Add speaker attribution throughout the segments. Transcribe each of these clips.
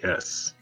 Speaker 1: Yes.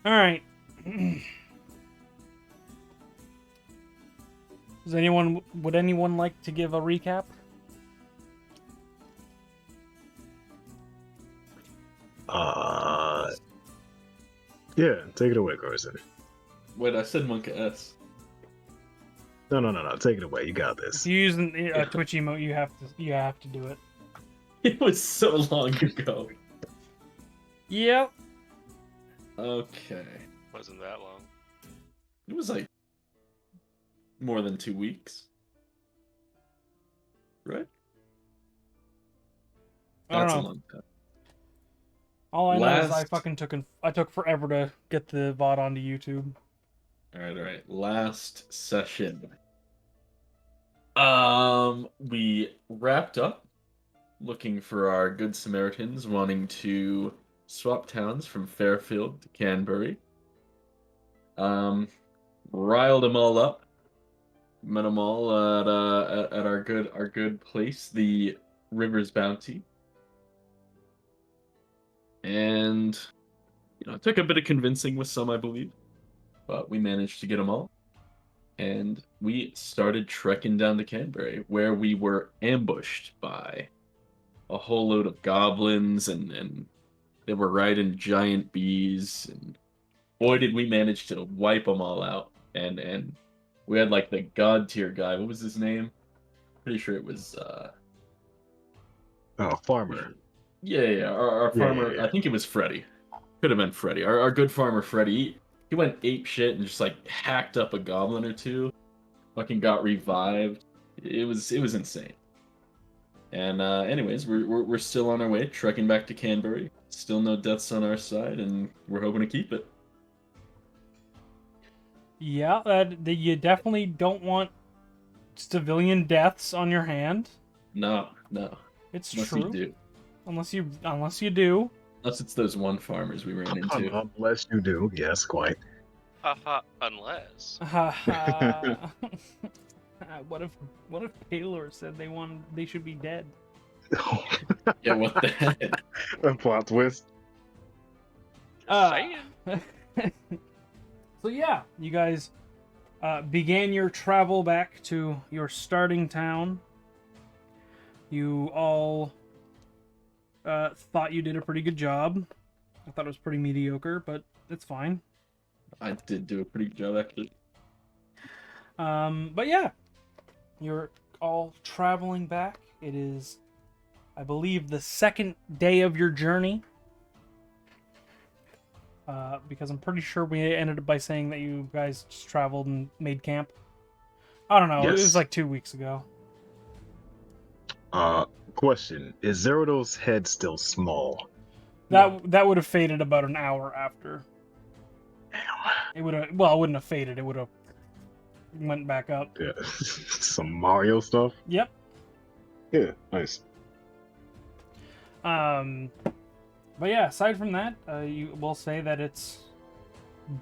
Speaker 2: All right. Would anyone like to give a recap?
Speaker 1: Yeah, take it away, Carson.
Speaker 3: Wait, I said Monka S.
Speaker 1: No. Take it away. You got
Speaker 2: If
Speaker 1: this.
Speaker 2: you use a Twitch emote, you have to do it.
Speaker 3: It was so long ago.
Speaker 2: Yep.
Speaker 3: Okay.
Speaker 4: Wasn't that long.
Speaker 3: It was like more than 2 weeks. Right?
Speaker 2: I don't
Speaker 3: That's
Speaker 2: know.
Speaker 3: a long time.
Speaker 2: All I know is I
Speaker 3: Last-
Speaker 2: fucking I took forever to get the VOD onto YouTube.
Speaker 3: Alright. Last session. We wrapped up looking for our good Samaritans wanting to swap towns from Fairfield to Canbury. Riled them all up. Met them all at our good place, the River's Bounty. And it took a bit of convincing with some, I believe, but we managed to get them all. And we started trekking down to Canbury, where we were ambushed by a whole load of goblins, and they were riding giant bees, and boy did we manage to wipe them all out. And we had like the god tier guy. What was his name? Pretty sure it was
Speaker 1: Farmer.
Speaker 3: yeah. Our
Speaker 1: Yeah,
Speaker 3: farmer.
Speaker 1: yeah.
Speaker 3: I think it was Freddy. Could have been Freddy. Our good farmer Freddy. He went ape shit and just like hacked up a goblin or two. Fucking got revived. It was insane. And anyways, we're still on our way, trekking back to Canbury. Still no deaths on our side, and we're hoping to keep it.
Speaker 2: Yeah, that you definitely don't want civilian deaths on your hand.
Speaker 3: No.
Speaker 2: It's
Speaker 3: Unless
Speaker 2: true.
Speaker 3: you do.
Speaker 2: Unless you do.
Speaker 3: Unless it's those one farmers we ran into.
Speaker 1: Unless you do, yes, quite.
Speaker 4: Haha, unless.
Speaker 2: What if Taylor said they should be dead?
Speaker 3: Yeah, what the heck?
Speaker 1: A plot twist.
Speaker 4: Saying.
Speaker 2: So yeah, you guys began your travel back to your starting town. You all thought you did a pretty good job. I thought it was pretty mediocre, but it's fine.
Speaker 3: I did do a pretty good job, actually.
Speaker 2: But yeah, you're all traveling back. It is, I believe, the second day of your journey. Because I'm pretty sure we ended up by saying that you guys just traveled and made camp. I don't know. It was
Speaker 1: Yes.
Speaker 2: like 2 weeks ago.
Speaker 1: Question: is Zerodo's head still small?
Speaker 2: That would have faded about an hour after.
Speaker 1: Damn.
Speaker 2: It would have. Well, it wouldn't have faded. It would have went back up.
Speaker 1: Yeah. Some Mario stuff.
Speaker 2: Yep.
Speaker 1: Yeah, nice.
Speaker 2: But yeah, aside from that, you will say that it's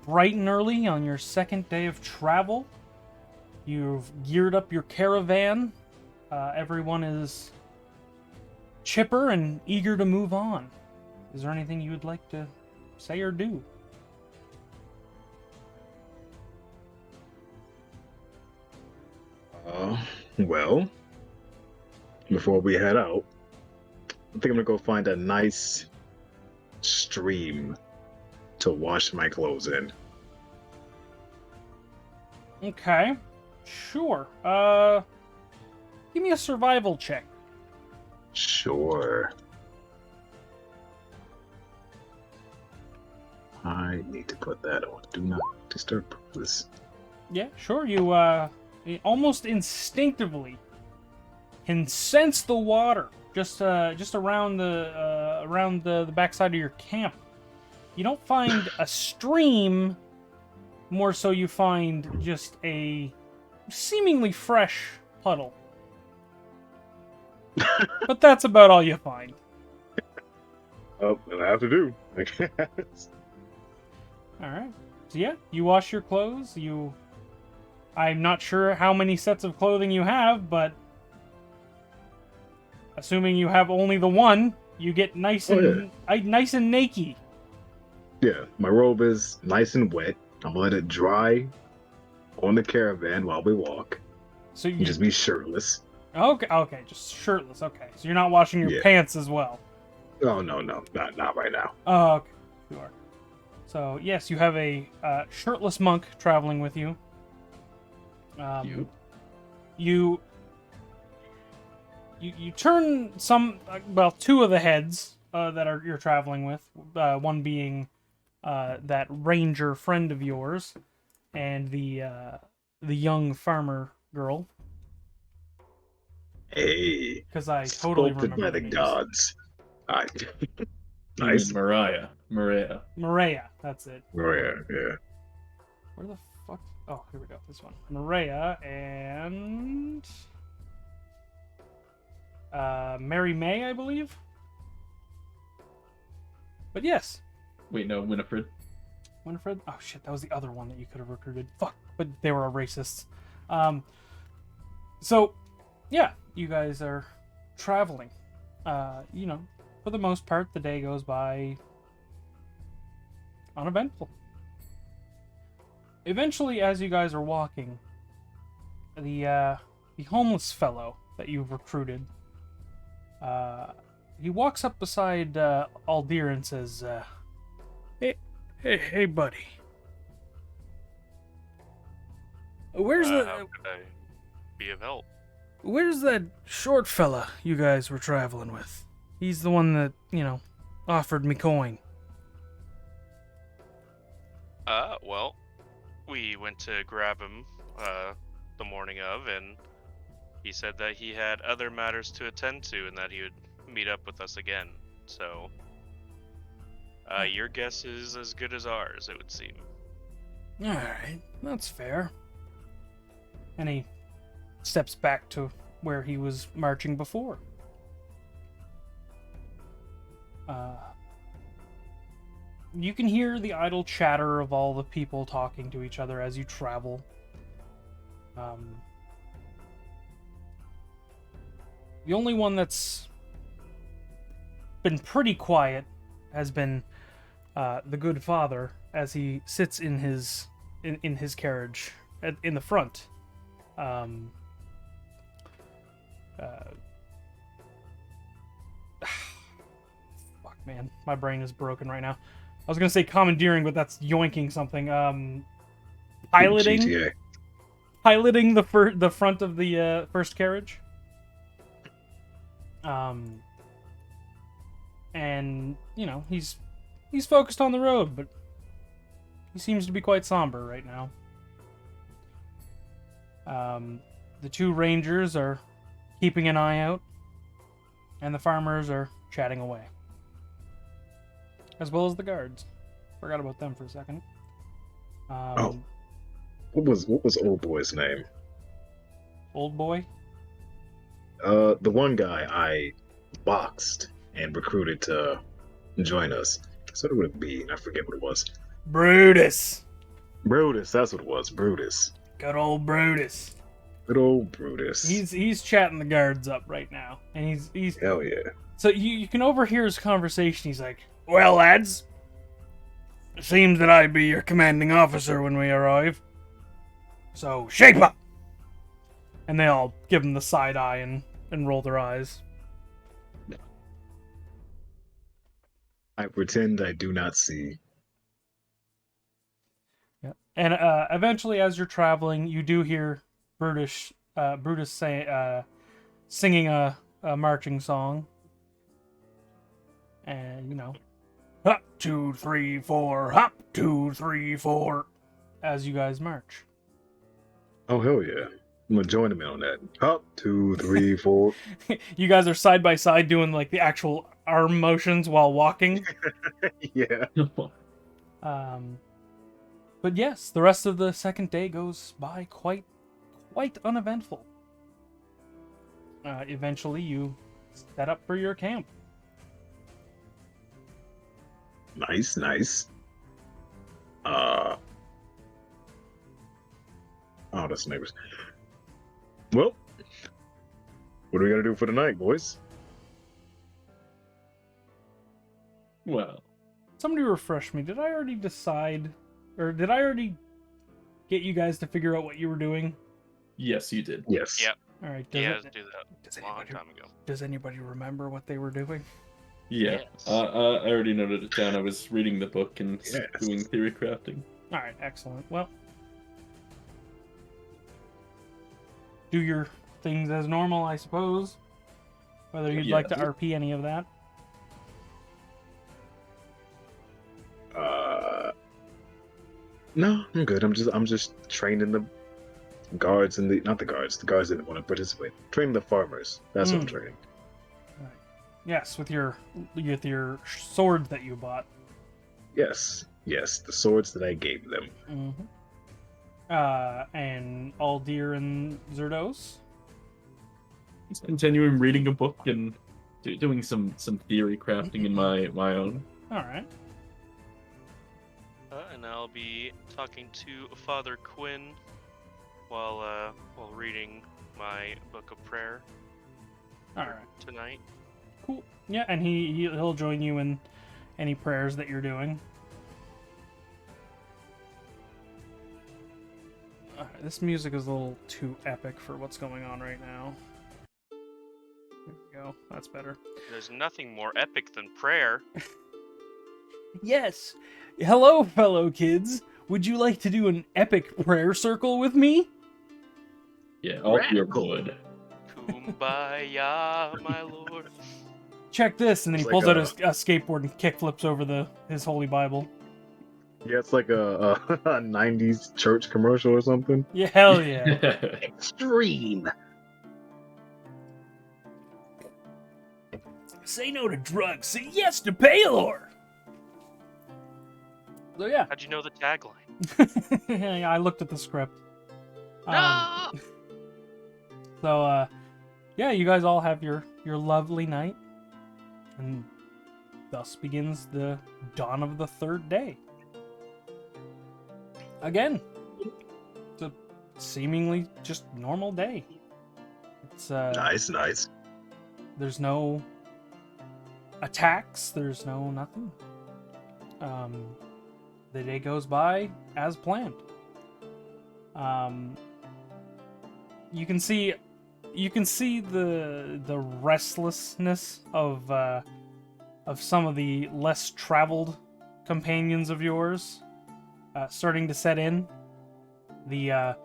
Speaker 2: bright and early on your second day of travel. You've geared up your caravan. Everyone is chipper and eager to move on. Is there anything you would like to say or do?
Speaker 1: Well, before we head out, I think I'm gonna go find a nice stream to wash my clothes in.
Speaker 2: Okay. Sure. Give me a survival check.
Speaker 1: Sure. I need to put that on. Do not disturb this.
Speaker 2: Yeah, sure. You almost instinctively can sense the water just around the backside of your camp. You don't find a stream. More so, you find just a seemingly fresh puddle. But that's about all you find.
Speaker 1: Oh, it'll have to do. I guess.
Speaker 2: All right. So yeah, you wash your clothes. I'm not sure how many sets of clothing you have, but assuming you have only the one, you get nice and naked.
Speaker 1: Yeah, my robe is nice and wet. I'm gonna let it dry on the caravan while we walk.
Speaker 2: So you
Speaker 1: And just be shirtless.
Speaker 2: Okay, just shirtless. Okay, so you're not washing your pants as well.
Speaker 1: Oh no, not right now.
Speaker 2: Oh, okay, sure. So yes, you have a shirtless monk traveling with you. You turn two of the heads that you're traveling with. One being that ranger friend of yours, and the young farmer girl.
Speaker 1: Hey,
Speaker 2: Because I totally
Speaker 1: sculpted
Speaker 2: remember
Speaker 1: by
Speaker 2: the
Speaker 1: the
Speaker 2: names.
Speaker 1: gods.
Speaker 3: Nice.
Speaker 1: Nice.
Speaker 3: Maria.
Speaker 2: Maria, that's it.
Speaker 1: Oh yeah.
Speaker 2: Where the fuck? Oh, here we go. This one. Maria and Mary May, I believe. But yes,
Speaker 3: Wait, no, Winifred.
Speaker 2: Winifred. Oh shit, that was the other one that you could have recruited. Fuck, but they were racists. So yeah, you guys are traveling. For the most part, the day goes by uneventful. Eventually, as you guys are walking, the homeless fellow that you've recruited, he walks up beside Aldir and says, Hey, buddy. Where's
Speaker 4: How could I be of help?
Speaker 2: Where's that short fella you guys were traveling with? He's the one that, offered me coin.
Speaker 4: Well, we went to grab him, the morning of, and he said that he had other matters to attend to and that he would meet up with us again. So, your guess is as good as ours, it would seem.
Speaker 2: Alright, that's fair. And he steps back to where he was marching before. You can hear the idle chatter of all the people talking to each other as you travel. The only one that's been pretty quiet has been the good father as he sits in his carriage in the front. Fuck, man, my brain is broken right now. I was gonna say commandeering, but that's yoinking something. Piloting
Speaker 1: GTA.
Speaker 2: piloting the front of the first carriage. And he's focused on the road, but he seems to be quite somber right now. The two rangers are keeping an eye out, and the farmers are chatting away, as well as the guards. Forgot about them for a second.
Speaker 1: What was old boy's name?
Speaker 2: Old boy?
Speaker 1: The one guy I boxed and recruited to join us. So it would be, I forget what it was.
Speaker 2: Brutus.
Speaker 1: Brutus, that's what it was. Brutus.
Speaker 2: Good old Brutus.
Speaker 1: Good old Brutus.
Speaker 2: He's chatting the guards up right now, and he's
Speaker 1: Hell yeah.
Speaker 2: so you can overhear his conversation. He's like, "Well, lads, it seems that I be your commanding officer when we arrive. So shape up." And they all give him the side eye and roll their eyes.
Speaker 1: I pretend I do not see.
Speaker 2: Yeah. And eventually, as you're traveling, you do hear Brutus singing a marching song. And, you know, hop, 2, 3, 4, hop, 2, 3, 4, as you guys march.
Speaker 1: Oh, hell yeah. I'm gonna join him in on that. Up, 2, 3, 4.
Speaker 2: You guys are side by side doing like the actual arm motions while walking.
Speaker 1: Yeah.
Speaker 2: But yes, the rest of the second day goes by quite uneventful. Eventually, you set up for your camp.
Speaker 1: Nice, nice. Oh, that's neighbors. Well, what are we gonna do for the night, boys?
Speaker 3: Well,
Speaker 2: Somebody refresh me. Did I already decide, or did I already get you guys to figure out what you were doing?
Speaker 3: yes, you did.
Speaker 1: Yes.
Speaker 4: Yep.
Speaker 2: All right.
Speaker 4: Yeah, do that
Speaker 2: Does
Speaker 4: a long
Speaker 2: anybody,
Speaker 4: time ago.
Speaker 2: does anybody remember what they were doing?
Speaker 3: Yeah.
Speaker 4: Yes.
Speaker 3: I already noted it down. I was reading the book and
Speaker 1: Yes.
Speaker 3: doing theory crafting.
Speaker 2: All right. Excellent. Well, do your things as normal, I suppose. Whether you'd
Speaker 3: Yeah.
Speaker 2: like to RP any of that.
Speaker 1: No, I'm good. I'm just training the guards and the guards didn't want to participate. Training the farmers. That's what I'm training.
Speaker 2: Yes, with your swords that you bought.
Speaker 1: Yes, the swords that I gave them.
Speaker 2: Mm-hmm. And Aldir and Zerdos.
Speaker 3: Just continuing reading a book and doing some theory crafting in my own.
Speaker 2: All right.
Speaker 4: And I'll be talking to Father Quinn while reading my book of prayer
Speaker 2: All right.
Speaker 4: tonight.
Speaker 2: Cool. Yeah, and he'll join you in any prayers that you're doing. All right, this music is a little too epic for what's going on right now. There we go. That's better.
Speaker 4: There's nothing more epic than prayer.
Speaker 2: Yes. Hello, fellow kids. Would you like to do an epic prayer circle with me?
Speaker 3: Yeah, all your
Speaker 1: Radical.
Speaker 3: good.
Speaker 4: Kumbaya, my lord.
Speaker 2: Check this, and then he
Speaker 1: It's
Speaker 2: pulls
Speaker 1: like
Speaker 2: out a skateboard and kickflips over his holy Bible.
Speaker 1: Yeah, it's like a 90s church commercial or something.
Speaker 2: Yeah, hell yeah.
Speaker 1: Extreme.
Speaker 2: Say no to drugs, say yes to Paylor! So yeah.
Speaker 4: How'd you know the tagline?
Speaker 2: Yeah, I looked at the script.
Speaker 4: No!
Speaker 2: So, yeah, you guys all have your lovely night. And thus begins the dawn of the third day. Again, it's a seemingly just normal day. It's
Speaker 1: Nice.
Speaker 2: There's no attacks. There's no nothing. The day goes by as planned. You can see the restlessness of some of the less traveled companions of yours starting to set in. The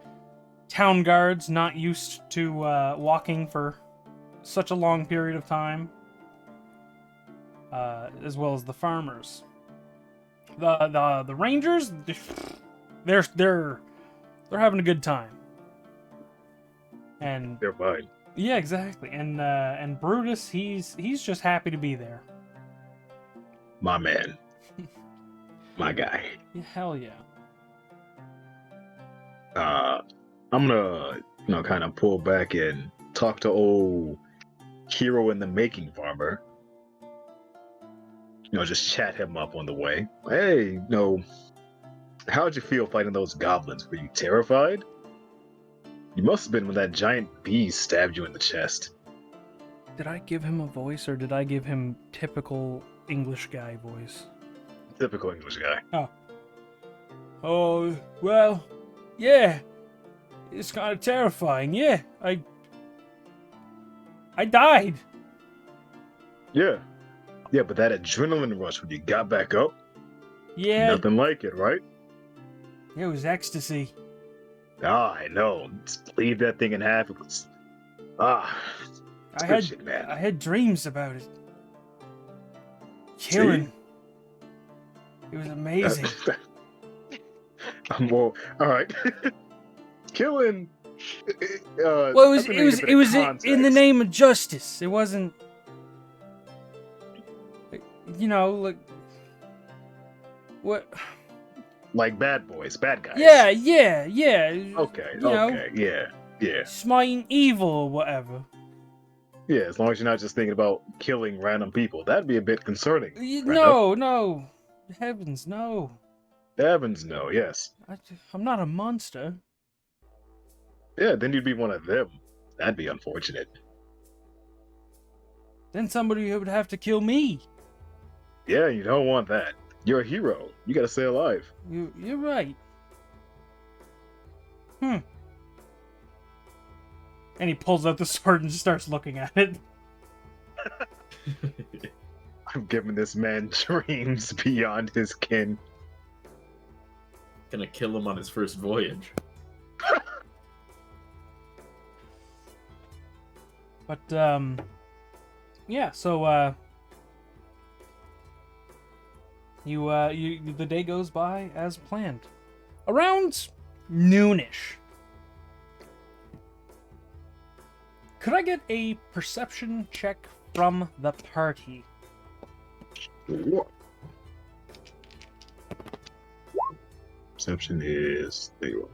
Speaker 2: town guards, not used to walking for such a long period of time, as well as the farmers. The rangers, they're having a good time. And
Speaker 1: They're fine.
Speaker 2: yeah, exactly. And Brutus, he's just happy to be there.
Speaker 1: My man. My guy.
Speaker 2: Yeah, hell yeah.
Speaker 1: I'm gonna, kind of pull back and talk to old hero in the making farmer. Just chat him up on the way. Hey, how'd you feel fighting those goblins? Were you terrified? You must have been when that giant beast stabbed you in the chest.
Speaker 2: Did I give him a voice, or did I give him typical English guy voice?
Speaker 1: Typical English guy.
Speaker 2: Oh, well, yeah. It's kind of terrifying. Yeah, I died.
Speaker 1: Yeah. Yeah, but that adrenaline rush when you got back up,
Speaker 2: Yeah,
Speaker 1: nothing like it, right?
Speaker 2: it was ecstasy.
Speaker 1: Ah, I know. Just leave that thing in half. It was. Ah, it's
Speaker 2: I
Speaker 1: good
Speaker 2: had
Speaker 1: shit, man.
Speaker 2: I had dreams about it. Killing. It was amazing.
Speaker 1: Well, all right. Killing.
Speaker 2: Well,
Speaker 1: I'm gonna need a bit
Speaker 2: it
Speaker 1: of
Speaker 2: was in the
Speaker 1: context.
Speaker 2: name of justice. It wasn't, you know, like what?
Speaker 1: Like bad boys, bad guys.
Speaker 2: Yeah, yeah, yeah.
Speaker 1: Okay.
Speaker 2: You know,
Speaker 1: Okay. Yeah. Yeah.
Speaker 2: smiting evil or whatever.
Speaker 1: Yeah. As long as you're not just thinking about killing random people, that'd be a bit concerning. Brenda.
Speaker 2: No. Heavens, no.
Speaker 1: Evans, no. Yes.
Speaker 2: I'm not a monster.
Speaker 1: Yeah. Then you'd be one of them. That'd be unfortunate.
Speaker 2: Then somebody would have to kill me.
Speaker 1: Yeah. You don't want that. You're a hero. You gotta stay alive.
Speaker 2: You're right. And he pulls out the sword and starts looking at it.
Speaker 1: I'm giving this man dreams beyond his kin.
Speaker 3: Gonna kill him on his first voyage.
Speaker 2: But yeah. So the day goes by as planned. Around noonish. Could I get a perception check from the party?
Speaker 1: What? Perception is. There you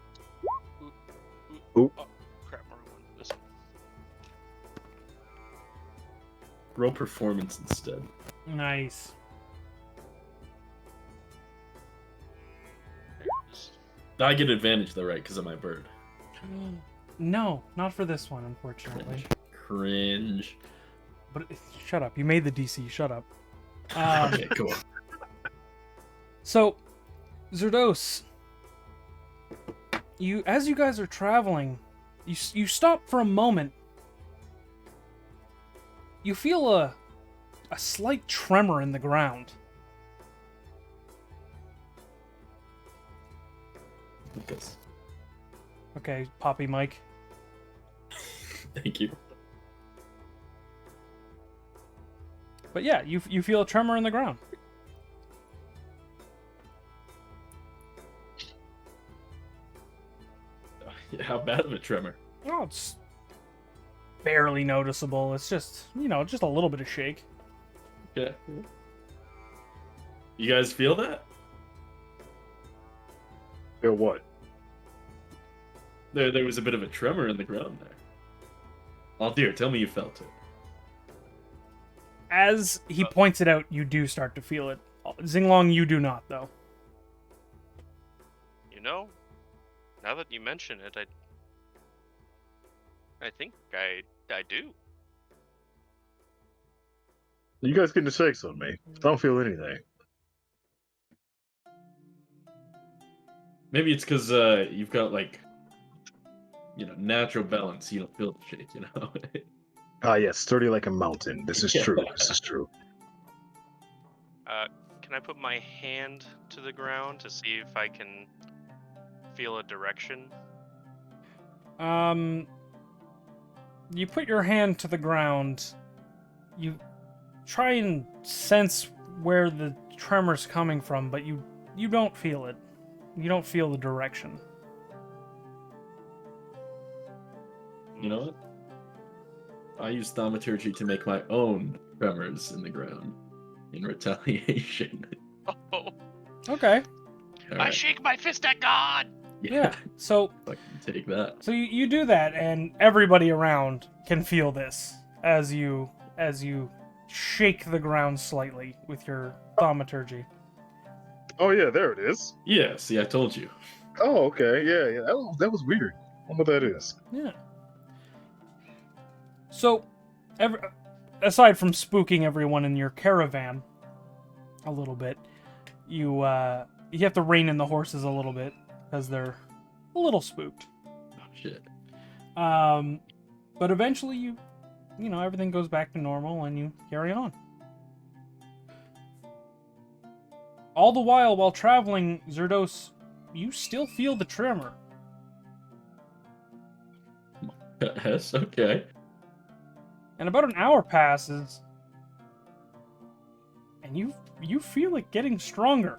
Speaker 1: Oop.
Speaker 4: Oh, crap, wrong one. This one.
Speaker 3: Roll performance instead.
Speaker 2: Nice.
Speaker 4: There it is.
Speaker 3: I get advantage though, right? Because of my bird.
Speaker 2: No, not for this one, unfortunately.
Speaker 3: Cringe.
Speaker 2: But shut up. You made the DC. Shut up.
Speaker 3: Okay, cool.
Speaker 2: So, Zerdos, as you guys are traveling, you stop for a moment. You feel a slight tremor in the ground.
Speaker 3: Yes.
Speaker 2: Okay, Poppy Mike.
Speaker 3: Thank you.
Speaker 2: But yeah, you feel a tremor in the ground.
Speaker 3: How bad of a tremor?
Speaker 2: Oh, it's barely noticeable. It's just, just a little bit of shake.
Speaker 3: Okay. You guys feel that?
Speaker 1: Feel what?
Speaker 3: There was a bit of a tremor in the ground there. Oh dear, tell me you felt it.
Speaker 2: As he points it out, you do start to feel it. Xinglong, you do not, though.
Speaker 4: You know, now that you mention it, I think I do.
Speaker 1: You guys getting the shakes on me. I don't feel anything.
Speaker 3: Maybe it's because you've got natural balance. You don't feel the shake,
Speaker 1: Ah, yes, sturdy like a mountain. This is true. This is true.
Speaker 4: Can I put my hand to the ground to see if I can feel a direction?
Speaker 2: You put your hand to the ground. You try and sense where the tremor's coming from, but you don't feel it. You don't feel the direction.
Speaker 3: You know what? I use thaumaturgy to make my own tremors in the ground in retaliation.
Speaker 4: Oh,
Speaker 2: Okay.
Speaker 3: All
Speaker 4: I
Speaker 3: right.
Speaker 4: shake my fist at God!
Speaker 2: Yeah. So
Speaker 3: Fucking take that.
Speaker 2: So you do that, and everybody around can feel this as you shake the ground slightly with your thaumaturgy.
Speaker 1: Oh yeah, there it is.
Speaker 3: Yeah, see, I told you.
Speaker 1: Oh, okay. Yeah. That was weird. I wonder what that is.
Speaker 2: Yeah. So, aside from spooking everyone in your caravan a little bit, you have to rein in the horses a little bit because they're a little spooked.
Speaker 3: Oh, shit.
Speaker 2: But eventually you everything goes back to normal and you carry on. All the while traveling, Zerdos, you still feel the tremor.
Speaker 3: Yes, okay.
Speaker 2: And about an hour passes, and you feel it getting stronger.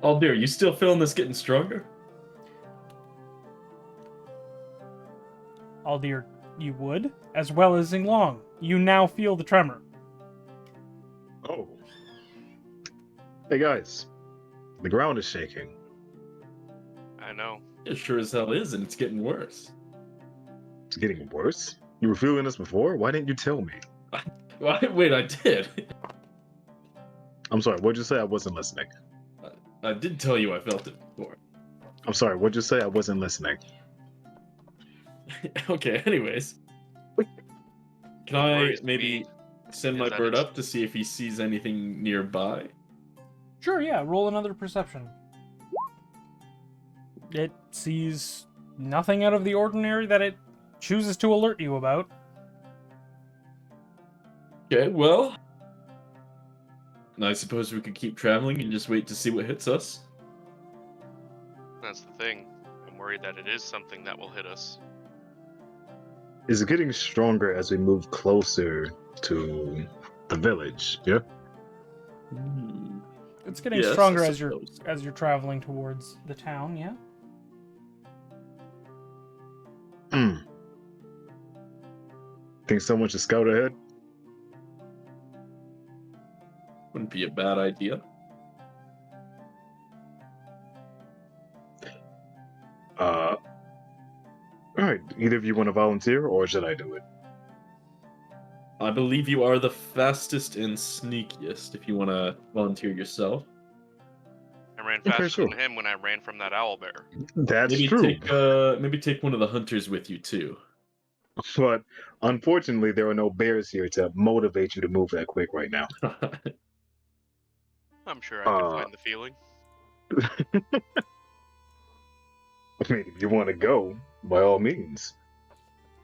Speaker 3: Oh dear, you still feeling this getting stronger?
Speaker 2: Aldir, you would, as well as Zinglong. You now feel the tremor.
Speaker 1: Oh. Hey guys, the ground is shaking.
Speaker 4: I know.
Speaker 3: It sure as hell is, and it's getting worse.
Speaker 1: It's getting worse. You were feeling this before? Why didn't you tell me?
Speaker 3: Wait, I did.
Speaker 1: I'm sorry, what'd you say? I wasn't listening.
Speaker 3: I did tell you I felt it before.
Speaker 1: I'm sorry, what'd you say? I wasn't listening.
Speaker 3: Okay, anyways. Can
Speaker 4: What
Speaker 3: I
Speaker 4: worries
Speaker 3: maybe
Speaker 4: me
Speaker 3: send
Speaker 4: is
Speaker 3: my
Speaker 4: that
Speaker 3: bird
Speaker 4: it's-
Speaker 3: up to see if he sees anything nearby?
Speaker 2: Sure, yeah, roll another perception. It sees nothing out of the ordinary that it chooses to alert you about.
Speaker 3: Okay, well, I suppose we could keep traveling and just wait to see what hits us.
Speaker 4: That's the thing. I'm worried that it is something that will hit us.
Speaker 1: Is it getting stronger as we move closer to the village? Yeah?
Speaker 2: It's getting
Speaker 3: Yes,
Speaker 2: stronger
Speaker 3: I
Speaker 2: as
Speaker 3: suppose.
Speaker 2: you're traveling towards the town, yeah?
Speaker 1: Hmm. Think someone should scout ahead?
Speaker 3: Wouldn't be a bad idea.
Speaker 1: Alright, either of you want to volunteer, or should I do it?
Speaker 3: I believe you are the fastest and sneakiest if you want to volunteer yourself.
Speaker 4: I ran
Speaker 1: Okay,
Speaker 4: faster
Speaker 1: sure.
Speaker 4: than him when I ran from that owl bear.
Speaker 1: That's
Speaker 3: Maybe
Speaker 1: true.
Speaker 3: maybe take one of the hunters with you too.
Speaker 1: But unfortunately, there are no bears here to motivate you to move that quick right now.
Speaker 4: I'm sure I could
Speaker 1: Uh,
Speaker 4: find the feeling.
Speaker 1: I mean, if you want to go, by all means.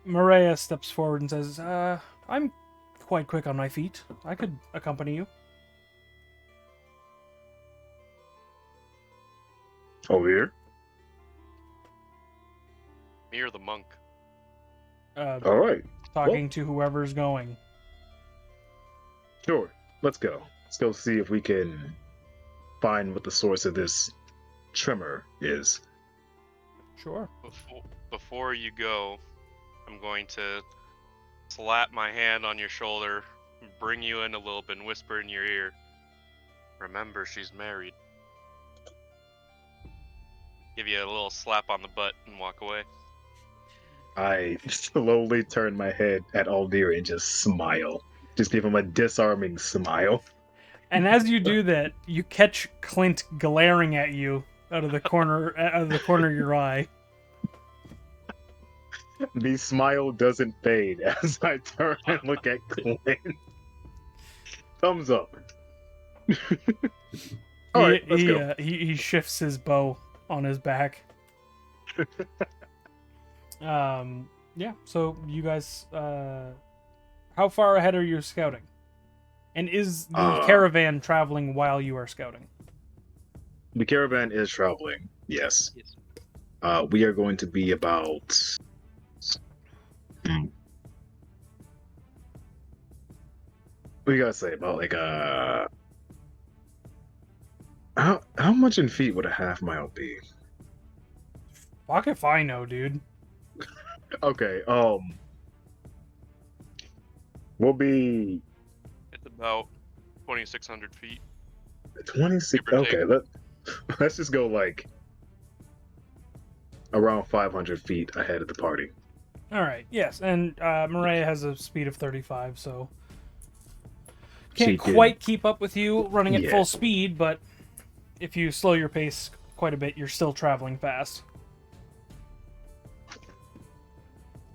Speaker 2: Maria steps forward and says, I'm quite quick on my feet. I could accompany you.
Speaker 1: Over here?
Speaker 4: Me or the monk?
Speaker 1: Alright,
Speaker 2: Talking to whoever's going.
Speaker 1: sure. Let's go. Let's go see if we can find what the source of this tremor is.
Speaker 2: Sure.
Speaker 4: Before you go, I'm going to slap my hand on your shoulder, bring you in a little bit, and whisper in your ear. Remember, she's married. Give you a little slap on the butt and walk away.
Speaker 1: I slowly turn my head at Aldir and just smile. Just give him a disarming smile.
Speaker 2: And as you do that, you catch Clint glaring at you out of the corner of your eye.
Speaker 1: The smile doesn't fade as I turn and look at Clint. Thumbs up. All right, let's go.
Speaker 2: He shifts his bow on his back. Yeah. So you guys, how far ahead are you scouting? And is the caravan traveling while you are scouting?
Speaker 1: The caravan is traveling, yes. We are going to be about... What do you guys say? About like how much in feet would a half mile be?
Speaker 2: Fuck if I know, dude.
Speaker 1: Okay, we'll be
Speaker 4: It's about 2,600 feet.
Speaker 1: 26.
Speaker 4: Give or take.
Speaker 1: Okay, let's just go like around 500 feet ahead of the party.
Speaker 2: All right. Yes, and Maria has a speed of 35, so
Speaker 1: She
Speaker 2: can't
Speaker 1: can-
Speaker 2: quite keep up with you running at
Speaker 1: Yeah.
Speaker 2: full speed. But if you slow your pace quite a bit, you're still traveling fast.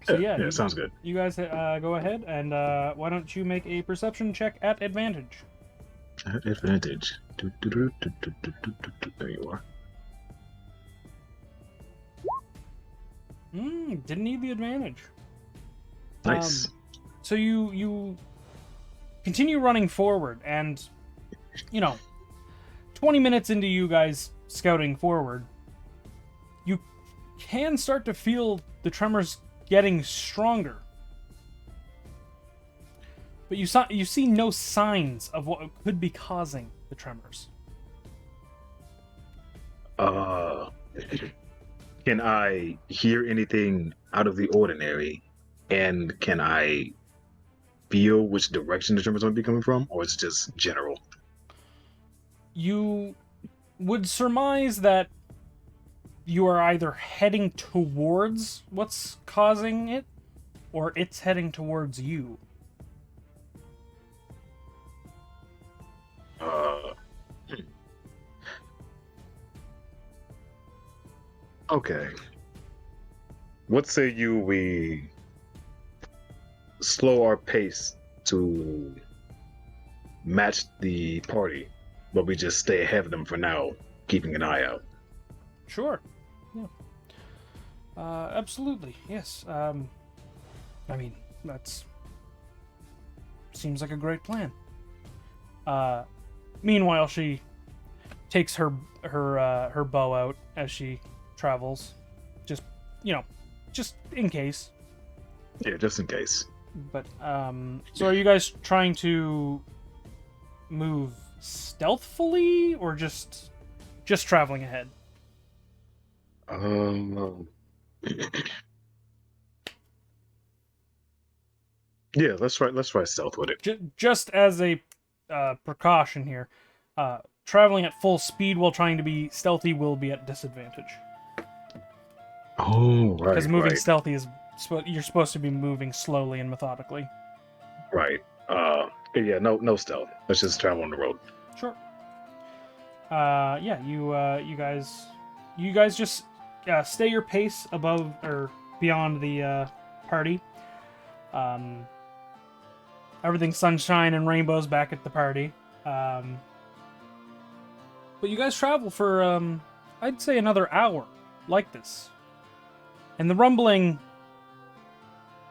Speaker 2: So yeah,
Speaker 1: sounds good.
Speaker 2: you guys go ahead, and why don't you make a perception check at advantage?
Speaker 1: At advantage. There you are.
Speaker 2: Didn't need the advantage.
Speaker 1: Nice.
Speaker 2: So you continue running forward, and 20 minutes into you guys scouting forward, you can start to feel the tremors getting stronger. But you see no signs of what could be causing the tremors.
Speaker 1: Can I hear anything out of the ordinary? And can I feel which direction the tremors might be coming from? Or is it just general?
Speaker 2: You would surmise that you are either heading towards what's causing it, or it's heading towards you.
Speaker 1: Okay. What say we slow our pace to match the party, but we just stay ahead of them for now, keeping an eye out.
Speaker 2: Sure. Yeah. Absolutely. Yes. I mean, that's seems like a great plan. Meanwhile, she takes her bow out as she travels, just just in case.
Speaker 1: Yeah, just in case.
Speaker 2: But so are you guys trying to move stealthily or just traveling ahead?
Speaker 1: Yeah, let's try stealth with it.
Speaker 2: Just as a precaution here, traveling at full speed while trying to be stealthy will be at disadvantage.
Speaker 1: Oh, right.
Speaker 2: Because moving
Speaker 1: right.
Speaker 2: stealthy is you're supposed to be moving slowly and methodically.
Speaker 1: Right. Yeah, no stealth. Let's just travel on the road.
Speaker 2: Sure. Yeah, you guys just stay your pace above or beyond the party. Everything's sunshine and rainbows back at the party. But you guys travel for I'd say another hour like this. And the rumbling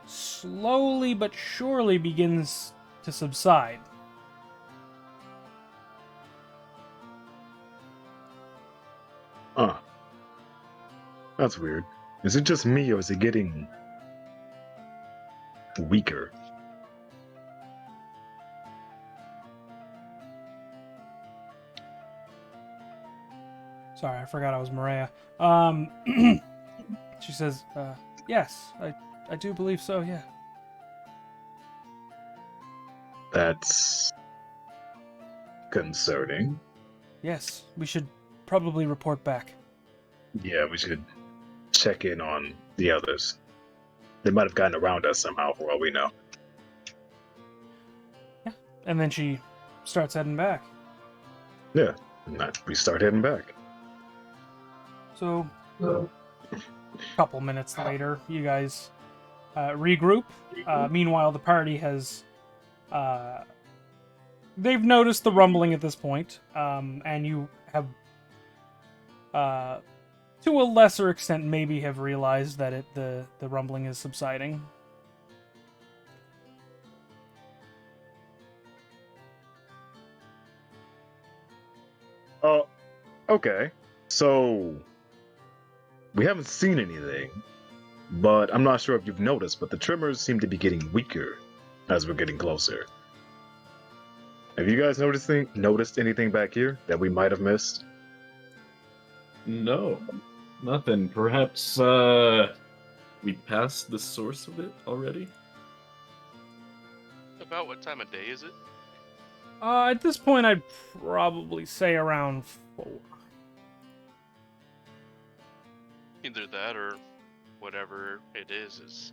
Speaker 2: slowly but surely begins to subside.
Speaker 1: That's weird. Is it just me, or is it getting weaker?
Speaker 2: Sorry, I forgot I was Maria. She says, yes, I do believe so, yeah.
Speaker 1: That's concerning.
Speaker 2: Yes, we should probably report back.
Speaker 1: Yeah, we should check in on the others. They might have gotten around us somehow, for all we know.
Speaker 2: Yeah, and then she starts heading back.
Speaker 1: Yeah, we start heading back.
Speaker 2: So, a couple minutes later, you guys regroup. Meanwhile, the party has... they've noticed the rumbling at this point, and you have... to a lesser extent, maybe have realized that the rumbling is subsiding.
Speaker 1: Oh, okay. So, we haven't seen anything, but I'm not sure if you've noticed, but the tremors seem to be getting weaker as we're getting closer. Have you guys noticed anything back here that we might have missed?
Speaker 3: No, nothing. Perhaps we passed the source of it already?
Speaker 4: About what time of day is it?
Speaker 2: At this point, I'd probably say around 4.
Speaker 4: Either that or whatever it is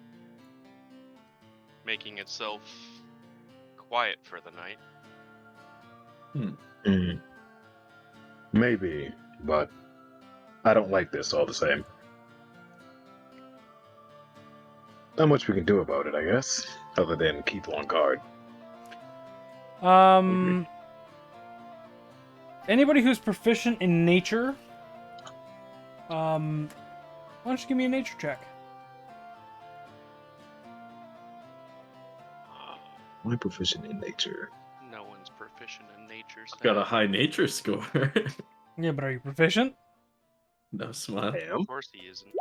Speaker 4: making itself quiet for the night.
Speaker 1: Maybe, but I don't like this all the same. Not much we can do about it, I guess, other than keep on guard.
Speaker 2: Anybody who's proficient in nature, why don't you give me a nature check?
Speaker 1: Am I proficient in nature?
Speaker 4: No one's proficient in nature.
Speaker 3: Got a high nature score.
Speaker 2: Yeah, but are you proficient?
Speaker 3: No smile.
Speaker 1: I am.
Speaker 4: Of course he isn't.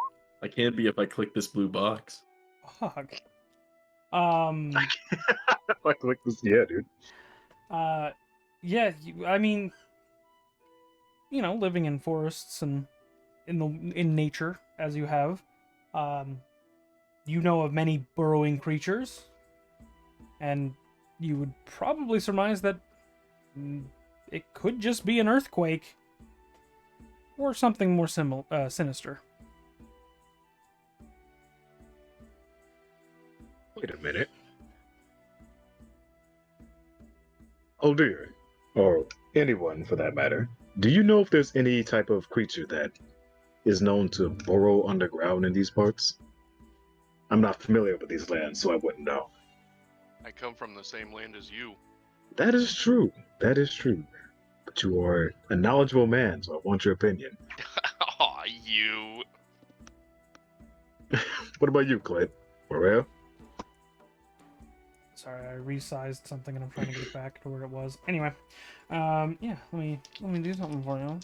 Speaker 3: I can be if I click this blue box.
Speaker 2: Fuck.
Speaker 1: I click this. Yeah, dude.
Speaker 2: Yeah. I mean, living in forests and in nature as you have, you know of many burrowing creatures, and you would probably surmise that it could just be an earthquake or something more sinister.
Speaker 1: Wait a minute. Oh dear, or anyone for that matter. Do you know if there's any type of creature that is known to burrow underground in these parts? I'm not familiar with these lands, so I wouldn't know.
Speaker 4: I come from the same land as you.
Speaker 1: That is true. That is true. But you are a knowledgeable man, so I want your opinion.
Speaker 4: Aw, you.
Speaker 1: What about you, Clint? For real?
Speaker 2: Sorry, I resized something and I'm trying to get it back to where it was. Anyway, yeah, let me do something for you.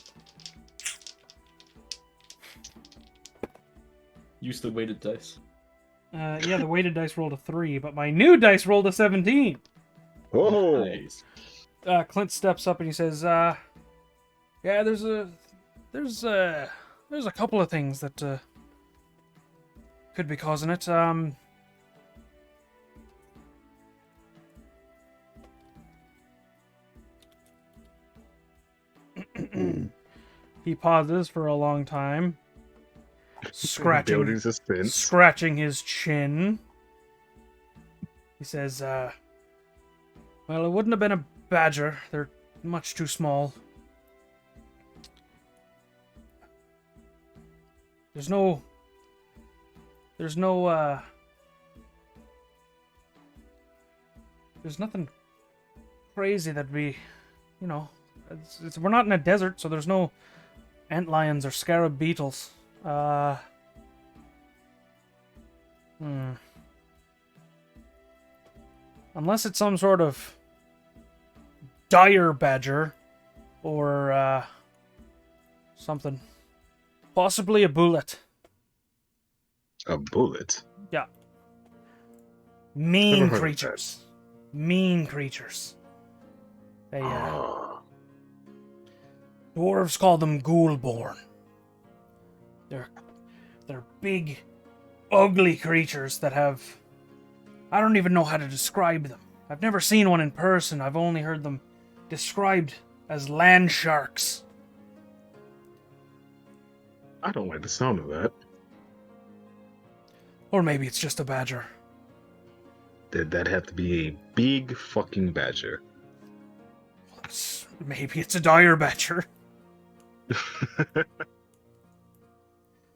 Speaker 3: Use the weighted dice.
Speaker 2: Yeah, the weighted dice rolled a 3, but my new dice rolled a 17.
Speaker 1: Whoa!
Speaker 3: Nice.
Speaker 2: Clint steps up and he says, yeah, there's a couple of things that could be causing it. He pauses for a long time,
Speaker 1: Building suspense.
Speaker 2: scratching his chin. He says, well, it wouldn't have been a badger. They're much too small. There's nothing crazy that we, we're not in a desert, so there's no antlions or scarab beetles. Unless it's some sort of dire badger or something. Possibly a bullet.
Speaker 1: A bullet?
Speaker 2: Yeah.
Speaker 1: Never
Speaker 2: Mean
Speaker 1: heard of that.
Speaker 2: creatures. Mean creatures. They, dwarves call them ghoulborn. They're big, ugly creatures that have... I don't even know how to describe them. I've never seen one in person. I've only heard them described as land sharks.
Speaker 1: I don't like the sound of that.
Speaker 2: Or maybe it's just a badger.
Speaker 1: That'd have to be a big fucking badger.
Speaker 2: Maybe it's a dire badger.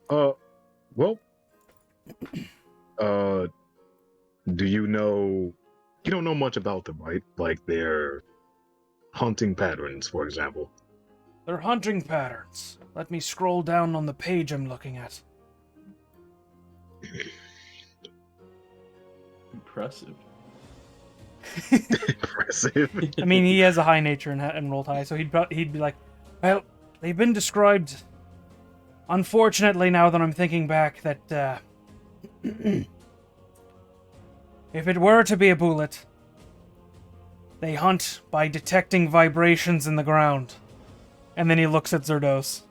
Speaker 1: Well, do you know... You don't know much about them, right? Like their hunting patterns, for example.
Speaker 2: They're hunting patterns. Let me scroll down on the page I'm looking at.
Speaker 3: Impressive.
Speaker 1: Impressive.
Speaker 2: I mean, he has a high nature and rolled high, so he'd be like, well, they've been described. Unfortunately, now that I'm thinking back, that if it were to be a bullet, they hunt by detecting vibrations in the ground. And then he looks at Zerdos.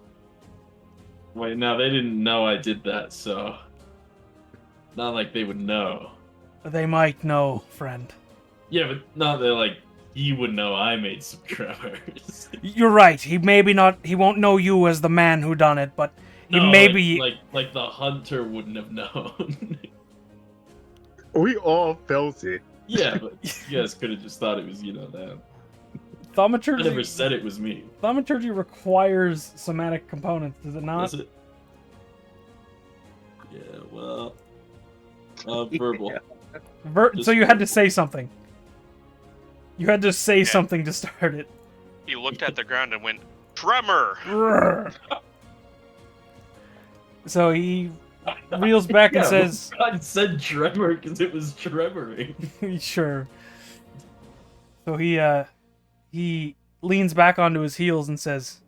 Speaker 3: Wait, now they didn't know I did that, so... Not like they would know.
Speaker 2: They might know, friend.
Speaker 3: Yeah, but not that, like, he would know I made some tremors.
Speaker 2: You're right. He won't know you as the man who done it, but he
Speaker 3: No,
Speaker 2: maybe...
Speaker 3: Like the hunter wouldn't have known.
Speaker 1: We all felt it.
Speaker 3: Yeah, but you guys could have just thought it was, that. I
Speaker 2: Thaumaturgy...
Speaker 3: never said it was me.
Speaker 2: Thaumaturgy requires somatic components, does it not?
Speaker 3: Does it? Yeah, well... verbal.
Speaker 2: So you had to say something. You had to say
Speaker 4: Yeah.
Speaker 2: something to start it.
Speaker 4: He looked at the ground and went, "Tremor!"
Speaker 2: Grrr. So he reels back and says,
Speaker 3: God said tremor because it was tremoring.
Speaker 2: sure. So he leans back onto his heels and says,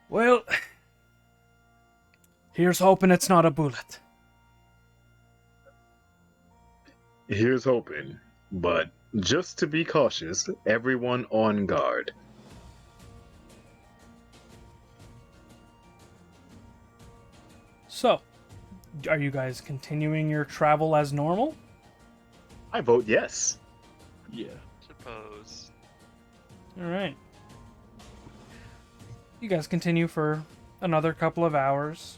Speaker 2: well, Here's hoping it's not a bullet.
Speaker 1: Here's hoping. But just to be cautious, everyone on guard.
Speaker 2: So, are you guys continuing your travel as normal?
Speaker 1: I vote yes.
Speaker 3: Yeah.
Speaker 4: Suppose.
Speaker 2: All right. You guys continue for another couple of hours,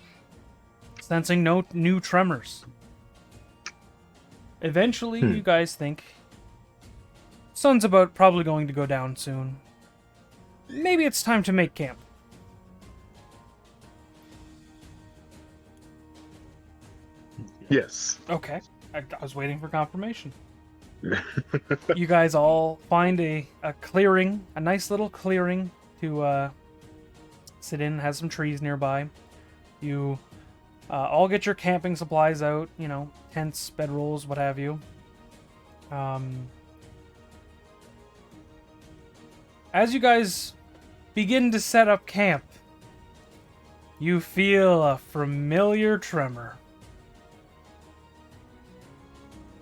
Speaker 2: sensing no new tremors. Eventually, you guys think sun's probably going to go down soon. Maybe it's time to make camp.
Speaker 1: Yes.
Speaker 2: Okay, I was waiting for confirmation. You guys all find a clearing, a nice little clearing to sit in, has some trees nearby. You all get your camping supplies out, you know, tents, bedrolls, what have you. As you guys begin to set up camp, you feel a familiar tremor.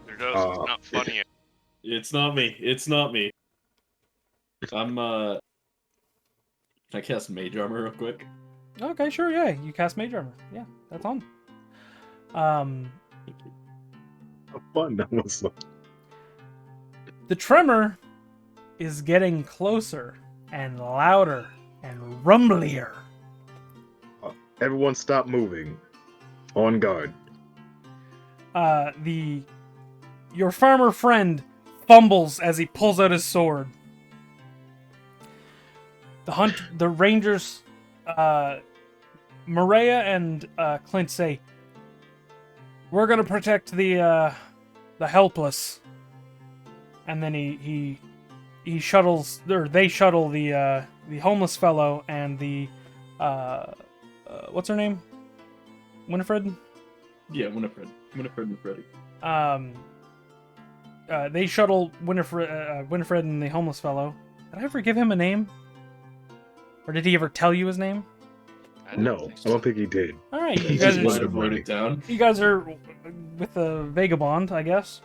Speaker 4: There does. It's not funny.
Speaker 3: It's not me. It's not me. I'm Can I cast Mage Armor real quick?
Speaker 2: Okay, sure, yeah. You cast Mage Armor. Yeah, that's on.
Speaker 1: How fun that was.
Speaker 2: The tremor is getting closer and louder and rumblier.
Speaker 1: Everyone stop moving. On guard.
Speaker 2: Your farmer friend fumbles as he pulls out his sword. The rangers, Maria and Clint say, "We're gonna protect the helpless," and then he shuttles, or they shuttle the homeless fellow and the what's her name? Winifred?
Speaker 3: Yeah, Winifred and Freddy.
Speaker 2: They shuttle Winifred and the homeless fellow. Did I ever give him a name? Or did he ever tell you his name?
Speaker 1: No, I don't think he did.
Speaker 2: All right, you
Speaker 3: You
Speaker 2: guys
Speaker 3: guys
Speaker 2: are
Speaker 3: wrote it down.
Speaker 2: you guys are with the vagabond, I guess,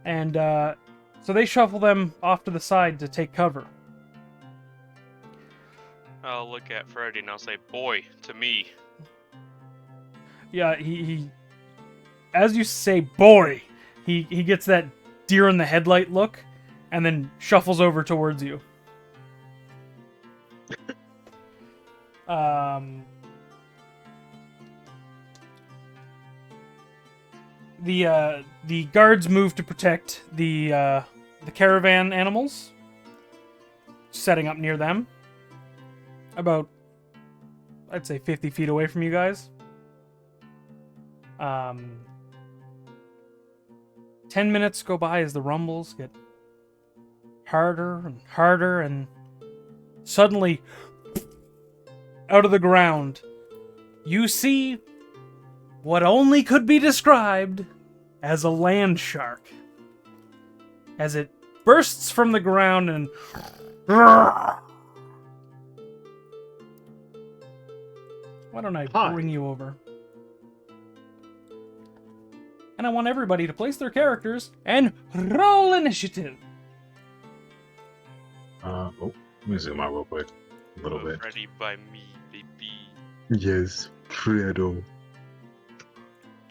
Speaker 2: and so they shuffle them off to the side to take cover.
Speaker 4: I'll look at Freddy and I'll say, "Boy," to me.
Speaker 2: Yeah, he as you say, boy, he gets that deer in the headlight look, and then shuffles over towards you. The guards move to protect the caravan animals, setting up near them, about, I'd say, 50 feet away from you guys. 10 minutes go by as the rumbles get harder and harder, and suddenly, out of the ground, you see what only could be described as a land shark. As it bursts from the ground and... Why don't I bring you over? And I want everybody to place their characters and roll initiative.
Speaker 1: Let me zoom out real quick. A little bit.
Speaker 4: Freddy by me, baby.
Speaker 1: Yes, Fredo.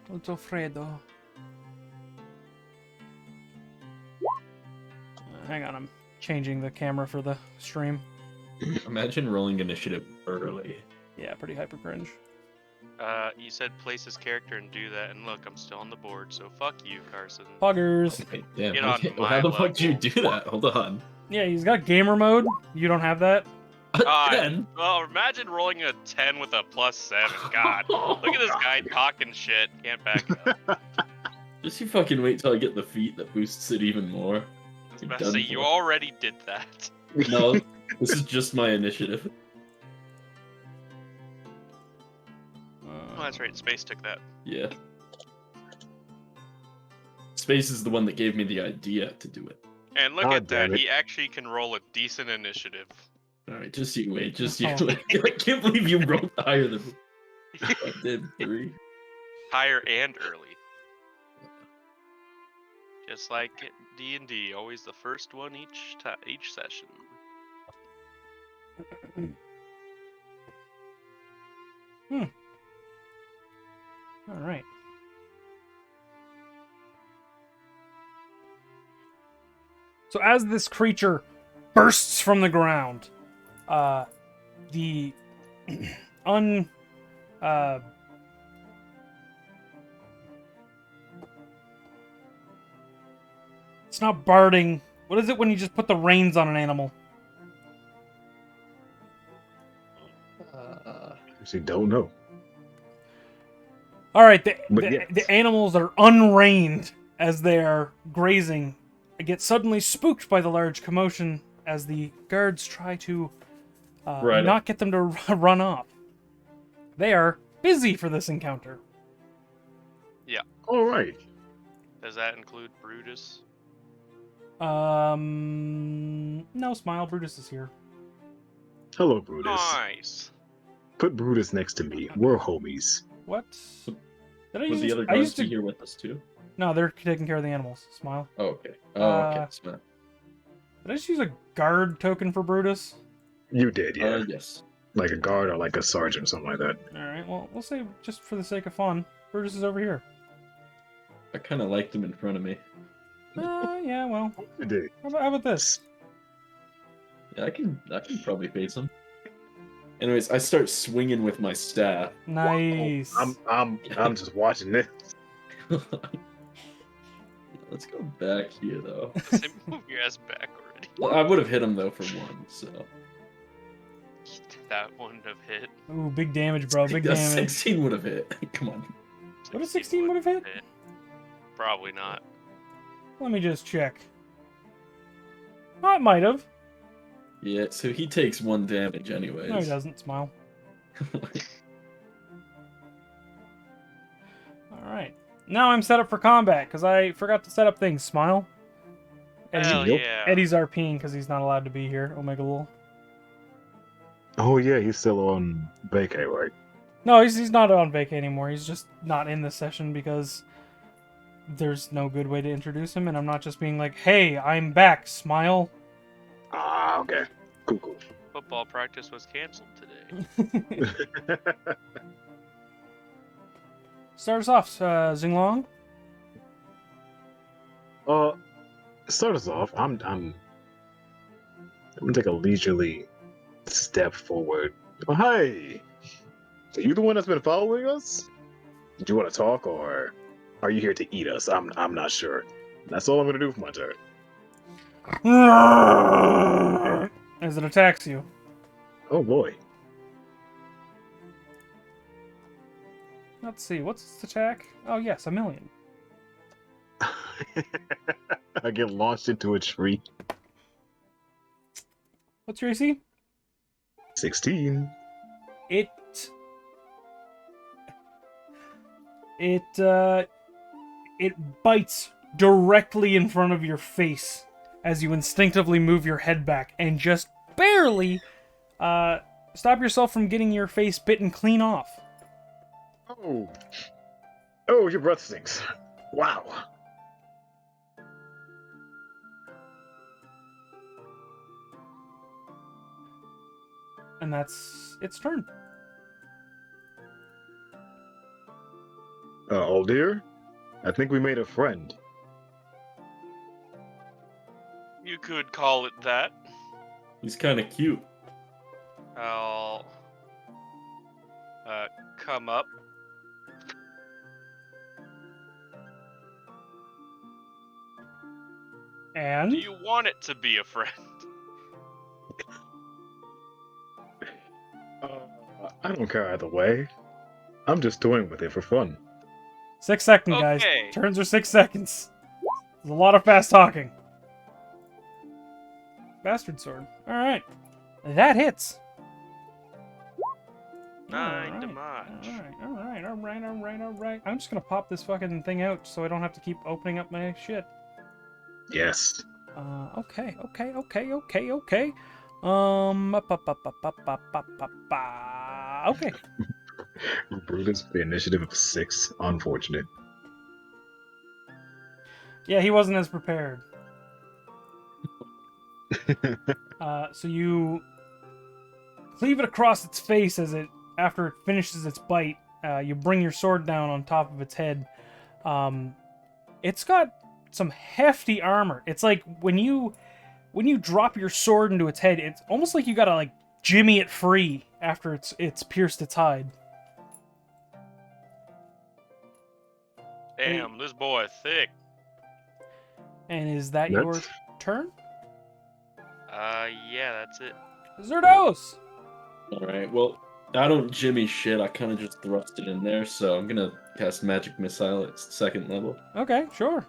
Speaker 2: Little Fredo. Hang on, I'm changing the camera for the stream.
Speaker 3: Imagine rolling initiative early.
Speaker 2: Yeah, pretty hyper cringe.
Speaker 4: You said place his character and do that, and look, I'm still on the board, so fuck you, Carson.
Speaker 2: Poggers.
Speaker 3: Okay, damn.
Speaker 4: Get on
Speaker 3: Okay.
Speaker 4: my
Speaker 3: How the fuck do you
Speaker 4: level.
Speaker 3: do that? Hold on.
Speaker 2: Yeah, he's got gamer mode. You don't have that?
Speaker 3: Then.
Speaker 4: Well, imagine rolling a 10 with a +7. God, look at this guy talking shit. Can't back up.
Speaker 3: Just you fucking wait till I get the feat that boosts it even more.
Speaker 4: I was
Speaker 3: You're
Speaker 4: about to
Speaker 3: done
Speaker 4: say, you
Speaker 3: for.
Speaker 4: already did that.
Speaker 3: No, this is just my initiative.
Speaker 4: Oh, that's right. Space took that.
Speaker 3: Yeah. Space is the one that gave me the idea to do it.
Speaker 4: And look
Speaker 1: God
Speaker 4: at that.
Speaker 1: damn it.
Speaker 4: He actually can roll a decent initiative.
Speaker 3: Alright, just you wait. Just you
Speaker 2: Oh.
Speaker 3: wait. I can't believe you rolled higher than me. I did 3.
Speaker 4: Higher and early. Just like D&D, always the first one each session.
Speaker 2: All right. So as this creature bursts from the ground, the it's not barding. What is it when you just put the reins on an animal?
Speaker 1: Actually, don't know.
Speaker 2: All right,
Speaker 1: But yes.
Speaker 2: the animals are unreined as they're grazing. They get suddenly spooked by the large commotion as the guards try to
Speaker 3: Right.
Speaker 2: not get them to run off. They are busy for this encounter.
Speaker 1: All right.
Speaker 4: Does that include Brutus?
Speaker 2: No, Smile. Brutus is here.
Speaker 1: Hello, Brutus.
Speaker 4: Nice.
Speaker 1: Put Brutus next to me. We're homies.
Speaker 2: What? Did I
Speaker 3: Was the
Speaker 2: use?
Speaker 3: other
Speaker 2: I
Speaker 3: guards
Speaker 2: used
Speaker 3: be
Speaker 2: to.
Speaker 3: here with us too?
Speaker 2: No, they're taking care of the animals. Smile.
Speaker 3: Oh, okay. Okay. Smart.
Speaker 2: Did I just use a guard token for Brutus?
Speaker 1: You did, yeah.
Speaker 3: Yes.
Speaker 1: Like a guard or like a sergeant, something like that.
Speaker 2: All right. Well, we'll say just for the sake of fun, Brutus is over here.
Speaker 3: I kind of liked him in front of me.
Speaker 2: Yeah. Well,
Speaker 1: You did.
Speaker 2: how about this?
Speaker 3: Yeah, I can probably face him. Anyways, I start swinging with my staff.
Speaker 2: Nice.
Speaker 1: I'm just watching this.
Speaker 3: Let's go back here though.
Speaker 4: Say, move your ass back already.
Speaker 3: Well, I would have hit him though for 1, so.
Speaker 4: That wouldn't have hit.
Speaker 2: Ooh, big damage, bro. Big
Speaker 3: Yeah,
Speaker 2: damage.
Speaker 3: 16 would have hit. Come on.
Speaker 2: What a 16 would have hit?
Speaker 4: Probably not.
Speaker 2: Let me just check. Oh, it might have.
Speaker 3: Yeah, so he takes 1 damage anyways.
Speaker 2: No, he doesn't. Smile. All right. Now I'm set up for combat because I forgot to set up things. Smile.
Speaker 4: Hell
Speaker 1: Nope.
Speaker 4: yeah.
Speaker 2: Eddie's RPing because he's not allowed to be here. Omega Lul.
Speaker 1: Oh yeah, he's still on vacay, right?
Speaker 2: No, he's not on vacay anymore. He's just not in this session because there's no good way to introduce him, and I'm not just being like, "Hey, I'm back." Smile.
Speaker 1: Ah, okay. Cool.
Speaker 4: Football practice was canceled today.
Speaker 2: Start us off, Xinglong.
Speaker 1: Start us off. I'm gonna take a leisurely step forward. Oh, hey, are you the one that's been following us? Do you want to talk, or are you here to eat us? I'm not sure. That's all I'm gonna do for my turn.
Speaker 2: As it attacks you.
Speaker 1: Oh boy.
Speaker 2: Let's see, what's its attack? Oh yes, 1,000,000.
Speaker 1: I get launched into a tree.
Speaker 2: What's your AC?
Speaker 1: 16.
Speaker 2: It bites directly in front of your face as you instinctively move your head back and just barely stop yourself from getting your face bitten clean off.
Speaker 1: Oh, your breath stinks. Wow.
Speaker 2: And that's its turn.
Speaker 1: Old dear, I think we made a friend.
Speaker 4: You could call it that.
Speaker 3: He's kind of cute.
Speaker 4: I'll come up.
Speaker 2: And
Speaker 4: Do you want it to be a friend?
Speaker 1: I don't care either way. I'm just toying with it for fun.
Speaker 2: 6 seconds, guys.
Speaker 4: Okay.
Speaker 2: Turns are 6 seconds. There's a lot of fast talking. Bastard sword. All right, that hits.
Speaker 4: 9 damage.
Speaker 2: All right. I'm just gonna pop this fucking thing out so I don't have to keep opening up my shit.
Speaker 1: Yes.
Speaker 2: Okay. Okay.
Speaker 1: Brutus with the initiative of 6. Unfortunate.
Speaker 2: Yeah, he wasn't as prepared. So you cleave it across its face after it finishes its bite. You bring your sword down on top of its head. It's got some hefty armor. It's like when you drop your sword into its head, it's almost like you gotta like jimmy it free after it's pierced its hide.
Speaker 4: Damn, this boy thick.
Speaker 2: And is that
Speaker 1: That's-
Speaker 2: your turn?
Speaker 4: Yeah, that's it.
Speaker 2: Zerdos!
Speaker 3: Alright, well, I don't jimmy shit, I kind of just thrust it in there, so I'm gonna cast Magic Missile at 2nd level.
Speaker 2: Okay, sure.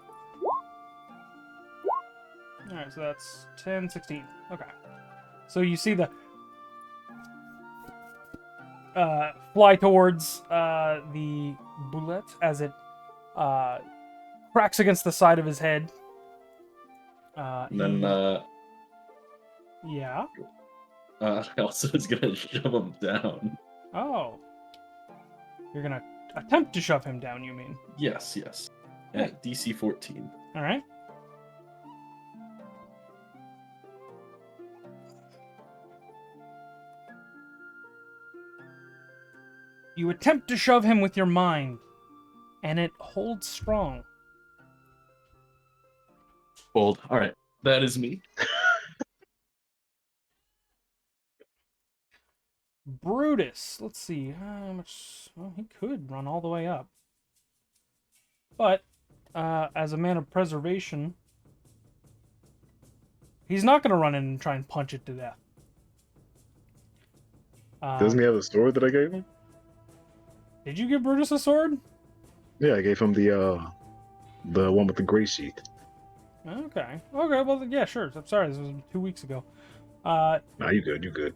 Speaker 2: Alright, so that's 10, 16. Okay. So you see the fly towards the bullet as it cracks against the side of his head.
Speaker 3: And then,
Speaker 2: Yeah.
Speaker 3: I also was gonna shove him down.
Speaker 2: Oh. You're gonna attempt to shove him down, you mean?
Speaker 3: Yes. At DC 14.
Speaker 2: Alright. You attempt to shove him with your mind, and it holds strong.
Speaker 3: Bold. Alright, that is me.
Speaker 2: Brutus. Let's see how much. Well, he could run all the way up, but as a man of preservation, he's not going to run in and try and punch it to death.
Speaker 1: Doesn't he have a sword that I gave him?
Speaker 2: Did you give Brutus a sword?
Speaker 1: Yeah, I gave him the one with the gray sheath.
Speaker 2: Okay. Okay. Well, yeah, sure. I'm sorry. This was 2 weeks ago.
Speaker 1: Nah, you good. You good.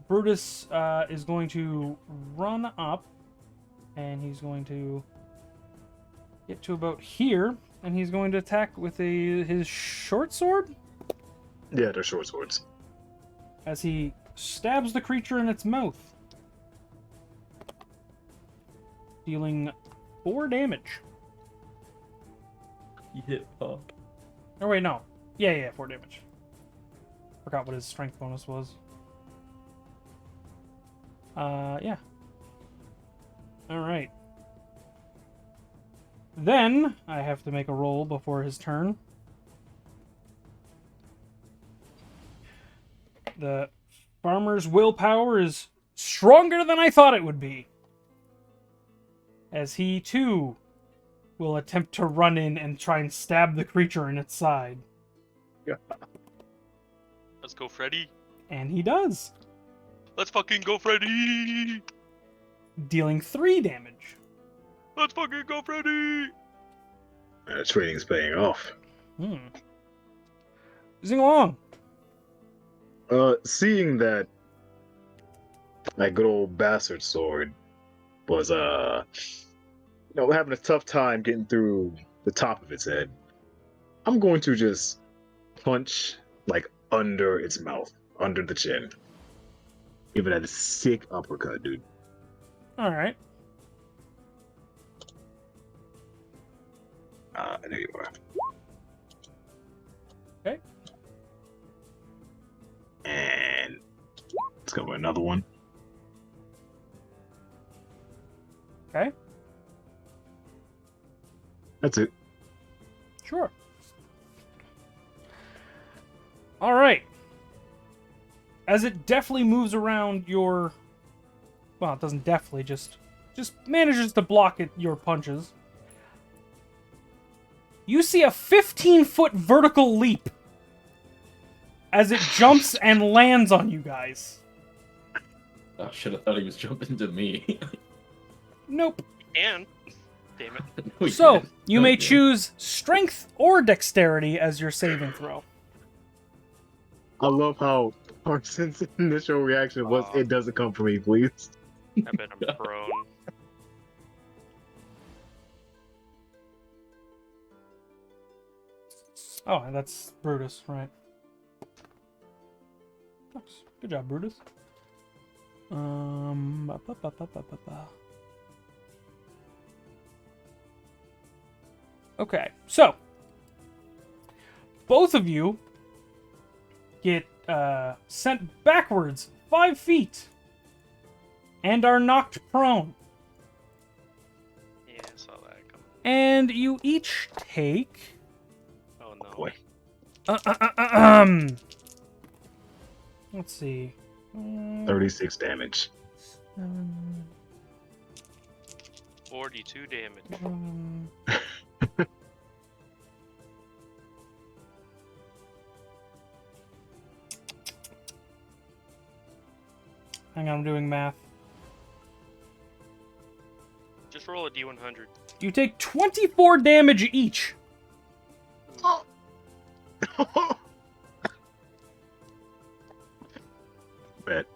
Speaker 2: Brutus is going to run up, and he's going to get to about here, and he's going to attack with his short sword
Speaker 1: Yeah, they're short swords.
Speaker 2: as he stabs the creature in its mouth, dealing 4 damage.
Speaker 3: You hit Pop.
Speaker 2: Oh wait, no. Yeah, 4 damage. Forgot what his strength bonus was. Yeah. Alright. Then, I have to make a roll before his turn. The farmer's willpower is stronger than I thought it would be, as he, too, will attempt to run in and try and stab the creature in its side.
Speaker 4: Let's go, Freddy.
Speaker 2: And he does,
Speaker 4: Let's fucking go, Freddy.
Speaker 2: dealing 3 damage.
Speaker 4: Let's fucking go, Freddy.
Speaker 1: Training's paying off.
Speaker 2: Zing along.
Speaker 1: Seeing that my good old bastard sword was having a tough time getting through the top of its head, I'm going to just punch like under its mouth, under the chin. Give it a sick uppercut, dude.
Speaker 2: Alright.
Speaker 1: There you are.
Speaker 2: Okay.
Speaker 1: And let's go with another one.
Speaker 2: Okay.
Speaker 1: That's it.
Speaker 2: Sure. Alright. As it deftly moves around your... Well, it doesn't deftly, just manages to block your punches. You see a 15-foot vertical leap as it jumps and lands on you guys.
Speaker 3: Oh shit, I thought he was jumping to me.
Speaker 2: Nope.
Speaker 4: And damn it.
Speaker 3: No, he
Speaker 2: So,
Speaker 3: didn't.
Speaker 2: you
Speaker 3: No,
Speaker 2: may
Speaker 3: he didn't.
Speaker 2: choose strength or dexterity as your saving throw.
Speaker 1: I love how Parsons' initial reaction was,
Speaker 4: Aw.
Speaker 1: "It doesn't come from me, please."
Speaker 4: I bet I'm prone.
Speaker 2: Oh, and that's Brutus, right. Nice. Good job, Brutus. Ba, ba, ba, ba, ba, ba, ba. Okay, so both of you get sent backwards 5 feet and are knocked prone.
Speaker 4: Yeah, I saw that coming.
Speaker 2: And you each take
Speaker 4: Oh no.
Speaker 1: Boy.
Speaker 2: let's see.
Speaker 1: 36 damage.
Speaker 4: 42 damage.
Speaker 2: Hang on, I'm doing math.
Speaker 4: Just roll a d100.
Speaker 2: You take 24 damage each.
Speaker 1: Bet.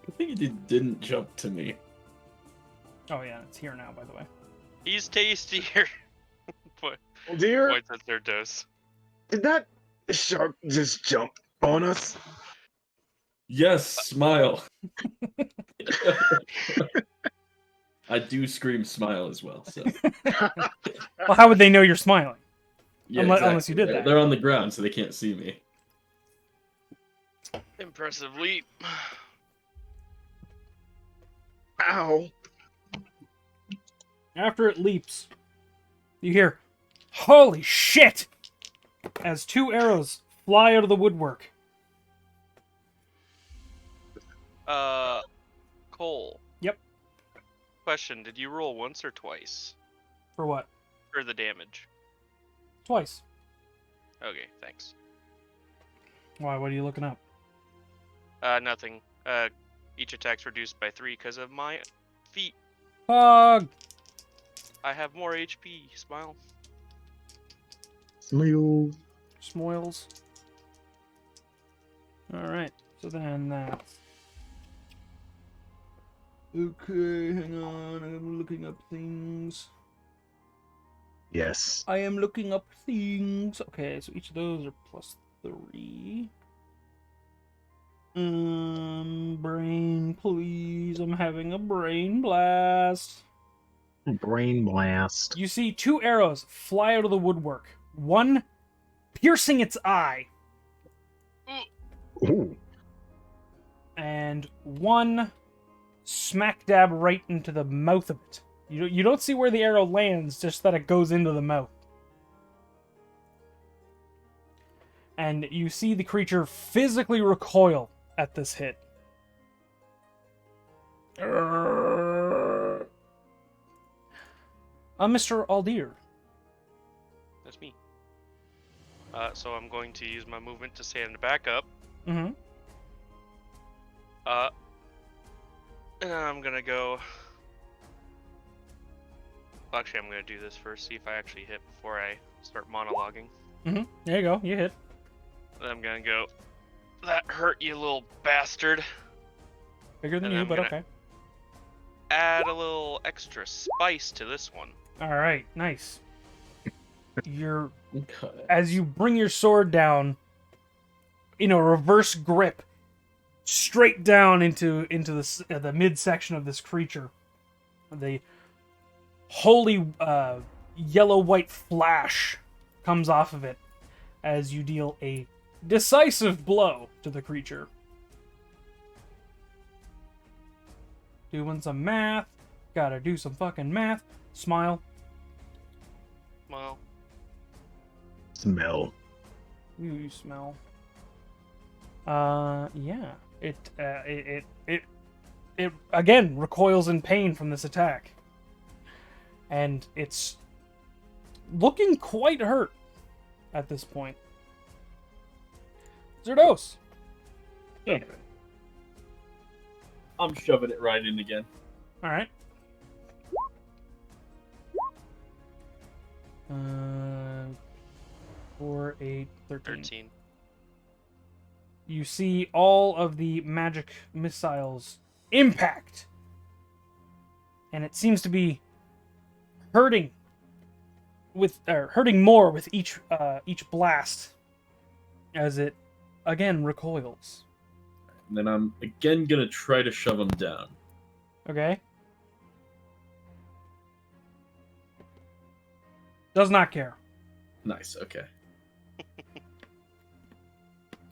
Speaker 3: I think he didn't jump to me.
Speaker 2: Oh yeah, it's here now, by the way.
Speaker 4: He's tastier. What?
Speaker 1: Oh dear,
Speaker 4: Points at their dose.
Speaker 1: did that shark just jump on us?
Speaker 3: Yes, smile. I do scream smile as well. So
Speaker 2: Well, how would they know you're smiling?
Speaker 3: yeah,
Speaker 2: Unless you did
Speaker 3: They're-
Speaker 2: that.
Speaker 3: They're on the ground, so they can't see me.
Speaker 4: Impressive leap.
Speaker 1: Ow.
Speaker 2: After it leaps, you hear, "Holy shit!" as 2 arrows fly out of the woodwork.
Speaker 4: Cole.
Speaker 2: Yep.
Speaker 4: Question: did you roll once or twice
Speaker 2: For what?
Speaker 4: for the damage?
Speaker 2: Twice.
Speaker 4: Okay, thanks.
Speaker 2: Why? What are you looking up?
Speaker 4: Nothing. Each attack's reduced by 3 because of my feet.
Speaker 2: Pog!
Speaker 4: I have more HP. Smile.
Speaker 1: Smile.
Speaker 2: Smoils. Alright, so then that's... Okay, hang on, I'm looking up things.
Speaker 1: Yes.
Speaker 2: I am looking up things. Okay, so each of those are plus 3. Brain, please. I'm having a brain blast.
Speaker 1: Brain blast.
Speaker 2: You see 2 arrows fly out of the woodwork. One piercing its eye,
Speaker 1: Ooh.
Speaker 2: and one smack dab right into the mouth of it. You don't see where the arrow lands, just that it goes into the mouth. And you see the creature physically recoil at this hit. Mr. Aldir.
Speaker 4: That's me. So I'm going to use my movement to stand back up.
Speaker 2: Mm-hmm.
Speaker 4: And I'm gonna go. Well, actually, I'm gonna do this first, see if I actually hit before I start monologuing.
Speaker 2: Mm-hmm. There you go. You hit.
Speaker 4: Then I'm gonna go. That hurt, you little bastard.
Speaker 2: Bigger than
Speaker 4: And
Speaker 2: you,
Speaker 4: I'm
Speaker 2: but
Speaker 4: gonna-
Speaker 2: okay.
Speaker 4: Add a little extra spice to this one.
Speaker 2: All right. Nice. You're
Speaker 3: Okay.
Speaker 2: as you bring your sword down in a reverse grip straight down into the midsection of this creature. The holy yellow white flash comes off of it as you deal a decisive blow to the creature. Doing some math. Gotta do some fucking math. Smile.
Speaker 4: Well,
Speaker 1: Smell.
Speaker 2: You smell. Yeah. It again recoils in pain from this attack. And it's looking quite hurt at this point. Zerdos.
Speaker 3: Okay. I'm shoving it right in again.
Speaker 2: Alright. 4, 8, 13.
Speaker 4: 13.
Speaker 2: You see all of the magic missiles impact. And it seems to be hurting more with each blast as it again recoils.
Speaker 3: And then I'm again gonna try to shove him down.
Speaker 2: Okay. Does not care.
Speaker 3: Nice, okay.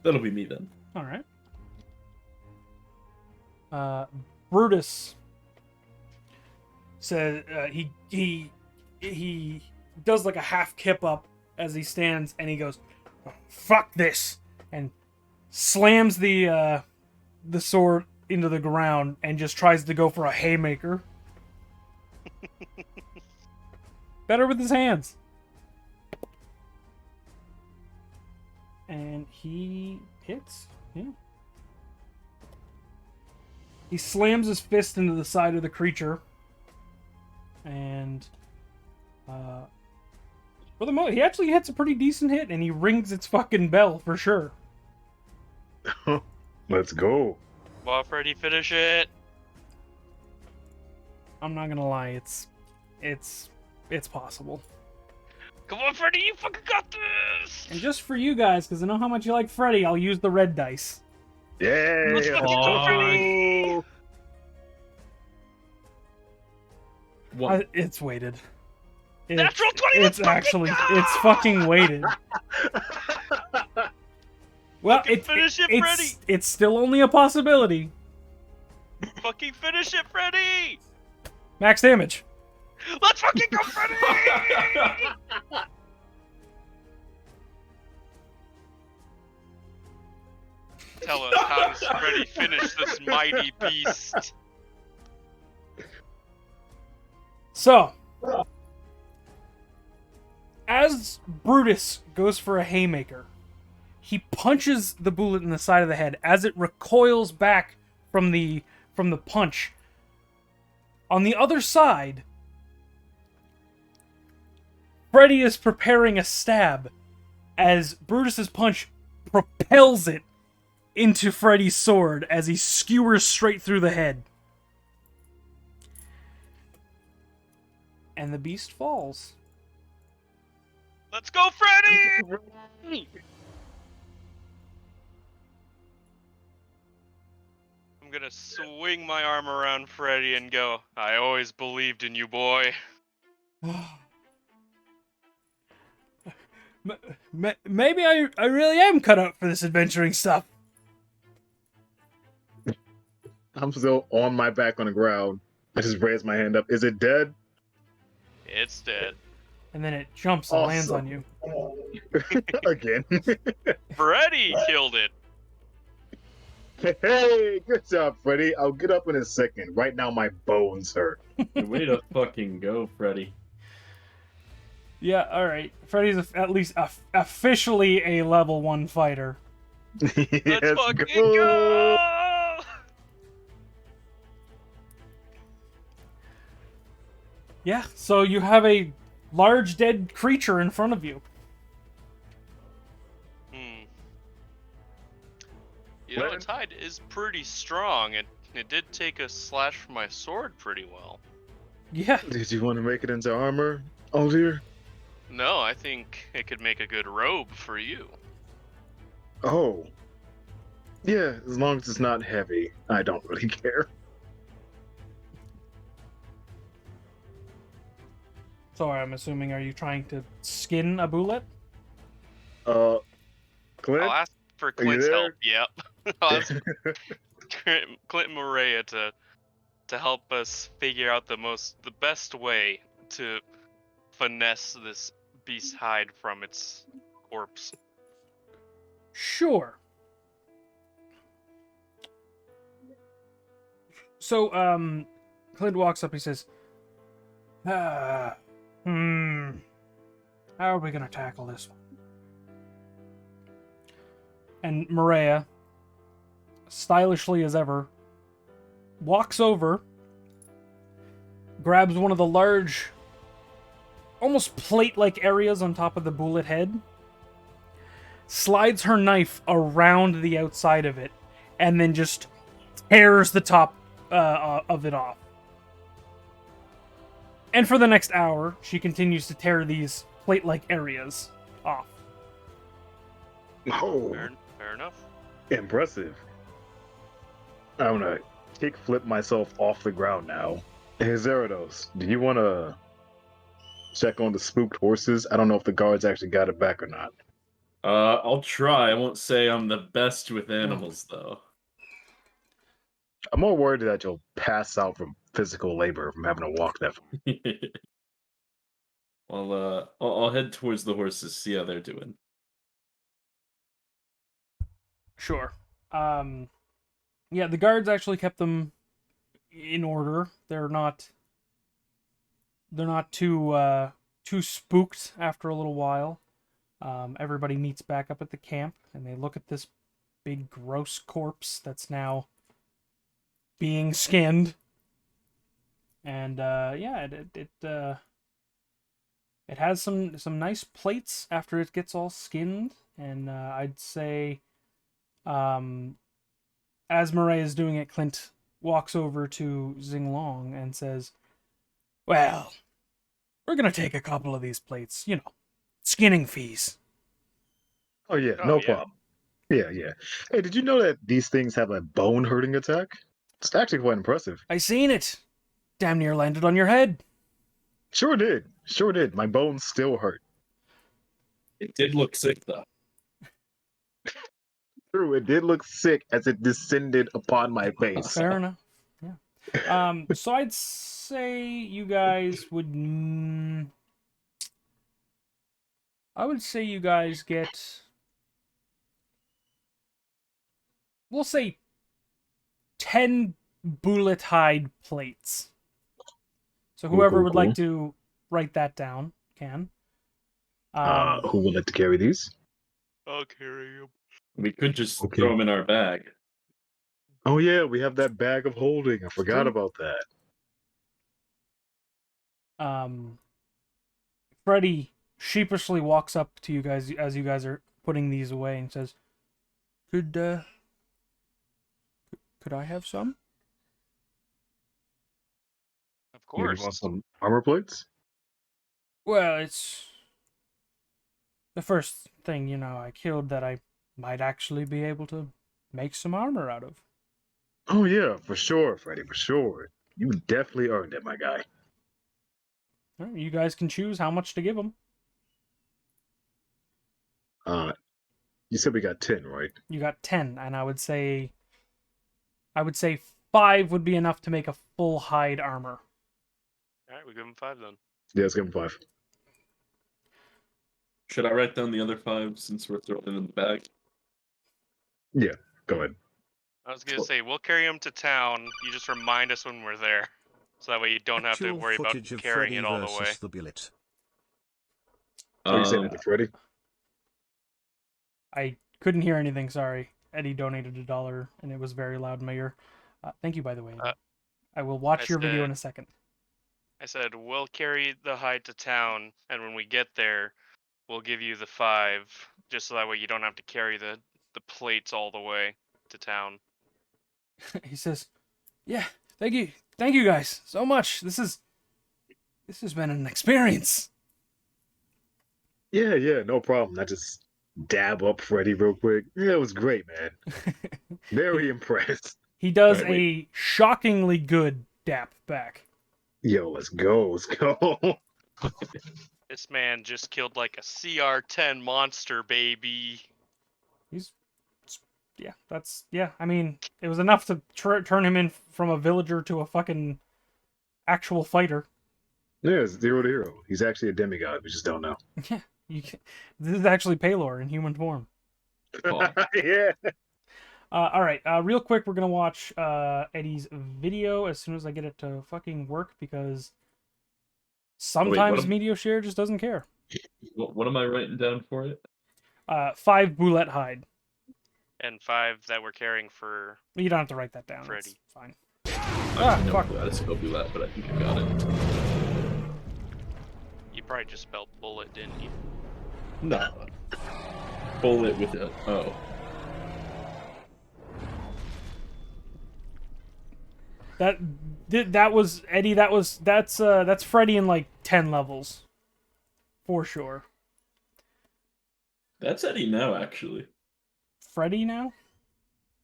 Speaker 3: That'll be me then.
Speaker 2: All right. Brutus says he does like a half kip up as he stands, and he goes, "Fuck this," and slams the sword into the ground and just tries to go for a haymaker. Better with his hands. And he hits. Yeah. He slams his fist into the side of the creature. And for the he actually hits a pretty decent hit, and he rings its fucking bell for sure.
Speaker 1: Let's go.
Speaker 4: Come on, Freddy, finish it.
Speaker 2: I'm not gonna lie, it's possible.
Speaker 4: Come on, Freddy, you fucking got this.
Speaker 2: And just for you guys, because I know how much you like Freddy, I'll use the red dice.
Speaker 1: Yeah.
Speaker 4: Let's fucking go, Freddy.
Speaker 3: One.
Speaker 2: It's weighted.
Speaker 4: Natural 20.
Speaker 2: It's actually it's fucking weighted. Well,
Speaker 4: Fucking finish it, Freddy.
Speaker 2: It's still only a possibility.
Speaker 4: Fucking finish it, Freddy.
Speaker 2: Max damage.
Speaker 4: Let's fucking go, Freddy. Tell us, how does Freddy finish this mighty beast?
Speaker 2: So, as Brutus goes for a haymaker, he punches the bullet in the side of the head. As it recoils back from the punch, on the other side, Freddy is preparing a stab as Brutus's punch propels it into Freddy's sword as he skewers straight through the head. And the beast falls.
Speaker 4: Let's go, Freddy! I'm gonna swing my arm around Freddy and go, I always believed in you, boy.
Speaker 2: Maybe I really am cut out for this adventuring stuff.
Speaker 1: I'm still on my back on the ground. I just raise my hand up. Is it dead?
Speaker 4: It's dead.
Speaker 2: And then it jumps and lands on
Speaker 1: Awesome.
Speaker 2: you.
Speaker 1: Again.
Speaker 4: Freddy killed it.
Speaker 1: Hey, good job, Freddy. I'll get up in a second. Right now, my bones hurt.
Speaker 3: Way to fucking go, Freddy.
Speaker 2: Yeah, alright. Freddy's at least officially a level 1 fighter.
Speaker 4: Let's fucking go!
Speaker 2: Yeah, so you have a large dead creature in front of you.
Speaker 4: You know, its hide is pretty strong. It did take a slash from my sword pretty well.
Speaker 2: Yeah.
Speaker 1: Did you want to make it into armor, Aldir?
Speaker 4: No, I think it could make a good robe for you.
Speaker 1: Oh. Yeah, as long as it's not heavy. I don't really care.
Speaker 2: So I'm assuming, are you trying to skin a bullet?
Speaker 1: Clint?
Speaker 4: I'll ask for
Speaker 1: Are you
Speaker 4: Clint's
Speaker 1: there?
Speaker 4: help. Yep. I'll ask Clint and Maria to help us figure out the best way to finesse this beast's hide from its corpse.
Speaker 2: Sure. So, Clint walks up, he says, how are we gonna tackle this one? And Maria, stylishly as ever, walks over, grabs one of the large, almost plate-like areas on top of the bullet head, slides her knife around the outside of it, and then just tears the top of it off. And for the next hour, she continues to tear these plate-like areas off.
Speaker 1: Oh,
Speaker 4: Fair enough.
Speaker 1: impressive. I'm gonna kick flip myself off the ground now. Hey, Zerados, do you want to check on the spooked horses? I don't know if the guards actually got it back or not.
Speaker 3: I'll try. I won't say I'm the best with animals, though.
Speaker 1: I'm more worried that you'll pass out from physical labor from having to walk that far.
Speaker 3: Well, I'll head towards the horses, see how they're doing.
Speaker 2: Sure. Yeah, the guards actually kept them in order. They're not too spooked after a little while. Everybody meets back up at the camp, and they look at this big gross corpse that's now being skinned. And yeah, it has some nice plates after it gets all skinned, and I'd say, as Murray is doing it, Clint walks over to Xinglong and says, "Well, we're gonna take a couple of these plates, skinning fees."
Speaker 1: Oh yeah,
Speaker 4: Oh,
Speaker 1: no
Speaker 4: yeah.
Speaker 1: problem. Yeah, yeah. Hey, did you know that these things have a bone hurting attack? It's actually quite impressive.
Speaker 2: I seen it. Damn near landed on your head.
Speaker 1: Sure did. Sure did. My bones still hurt.
Speaker 3: It did look sick, though.
Speaker 1: True, it did look sick as it descended upon my face.
Speaker 2: Fair enough. Yeah. So I'd say you guys would. I would say you guys get. We'll say 10 bullet hide plates. So whoever would like to write that down can.
Speaker 1: Who would like to carry these?
Speaker 4: I'll carry him.
Speaker 3: We could just
Speaker 1: Okay.
Speaker 3: throw them in our bag.
Speaker 1: Oh yeah, we have that bag of holding. I forgot
Speaker 2: True.
Speaker 1: about that.
Speaker 2: Freddy sheepishly walks up to you guys as you guys are putting these away and says, Could I have some?
Speaker 4: Of
Speaker 1: You
Speaker 4: course.
Speaker 1: want some armor plates?
Speaker 2: Well, it's the first thing, I killed that I might actually be able to make some armor out of.
Speaker 1: Oh yeah, for sure, Freddy, for sure. You definitely earned it, my guy.
Speaker 2: All right, you guys can choose how much to give them.
Speaker 1: You said we got 10, right?
Speaker 2: You got 10, and I would say 5 would be enough to make a full hide armor.
Speaker 4: All right, we give him 5 then.
Speaker 1: Yeah, let's give him 5.
Speaker 3: Should I write down the other 5 since we're throwing it in the bag?
Speaker 1: Yeah, go ahead.
Speaker 4: I was gonna say we'll carry him to town. You just remind us when we're there, so that way you don't have to
Speaker 5: Actual
Speaker 4: worry about
Speaker 5: footage of
Speaker 4: carrying
Speaker 5: Freddy
Speaker 4: it all the way.
Speaker 5: versus the bullet.
Speaker 1: So you said it to Freddy?
Speaker 2: I couldn't hear anything, sorry. Eddie donated $1, and it was very loud in my ear. Thank you, by the way. I will watch your video in a second.
Speaker 4: I said we'll carry the hide to town, and when we get there, we'll give you the 5, just so that way you don't have to carry the plates all the way to town.
Speaker 2: He says, "Yeah, thank you guys so much. This has been an experience."
Speaker 1: Yeah, no problem. I just dab up Freddy real quick. Yeah, it was great, man. Very impressed.
Speaker 2: He does
Speaker 3: Alright,
Speaker 2: a shockingly good dap back.
Speaker 1: Yo, let's go.
Speaker 4: This man just killed like a CR10 monster, baby.
Speaker 2: I mean, it was enough to turn him in from a villager to a fucking actual fighter.
Speaker 1: Yeah, it's 0 to hero. He's actually a demigod. We just don't know.
Speaker 2: Yeah, this is actually Paylor in human form.
Speaker 3: Oh.
Speaker 1: Yeah.
Speaker 2: All right, real quick, we're gonna watch Eddie's video as soon as I get it to fucking work, because sometimes Medio Share just doesn't care.
Speaker 3: What am I writing down for it?
Speaker 2: 5 boulette hide.
Speaker 4: And 5 that we're carrying for
Speaker 2: You don't have to write that down.
Speaker 4: Freddy.
Speaker 2: It's fine.
Speaker 3: I know
Speaker 2: fuck.
Speaker 3: how to spell that, but I think I got it.
Speaker 4: You probably just spelled bullet, didn't you?
Speaker 3: No. Bullet with a O.
Speaker 2: That was Eddie. That's Freddy in like 10 levels, for sure.
Speaker 3: That's Eddie now, actually.
Speaker 2: Freddy now?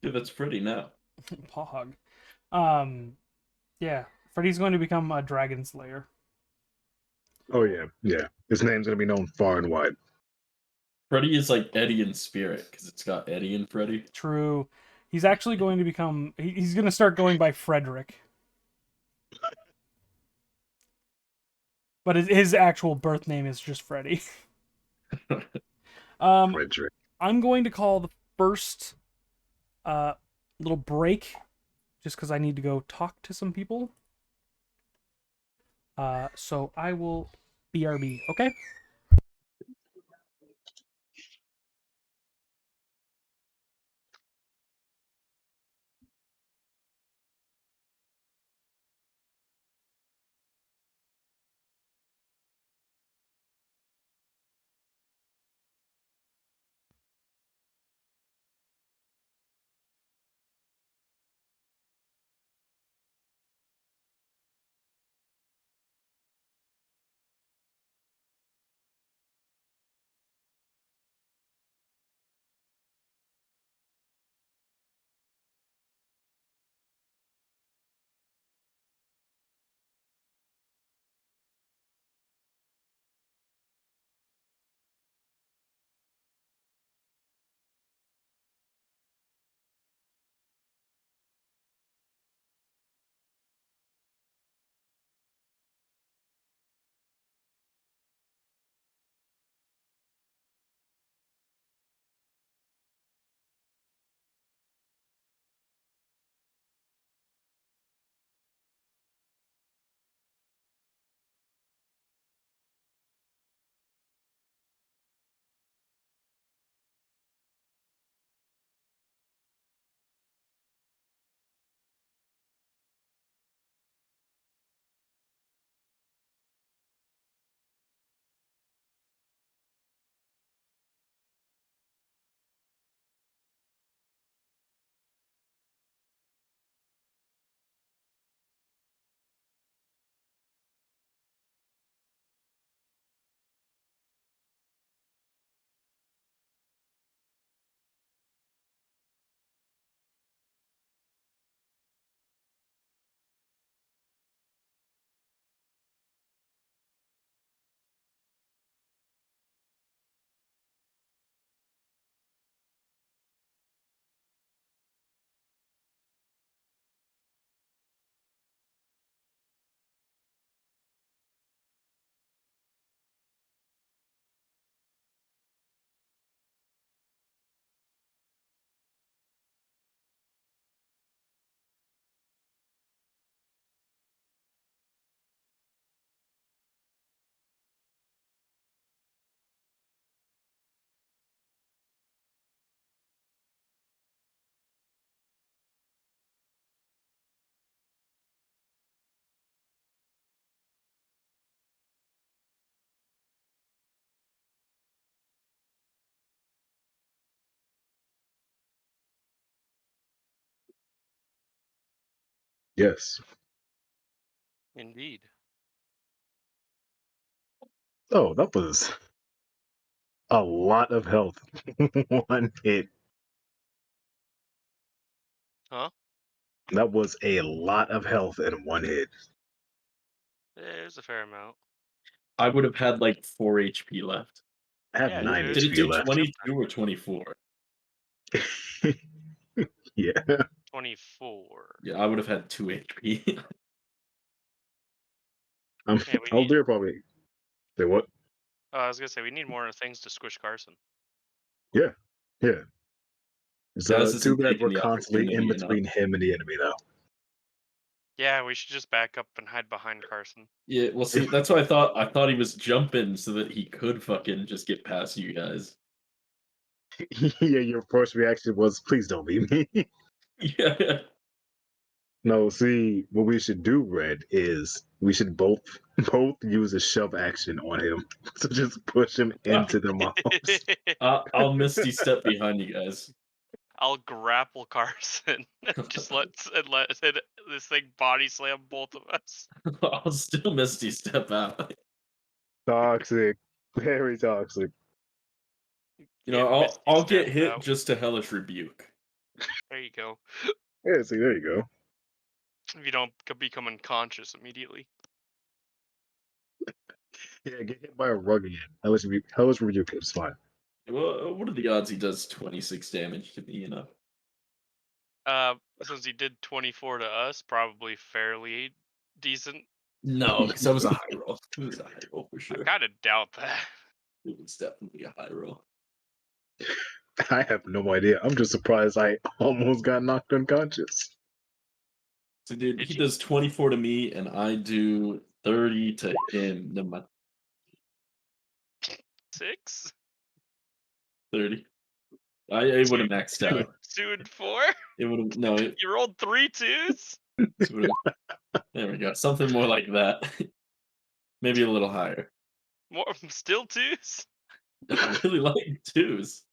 Speaker 3: Yeah, that's Freddy now.
Speaker 2: Pog. Yeah. Freddy's going to become a dragon slayer.
Speaker 1: Oh yeah, yeah. His name's gonna be known far and wide.
Speaker 3: Freddy is like Eddie in spirit because it's got Eddie and Freddy.
Speaker 2: True. He's actually going to become. He's going to start going by Frederick. But his actual birth name is just Freddy.
Speaker 1: Frederick.
Speaker 2: I'm going to call the first little break just because I need to go talk to some people. So I will BRB, okay?
Speaker 1: Yes.
Speaker 4: Indeed.
Speaker 1: Oh, that was a lot of health. One hit.
Speaker 4: Huh?
Speaker 1: That was a lot of health in one hit.
Speaker 4: There's a fair amount.
Speaker 3: I would have had like 4 HP left.
Speaker 1: I have
Speaker 4: Yeah,
Speaker 1: 9
Speaker 3: Did it
Speaker 1: HP
Speaker 3: do
Speaker 1: left.
Speaker 3: 22 or 24?
Speaker 1: Yeah.
Speaker 4: 24.
Speaker 3: Yeah, I would have had 2 HP.
Speaker 4: Yeah, we
Speaker 1: I'll
Speaker 4: need.
Speaker 1: dare probably say what?
Speaker 4: I was gonna say we need more things to squish Carson.
Speaker 1: Yeah. Yeah. It's
Speaker 3: Gaz
Speaker 1: too
Speaker 3: isn't
Speaker 1: bad we're
Speaker 3: taking the
Speaker 1: constantly in
Speaker 3: opportunity enough.
Speaker 1: between him and the enemy though.
Speaker 4: Yeah, we should just back up and hide behind Carson.
Speaker 3: Yeah, well, see, that's what I thought. I thought he was jumping so that he could fucking just get past you guys.
Speaker 1: Yeah, your first reaction was, please don't leave me.
Speaker 3: Yeah.
Speaker 1: No, see, what we should do, Red, is we should both use a shove action on him. So just push him into the mobs.
Speaker 3: I'll Misty step behind you guys.
Speaker 4: I'll grapple Carson. Just let this thing body slam both of us.
Speaker 3: I'll still Misty step out.
Speaker 1: Toxic. Very toxic.
Speaker 3: You know,
Speaker 4: Get Misty
Speaker 3: I'll get
Speaker 4: stepped
Speaker 3: hit
Speaker 4: out.
Speaker 3: just to hellish rebuke.
Speaker 4: There you go.
Speaker 1: Yeah, see, there you go.
Speaker 4: If you don't become unconscious immediately.
Speaker 1: Yeah, get hit by a rug again. Hellish Rebuke. It's fine.
Speaker 3: Well, what are the odds he does 26 damage to me? You know.
Speaker 4: Since he did 24 to us, probably fairly decent.
Speaker 3: No, because that was a high roll. It was a high roll for
Speaker 4: I
Speaker 3: sure.
Speaker 4: kind of doubt that.
Speaker 3: It was definitely a high roll.
Speaker 1: I have no idea. I'm just surprised I almost got knocked unconscious.
Speaker 3: So, dude,
Speaker 4: Did
Speaker 3: he
Speaker 4: you?
Speaker 3: does 24 to me, and I do 30 to him. No, my
Speaker 4: 6?
Speaker 3: 30. I would have maxed out.
Speaker 4: 2 and 4?
Speaker 3: It would have no.
Speaker 4: You rolled 3 2s?
Speaker 3: There we go. Something more like that. Maybe a little higher.
Speaker 4: More, still 2s?
Speaker 3: I really like twos.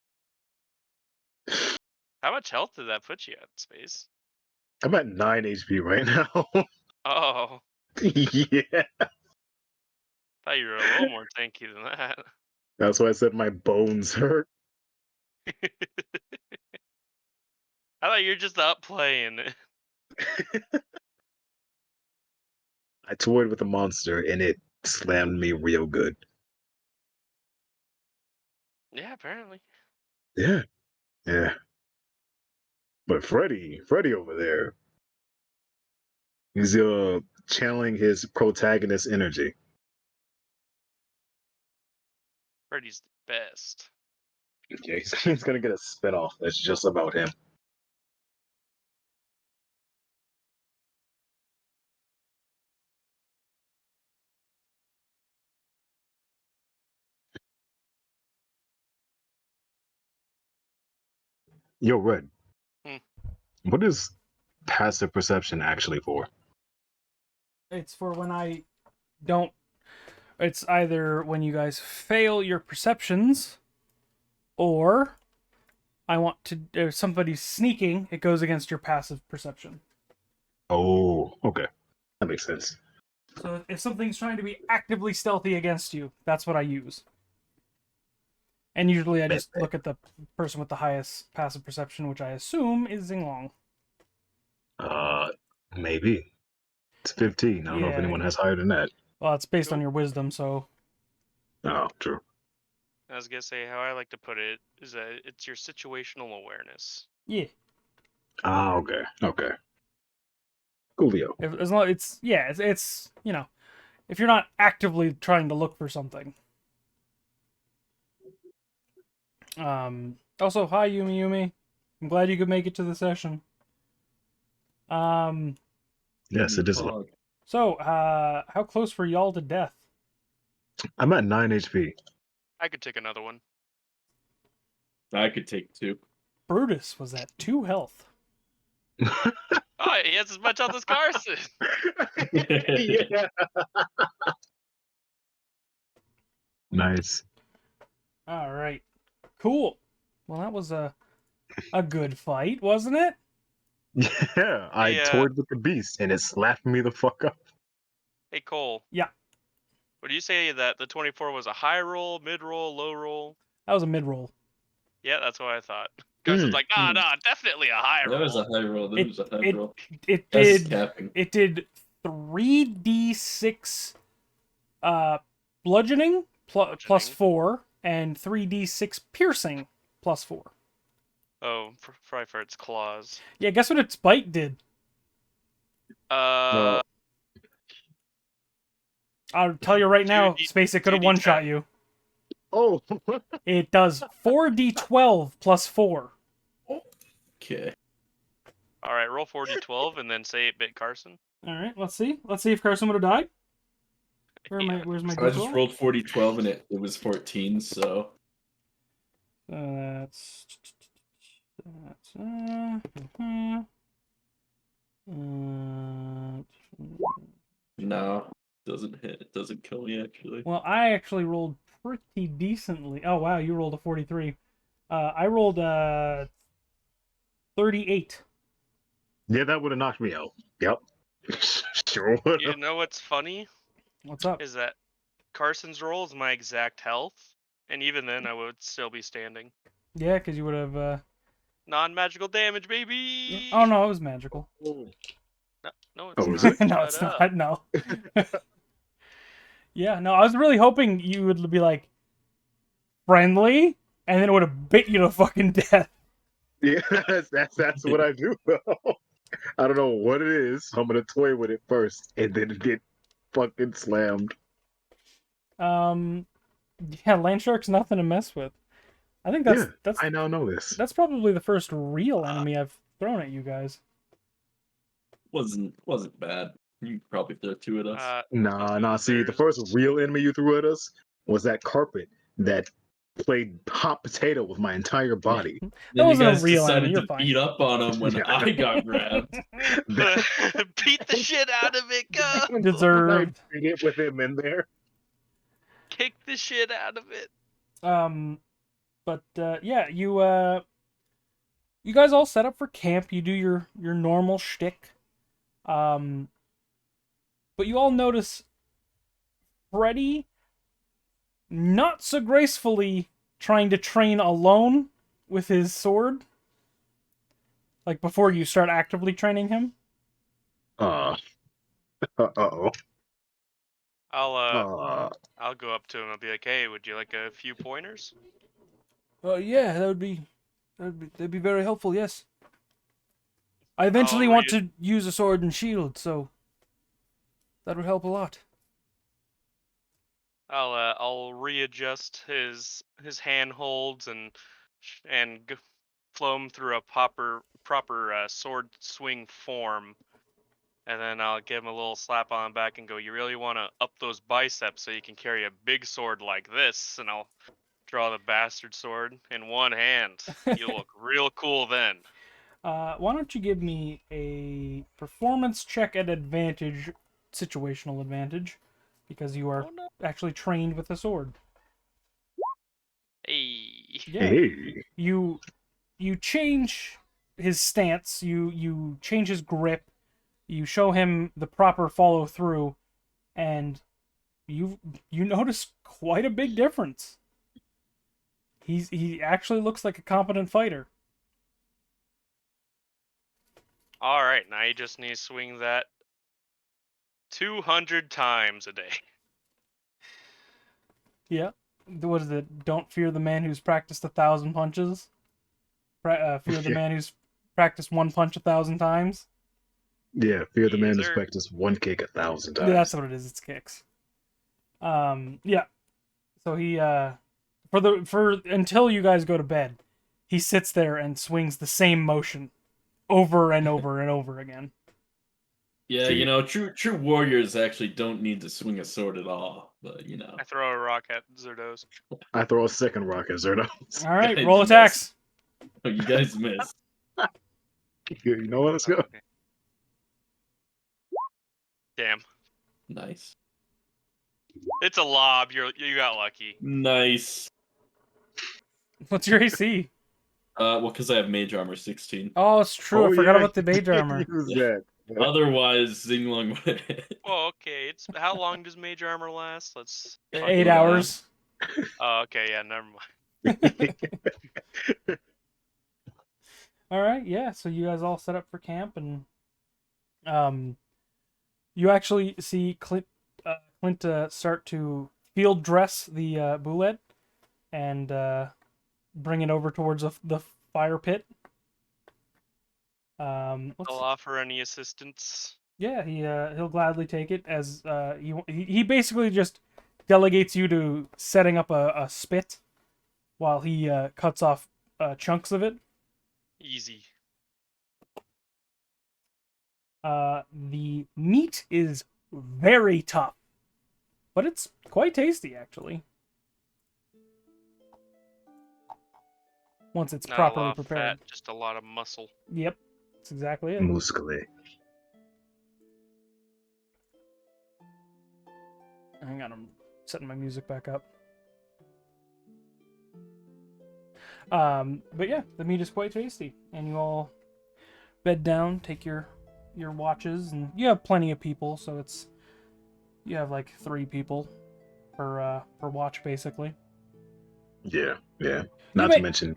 Speaker 4: How much health did that put you at, Space?
Speaker 1: I'm at 9 HP right now.
Speaker 4: Oh,
Speaker 1: Yeah.
Speaker 4: thought you were a little more tanky than that.
Speaker 1: That's why I said my bones hurt.
Speaker 4: I thought you were just up playing.
Speaker 1: I toyed with a monster and it slammed me real good.
Speaker 4: Yeah, apparently.
Speaker 1: Yeah. Yeah. But Freddy over there, he's channeling his protagonist energy.
Speaker 4: Freddy's the best.
Speaker 1: Okay, he's gonna get a spinoff that's just about him. Yo, Red.
Speaker 4: Hmm.
Speaker 1: What is passive perception actually for?
Speaker 2: It's for when I don't. It's either when you guys fail your perceptions, or I want to. If somebody's sneaking, it goes against your passive perception.
Speaker 1: Oh, okay. That makes sense.
Speaker 2: So if something's trying to be actively stealthy against you, that's what I use. And usually I just look at the person with the highest passive perception, which I assume is Xinglong.
Speaker 1: Uh, maybe. It's 15. I don't know if
Speaker 2: Yeah.
Speaker 1: anyone has higher than that.
Speaker 2: Well, it's based on your wisdom, so
Speaker 1: Oh, true.
Speaker 4: I was gonna say how I like to put it is that it's your situational awareness.
Speaker 2: yeah.
Speaker 1: Ah, okay. Okay. Coolio.
Speaker 2: As long it's you know, if you're not actively trying to look for something. Also, hi Yumi. I'm glad you could make it to the session.
Speaker 1: Yes, it is.
Speaker 2: So, how close were y'all to death?
Speaker 1: I'm at 9 HP.
Speaker 4: I could take another one.
Speaker 3: I could take 2.
Speaker 2: Brutus was at 2 health.
Speaker 4: Oh, he has as much health as Carson.
Speaker 1: Yeah. Nice.
Speaker 2: All right. Cool. Well, that was a good fight, wasn't it?
Speaker 1: Yeah, I toyed with the beast and it slapped me the fuck up.
Speaker 4: Hey, Cole.
Speaker 2: Yeah.
Speaker 4: Would you say that the 24 was a high roll, mid roll, low roll?
Speaker 2: That was a mid roll.
Speaker 4: Yeah, that's what I thought. Carson's like, nah, definitely a high roll.
Speaker 3: That was a high roll. That was a high roll.
Speaker 2: It
Speaker 3: That's
Speaker 2: did.
Speaker 3: capping.
Speaker 2: It did 3d6 bludgeoning plus 4 and 3d6 piercing plus 4.
Speaker 4: Oh, probably for its claws.
Speaker 2: Yeah, guess what its bite did?
Speaker 4: Uh,
Speaker 2: I'll tell you right now,
Speaker 4: 2D
Speaker 2: Space, it could have one-shot
Speaker 4: 2d10.
Speaker 2: you.
Speaker 1: Oh.
Speaker 2: It does 4d12 plus 4.
Speaker 3: Okay.
Speaker 4: All right, roll 4d12 and then say it bit Carson.
Speaker 2: All right, let's see. Let's see if Carson would have died. Where's my
Speaker 3: I just rolled 40-12 and it was 14, so.
Speaker 2: That's
Speaker 3: No, doesn't hit. It doesn't kill me, actually.
Speaker 2: well, I actually rolled pretty decently. Oh, wow, you rolled a 43. I rolled 38.
Speaker 1: Yeah, that would have knocked me out. Yep. Sure would.
Speaker 4: You know what's funny?
Speaker 2: What's up?
Speaker 4: Is that Carson's roll is my exact health, and even then I would still be standing.
Speaker 2: Yeah, because you would have
Speaker 4: Non-magical damage, baby.
Speaker 2: Oh no, it was magical.
Speaker 1: Oh,
Speaker 4: No, it's
Speaker 1: is
Speaker 4: not.
Speaker 1: it?
Speaker 2: No,
Speaker 4: Shut
Speaker 2: it's
Speaker 4: up.
Speaker 2: not. No. Yeah, no, I was really hoping you would be like friendly, and then it would have bit you to fucking death.
Speaker 1: Yeah, that's what I do. I don't know what it is. I'm gonna toy with it first, and then get fucking slammed.
Speaker 2: Yeah, land shark's nothing to mess with. I think
Speaker 1: Yeah,
Speaker 2: that's
Speaker 1: I now know this.
Speaker 2: that's probably the first real enemy I've thrown at you guys.
Speaker 3: Wasn't bad. You could probably throw two at us.
Speaker 1: Nah. See, the first real enemy you threw at us was that carpet that played hot potato with my entire body.
Speaker 2: That
Speaker 3: Then you
Speaker 2: wasn't a
Speaker 3: guys
Speaker 2: real enemy.
Speaker 3: decided
Speaker 2: You're
Speaker 3: to
Speaker 2: fine.
Speaker 3: beat up on him when
Speaker 1: Yeah,
Speaker 3: I got grabbed.
Speaker 4: Beat the shit out of it, go!
Speaker 2: Deserved.
Speaker 1: I beat it with him in there.
Speaker 4: Kick the shit out of it.
Speaker 2: But yeah, you guys all set up for camp. You do your normal shtick. But you all notice Freddy not so gracefully trying to train alone with his sword. Like before you start actively training him.
Speaker 1: Uh-oh.
Speaker 4: I'll go up to him. I'll be like, "Hey, would you like a few pointers?"
Speaker 2: Yeah, that'd be very helpful. Yes. I eventually
Speaker 4: I'll
Speaker 2: want to use a sword and shield, so that would help a lot.
Speaker 4: I'll readjust his handholds and flow him through a proper sword swing form, and then I'll give him a little slap on the back and go, "You really want to up those biceps so you can carry a big sword like this?" And I'll draw the bastard sword in one hand. You look real cool then.
Speaker 2: Why don't you give me a performance check at advantage, situational advantage, because you are
Speaker 4: Oh no.
Speaker 2: actually trained with a sword.
Speaker 4: Hey.
Speaker 2: Yeah.
Speaker 1: Hey.
Speaker 2: You change his stance. You change his grip. You show him the proper follow through, and you notice quite a big difference. He actually looks like a competent fighter.
Speaker 4: All right, now you just need to swing that 200 times a day.
Speaker 2: Yeah. What is it? Don't fear the man who's practiced 1,000 punches. Fear the man who's practiced one punch 1,000 times.
Speaker 1: Yeah, fear the man who's
Speaker 4: Sir.
Speaker 1: practiced one kick 1,000 times.
Speaker 2: Yeah, that's what it is. It's kicks. Yeah. So he for until you guys go to bed, he sits there and swings the same motion over and over and over again.
Speaker 3: Yeah,
Speaker 1: See.
Speaker 3: you know, true warriors actually don't need to swing a sword at all. But you know,
Speaker 4: I throw a rock at Zerdos.
Speaker 1: I throw a second rock at Zerdos.
Speaker 2: All right,
Speaker 3: Guys
Speaker 2: roll
Speaker 3: missed.
Speaker 2: attacks.
Speaker 3: You guys missed.
Speaker 1: You know what? Let's go.
Speaker 4: Okay. Damn.
Speaker 3: Nice.
Speaker 4: It's a lob. You got lucky.
Speaker 3: Nice.
Speaker 2: What's your AC?
Speaker 3: Well, because I have mage armor 16.
Speaker 2: Oh, it's true. I forgot about the mage armor.
Speaker 1: Use
Speaker 3: Yeah.
Speaker 1: that.
Speaker 3: Otherwise, Zinglong would have hit.
Speaker 4: Oh, okay. It's how long does mage armor last? Let's.
Speaker 2: 8 hours.
Speaker 4: Oh, okay. Yeah, never mind.
Speaker 2: All right, yeah. So you guys all set up for camp, and you actually see Clint start to field dress the bullet and bring it over towards the fire pit.
Speaker 4: I'll offer any assistance.
Speaker 2: Yeah, he'll gladly take it as he basically just delegates you to setting up a spit while he cuts off chunks of it.
Speaker 4: Easy.
Speaker 2: The meat is very tough, but it's quite tasty actually. Once it's
Speaker 4: Not a
Speaker 2: properly
Speaker 4: lot of
Speaker 2: prepared.
Speaker 4: fat, just a lot of muscle.
Speaker 2: Yep, that's exactly it.
Speaker 1: Muscly.
Speaker 2: Hang on, I'm setting my music back up. But yeah, the meat is quite tasty, and you all bed down, take your watches, and you have plenty of people, so you have like 3 people per watch basically.
Speaker 1: Yeah. Not to mention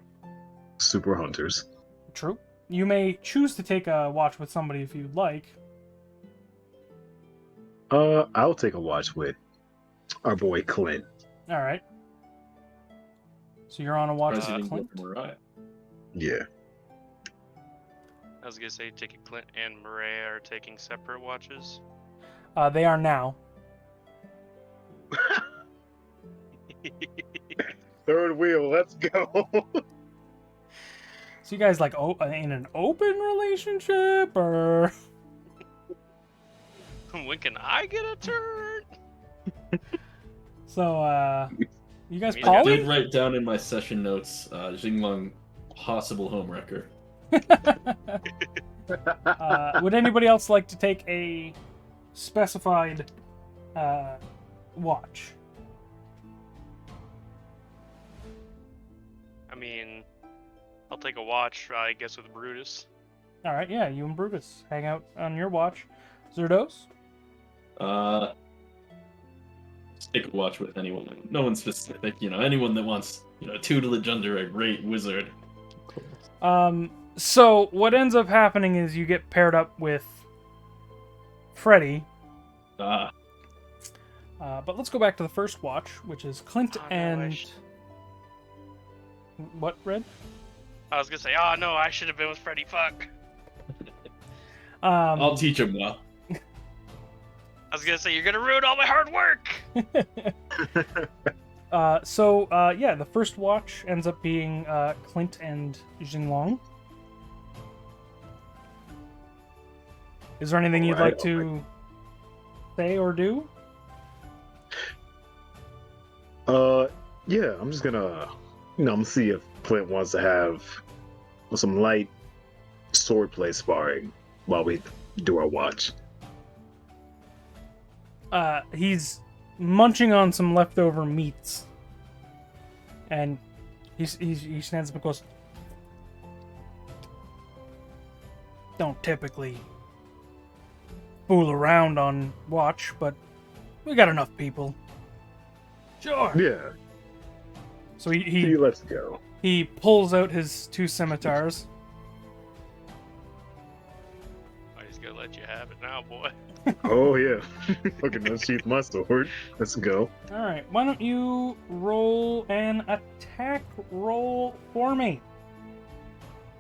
Speaker 1: super hunters.
Speaker 2: True. You may choose to take a watch with somebody if you'd like.
Speaker 1: I'll take a watch with our boy Clint.
Speaker 2: All right. So you're on a watch
Speaker 3: Surprised you
Speaker 2: with
Speaker 3: didn't
Speaker 2: Clint.
Speaker 3: go for Mariah.
Speaker 1: Yeah.
Speaker 4: I was gonna say Ticket Clint and Murray are taking separate watches.
Speaker 2: They are now.
Speaker 1: Third wheel, let's go.
Speaker 2: So you guys like in an open relationship or?
Speaker 4: When can I get a turn?
Speaker 2: So you guys
Speaker 4: I
Speaker 3: I
Speaker 2: poly?
Speaker 3: did write down in my session notes, Xinglong, possible homewrecker.
Speaker 2: Would anybody else like to take a specified watch?
Speaker 4: I mean, I'll take a watch, I guess, with Brutus.
Speaker 2: All right, yeah, you and Brutus hang out on your watch. Zerdos?
Speaker 3: Take a watch with anyone. No one specific, anyone that wants, tutelage under a great wizard.
Speaker 2: So what ends up happening is you get paired up with Freddy.
Speaker 3: Ah,
Speaker 2: But let's go back to the first watch, which is Clint
Speaker 4: Oh, no,
Speaker 2: and... What, Red?
Speaker 4: I was gonna say, oh no, I should have been with Freddy. Fuck.
Speaker 3: I'll teach him well.
Speaker 4: I was gonna say, you're gonna ruin all my hard work.
Speaker 2: Yeah, the first watch ends up being Clint and Xinglong. Is there anything you'd like to say or do?
Speaker 1: Yeah, I'm just gonna, I'm gonna see if Clint wants to have some light swordplay sparring while we do our watch.
Speaker 2: He's munching on some leftover meats, and he stands up and goes, "Don't typically fool around on watch, but we got enough people." Sure.
Speaker 1: Yeah,
Speaker 2: So
Speaker 1: let's go.
Speaker 2: he pulls out his two scimitars.
Speaker 4: I'm just gonna let you have it now, boy.
Speaker 1: Oh yeah, fucking unsheath my sword. Let's go.
Speaker 2: All right, why don't you roll an attack roll for me?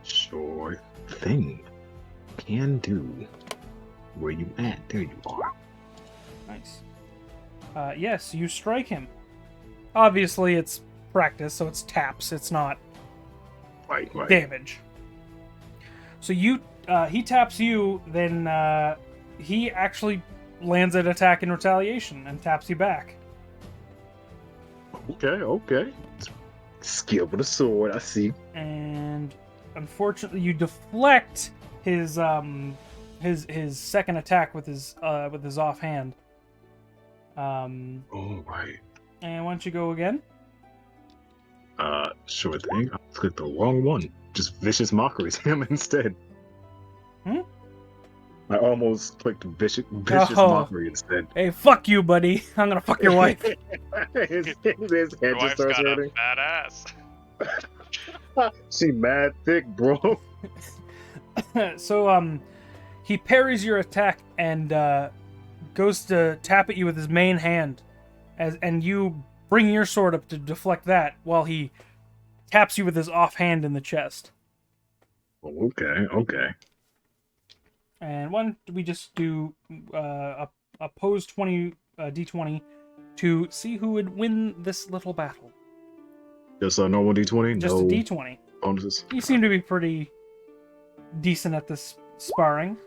Speaker 1: Sure thing. Can do. Where you at? There you are.
Speaker 2: Nice. Yes, you strike him. Obviously, it's practice, so it's taps. It's not
Speaker 1: Right.
Speaker 2: damage. So he taps you, then he actually lands an attack in retaliation and taps you back.
Speaker 1: Okay. Skill with a sword, I see.
Speaker 2: And unfortunately, you deflect his second attack with his offhand.
Speaker 1: Oh, right.
Speaker 2: And why don't you go again?
Speaker 1: Sure thing. I clicked the wrong one. Just vicious mockeries him instead. I almost clicked vicious mockery instead.
Speaker 2: Hey, fuck you, buddy. I'm gonna fuck your wife.
Speaker 1: his
Speaker 4: Your
Speaker 1: head just
Speaker 4: wife's
Speaker 1: starts
Speaker 4: got
Speaker 1: hurting.
Speaker 4: a fat ass.
Speaker 1: She mad thick, bro.
Speaker 2: So, he parries your attack and goes to tap at you with his main hand, and you bring your sword up to deflect that while he taps you with his offhand in the chest.
Speaker 1: Okay.
Speaker 2: And why don't we just do a pose 20 d20 to see who would win this little battle?
Speaker 1: Just a normal D20?
Speaker 2: Just
Speaker 1: no
Speaker 2: a d20.
Speaker 1: bonuses?
Speaker 2: You seem to be pretty decent at this sparring.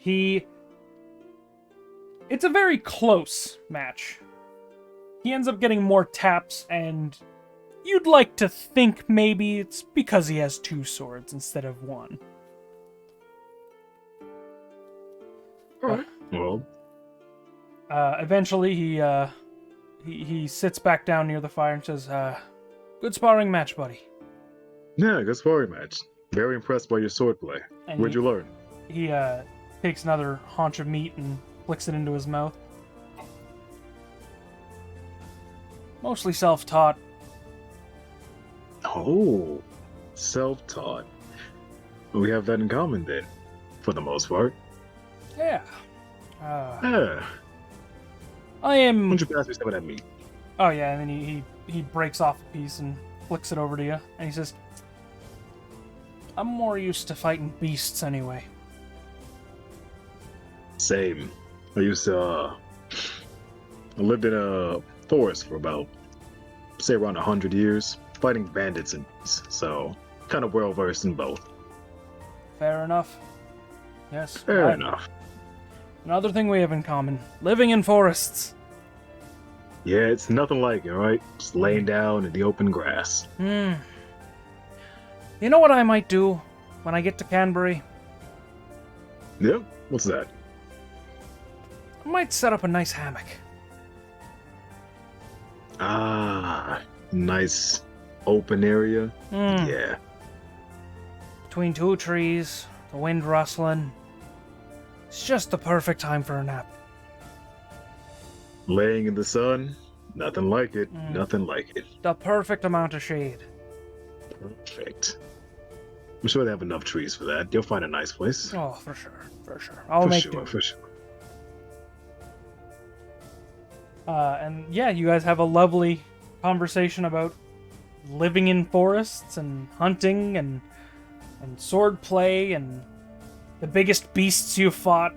Speaker 2: It's a very close match. He ends up getting more taps, and you'd like to think maybe it's because he has two swords instead of one.
Speaker 1: Alright. Well,
Speaker 2: Eventually, he sits back down near the fire and says, "Good sparring match, buddy."
Speaker 1: yeah, good sparring match. Very impressed by your swordplay.
Speaker 2: And
Speaker 1: Where'd you learn?
Speaker 2: He takes another haunch of meat and flicks it into his mouth. Mostly self-taught.
Speaker 1: Oh, self-taught. We have that in common then, for the most part.
Speaker 2: Yeah.
Speaker 1: Yeah.
Speaker 2: I am.
Speaker 1: Why don't you pass me some of that meat?
Speaker 2: Oh yeah, and then he breaks off a piece and flicks it over to you, and he says, "I'm more used to fighting beasts anyway."
Speaker 1: Same. I used to, I lived in a forest for about, say, around 100 years, fighting bandits and beasts, so kind of well versed in both.
Speaker 2: Fair enough. Yes.
Speaker 1: Fair
Speaker 2: right.
Speaker 1: enough.
Speaker 2: Another thing we have in common: living in forests.
Speaker 1: Yeah, it's nothing like it, right? Just laying down in the open grass.
Speaker 2: Hmm. You know what I might do when I get to Canbury?
Speaker 1: Yep. What's that?
Speaker 2: I might set up a nice hammock.
Speaker 1: Ah, nice open area.
Speaker 2: Hmm.
Speaker 1: Yeah.
Speaker 2: Between two trees, the wind rustling. It's just the perfect time for a nap.
Speaker 1: Laying in the sun, nothing like it.
Speaker 2: Mm.
Speaker 1: Nothing like it.
Speaker 2: The perfect amount of shade.
Speaker 1: Perfect. I'm sure they have enough trees for that. You'll find a nice place.
Speaker 2: Oh, for sure, for sure. I'll
Speaker 1: For
Speaker 2: make
Speaker 1: sure,
Speaker 2: do.
Speaker 1: for sure.
Speaker 2: And yeah, you guys have a lovely conversation about living in forests and hunting and sword play and the biggest beasts you fought.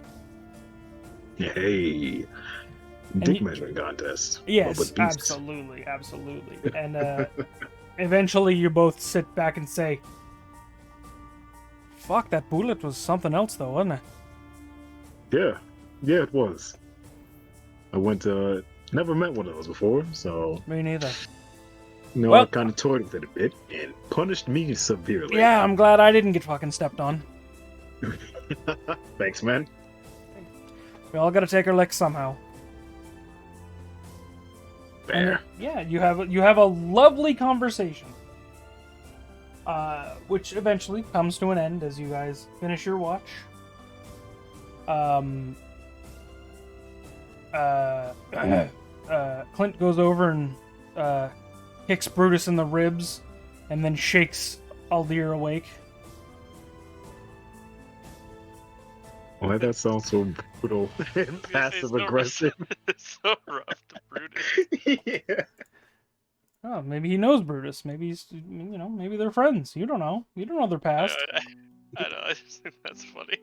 Speaker 1: Hey,
Speaker 2: And
Speaker 1: dick
Speaker 2: you-
Speaker 1: measuring contest.
Speaker 2: Yes,
Speaker 1: but with beasts.
Speaker 2: absolutely, absolutely. And eventually you both sit back and say, "Fuck, that bullet was something else though, wasn't it?"
Speaker 1: Yeah, it was. I went to, never met one of those before, so
Speaker 2: Me neither.
Speaker 1: I kind of toyed with it a bit and punished me severely.
Speaker 2: Yeah, I'm glad I didn't get fucking stepped on.
Speaker 1: Thanks, man.
Speaker 2: We all gotta take our licks somehow. And
Speaker 1: Fair.
Speaker 2: yeah, you have a lovely conversation, which eventually comes to an end as you guys finish your watch. Clint goes over and kicks Brutus in the ribs, and then shakes Aldir awake.
Speaker 1: Why that sounds so brutal and passive aggressive?
Speaker 4: It's so rough to Brutus.
Speaker 1: Yeah.
Speaker 2: Oh, maybe he knows Brutus. Maybe he's, maybe they're friends. You don't know. You don't know their past.
Speaker 4: I know. I just think that's funny.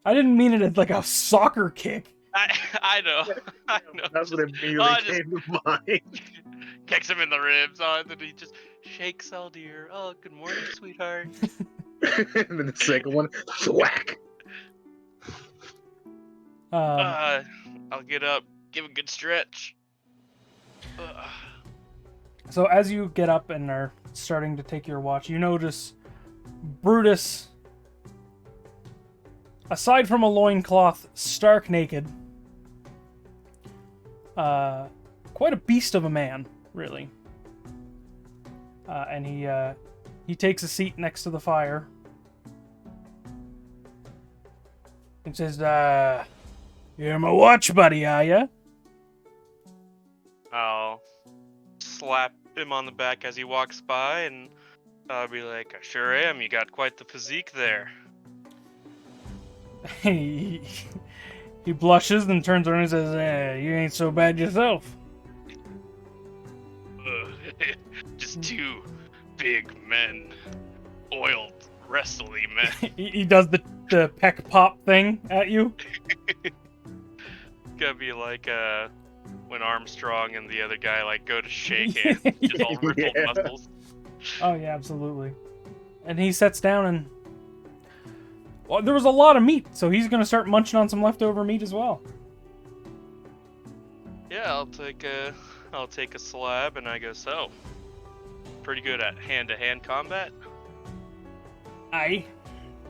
Speaker 2: I didn't mean it as like a soccer kick.
Speaker 4: I know. I know.
Speaker 1: That's what immediately
Speaker 4: Oh, just-
Speaker 1: came to mind.
Speaker 4: Kicks him in the ribs. Oh, and then he just shakes Aldir. Oh, good morning, sweetheart.
Speaker 1: And then the second one, whack.
Speaker 4: I'll get up. Give a good stretch.
Speaker 2: So as you get up and are starting to take your watch, you notice Brutus, aside from a loincloth, stark naked, quite a beast of a man, really. And he takes a seat next to the fire and says, "You're my watch buddy, are ya?"
Speaker 4: I'll slap him on the back as he walks by, and I'll be like, "I sure am. You got quite the physique there."
Speaker 2: he blushes and turns around and says, "You ain't so bad yourself."
Speaker 4: Just two big men, oiled, wrestly men.
Speaker 2: He does the peck pop thing at you.
Speaker 4: Gotta be like when Armstrong and the other guy like go to shake hands, just all rippled
Speaker 1: Yeah.
Speaker 4: muscles.
Speaker 2: Oh yeah, absolutely. And he sits down and there was a lot of meat, so he's gonna start munching on some leftover meat as well.
Speaker 4: Yeah, I'll take a slab, and I go, "So, pretty good at hand-to-hand combat?"
Speaker 2: Aye,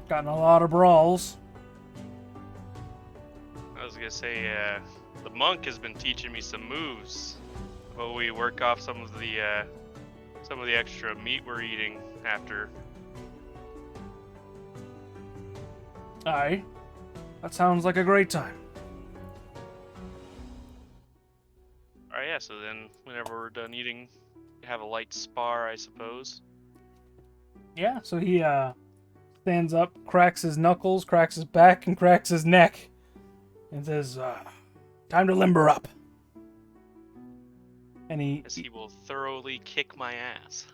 Speaker 2: gotten a lot of brawls.
Speaker 4: I was gonna say, the monk has been teaching me some moves. Will we work off some of the extra meat we're eating after?
Speaker 2: Aye, that sounds like a great time.
Speaker 4: Alright, yeah, so then whenever we're done eating have a light spar, I suppose.
Speaker 2: Yeah, so he stands up, cracks his knuckles, cracks his back, and cracks his neck, and says, "Time to limber up." And
Speaker 4: As he will thoroughly kick my ass.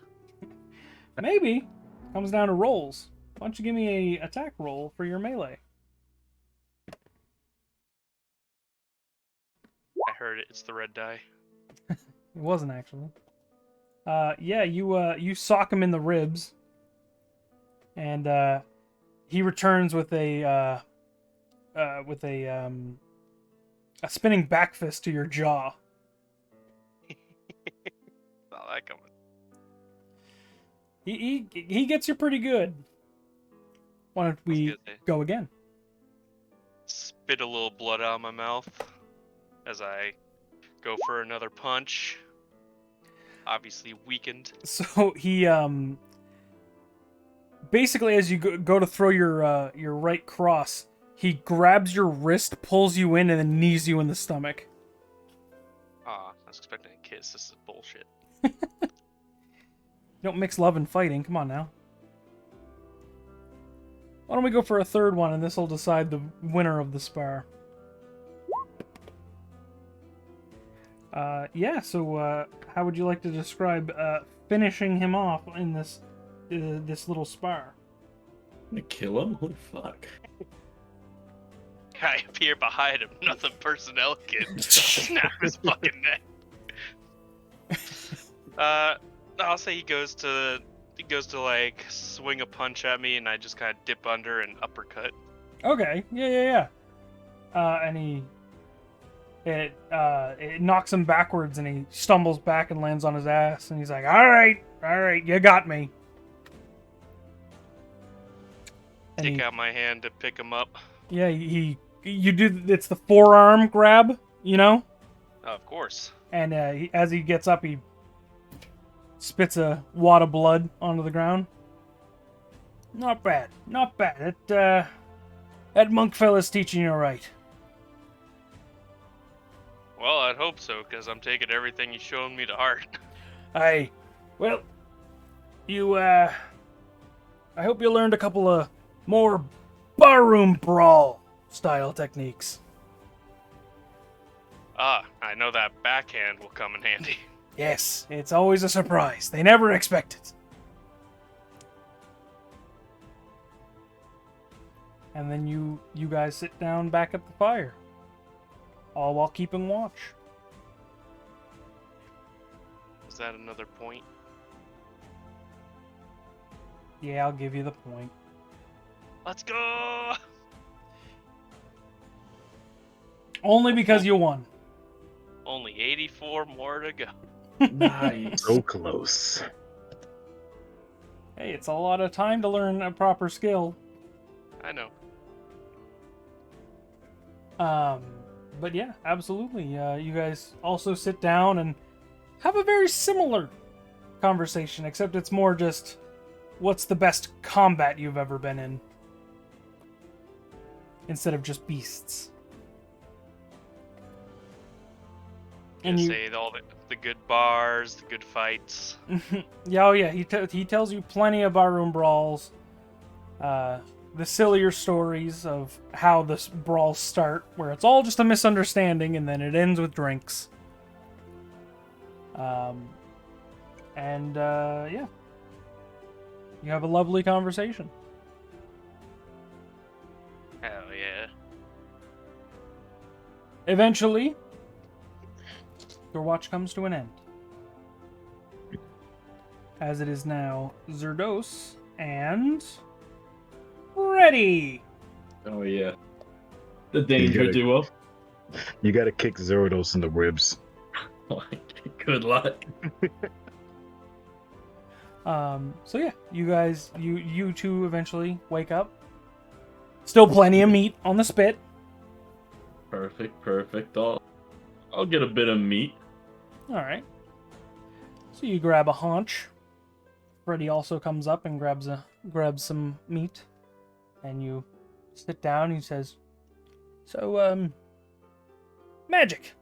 Speaker 2: maybe comes down to rolls. Why don't you give me a attack roll for your melee?
Speaker 4: I heard it. It's the red die.
Speaker 2: It wasn't actually. Yeah, you sock him in the ribs, and he returns with a spinning back fist to your jaw.
Speaker 4: Not that coming.
Speaker 2: He gets you pretty good. Why don't we go again?
Speaker 4: Spit a little blood out of my mouth as I go for another punch. Obviously weakened.
Speaker 2: So he basically, as you go to throw your right cross, he grabs your wrist, pulls you in, and then knees you in the stomach.
Speaker 4: I was expecting a kiss. This is bullshit.
Speaker 2: You don't mix love and fighting. Come on now. Why don't we go for a third one, and this will decide the winner of the spar. Yeah, so how would you like to describe finishing him off in this little spar?
Speaker 3: To kill him? Holy fuck.
Speaker 4: I appear behind him. Nothing personnel can snap his fucking neck. I'll say he goes to like swing a punch at me, and I just kind of dip under and uppercut.
Speaker 2: Okay, yeah. And it knocks him backwards, and he stumbles back and lands on his ass, and he's like, all right, you got me. And
Speaker 4: Stick out my hand to pick him up.
Speaker 2: Yeah, you do, it's the forearm grab, you know?
Speaker 4: Of course.
Speaker 2: And as he gets up, he spits a wad of blood onto the ground. Not bad. That monk fella's teaching you right.
Speaker 4: Well, I'd hope so, because I'm taking everything you've shown me to heart.
Speaker 2: Well, you, I hope you learned a couple of more barroom brawl style techniques.
Speaker 4: I know that backhand will come in handy.
Speaker 2: Yes, it's always a surprise. They never expect it. And then you guys sit down back at the fire, all while keeping watch.
Speaker 4: Is that another point?
Speaker 2: Yeah, I'll give you the point.
Speaker 4: Let's go!
Speaker 2: Only because you won.
Speaker 4: Only 84 more to go.
Speaker 3: Nice.
Speaker 1: So close.
Speaker 2: Hey, it's a lot of time to learn a proper skill.
Speaker 4: I know.
Speaker 2: But yeah, absolutely. You guys also sit down and have a very similar conversation, except it's more just, what's the best combat you've ever been in? Instead of just beasts.
Speaker 4: And you say all the good bars, the good fights.
Speaker 2: Yeah, oh yeah, he tells you plenty of barroom brawls. The sillier stories of how the brawls start, where it's all just a misunderstanding and then it ends with drinks. Yeah. You have a lovely conversation.
Speaker 4: Hell yeah.
Speaker 2: Eventually, your watch comes to an end. As it is now Zerdos and Reddy.
Speaker 3: Oh yeah. The danger duo.
Speaker 1: You gotta kick Zerodos in the ribs.
Speaker 3: Good luck.
Speaker 2: So yeah, you guys, you two eventually wake up. Still plenty of meat on the spit.
Speaker 3: Perfect. I'll get a bit of meat.
Speaker 2: All right. So you grab a haunch. Freddy also comes up and grabs some meat, and you sit down. And he says, "So,
Speaker 3: Magic,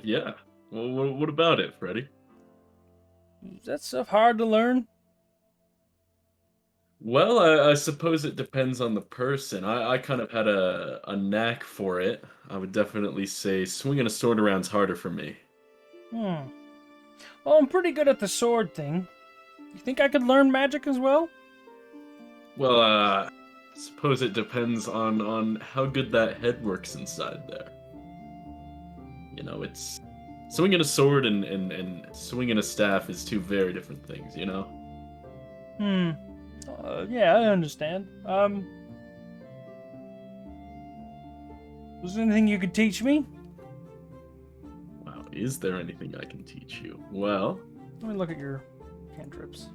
Speaker 3: yeah. Well, what about it, Freddy?
Speaker 2: Is that stuff hard to learn?
Speaker 3: Well, I suppose it depends on the person. I kind of had a knack for it. I would definitely say swinging a sword around's harder for me.
Speaker 2: Hmm. Well, I'm pretty good at the sword thing. You think I could learn magic as well?
Speaker 3: Well, suppose it depends on how good that head works inside there. You know, it's swinging a sword and swinging a staff is two very different things, you know?
Speaker 2: Hmm. Yeah, I understand. Was there anything you could teach me?
Speaker 3: Wow, is there anything I can teach you? Well,
Speaker 2: Let me look at your cantrips.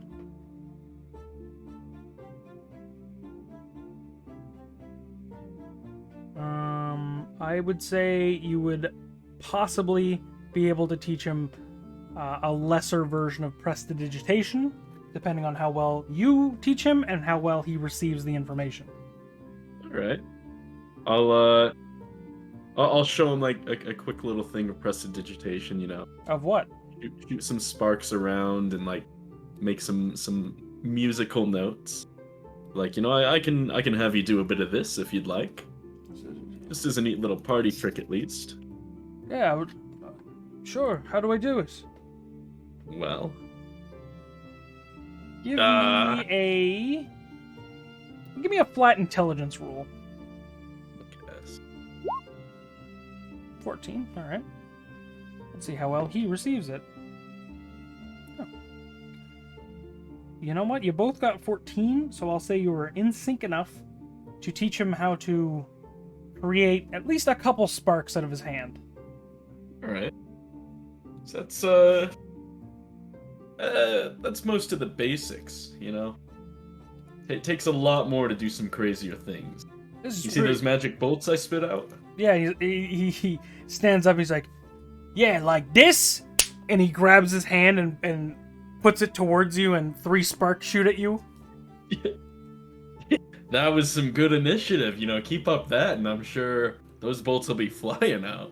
Speaker 2: I would say you would possibly be able to teach him a lesser version of prestidigitation, depending on how well you teach him and how well he receives the information.
Speaker 3: all right. I'll show him like a quick little thing of prestidigitation, you know.
Speaker 2: Of what?
Speaker 3: Shoot some sparks around and like make some musical notes. Like, you know, I can have you do a bit of this if you'd like. This is a neat little party trick at least.
Speaker 2: Yeah, sure. How do I do it?
Speaker 3: Well,
Speaker 2: Give me a flat intelligence roll.
Speaker 3: yes.
Speaker 2: 14. All right. Let's see how well he receives it. Oh. You know what? You both got 14, so I'll say you were in sync enough to teach him how to create at least a couple sparks out of his hand.
Speaker 3: All right. So that's most of the basics, you know. It takes a lot more to do some crazier things.
Speaker 2: This is
Speaker 3: You see those magic bolts I spit out?
Speaker 2: Yeah, he stands up. He's like, "Yeah, like this," and he grabs his hand and puts it towards you, and 3 sparks shoot at you.
Speaker 3: That was some good initiative, you know. Keep up that, and I'm sure those bolts will be flying out.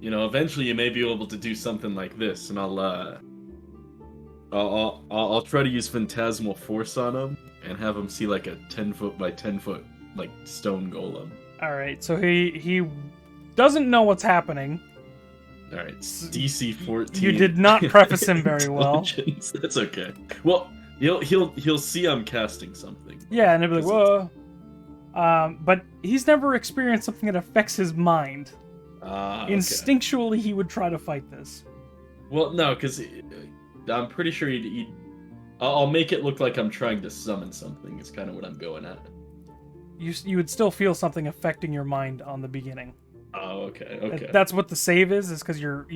Speaker 3: You know, eventually you may be able to do something like this, and I'll try to use phantasmal force on him and have him see like a 10-foot by 10-foot like stone golem.
Speaker 2: All right, so he doesn't know what's happening.
Speaker 3: All right, DC 14.
Speaker 2: You did not preface him very well.
Speaker 3: Intelligence. That's okay. Well, he'll see I'm casting something.
Speaker 2: Yeah, and he'll be like, "Whoa." But he's never experienced something that affects his mind.
Speaker 3: Okay.
Speaker 2: Instinctually, he would try to fight this.
Speaker 3: Well, no, because I'm pretty sure I'll make it look like I'm trying to summon something. Is kind of what I'm going at.
Speaker 2: You would still feel something affecting your mind on the beginning.
Speaker 3: Oh, okay, okay.
Speaker 2: That's what the save is because you're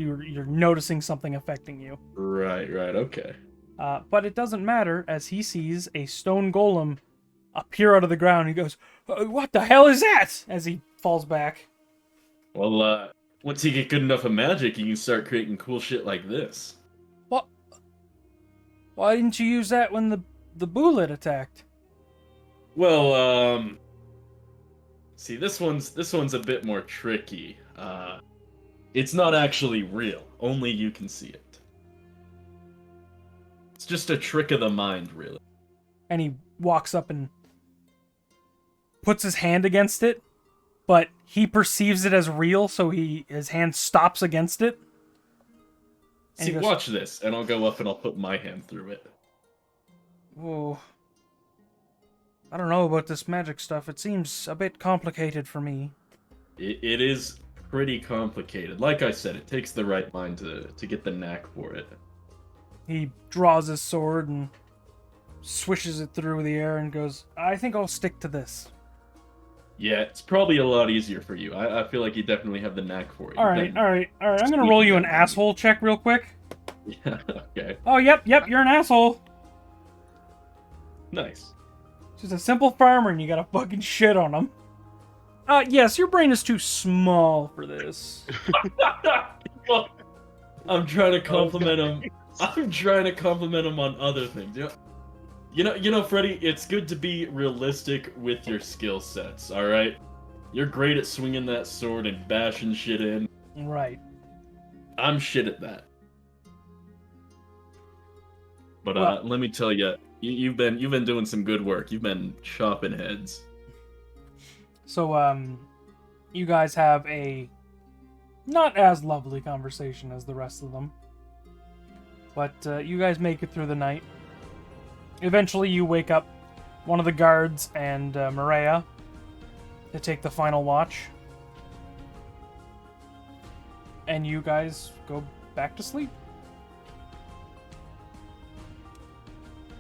Speaker 2: noticing something affecting you.
Speaker 3: Right, okay.
Speaker 2: But it doesn't matter as he sees a stone golem appear out of the ground. He goes, "What the hell is that?" As he falls back.
Speaker 3: Well, once you get good enough of magic, you can start creating cool shit like this.
Speaker 2: What? Why didn't you use that when the bullet attacked?
Speaker 3: Well, see, this one's a bit more tricky. It's not actually real. Only you can see it. It's just a trick of the mind, really.
Speaker 2: And he walks up and puts his hand against it, but he perceives it as real, so his hand stops against it. And
Speaker 3: See,
Speaker 2: he goes,
Speaker 3: watch this, and I'll go up and I'll put my hand through it.
Speaker 2: "Whoa. I don't know about this magic stuff. It seems a bit complicated for me."
Speaker 3: It is pretty complicated. Like I said, it takes the right mind to get the knack for it.
Speaker 2: He draws his sword and swishes it through the air and goes, "I think I'll stick to this."
Speaker 3: Yeah, it's probably a lot easier for you. I feel like you definitely have the knack for it.
Speaker 2: All right. I'm gonna roll you an asshole check real quick.
Speaker 3: Yeah, okay.
Speaker 2: Oh, yep, you're an asshole.
Speaker 3: Nice.
Speaker 2: Just a simple farmer and you got a fucking shit on him. Yes, your brain is too small for this.
Speaker 3: Well, I'm trying to compliment him. I'm trying to compliment him on other things. You know, Freddy, it's good to be realistic with your skill sets, all right? You're great at swinging that sword and bashing shit in.
Speaker 2: Right.
Speaker 3: I'm shit at that. But
Speaker 2: Well-
Speaker 3: let me tell you, you've been doing some good work. You've been chopping heads.
Speaker 2: So, you guys have a not as lovely conversation as the rest of them. But you guys make it through the night. Eventually, you wake up one of the guards and Maria to take the final watch. And you guys go back to sleep.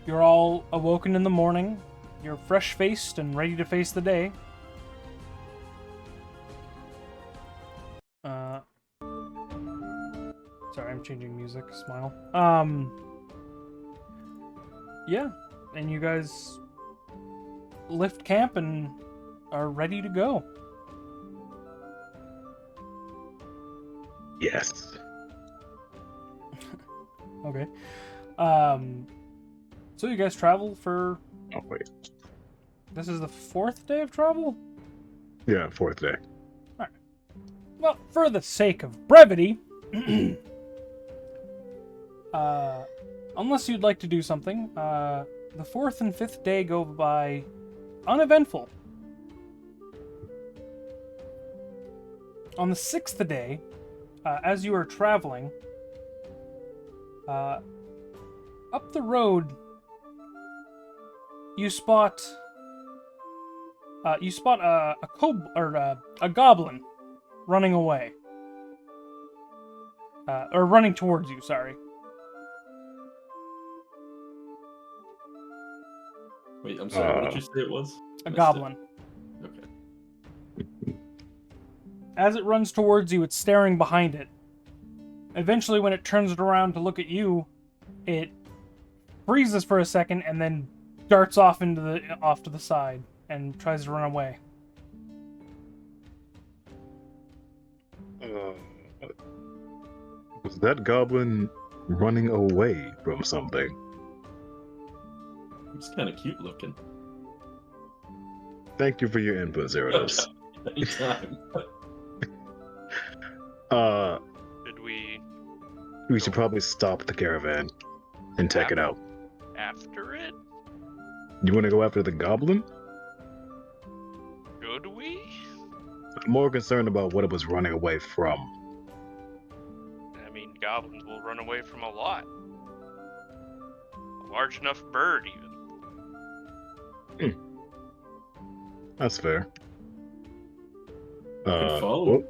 Speaker 2: You're all awoken in the morning. You're fresh-faced and ready to face the day. Sorry, I'm changing music. Smile. Yeah, and you guys lift camp and are ready to go.
Speaker 1: Yes.
Speaker 2: Okay. So you guys travel for...
Speaker 1: Oh, wait.
Speaker 2: This is the 4th day of travel?
Speaker 1: Yeah, 4th day.
Speaker 2: Well, for the sake of brevity, unless you'd like to do something, the 4th and 5th day go by uneventful. On the 6th day, as you are traveling, up the road, you spot a goblin running away. Or running towards you, sorry.
Speaker 3: Wait, I'm sorry. What did you say it was?
Speaker 2: A goblin.
Speaker 3: Okay.
Speaker 2: As it runs towards you, it's staring behind it. Eventually, when it turns it around to look at you, it freezes for a second and then darts off to the side and tries to run away.
Speaker 1: Was that goblin running away from something?
Speaker 3: It's kind of cute looking.
Speaker 1: Thank you for your input, Zerados.
Speaker 3: Anytime.
Speaker 4: Did we
Speaker 1: We should probably stop the caravan and take it out.
Speaker 4: after it?
Speaker 1: You want to go after the goblin?
Speaker 4: Should we?
Speaker 1: I'm more concerned about what it was running away from.
Speaker 4: I mean, goblins will run away from a lot. A large enough bird, even.
Speaker 1: That's fair.
Speaker 3: can follow
Speaker 1: well,
Speaker 3: him.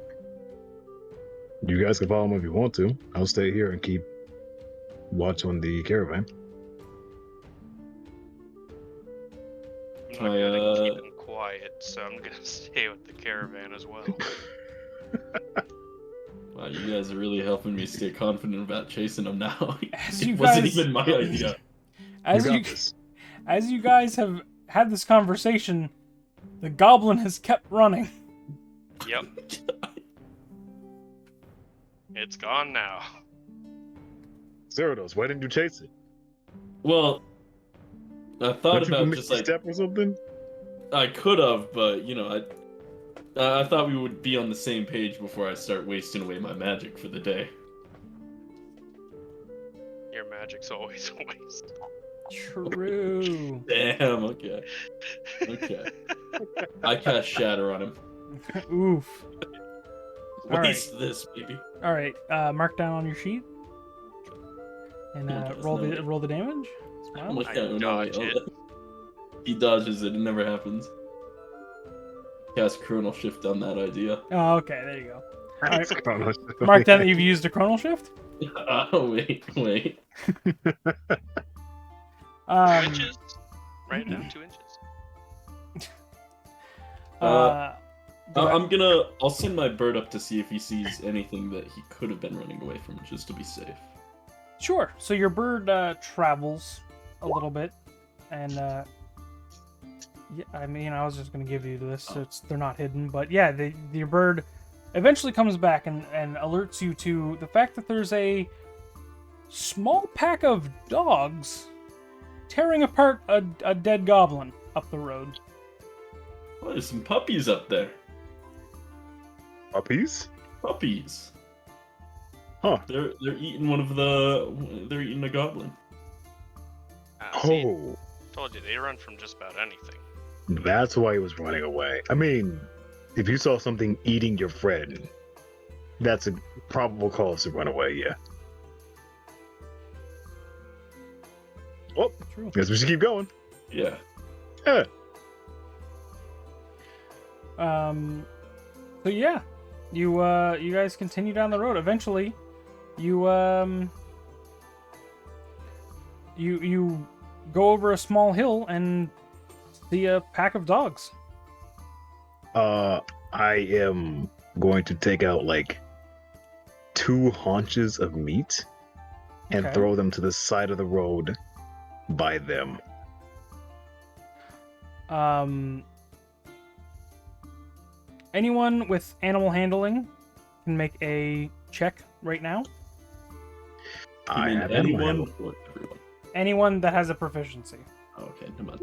Speaker 1: you guys can follow him if you want to. I'll stay here and keep watch on the caravan.
Speaker 4: I'm not
Speaker 3: I,
Speaker 4: gonna keep him quiet, so I'm gonna stay with the caravan as well.
Speaker 3: Wow, you guys are really helping me stay confident about chasing them now.
Speaker 2: As
Speaker 3: It
Speaker 2: you
Speaker 3: wasn't
Speaker 2: guys-
Speaker 3: even my idea.
Speaker 2: As
Speaker 1: you
Speaker 2: you,
Speaker 1: got this.
Speaker 2: as you guys have had this conversation, the goblin has kept running.
Speaker 4: Yep. It's gone now.
Speaker 1: Zerados, why didn't you chase it?
Speaker 3: Well, I thought
Speaker 1: Don't you
Speaker 3: about
Speaker 1: miss
Speaker 3: just
Speaker 1: the
Speaker 3: like
Speaker 1: step or something?
Speaker 3: I could have, but you know, I thought we would be on the same page before I start wasting away my magic for the day.
Speaker 4: Your magic's always a waste.
Speaker 2: True.
Speaker 3: Damn. Okay. Okay. I cast Shatter on him.
Speaker 2: Oof. All right.
Speaker 3: Waste this, baby.
Speaker 2: All right. Mark down on your sheet and roll the damage. Smile.
Speaker 3: Look
Speaker 4: I
Speaker 3: at him.
Speaker 4: dodge it.
Speaker 3: He dodges it. It never happens. Cast Chronal Shift on that idea.
Speaker 2: Oh, okay. There you go. Alright.
Speaker 1: Chrono-
Speaker 2: Mark down that you've used a chronal shift.
Speaker 3: Oh wait.
Speaker 4: 2 inches? Right now, 2 inches.
Speaker 3: I'll send my bird up to see if he sees anything that he could have been running away from, just to be safe.
Speaker 2: Sure. So your bird travels a little bit, and yeah, I mean, I was just gonna give you this. So they're not hidden, but yeah, your bird eventually comes back and alerts you to the fact that there's a small pack of dogs tearing apart a dead goblin up the road.
Speaker 3: Oh, there's some puppies up there.
Speaker 1: Puppies?
Speaker 3: Puppies.
Speaker 1: Huh.
Speaker 3: They're eating they're eating a goblin.
Speaker 4: See,
Speaker 1: Oh,
Speaker 4: told you they run from just about anything.
Speaker 1: that's why he was running away. I mean, if you saw something eating your friend, that's a probable cause to run away, yeah. Well,
Speaker 2: True.
Speaker 1: guess we should keep going.
Speaker 3: Yeah.
Speaker 1: Yeah.
Speaker 2: So yeah, you guys continue down the road. Eventually, you you go over a small hill and see a pack of dogs.
Speaker 1: I am going to take out like 2 haunches of meat and
Speaker 2: Okay.
Speaker 1: throw them to the side of the road by them.
Speaker 2: Anyone with animal handling can make a check right now.
Speaker 3: You
Speaker 1: I
Speaker 3: mean
Speaker 1: have animal
Speaker 3: anyone
Speaker 1: handling.
Speaker 3: or everyone?
Speaker 2: Anyone that has a proficiency.
Speaker 3: Oh, okay, never mind.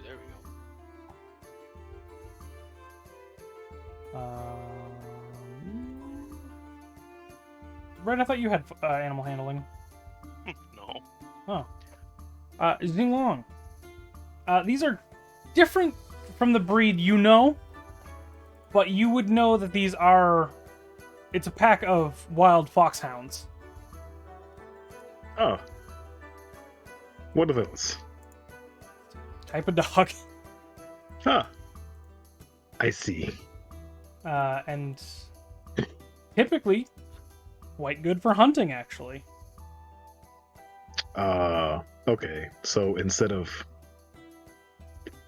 Speaker 4: There we go.
Speaker 2: Red, I thought you had animal handling.
Speaker 4: No.
Speaker 2: Oh. Xinglong. These are different from the breed you know, but you would know that these are... It's a pack of wild foxhounds.
Speaker 1: Oh. What are those?
Speaker 2: Type of dog.
Speaker 1: Huh. I see.
Speaker 2: And typically quite good for hunting, actually.
Speaker 1: Okay. So instead of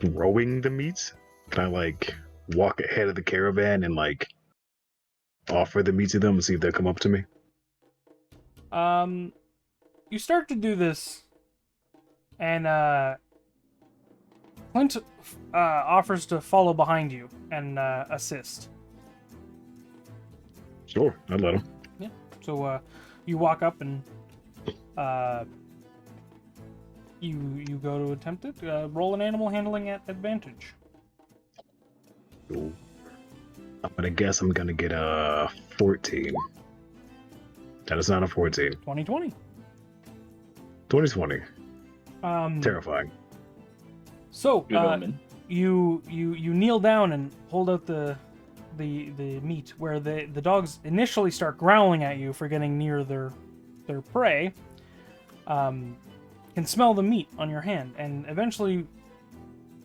Speaker 1: throwing the meat, can I like walk ahead of the caravan and like offer the meat to them and see if they'll come up to me?
Speaker 2: You start to do this, and Clint offers to follow behind you and assist.
Speaker 1: Sure, I'd let him.
Speaker 2: Yeah. So you walk up and you go to attempt it. Roll an animal handling at advantage.
Speaker 1: Cool. I'm gonna guess I'm gonna get a 14. That is not a 14.
Speaker 2: 2020.
Speaker 1: 2020.
Speaker 2: Um,
Speaker 1: Terrifying.
Speaker 2: So
Speaker 3: Good omen.
Speaker 2: you kneel down and hold out the meat, where the dogs initially start growling at you for getting near their prey. Can smell the meat on your hand, and eventually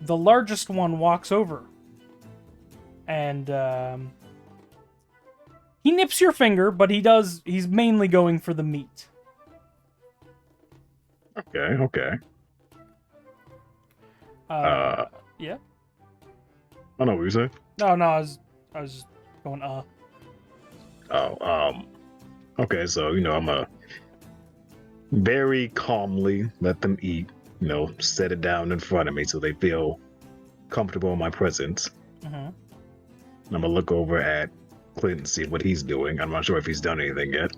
Speaker 2: the largest one walks over and he nips your finger, but he's mainly going for the meat.
Speaker 1: Okay.
Speaker 2: Yeah.
Speaker 1: I know what you're saying.
Speaker 2: No, I was just going
Speaker 1: Okay, so, I'm a very calmly let them eat, set it down in front of me so they feel comfortable in my presence.
Speaker 2: Mhm.
Speaker 1: I'm gonna look over at Clint and see what he's doing. I'm not sure if he's done anything yet.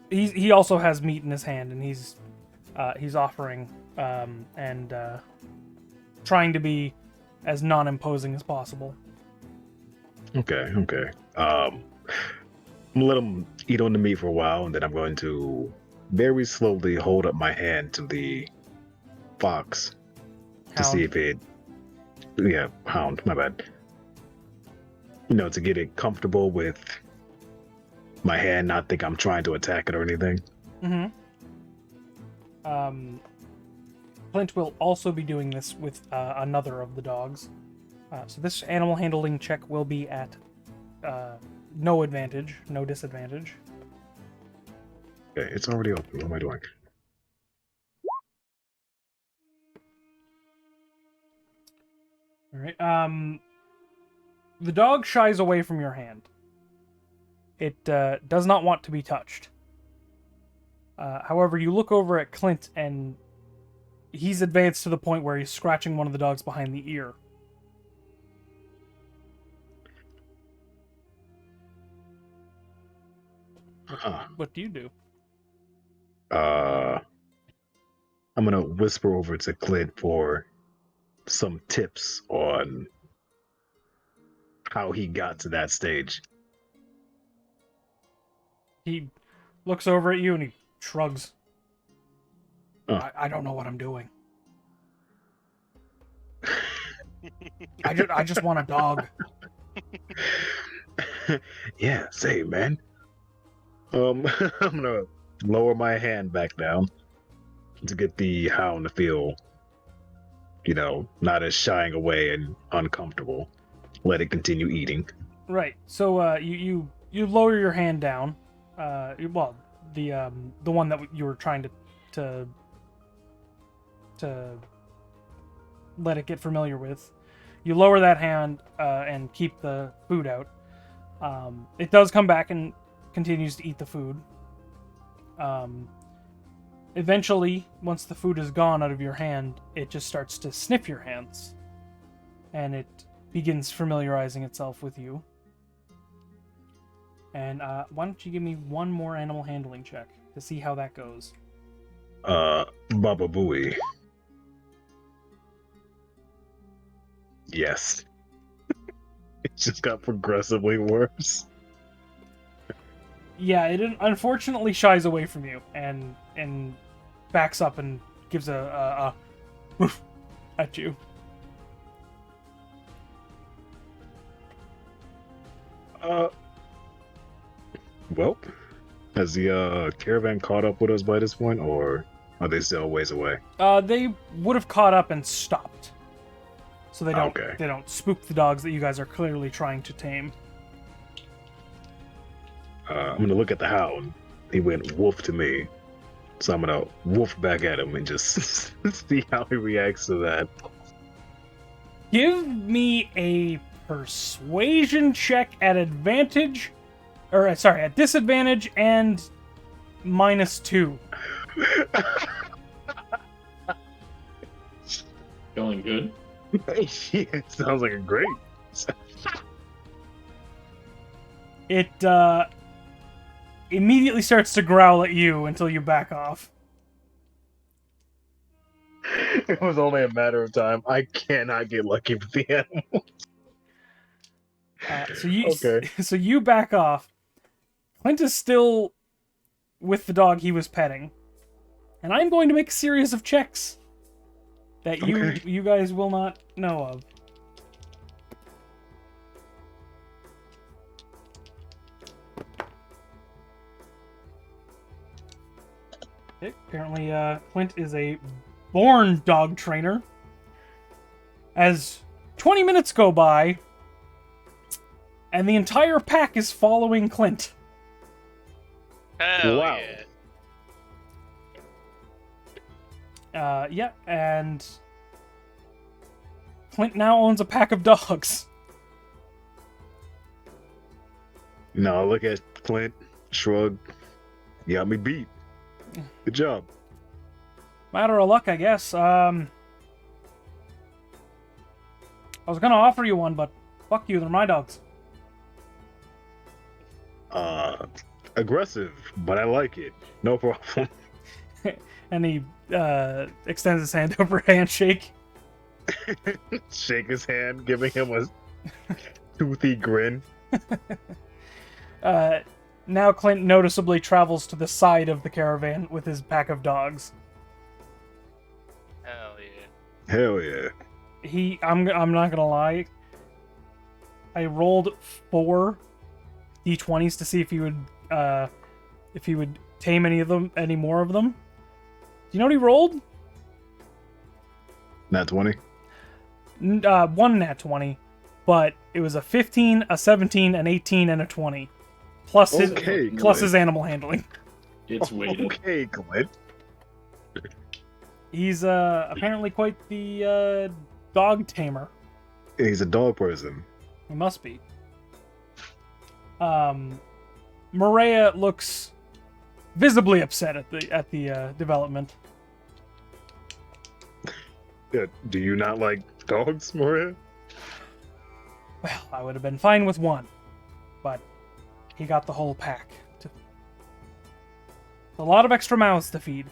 Speaker 2: He also has meat in his hand, and he's offering and trying to be as non-imposing as possible.
Speaker 1: Okay. I'm gonna let him eat on the meat for a while, and then I'm going to very slowly hold up my hand to the fox to see if it... Yeah, hound, my bad. To get it comfortable with my hand, not think I'm trying to attack it or anything.
Speaker 2: Mm-hmm. Clint will also be doing this with another of the dogs. So this animal handling check will be at no disadvantage.
Speaker 1: Okay, it's already open. What am I doing?
Speaker 2: All right. The dog shies away from your hand. It does not want to be touched. However, you look over at Clint, and he's advanced to the point where he's scratching one of the dogs behind the ear. What do you do?
Speaker 1: I'm gonna whisper over to Clint for some tips on how he got to that stage.
Speaker 2: He looks over at you and he shrugs.
Speaker 1: Oh.
Speaker 2: I don't know what I'm doing. I just want a dog.
Speaker 1: Yeah, same, man. I'm gonna lower my hand back down to get the hound to feel, not as shying away and uncomfortable. Let it continue eating.
Speaker 2: Right. So you lower your hand down. Well, the one that you were trying to let it get familiar with. You lower that hand and keep the food out. It does come back and continues to eat the food. Eventually, once the food is gone out of your hand, it just starts to sniff your hands. And it begins familiarizing itself with you. And why don't you give me one more animal handling check to see how that goes?
Speaker 1: Baba Booey. Yes. It just got progressively worse.
Speaker 2: Yeah, it unfortunately shies away from you and backs up and gives a woof at you.
Speaker 1: Well, has the caravan caught up with us by this point, or are they still a ways away?
Speaker 2: They would have caught up and stopped, so they don't
Speaker 1: Okay.
Speaker 2: they don't spook the dogs that you guys are clearly trying to tame.
Speaker 1: I'm gonna look at the hound. He went woof to me, so I'm gonna woof back at him and just see how he reacts to that.
Speaker 2: Give me a persuasion check at advantage, or sorry, at disadvantage and -2.
Speaker 3: Going good.
Speaker 1: Yeah, sounds like a great.
Speaker 2: It immediately starts to growl at you until you back off.
Speaker 1: It was only a matter of time. I cannot get lucky with the animal. Okay.
Speaker 2: So you back off. Clint is still with the dog he was petting, and I'm going to make a series of checks that you guys will not know of. Okay, apparently, Clint is a born dog trainer. As 20 minutes go by, and the entire pack is following Clint.
Speaker 4: Hell
Speaker 1: Wow.
Speaker 4: yeah.
Speaker 2: Yeah, and Clint now owns a pack of dogs.
Speaker 1: No, I look at Clint, shrug. You got me beat. Good job.
Speaker 2: Matter of luck, I guess. I was gonna offer you one, but fuck you, they're my dogs.
Speaker 1: Aggressive, but I like it. No problem.
Speaker 2: And he extends his hand over a handshake.
Speaker 1: Shake his hand, giving him a toothy grin.
Speaker 2: Now Clint noticeably travels to the side of the caravan with his pack of dogs.
Speaker 4: Hell yeah.
Speaker 1: Hell yeah.
Speaker 2: I'm not gonna lie. I rolled 4 d20s to see if he would tame any more of them. Do you know what he rolled?
Speaker 1: Nat 20.
Speaker 2: One nat 20, but it was a 15, a 17, an 18, and a 20. Plus his animal handling.
Speaker 3: It's weighted.
Speaker 1: Okay, Clint.
Speaker 2: He's apparently quite the dog tamer.
Speaker 1: He's a dog person.
Speaker 2: He must be. Maria looks visibly upset at the development.
Speaker 1: Yeah, do you not like dogs, Maria?
Speaker 2: Well, I would have been fine with one, but he got the whole pack. A lot of extra mouths to feed.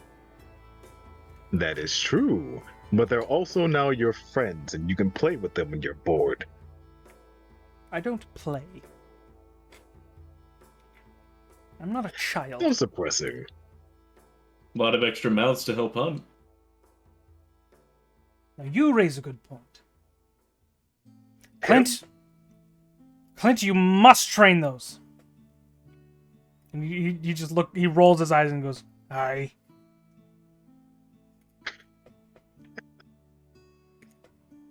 Speaker 1: That is true. But they're also now your friends, and you can play with them when you're bored.
Speaker 2: I don't play. I'm not a child.
Speaker 1: So suppressing.
Speaker 3: A lot of extra mouths to help hunt.
Speaker 2: Now you raise a good point. Clint, you must train those. And you just look. He rolls his eyes and goes, "Aye."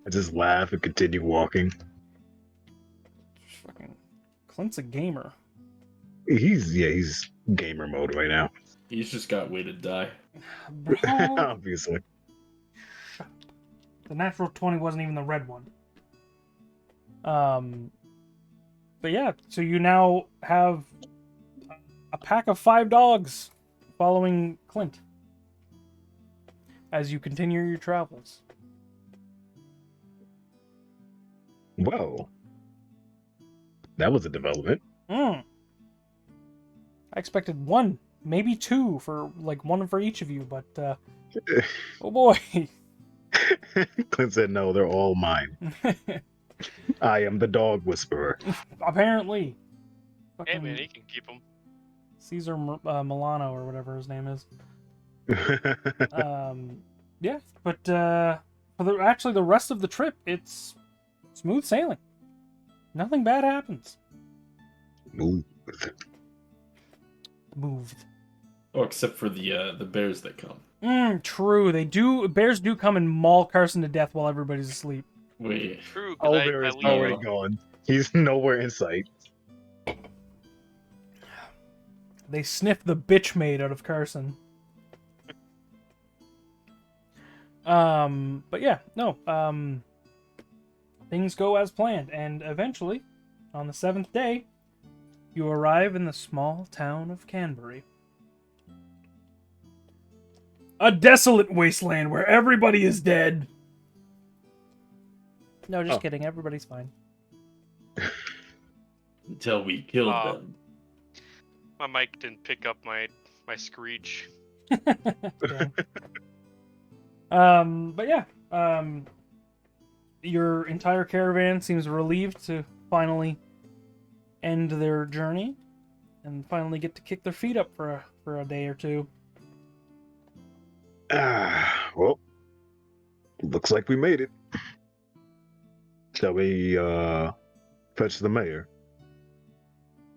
Speaker 1: I just laugh and continue walking.
Speaker 2: Fucking Clint's a gamer.
Speaker 1: He's gamer mode right now.
Speaker 3: He's just got way to die.
Speaker 2: Bro,
Speaker 1: Obviously.
Speaker 2: the natural 20 wasn't even the red one. But yeah, so you now have a pack of 5 dogs following Clint as you continue your travels.
Speaker 1: Whoa. That was a development.
Speaker 2: I expected 1, maybe 2 for like 1 for each of you, but oh boy.
Speaker 1: Clint said, no, they're all mine. I am the dog whisperer.
Speaker 2: Apparently.
Speaker 4: Hey man, he can keep them.
Speaker 2: Caesar Milano or whatever his name is. Yeah, but for the rest of the trip, it's smooth sailing. Nothing bad happens.
Speaker 1: Ooh.
Speaker 2: Moved.
Speaker 3: Oh, except for the bears that come.
Speaker 2: True. They do. Bears do come and maul Carson to death while everybody's asleep.
Speaker 3: Wait.
Speaker 4: True, 'cause
Speaker 1: Oliver
Speaker 4: I
Speaker 1: is
Speaker 4: leave.
Speaker 1: already gone. He's nowhere in sight.
Speaker 2: They sniff the bitch maid out of Carson. But yeah, no. Things go as planned, and eventually, on the 7th day, you arrive in the small town of Canbury. A desolate wasteland where everybody is dead. No, just kidding. Everybody's fine.
Speaker 3: Until we killed
Speaker 4: Oh.
Speaker 3: them.
Speaker 4: My mic didn't pick up my screech.
Speaker 2: But yeah, your entire caravan seems relieved to finally end their journey and finally get to kick their feet up for a day or two.
Speaker 1: Well, looks like we made it. Shall we fetch the mayor?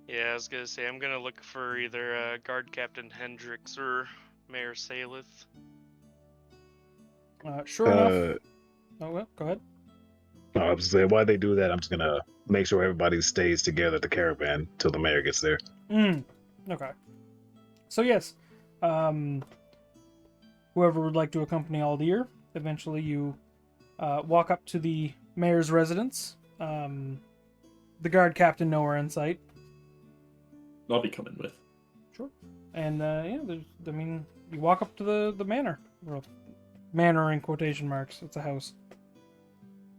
Speaker 4: Yeah, I was gonna say I'm gonna look for either Guard Captain Hendricks or Mayor Saleth.
Speaker 2: Sure enough. Oh well, go ahead.
Speaker 1: I was saying, why they do that, I'm just gonna make sure everybody stays together at the caravan till the mayor gets there.
Speaker 2: Okay. So yes, whoever would like to accompany Aldir, eventually you walk up to the mayor's residence. The guard captain nowhere in sight.
Speaker 3: I'll be coming with.
Speaker 2: Sure. And yeah, you walk up to the manor. Well, manor in quotation marks. It's a house.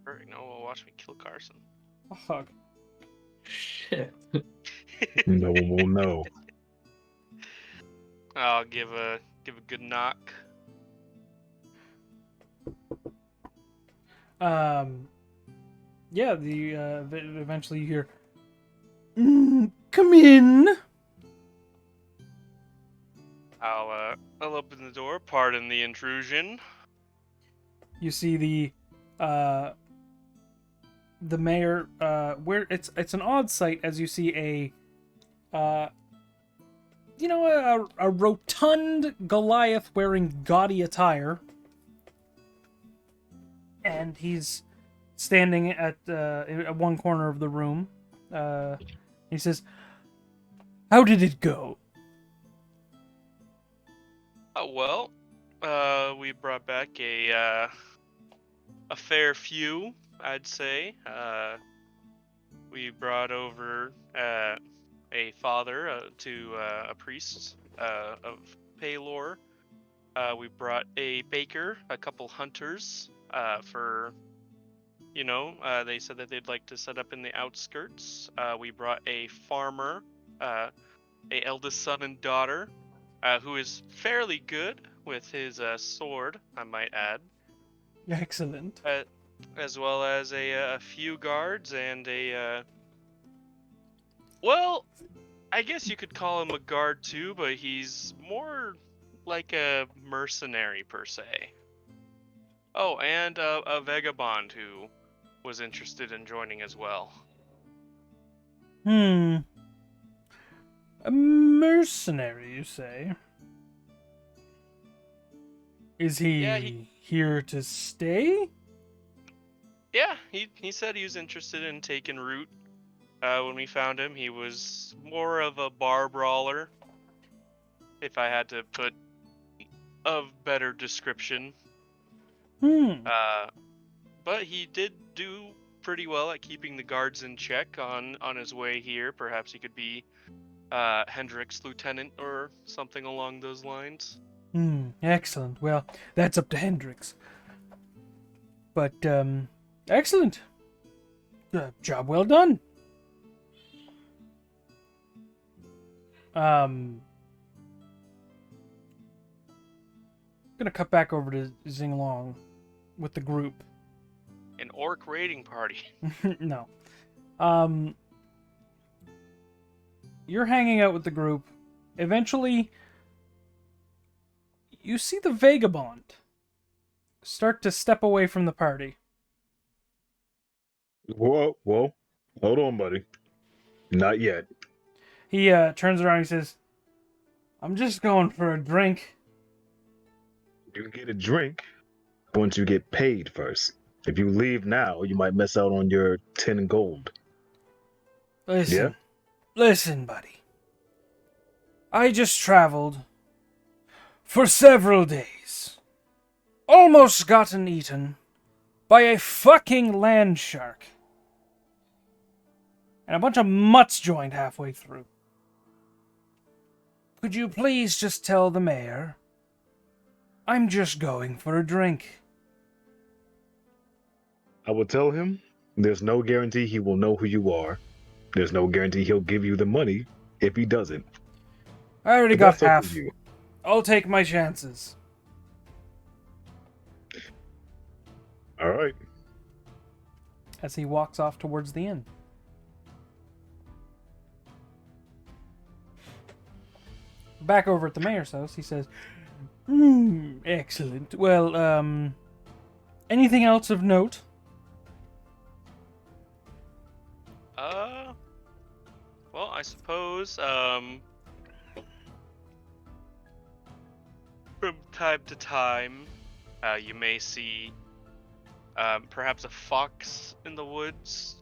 Speaker 4: Alright, no one will watch me kill Carson.
Speaker 2: A hug.
Speaker 3: Shit.
Speaker 1: No one will know.
Speaker 4: I'll give a good knock.
Speaker 2: Yeah, eventually you hear, come in.
Speaker 4: I'll open the door. Pardon the intrusion.
Speaker 2: You see the mayor, where it's an odd sight as you see a rotund Goliath wearing gaudy attire, and he's standing at one corner of the room. He says, "How did it go?"
Speaker 4: Well, we brought back a fair few, I'd say. We brought over a father to a priest of Paylor. We brought a baker, a couple hunters for, they said that they'd like to set up in the outskirts. We brought a farmer, a eldest son and daughter, who is fairly good with his sword, I might add.
Speaker 2: Excellent.
Speaker 4: As well as a few guards and Well, I guess you could call him a guard too, but he's more like a mercenary per se. Oh, and a vagabond who was interested in joining as well.
Speaker 2: A mercenary, you say? Is
Speaker 4: Yeah,
Speaker 2: he here to stay?
Speaker 4: he said he was interested in taking root. When we found him, he was more of a bar brawler, if I had to put a better description.
Speaker 2: Hmm.
Speaker 4: But he did do pretty well at keeping the guards in check on his way here. Perhaps he could be Hendrick's lieutenant or something along those lines.
Speaker 2: Excellent. Well, that's up to Hendrix. But, excellent. Job well done. Gonna cut back over to Zinglong with the group.
Speaker 4: An orc raiding party.
Speaker 2: No. You're hanging out with the group. Eventually, you see the vagabond start to step away from the party.
Speaker 1: Whoa. Hold on, buddy. Not yet.
Speaker 2: He turns around and says, I'm just going for a drink.
Speaker 1: You get a drink once you get paid first. If you leave now, you might miss out on your 10 gold.
Speaker 2: Listen, buddy. I just traveled for several days. Almost gotten eaten by a fucking land shark. And a bunch of mutts joined halfway through. Could you please just tell the mayor I'm just going for a drink?
Speaker 1: I will tell him there's no guarantee he will know who you are. There's no guarantee he'll give you the money if he doesn't.
Speaker 2: I already
Speaker 1: But
Speaker 2: got
Speaker 1: that's up
Speaker 2: half.
Speaker 1: to you.
Speaker 2: I'll take my chances.
Speaker 1: All right.
Speaker 2: As he walks off towards the inn. Back over at the mayor's house, he says, excellent. Well, anything else of note?
Speaker 4: Well, I suppose, from time to time, you may see, perhaps a fox in the woods.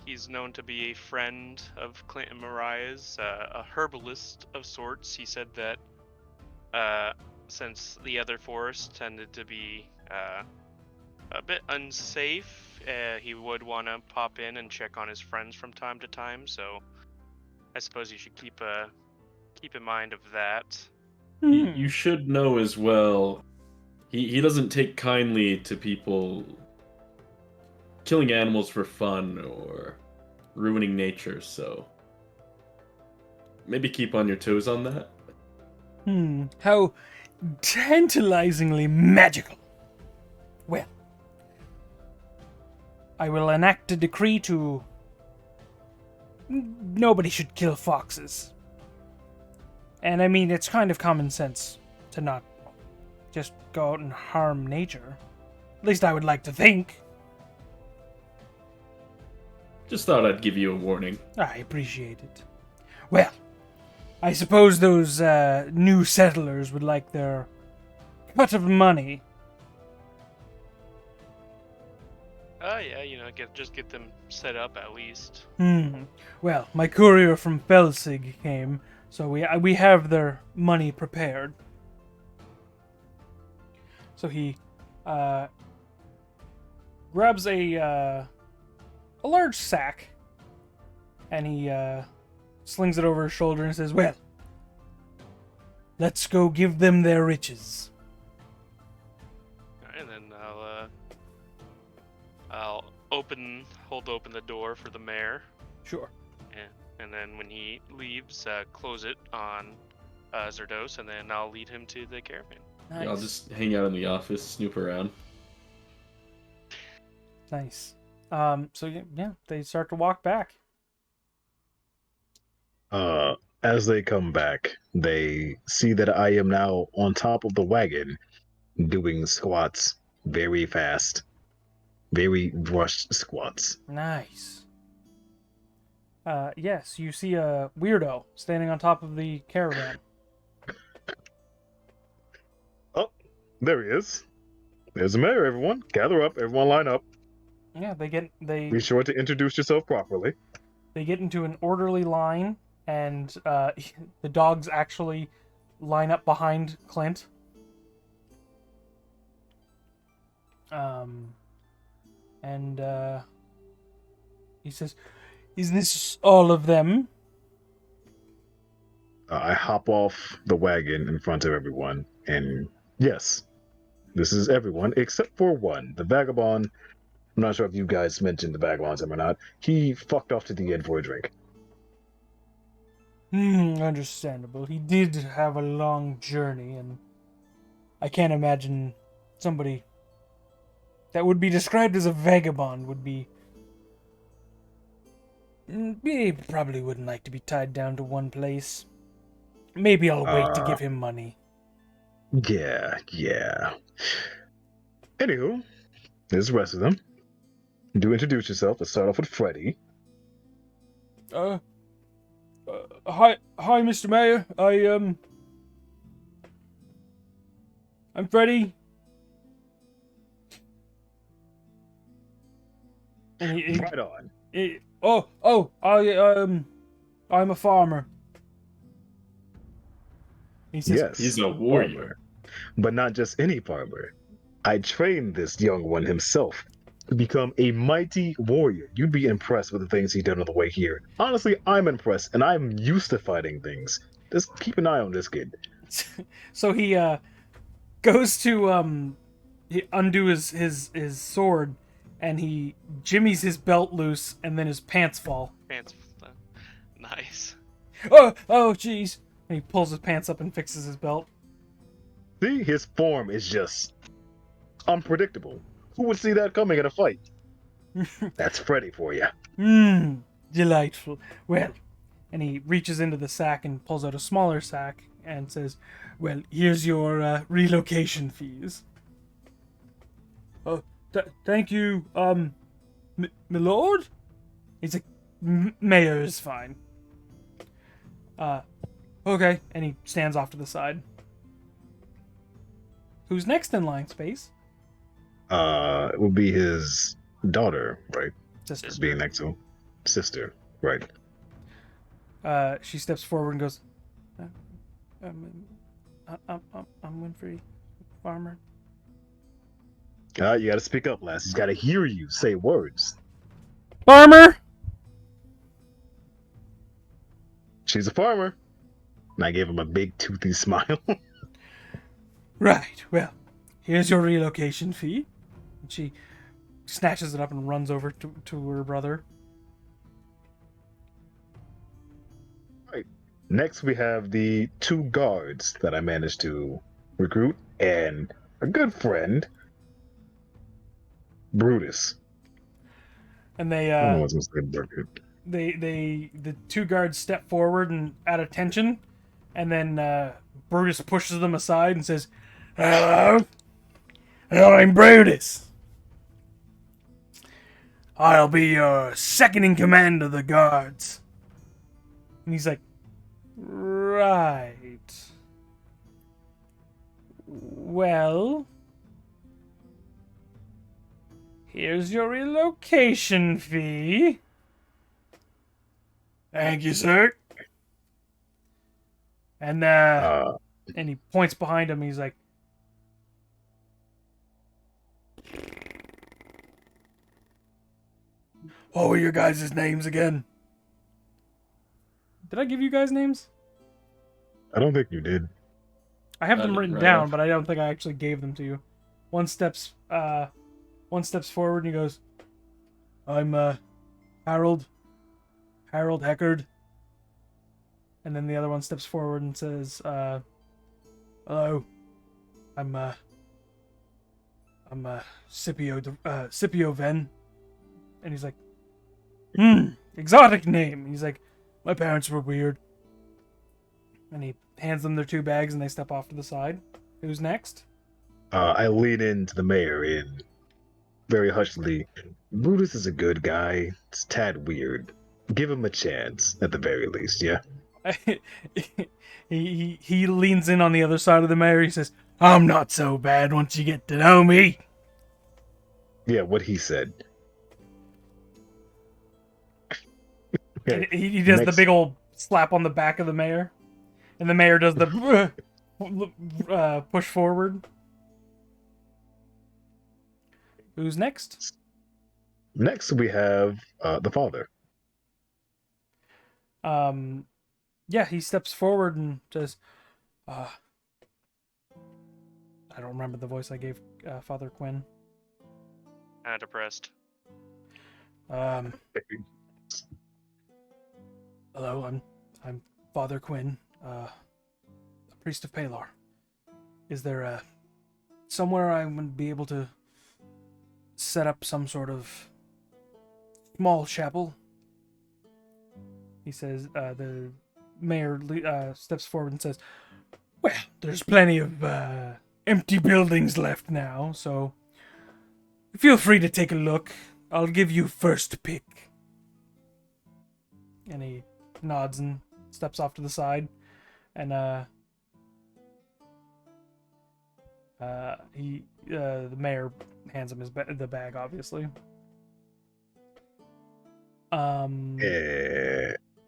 Speaker 4: He's known to be a friend of Clint and Mariah's, a herbalist of sorts. He said that, since the other forest tended to be, a bit unsafe, he would want to pop in and check on his friends from time to time, so I suppose you should keep in mind of that.
Speaker 3: You should know as well, he doesn't take kindly to people killing animals for fun or ruining nature, so maybe keep on your toes on that.
Speaker 2: How tantalizingly magical. Well, I will enact a decree to... Nobody should kill foxes. And I mean, it's kind of common sense to not just go out and harm nature. At least I would like to think.
Speaker 3: Just thought I'd give you a warning.
Speaker 2: I appreciate it. Well, I suppose those new settlers would like their cut of money.
Speaker 4: Yeah, just get them set up at least.
Speaker 2: Well, my courier from Felsig came, so we have their money prepared. So he grabs a large sack, and he slings it over his shoulder and says, "Well, let's go give them their riches."
Speaker 4: And then I'll hold open the door for the mayor.
Speaker 2: Sure.
Speaker 4: And then when he leaves, close it on Zerdos, and then I'll lead him to the caravan.
Speaker 2: Nice.
Speaker 3: I'll just hang out in the office, snoop around.
Speaker 2: Nice. So yeah, they start to walk back.
Speaker 1: Uh, as they come back, they see that I am now on top of the wagon, doing squats very fast, very rushed squats.
Speaker 2: Nice. Yes, you see a weirdo standing on top of the caravan.
Speaker 1: Oh, there he is. There's the mayor, everyone. Gather up, everyone line up.
Speaker 2: Yeah,
Speaker 1: Be sure to introduce yourself properly.
Speaker 2: they get into an orderly line, and the dogs actually line up behind Clint. And he says, "Is this all of them?"
Speaker 1: I hop off the wagon in front of everyone, and yes, this is everyone except for one. The vagabond. I'm not sure if you guys mentioned the vagabond to him or not. He fucked off to the inn for a drink.
Speaker 2: Understandable. He did have a long journey, and I can't imagine somebody that would be described as a vagabond would be. He probably wouldn't like to be tied down to one place. Maybe I'll wait to give him money.
Speaker 1: Yeah. Anywho, there's the rest of them. Do introduce yourself. Let's start off with Freddy.
Speaker 2: Hi, Mr. Mayor. I'm Freddy. And
Speaker 1: Right on.
Speaker 2: I'm a farmer. He says,
Speaker 1: Yes.
Speaker 3: He's a warrior.
Speaker 1: Farmer. But not just any farmer. I trained this young one himself to become a mighty warrior. You'd be impressed with the things he did on the way here. Honestly, I'm impressed, and I'm used to fighting things. Just keep an eye on this kid.
Speaker 2: So he goes to he undo his sword, and he jimmies his belt loose, and then his pants fall.
Speaker 4: Pants. Nice.
Speaker 2: Oh jeez! And he pulls his pants up and fixes his belt.
Speaker 1: See, his form is just unpredictable. Who would see that coming in a fight? That's Freddy for you.
Speaker 2: Delightful. Well, and he reaches into the sack and pulls out a smaller sack and says, "Well, here's your relocation fees." Oh, thank you, my lord. He's like, "Mayor is fine." Okay, and he stands off to the side. Who's next in line, Space?
Speaker 1: It would be his daughter, right?
Speaker 2: Sister.
Speaker 1: Being next to him. Sister, right.
Speaker 2: She steps forward and goes, I'm Winfrey, farmer.
Speaker 1: You gotta speak up, lass. He's gotta hear you say words.
Speaker 2: Farmer!
Speaker 1: She's a farmer. And I gave him a big toothy smile.
Speaker 2: Right, well, here's your relocation fee. And she snatches it up and runs over to her brother.
Speaker 1: Right. Next, we have the 2 guards that I managed to recruit, and a good friend, Brutus.
Speaker 2: And they
Speaker 1: I don't know what's supposed to say,
Speaker 2: the 2 guards step forward and at attention, and then Brutus pushes them aside and says, "Hello, I'm Brutus. I'll be your second in command of the guards." And he's like, "Right. Well, here's your relocation fee." "Thank you, sir." And he points behind him. He's like, "What were your guys' names again?" Did I give you guys names?
Speaker 1: I don't think you did.
Speaker 2: I have them
Speaker 3: didn't
Speaker 2: written
Speaker 3: write
Speaker 2: down,
Speaker 3: off.
Speaker 2: but I don't think I actually gave them to you. One steps forward and he goes, "I'm Harold Heckard." And then the other one steps forward and says, "Hello, I'm Scipio Venn." And he's like, exotic name. He's like, My parents were weird. And he hands them their 2 bags and they step off to the side. Who's next?
Speaker 1: I lean into the mayor and very hushly. Brutus is a good guy. It's tad weird. Give him a chance, at the very least, yeah?
Speaker 2: he leans in on the other side of the mayor. He says, I'm not so bad once you get to know me.
Speaker 1: Yeah, what he said.
Speaker 2: And he does the
Speaker 1: Next.
Speaker 2: big old slap on the back of the mayor. And the mayor does the push forward. Who's next?
Speaker 1: Next, we have the father.
Speaker 2: Yeah, he steps forward and says, I don't remember the voice I gave Father Quinn.
Speaker 4: Kind of depressed.
Speaker 2: Hello, I'm Father Quinn, a priest of Palor. Is there somewhere I would be able to set up some sort of small chapel? He says, the mayor steps forward and says, well, there's plenty of empty buildings left now, so feel free to take a look. I'll give you first pick. And he nods and steps off to the side, and the mayor hands him the bag, obviously.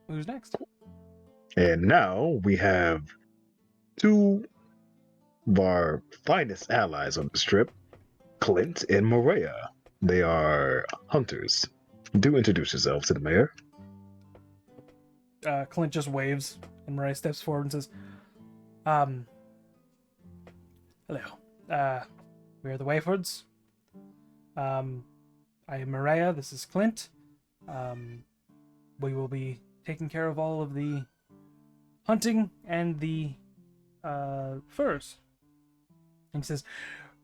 Speaker 2: Who's next?
Speaker 1: And now we have 2 of our finest allies on the strip, Clint and Maria. They are hunters. Do introduce yourselves to the mayor.
Speaker 2: Clint just waves, and Maria steps forward and says, hello. We're the Wayfords. I am Maria. This is Clint. We will be taking care of all of the hunting and the furs. And he says,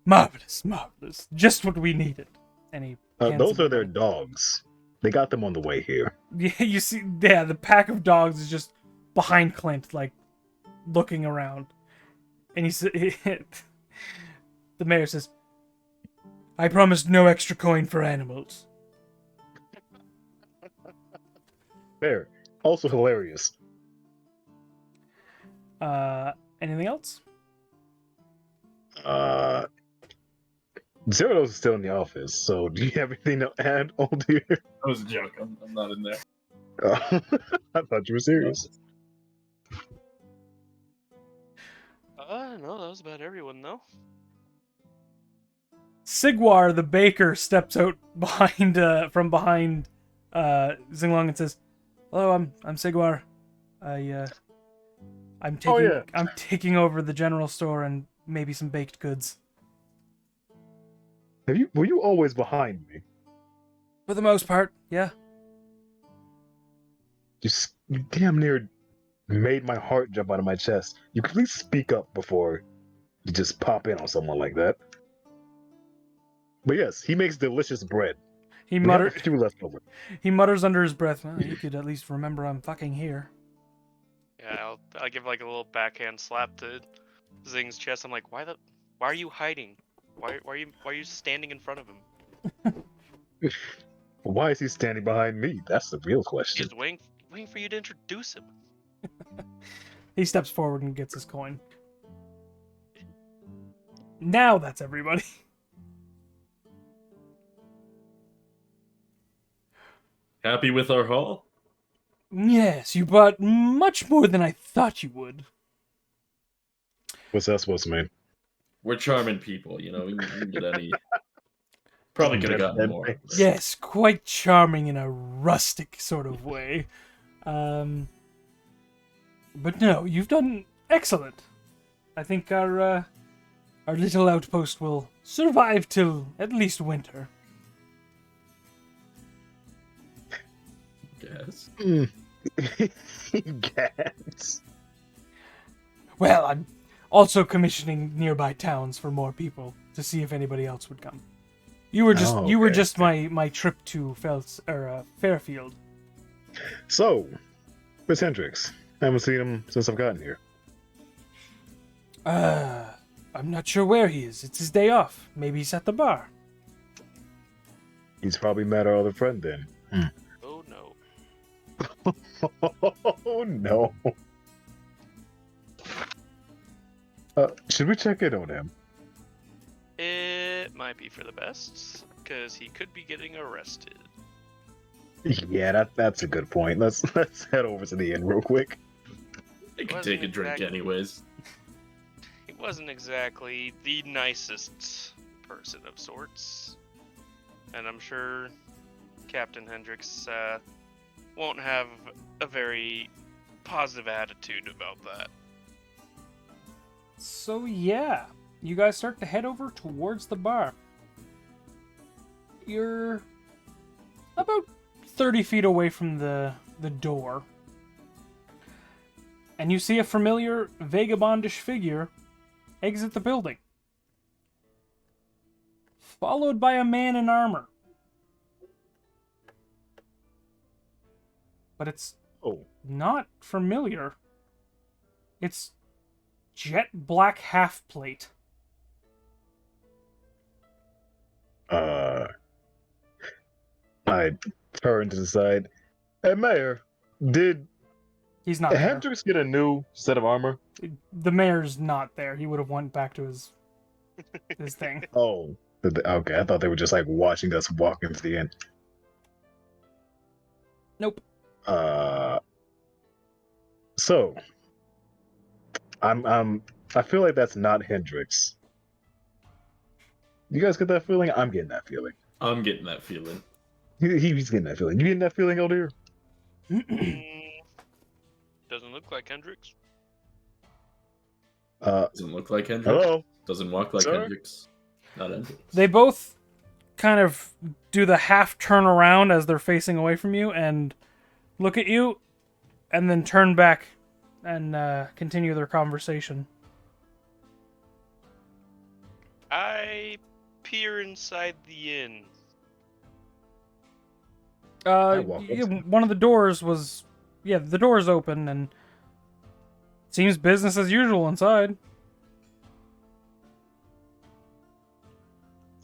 Speaker 2: marvelous, marvelous. Just what we needed. And he
Speaker 1: Those are their dogs. They got them on the way here.
Speaker 2: Yeah, you see, yeah, the pack of dogs is just behind Clint, like, looking around. And the mayor says, I promised no extra coin for animals.
Speaker 1: Fair. Also hilarious.
Speaker 2: Anything else?
Speaker 1: Zero's still in the office, so do you have anything to add, old dear?
Speaker 3: That was a joke. I'm not in there.
Speaker 1: I thought you were serious.
Speaker 4: No, that was about everyone, though.
Speaker 2: Sigwar, the baker, steps out from behind Xinglong and says, hello, I'm Sigwar. I'm taking over the general store and maybe some baked goods.
Speaker 1: Were you always behind me?
Speaker 2: For the most part, yeah.
Speaker 1: You damn near made my heart jump out of my chest. You could at least speak up before you just pop in on someone like that. But yes, he makes delicious bread.
Speaker 2: He
Speaker 1: We have a few left over.
Speaker 2: He mutters under his breath, well, you could at least remember I'm fucking here.
Speaker 4: Yeah, I'll give like a little backhand slap to Zing's chest. I'm like, why are you hiding? Why are you standing in front of him?
Speaker 1: Why is he standing behind me? That's the real question.
Speaker 4: He's waiting for you to introduce him.
Speaker 2: He steps forward and gets his coin. Now that's everybody.
Speaker 3: Happy with our haul?
Speaker 2: Yes, you brought much more than I thought you would.
Speaker 1: What's that supposed to mean?
Speaker 3: We're charming people, you know. We can get any. Probably could have gotten more.
Speaker 2: Yes, quite charming in a rustic sort of way. But no, you've done excellent. I think our little outpost will survive till at least winter.
Speaker 3: Yes.
Speaker 1: Gas.
Speaker 2: Well, I'm also commissioning nearby towns for more people to see if anybody else would come. You were just my trip to Fairfield.
Speaker 1: So, Where's Hendrix? I haven't seen him since I've gotten here.
Speaker 2: I'm not sure where he is. It's his day off. Maybe he's at the bar.
Speaker 1: He's probably met our other friend then.
Speaker 4: Oh no.
Speaker 1: Oh no. Should we check in on him?
Speaker 4: It might be for the best, because he could be getting arrested.
Speaker 1: Yeah, that's a good point. Let's head over to the inn real quick.
Speaker 3: I can
Speaker 4: Wasn't
Speaker 3: take a drink
Speaker 4: exactly-
Speaker 3: anyways.
Speaker 4: He wasn't exactly the nicest person of sorts. And I'm sure Captain Hendricks won't have a very positive attitude about that.
Speaker 2: So yeah, you guys start to head over towards the bar. You're about 30 feet away from the door. And you see a familiar vagabondish figure exit the building. Followed by a man in armor. But it's
Speaker 1: Oh,
Speaker 2: not familiar. It's jet black half plate.
Speaker 1: I turned to the side. Hey, Mayor, did
Speaker 2: He's not there.
Speaker 1: Hendrix get a new set of armor?
Speaker 2: The mayor's not there. He would have went back to his thing.
Speaker 1: Oh, okay. I thought they were just like watching us walk into the inn.
Speaker 2: Nope.
Speaker 1: So I feel like that's not Hendrix. You guys get that feeling? I'm getting that feeling.
Speaker 3: I'm getting that feeling.
Speaker 1: He's getting that feeling. You getting that feeling, Elder?
Speaker 4: Doesn't look like Hendrix.
Speaker 3: Doesn't look like Hendrix.
Speaker 1: Hello?
Speaker 3: Doesn't walk like
Speaker 1: Sir?
Speaker 3: Hendrix. Not Hendrix.
Speaker 2: They both kind of do the half turn around as they're facing away from you and look at you and then turn back and continue their conversation.
Speaker 4: I peer inside the inn.
Speaker 1: walk up
Speaker 2: Yeah,
Speaker 1: to
Speaker 2: one of the doors was... Yeah, the door's open and... Seems business as usual inside.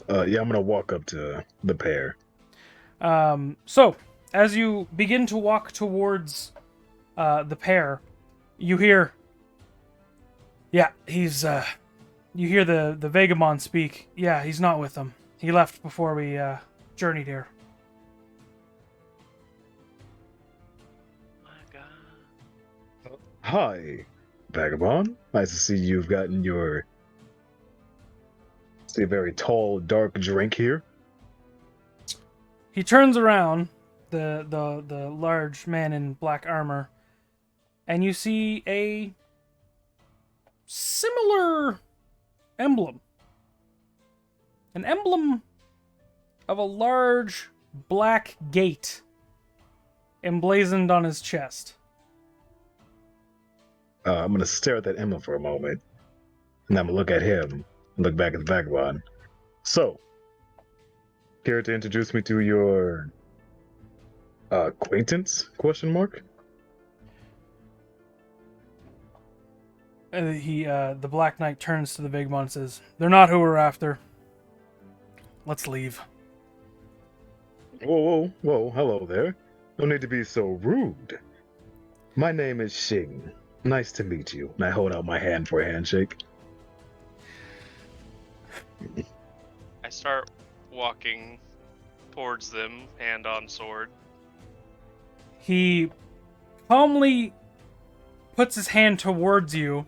Speaker 1: Yeah, I'm gonna walk up to the pair.
Speaker 2: So, as you begin to walk towards the pair, you hear... Yeah, he's... You hear the vagabond speak. Yeah, he's not with them. He left before we journeyed here.
Speaker 4: My God.
Speaker 1: Hi, Vagabond. Nice to see you've gotten your... See a very tall, dark drink here.
Speaker 2: He turns around, the large man in black armor, and you see a similar emblem. An emblem of a large black gate emblazoned on his chest.
Speaker 1: I'm gonna stare at that emblem for a moment, and I'm gonna look at him and look back at the Vagabond. So, care to introduce me to your acquaintance? Question mark.
Speaker 2: The Black Knight turns to the Vagabond and says, "They're not who we're after. Let's leave."
Speaker 1: Whoa! Hello there. No need to be so rude. My name is Xing. Nice to meet you. And I hold out my hand for a handshake.
Speaker 4: I start walking towards them, hand on sword.
Speaker 2: He calmly puts his hand towards you,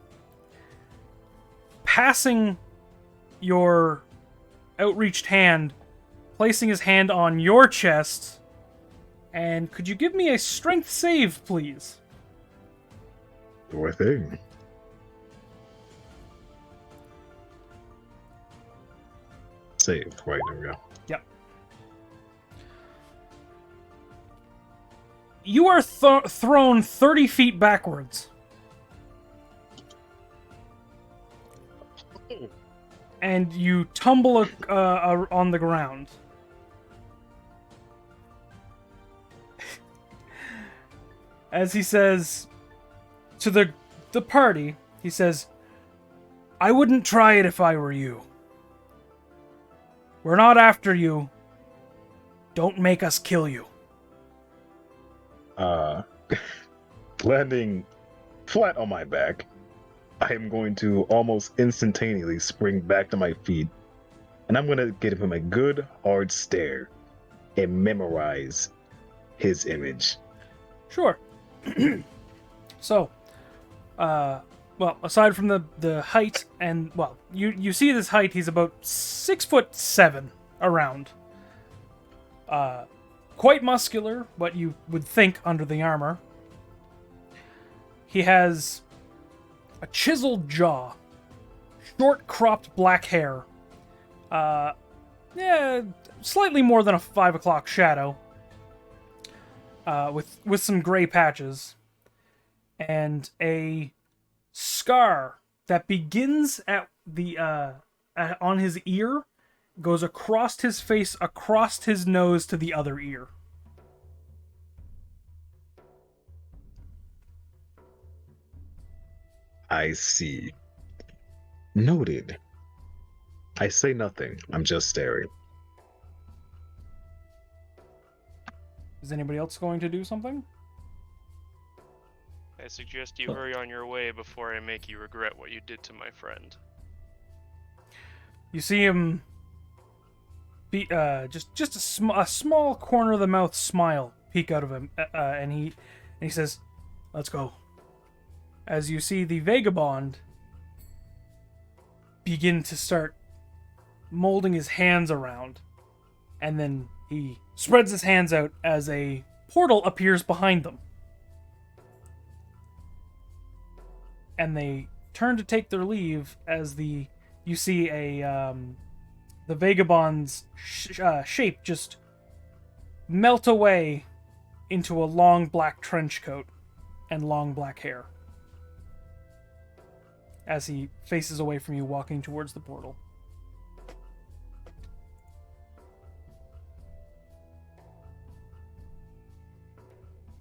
Speaker 2: passing your outreached hand, placing his hand on your chest. And could you give me a strength save, please?
Speaker 1: Sure thing. Save. Right, there we go.
Speaker 2: Yep. You are thrown 30 feet backwards. And you tumble on the ground. as he says to the party, he says, "I wouldn't try it if I were you. We're not after you. Don't make us kill you."
Speaker 1: Uh, landing flat on my back, I am going to almost instantaneously spring back to my feet, and I'm going to give him a good hard stare and memorize his image.
Speaker 2: Sure. So, well, aside from the height, and well, you see this height, he's about 6'7" around. Quite muscular, what you would think under the armor. He has a chiseled jaw, short cropped black hair, slightly more than a 5 o'clock shadow, with some gray patches, and a scar that begins at the on his ear, goes across his face, across his nose to the other ear.
Speaker 1: I see. Noted. I say nothing. I'm just staring.
Speaker 2: Is anybody else going to do something?
Speaker 4: I suggest you hurry on your way before I make you regret what you did to my friend.
Speaker 2: You see him be just a small corner of the mouth smile peek out of him, and he says, "Let's go." As you see the vagabond begin to start molding his hands around, and then he spreads his hands out as a portal appears behind them. And they turn to take their leave as you see the vagabond's shape just melt away into a long black trench coat and long black hair as he faces away from you, walking towards the portal.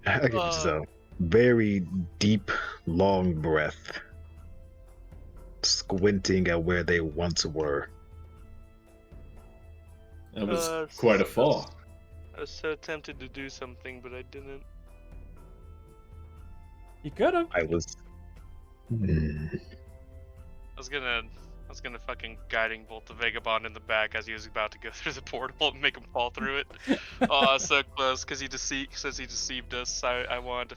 Speaker 1: I give just a very deep, long breath, squinting at where they once were.
Speaker 3: That was quite a fall.
Speaker 4: I was so tempted to do something, but I didn't.
Speaker 2: You could have.
Speaker 1: I was.
Speaker 4: I was gonna fucking guiding bolt the vagabond in the back as he was about to go through the portal and make him fall through it. Oh, so close, because he deceived us. I wanted to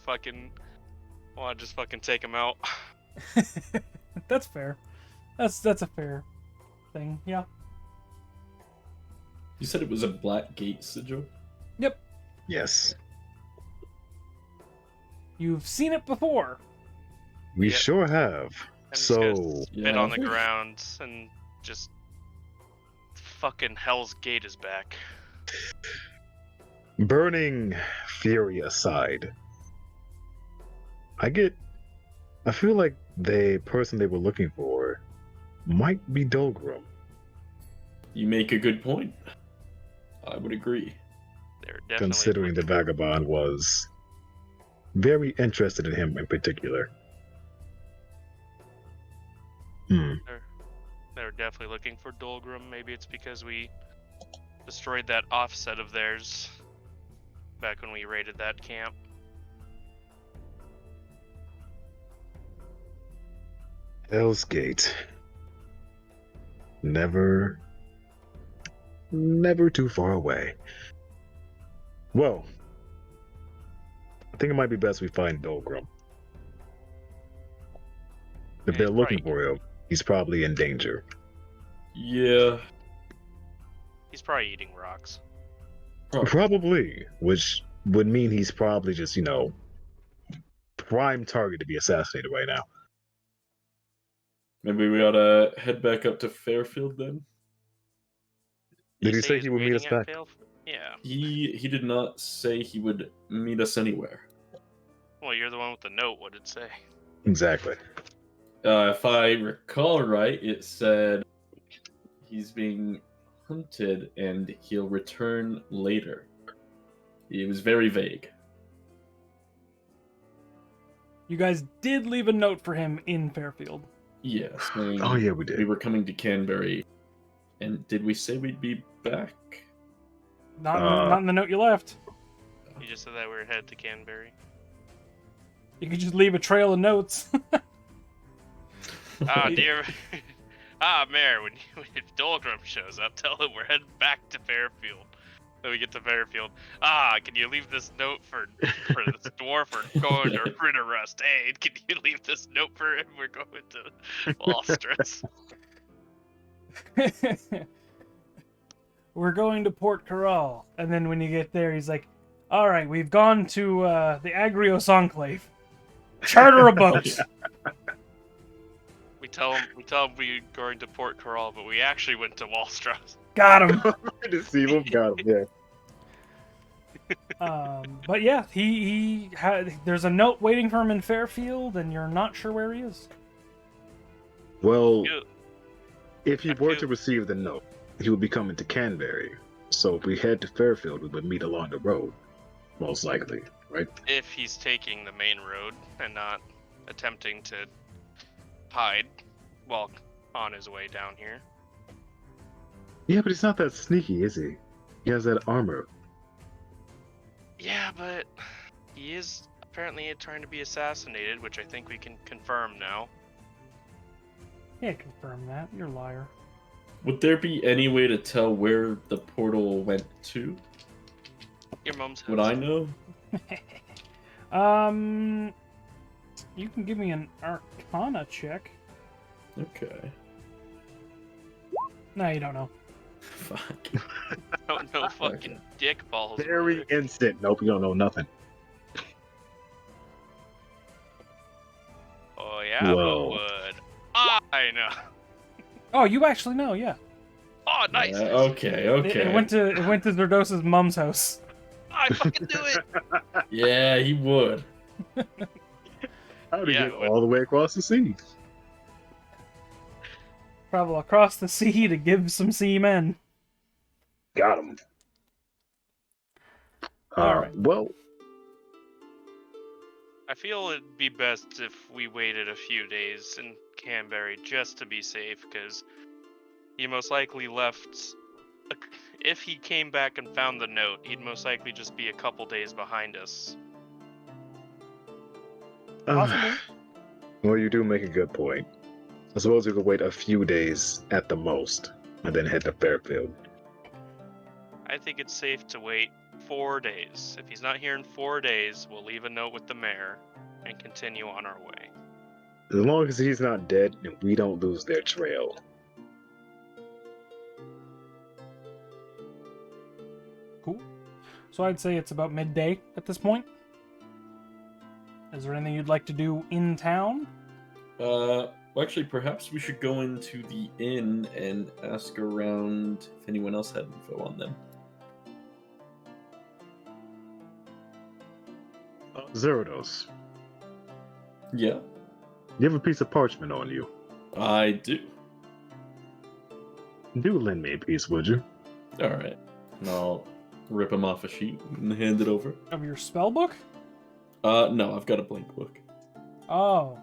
Speaker 4: just fucking take him out.
Speaker 2: That's fair. That's a fair thing. Yeah.
Speaker 3: You said it was a black gate sigil?
Speaker 2: Yep.
Speaker 1: Yes.
Speaker 2: You've seen it before.
Speaker 1: We
Speaker 4: Yep.
Speaker 1: sure have.
Speaker 4: I'm just
Speaker 1: So,
Speaker 4: gonna spit on the ground and just fucking Hell's Gate is back.
Speaker 1: burning fury aside, I feel like the person they were looking for might be Dolgrim.
Speaker 3: You make a good point. I would agree.
Speaker 4: They're definitely
Speaker 1: Considering the vagabond was very interested in him in particular.
Speaker 4: They're definitely looking for Dolgrim. Maybe it's because we destroyed that offset of theirs back when we raided that camp.
Speaker 1: Hell's Gate. Never too far away. Well, I think it might be best we find Dolgrim. If
Speaker 4: Yeah,
Speaker 1: they're
Speaker 4: he's
Speaker 1: looking
Speaker 4: probably-
Speaker 1: for him, he's probably in danger.
Speaker 3: Yeah.
Speaker 4: He's probably eating rocks.
Speaker 1: Probably, which would mean he's probably just, prime target to be assassinated right now.
Speaker 3: Maybe we ought to head back up to Fairfield then?
Speaker 1: Did he say
Speaker 4: he's
Speaker 1: he would meet us
Speaker 4: waiting at
Speaker 1: back?
Speaker 4: Yeah.
Speaker 3: He did not say he would meet us anywhere.
Speaker 4: Well, you're the one with the note. What did it say?
Speaker 1: Exactly.
Speaker 3: If I recall right, it said he's being hunted and he'll return later. It was very vague.
Speaker 2: You guys did leave a note for him in Fairfield.
Speaker 3: Yeah, saying
Speaker 1: Oh yeah, we
Speaker 3: we
Speaker 1: did.
Speaker 3: were coming to Canbury, and did we say we'd be back?
Speaker 2: Not in the note you left.
Speaker 4: You just said that we were headed to Canbury.
Speaker 2: You could just leave a trail of notes.
Speaker 4: Ah, dear. Mayor, when Dolgrim shows up, tell him we're heading back to Fairfield. Then we get to Fairfield. Can you leave this note for this dwarf? We're going to Ritterrust. Hey, can you leave this note for him? We're going to Walstress.
Speaker 2: We're going to Port Corral. And then when you get there, he's like, all right, we've gone to the Agrios Enclave. Charter a boat.
Speaker 4: We tell him we're going to Port Corral, but we actually went to Walstress.
Speaker 2: Got him.
Speaker 1: Deceive him, got him. Yeah.
Speaker 2: But yeah, there's a note waiting for him in Fairfield, and you're not sure where he is.
Speaker 1: Well,
Speaker 4: You-
Speaker 1: if he
Speaker 4: I
Speaker 1: were
Speaker 4: feel-
Speaker 1: to receive the note, he would be coming to Canbury. So if we head to Fairfield, we would meet along the road, most likely, right?
Speaker 4: If he's taking the main road and not attempting to hide while on his way down here.
Speaker 1: Yeah, but he's not that sneaky, is he? He has that armor.
Speaker 4: Yeah, but he is apparently trying to be assassinated, which I think we can confirm now.
Speaker 2: Yeah, confirm that. You're a liar.
Speaker 3: Would there be any way to tell where the portal went to?
Speaker 4: Your mom's house.
Speaker 3: Would I know?
Speaker 2: You can give me an Arcana check.
Speaker 3: Okay.
Speaker 2: No, you don't know.
Speaker 3: Fuck.
Speaker 4: No fucking dick balls.
Speaker 1: Very
Speaker 4: brother.
Speaker 1: instant. Nope, you don't know nothing.
Speaker 4: Oh yeah,
Speaker 1: Whoa.
Speaker 4: but would. I know.
Speaker 2: Oh, you actually know, yeah.
Speaker 4: Oh, nice.
Speaker 3: Okay, okay.
Speaker 2: It went to Zerdos's mom's house.
Speaker 4: I fucking knew it.
Speaker 3: Yeah, he would.
Speaker 1: How did
Speaker 4: Yeah,
Speaker 1: he get all the way across the sea?
Speaker 2: Travel across the sea to give some seamen.
Speaker 1: Got him.
Speaker 2: Alright.
Speaker 1: Well,
Speaker 4: I feel it'd be best if we waited a few days in Canbury just to be safe, because he most likely left. If he came back and found the note, he'd most likely just be a couple days behind us.
Speaker 2: Possibly.
Speaker 1: well, you do make a good point. I suppose we could wait a few days at the most, and then head to Fairfield.
Speaker 4: I think it's safe to wait 4 days. If he's not here in 4 days, we'll leave a note with the mayor and continue on our way.
Speaker 1: As long as he's not dead and we don't lose their trail.
Speaker 2: Cool. So I'd say it's about midday at this point. Is there anything you'd like to do in town?
Speaker 3: Well, actually, perhaps we should go into the inn and ask around if anyone else had info on them.
Speaker 1: Zerados,
Speaker 3: Yeah,
Speaker 1: you have a piece of parchment on you.
Speaker 3: I do.
Speaker 1: Do lend me a piece, would you?
Speaker 3: All right. And I'll rip him off a sheet and hand it over.
Speaker 2: Of your spell book?
Speaker 3: No, I've got a blank book.
Speaker 2: Oh.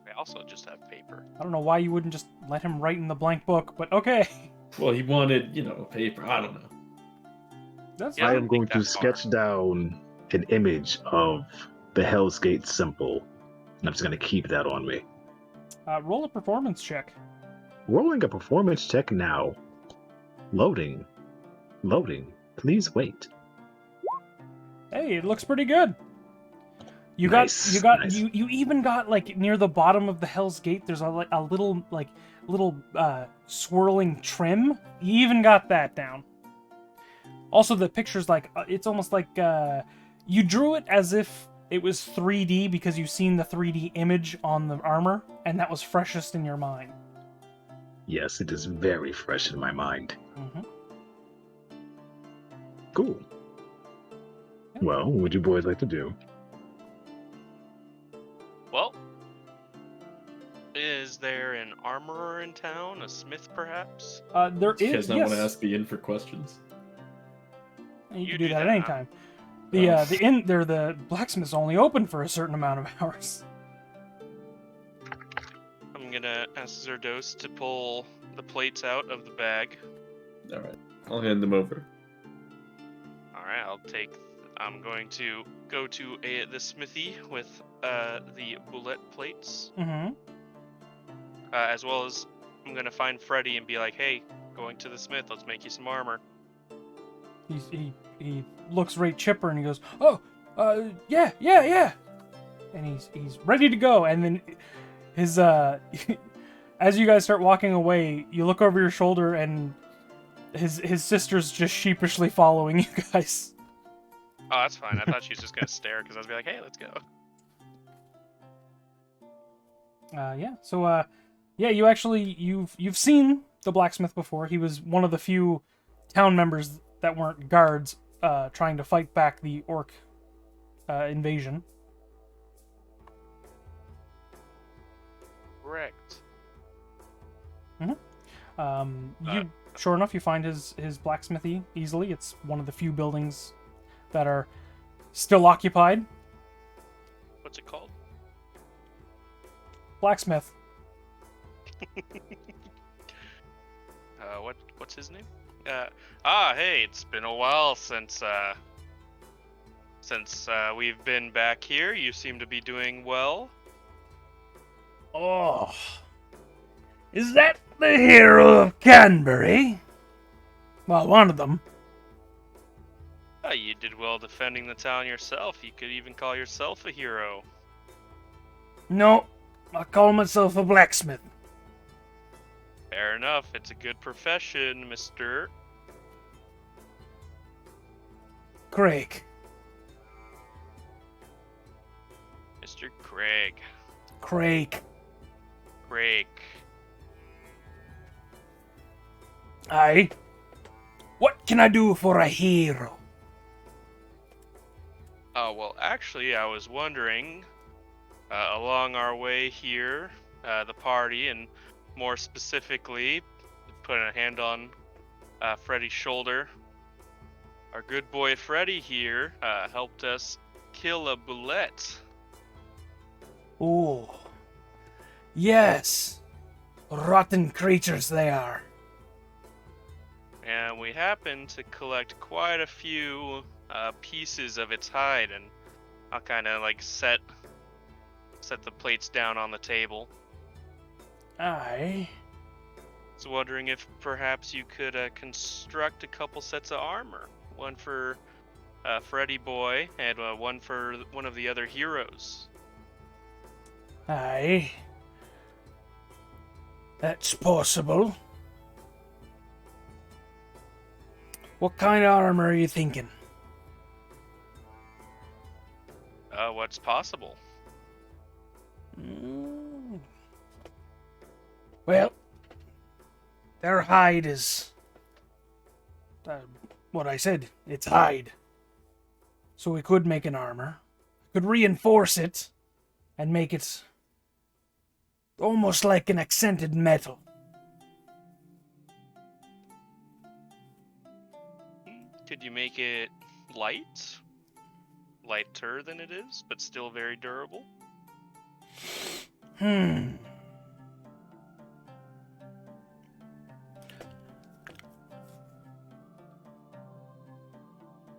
Speaker 4: I also just have paper.
Speaker 2: I don't know why you wouldn't just let him write in the blank book, but okay.
Speaker 3: Well, he wanted, paper. I don't know.
Speaker 2: That's
Speaker 4: Yeah,
Speaker 1: I
Speaker 2: fine.
Speaker 1: am going
Speaker 4: think
Speaker 1: to
Speaker 4: that far.
Speaker 1: sketch down an image of the Hell's Gate symbol, and I'm just going to keep that on me.
Speaker 2: Roll a performance check.
Speaker 1: Rolling a performance check now. Loading. Loading. Please wait.
Speaker 2: Hey, it looks pretty good. You
Speaker 1: Nice,
Speaker 2: got
Speaker 1: nice.
Speaker 2: you even got like near the bottom of the Hell's Gate. There's a little swirling trim. You even got that down. Also, the picture's like it's almost like you drew it as if it was 3D because you've seen the 3D image on the armor, and that was freshest in your mind.
Speaker 1: Yes, it is very fresh in my mind.
Speaker 2: Mm-hmm.
Speaker 1: Cool. Well, what would you boys like to do?
Speaker 4: Well, is there an armorer in town? A smith, perhaps?
Speaker 2: There
Speaker 3: You
Speaker 2: is.
Speaker 3: guys not
Speaker 2: Yes.
Speaker 3: want to ask the inn for questions?
Speaker 2: You
Speaker 4: You
Speaker 2: can
Speaker 4: do
Speaker 2: do that
Speaker 4: that.
Speaker 2: anytime. The blacksmith's only open for a certain amount of hours.
Speaker 4: gonna ask Zerdos to pull the plates out of the bag.
Speaker 3: All right, I'll hand them over.
Speaker 4: All right, I'm going to go to the smithy with the bullet plates,
Speaker 2: Mm-hmm.
Speaker 4: as well as I'm gonna find Freddy and be like, "Hey, going to the smith. Let's make you some armor."
Speaker 2: He looks right chipper and he goes, "Oh, yeah," and he's ready to go. And then his as you guys start walking away, you look over your shoulder and his sister's just sheepishly following you guys.
Speaker 4: Oh, that's fine. I thought she was just gonna stare because I was be like, "Hey, let's go."
Speaker 2: Yeah. So yeah, you've seen the blacksmith before. He was one of the few town members that weren't guards trying to fight back the orc invasion.
Speaker 4: Correct.
Speaker 2: Sure enough, you find his blacksmithy easily. It's one of the few buildings that are still occupied.
Speaker 4: What's it called?
Speaker 2: Blacksmith.
Speaker 4: What's his name? Hey, it's been a while since we've been back here. You seem to be doing well.
Speaker 5: Oh, is that the hero of Canbury?
Speaker 2: Well, one of them.
Speaker 4: You did well defending the town yourself. You could even call yourself a hero.
Speaker 5: No, I call myself a blacksmith.
Speaker 4: Fair enough. It's a good profession, Mr.
Speaker 5: Craig.
Speaker 4: Mr. Craig.
Speaker 5: Craig.
Speaker 4: Craig.
Speaker 5: Aye. What can I do for a hero?
Speaker 4: Oh, well, actually, I was wondering, along our way here, the party, and more specifically, putting a hand on Freddy's shoulder, our good boy Freddy here helped us kill a bullet.
Speaker 5: Oh. Yes. Rotten creatures they are.
Speaker 4: And we happened to collect quite a few pieces of its hide, and I'll kind of like set the plates down on the table.
Speaker 5: Aye.
Speaker 4: I was wondering if perhaps you could construct a couple sets of armor. One for Freddy Boy and one for one of the other heroes.
Speaker 5: Aye. That's possible. What kind of armor are you thinking?
Speaker 4: What's possible?
Speaker 5: Well, their hide is... what I said, it's hide. So we could make an armor. Could reinforce it and make it almost like an accented metal.
Speaker 4: Could you make it light? Lighter than it is, but still very durable?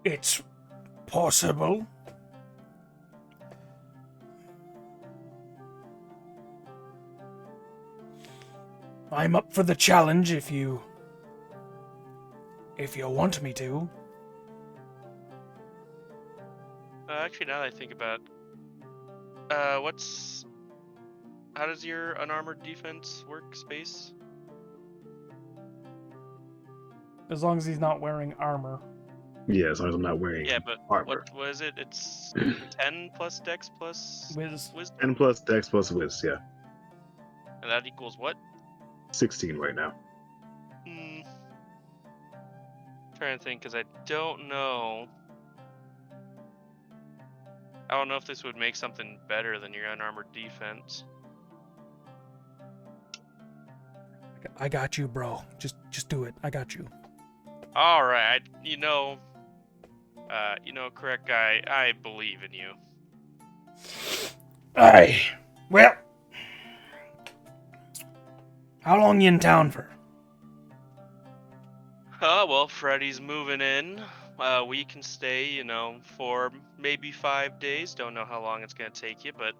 Speaker 5: It's possible. I'm up for the challenge if you want me to.
Speaker 4: Actually, now that I think about how does your unarmored defense work, Space?
Speaker 2: As long as he's not wearing armor.
Speaker 1: Yeah, as long as I'm not wearing
Speaker 4: Yeah, but
Speaker 1: armor.
Speaker 4: what is it? It's 10 plus Dex plus
Speaker 2: Wiz.
Speaker 4: Wisdom,
Speaker 1: 10 plus Dex plus Wiz, yeah.
Speaker 4: and that equals what?
Speaker 1: 16 right now.
Speaker 4: Trying to think, because I don't know. I don't know if this would make something better than your unarmored defense.
Speaker 5: I got you, bro. Just do it. I got you.
Speaker 4: All right, correct guy. I believe in you.
Speaker 5: Aye. Well, How long you in town for?
Speaker 4: Well, Freddy's moving in. We can stay, for maybe 5 days. Don't know how long it's gonna take you, but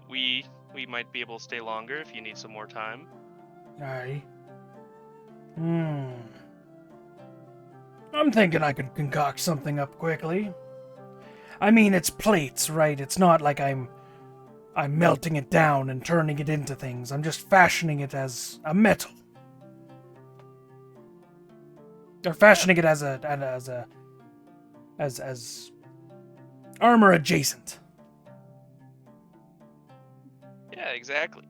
Speaker 4: we might be able to stay longer if you need some more time.
Speaker 5: Aye. I'm thinking I could concoct something up quickly. I mean, it's plates, right? It's not like I'm melting it down and turning it into things. I'm just fashioning it as a metal. Or fashioning it as armor adjacent.
Speaker 4: Yeah, exactly.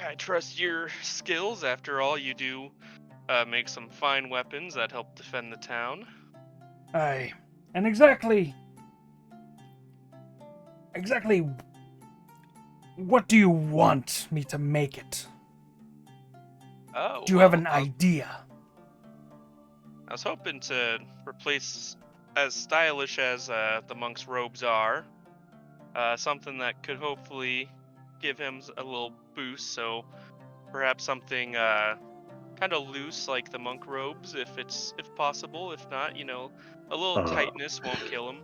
Speaker 4: I trust your skills. After all, you do make some fine weapons that help defend the town.
Speaker 5: Aye. And exactly what do you want me to make it?
Speaker 4: Oh,
Speaker 5: Do you have an idea?
Speaker 4: I was hoping to replace, as stylish as the monk's robes are, something that could hopefully give him a little boost. So perhaps something kind of loose like the monk robes, if possible. If not, a little
Speaker 1: Uh,
Speaker 4: tightness won't kill him.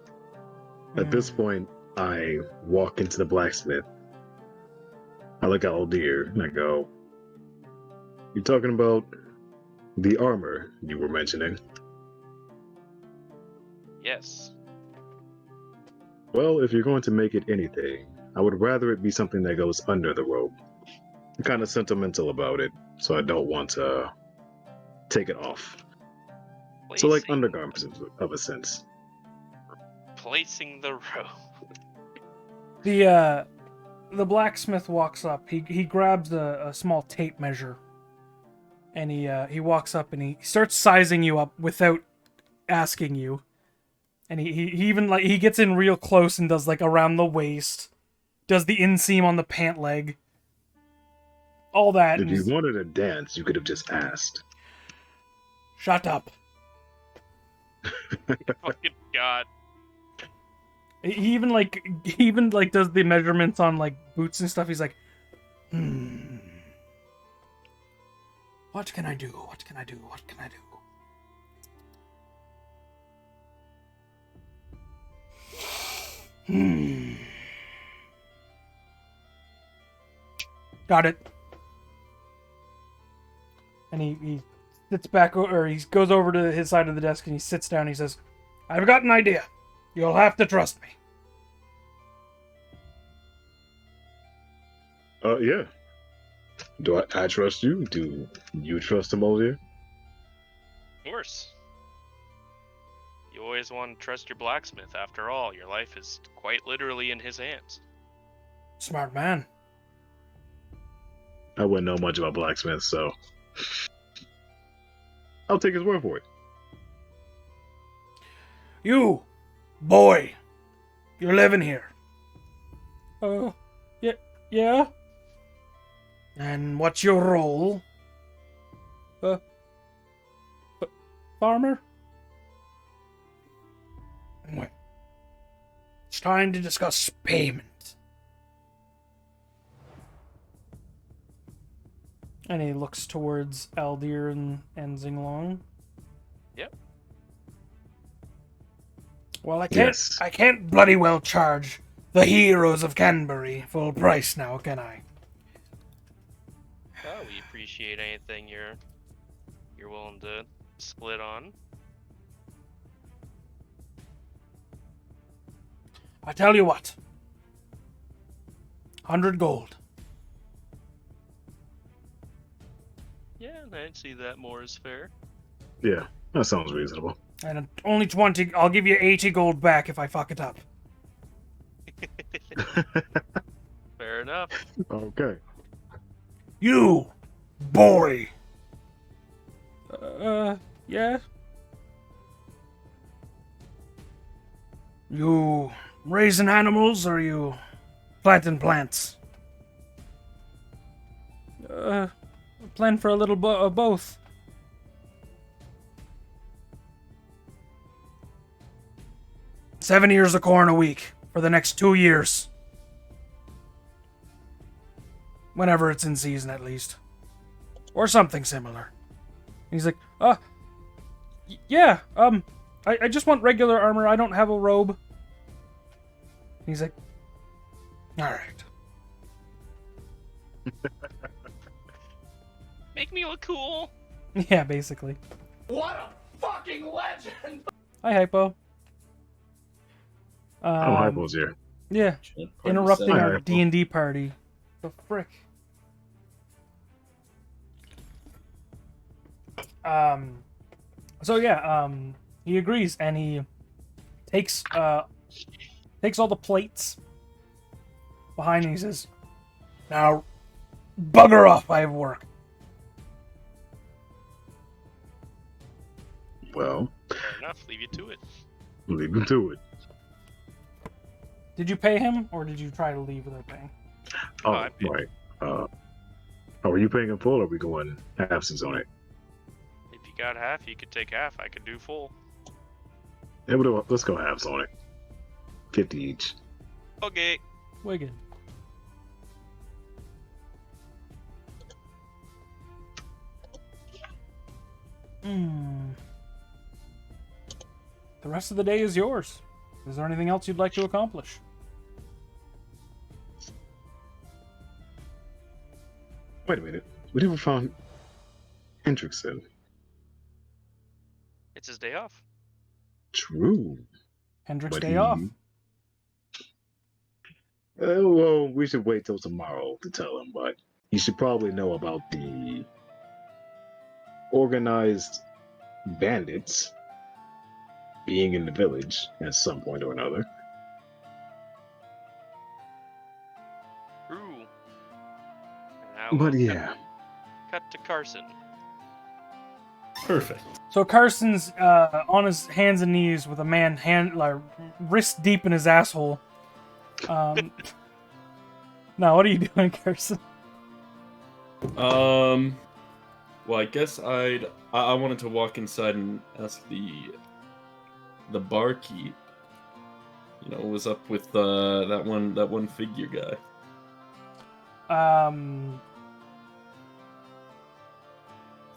Speaker 1: At this point, I walk into the blacksmith. I look at Aldir and I go, "You talking about the armor you were mentioning?"
Speaker 4: Yes.
Speaker 1: Well, if you're going to make it anything, I would rather it be something that goes under the robe. I'm kind of sentimental about it, so I don't want to take it off. So, like undergarments of a sense.
Speaker 4: Placing the robe.
Speaker 2: The blacksmith walks up. He grabs a small tape measure, and he walks up and he starts sizing you up without asking you. And he even he gets in real close and does like around the waist, does the inseam on the pant leg, all that.
Speaker 1: If you wanted to dance, you could have just asked.
Speaker 5: Shut up.
Speaker 4: Fucking God.
Speaker 2: He even does the measurements on like boots and stuff. He's like,
Speaker 5: What can I do? What can I do? What can I do?
Speaker 2: Got it. And he sits back, or he goes over to his side of the desk and he sits down and he says, I've got an idea. You'll have to trust me.
Speaker 1: Yeah. Do I trust you? Do you trust him, Aldir?
Speaker 4: Of course. You always want to trust your blacksmith. After all, your life is quite literally in his hands.
Speaker 5: Smart man.
Speaker 1: I wouldn't know much about blacksmiths, so I'll take his word for it.
Speaker 5: You, boy, you're living here.
Speaker 2: Yeah?
Speaker 5: And what's your role?
Speaker 2: Farmer?
Speaker 5: Well, it's time to discuss payment.
Speaker 2: And he looks towards Aldir and Zinglong.
Speaker 4: Yep.
Speaker 5: Well, I can't.
Speaker 1: Yes.
Speaker 5: I can't bloody well charge the heroes of Canbury full price now, can I?
Speaker 4: Well, we appreciate anything you're willing to split on.
Speaker 5: I tell you what. 100 gold.
Speaker 4: Yeah, I'd see that more as fair.
Speaker 1: Yeah, that sounds reasonable.
Speaker 5: And only 20. I'll give you 80 gold back if I fuck it up.
Speaker 4: Fair enough.
Speaker 1: Okay.
Speaker 5: You, boy.
Speaker 2: Yeah?
Speaker 5: You raising animals or you planting plants?
Speaker 2: Plan for a little of both.
Speaker 5: $7 ears of corn a week for the next 2 years. Whenever it's in season, at least. Or something similar. He's like, yeah, I just want regular armor. I don't have a robe. He's like, alright.
Speaker 4: Make me look cool.
Speaker 2: Yeah, basically.
Speaker 3: What a fucking legend!
Speaker 2: Hi, Hypo.
Speaker 1: Oh, Hypo's here.
Speaker 2: Yeah,
Speaker 3: Party
Speaker 2: interrupting
Speaker 3: set.
Speaker 1: Hi,
Speaker 2: our
Speaker 1: Hypo.
Speaker 2: D&D party. The frick. So yeah, he agrees, and he takes all the plates behind, and he says,
Speaker 5: Now, bugger off, I have work.
Speaker 1: Well,
Speaker 4: Fair enough. Leave you to it.
Speaker 1: leave him to it.
Speaker 2: "Did you pay him, or did you try to leave without paying?"
Speaker 1: Oh,
Speaker 4: I paid.
Speaker 1: right. Are you paying in full, or are we going halfsies on it?
Speaker 4: If you got half, you could take half. I could do full.
Speaker 1: Yeah, let's go halves on it. 50 each.
Speaker 4: Okay.
Speaker 2: Wigan. The rest of the day is yours. Is there anything else you'd like to accomplish?
Speaker 1: Wait a minute. We never found Hendrickson.
Speaker 4: It's his day off.
Speaker 1: True.
Speaker 2: Hendrick's
Speaker 1: But
Speaker 2: day off.
Speaker 1: Well, we should wait till tomorrow to tell him, but he should probably know about the organized bandits being in the village at some point or another.
Speaker 4: True. And now
Speaker 1: But
Speaker 4: we'll
Speaker 1: yeah,
Speaker 4: cut to Carson.
Speaker 3: Perfect.
Speaker 2: So Carson's on his hands and knees with a man wrist deep in his asshole. Now, what are you doing, Carson?
Speaker 3: Well, I guess I wanted to walk inside and ask the barkeep. You know, what was up with that one figure guy?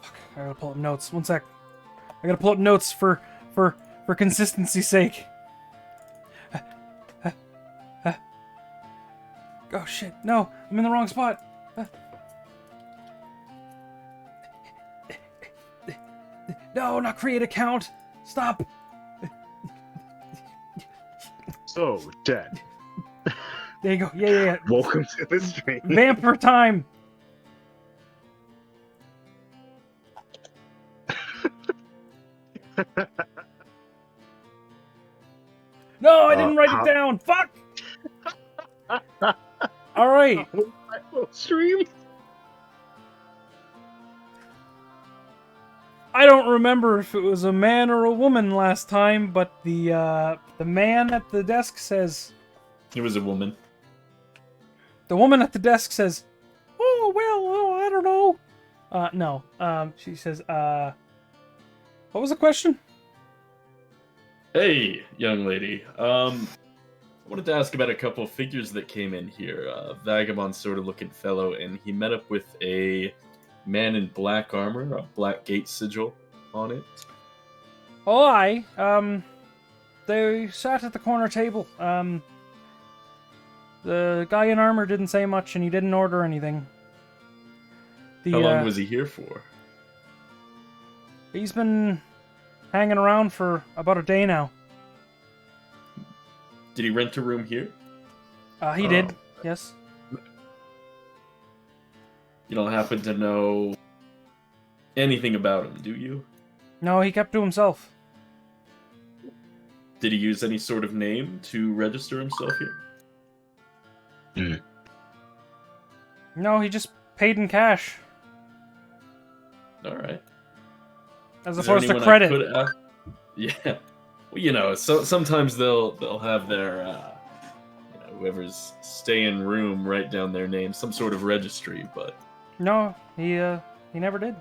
Speaker 2: Fuck, I gotta pull up notes. One sec. I gotta pull up notes for consistency's sake. Oh shit! No, I'm in the wrong spot. No, not create account. Stop.
Speaker 1: so Chad,
Speaker 2: There you go. Yeah.
Speaker 1: welcome to the stream.
Speaker 2: Vamper time. No, I didn't write it down. Fuck. All right.
Speaker 1: Stream.
Speaker 2: I don't remember if it was a man or a woman last time, but the man at the desk says.
Speaker 3: It was a woman.
Speaker 2: The woman at the desk says, "Oh well, I don't know." No. She says, "What was the question?"
Speaker 3: Hey, young lady. I wanted to ask about a couple of figures that came in here. Vagabond sort of looking fellow, and he met up with a man in black armor, a black gate sigil on it.
Speaker 2: Oh, aye. They sat at the corner table. The guy in armor didn't say much, and he didn't order anything.
Speaker 3: How long was he here for?
Speaker 2: He's been hanging around for about a day now.
Speaker 3: Did he rent a room here?
Speaker 2: He did, yes.
Speaker 3: You don't happen to know anything about him, do you?
Speaker 2: No, he kept to himself.
Speaker 3: Did he use any sort of name to register himself here?
Speaker 2: No, he just paid in cash,
Speaker 3: All right.
Speaker 2: as
Speaker 3: Is there
Speaker 2: opposed to
Speaker 3: anyone I
Speaker 2: credit.
Speaker 3: could ask? Yeah. Well, you know, so sometimes they'll have their whoever's staying room write down their name, some sort of registry, but
Speaker 2: No, he never did.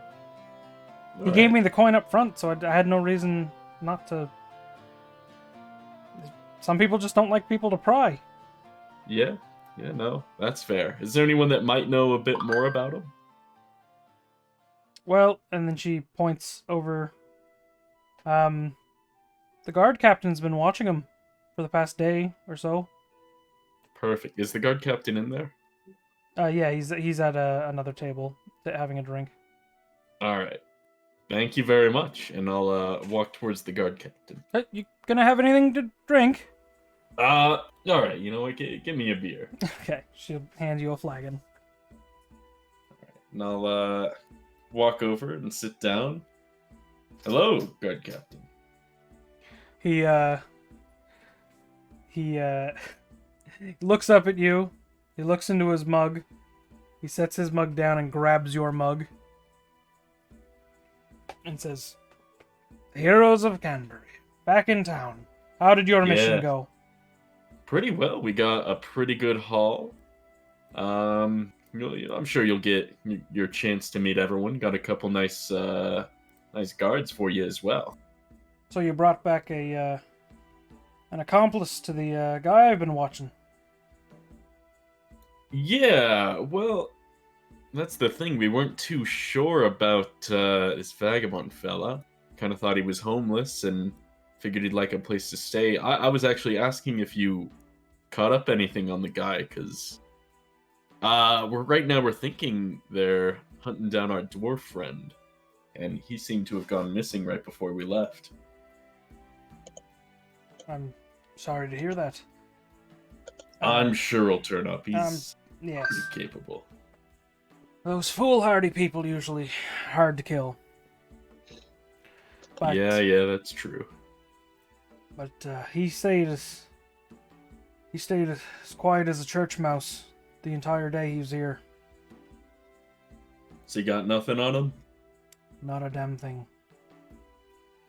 Speaker 2: He
Speaker 3: all
Speaker 2: gave
Speaker 3: right.
Speaker 2: me the coin up front, so I had no reason not to. Some people just don't like people to pry.
Speaker 3: Yeah. Yeah, no, that's fair. Is there anyone that might know a bit more about him?
Speaker 2: Well, and then she points over. The guard captain's been watching him for the past day or so.
Speaker 3: Perfect. Is the guard captain in there?
Speaker 2: Yeah, he's at another table having a drink.
Speaker 3: All right. Thank you very much, and I'll walk towards the guard captain.
Speaker 2: You gonna have anything to drink?
Speaker 3: All right. You know what? Give me a beer.
Speaker 2: Okay, she'll hand you a flagon.
Speaker 3: And I'll walk over and sit down. Hello, guard captain.
Speaker 2: He looks up at you. He looks into his mug. He sets his mug down and grabs your mug. And says, "Heroes of Canbury, back in town. How did your mission go?"
Speaker 3: Pretty well. We got a pretty good haul. I'm sure you'll get your chance to meet everyone. Got a couple nice guards for you as well.
Speaker 2: So you brought back an accomplice to the guy I've been watching.
Speaker 3: Yeah, well, that's the thing. We weren't too sure about this vagabond fella. Kind of thought he was homeless and figured he'd like a place to stay. I was actually asking if you caught up anything on the guy, because we're thinking they're hunting down our dwarf friend, and he seemed to have gone missing right before we left.
Speaker 2: I'm sorry to hear that.
Speaker 3: I'm sure he'll turn up. He's
Speaker 2: yes.
Speaker 3: pretty capable.
Speaker 2: Those foolhardy people usually hard to kill. But,
Speaker 3: Yeah, that's true.
Speaker 2: But he stayed as quiet as a church mouse the entire day he was here.
Speaker 3: So you got nothing on him?
Speaker 2: Not a damn thing.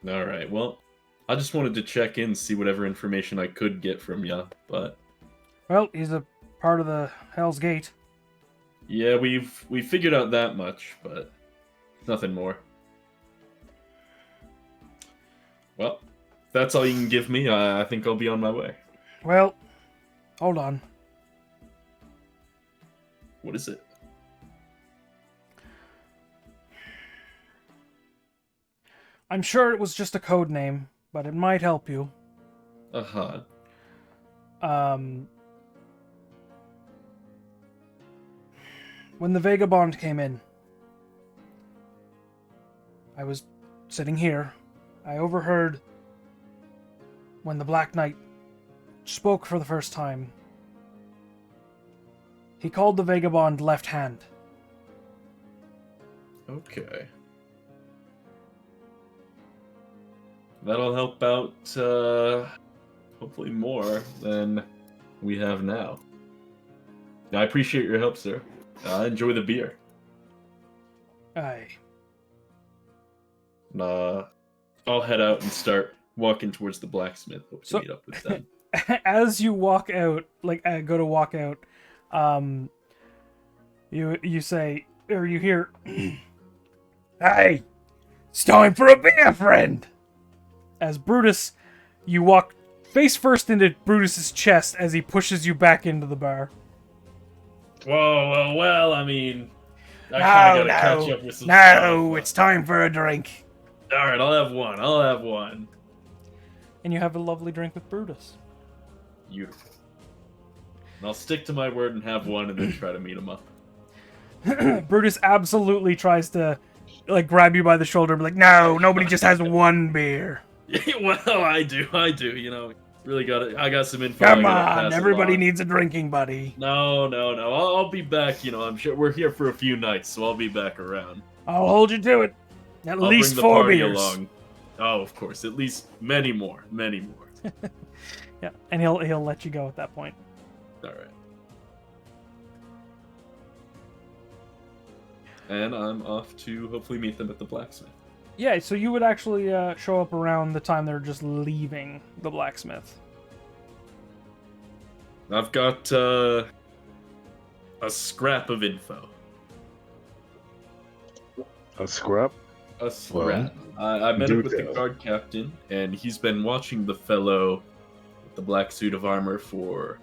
Speaker 3: All right. Well, I just wanted to check in, see whatever information I could get from you, but
Speaker 2: Well, he's a part of the Hell's Gate.
Speaker 3: yeah, we figured out that much, but nothing more. Well, if that's all you can give me, I think I'll be on my way.
Speaker 2: Well, hold on.
Speaker 3: What is it?
Speaker 2: I'm sure it was just a code name, but it might help you.
Speaker 3: Uh-huh.
Speaker 2: When the vagabond came in, I was sitting here. I overheard when the Black Knight spoke for the first time. He called the vagabond Left Hand.
Speaker 3: Okay. That'll help out, hopefully more than we have now. I appreciate your help, sir. Enjoy the beer.
Speaker 2: Aye.
Speaker 3: I'll head out and start walking towards the blacksmith. Hope to meet up with them.
Speaker 2: As you walk out, go to walk out, you say, or you hear, "Hey, it's time for a beer, friend." As Brutus, you walk face first into Brutus's chest as he pushes you back into the bar.
Speaker 3: Whoa, well, I mean, I kind of gotta catch up with some stuff.
Speaker 2: It's time for a drink.
Speaker 3: All right, I'll have one.
Speaker 2: And you have a lovely drink with Brutus.
Speaker 3: Beautiful. And I'll stick to my word and have one, and then try to meet him up.
Speaker 2: Brutus absolutely tries to, grab you by the shoulder and be like, "No, nobody just has one beer."
Speaker 3: Well, I do. You know, really got it. I got some info.
Speaker 2: Come on, everybody needs a drinking buddy.
Speaker 3: No. I'll be back. You know, I'm sure we're here for a few nights, so I'll be back around.
Speaker 2: I'll hold you to it. At least
Speaker 3: bring the
Speaker 2: 4
Speaker 3: party
Speaker 2: beers.
Speaker 3: along. Oh, of course. At least many more.
Speaker 2: Yeah, and he'll let you go at that point.
Speaker 3: All right. And I'm off to hopefully meet them at the blacksmith.
Speaker 2: Yeah, so you would actually show up around the time they're just leaving the blacksmith.
Speaker 3: I've got a scrap of info.
Speaker 1: A scrap?
Speaker 3: A scrap. I met up with the guard captain, and he's been watching the fellow with the black suit of armor for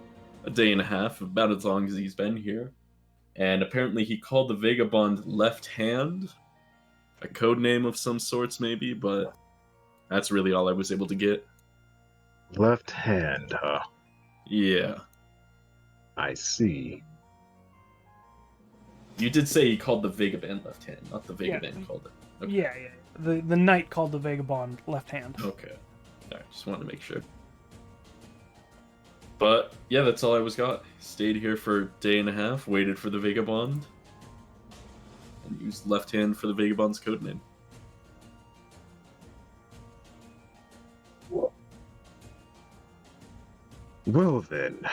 Speaker 3: a day and a half, about as long as he's been here. And apparently he called the Vagabond Left Hand, a code name of some sorts maybe, but that's really all I was able to get.
Speaker 1: Left hand, huh?
Speaker 3: Yeah.
Speaker 1: I see.
Speaker 3: You did say he called the Vagabond Left Hand, not the
Speaker 2: Yeah.
Speaker 3: Vagabond called it. Okay.
Speaker 2: Yeah. The knight called the vagabond left hand.
Speaker 3: Okay. Alright, just wanted to make sure. But yeah, that's all I was got. Stayed here for a day and a half, waited for the Vagabond, and used Left Hand for the Vagabond's codename.
Speaker 1: Well then,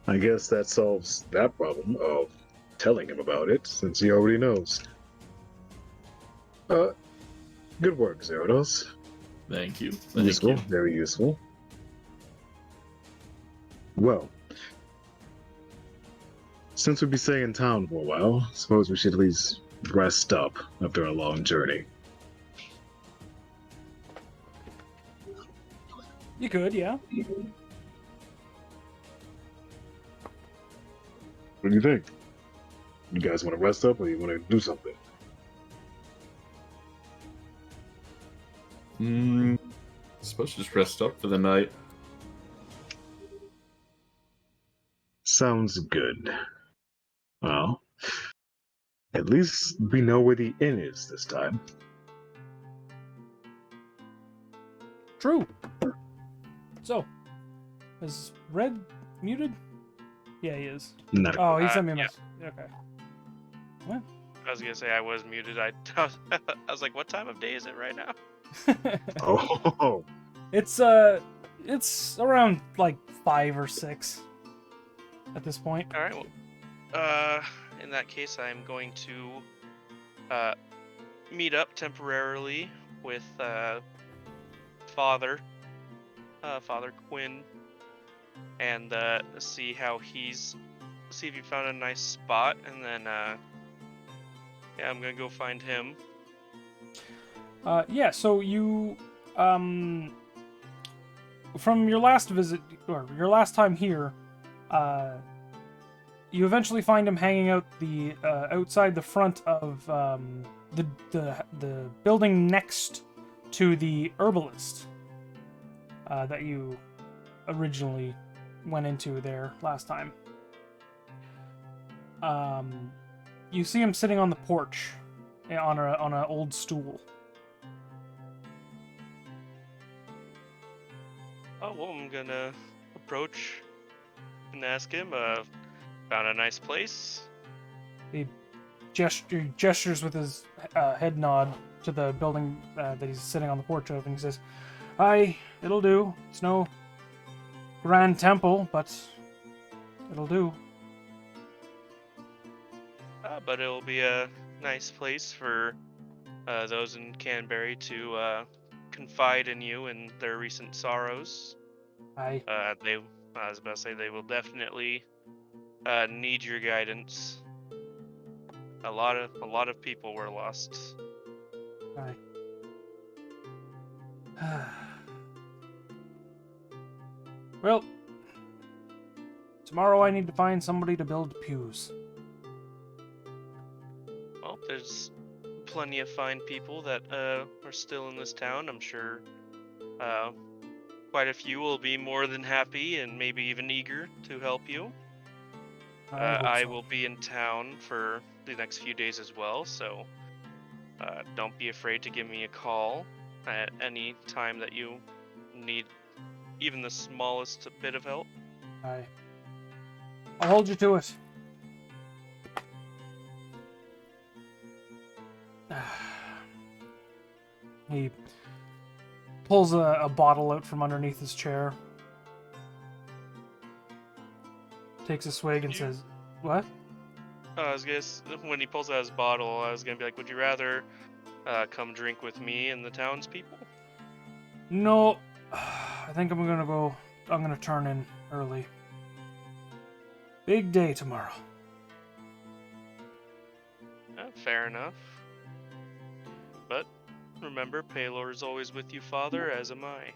Speaker 1: I guess that solves that problem of telling him about it, since he already knows. Good work, Zerados.
Speaker 3: Thank you. Thank
Speaker 1: Useful,
Speaker 3: you.
Speaker 1: very useful. Well, since we'll be staying in town for a while, suppose we should at least rest up after a long journey.
Speaker 2: You could, yeah.
Speaker 1: What do you think? You guys want to rest up, or you want to do something?
Speaker 3: Supposed to just rest up for the night.
Speaker 1: Sounds good. Well, at least we know where the inn is this time.
Speaker 2: True. So, is Red muted? Yeah, he is.
Speaker 1: Not
Speaker 2: Oh, he sent me a
Speaker 4: yeah.
Speaker 2: message. Okay.
Speaker 4: I was gonna say I was muted. I was like, what time of day is it right now?
Speaker 1: Oh,
Speaker 2: It's around like 5 or 6 at this point.
Speaker 4: All right. Well, in that case, I'm going to meet up temporarily with Father Quinn, and see if he found a nice spot, and then yeah, I'm gonna go find him.
Speaker 2: Yeah, so you from your last visit or your last time here, you eventually find him hanging out the outside the front of the building next to the herbalist that you originally went into there last time. You see him sitting on the porch on an old stool.
Speaker 4: Oh well, I'm gonna approach and ask him. Found a nice place.
Speaker 2: He gestures with his head nod to the building that he's sitting on the porch of, and he says, "Aye, it'll do. It's no grand temple, but it'll do."
Speaker 4: But it'll be a nice place for those in Canbury to confide in you and their recent sorrows.
Speaker 2: Aye.
Speaker 4: I was about to say they will definitely need your guidance. A lot of people were lost.
Speaker 2: Aye. Well, tomorrow I need to find somebody to build pews.
Speaker 4: Well, there's plenty of fine people that are still in this town. I'm sure quite a few will be more than happy and maybe even eager to help you. I will be in town for the next few days as well, so don't be afraid to give me a call at any time that you need even the smallest bit of help.
Speaker 2: Aye. I'll hold you to it. He pulls a bottle out from underneath his chair, takes a swig, and says, "What?"
Speaker 4: I was guess when he pulls out his bottle, I was gonna be like, would you rather come drink with me and the townspeople?
Speaker 2: No, I think I'm gonna turn in early. Big day tomorrow.
Speaker 4: Fair enough. But remember, Paylor is always with you, Father, as am I.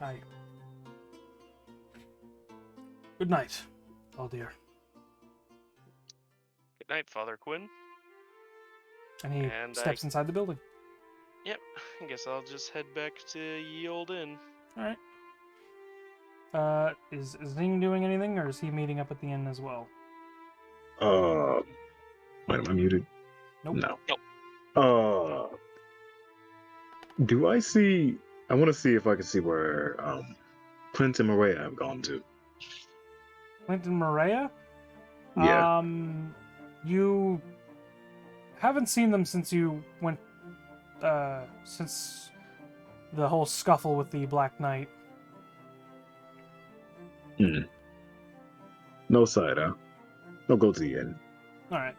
Speaker 2: Aye.
Speaker 5: Good night, oh dear.
Speaker 4: Good night, Father Quinn.
Speaker 5: And he
Speaker 4: And
Speaker 5: steps inside the building.
Speaker 4: Yep, I guess I'll just head back to ye old inn.
Speaker 5: All right. Is Zing doing anything, or is he meeting up at the inn as well?
Speaker 1: Wait, am I muted?
Speaker 5: Nope.
Speaker 1: No.
Speaker 4: Nope.
Speaker 1: Do I see? I want to see if I can see where Clint and Maria have gone to.
Speaker 5: Clint and Maria?
Speaker 1: Yeah.
Speaker 5: You haven't seen them since you went, since the whole scuffle with the Black Knight.
Speaker 1: No side, huh? No go to the inn.
Speaker 5: All right.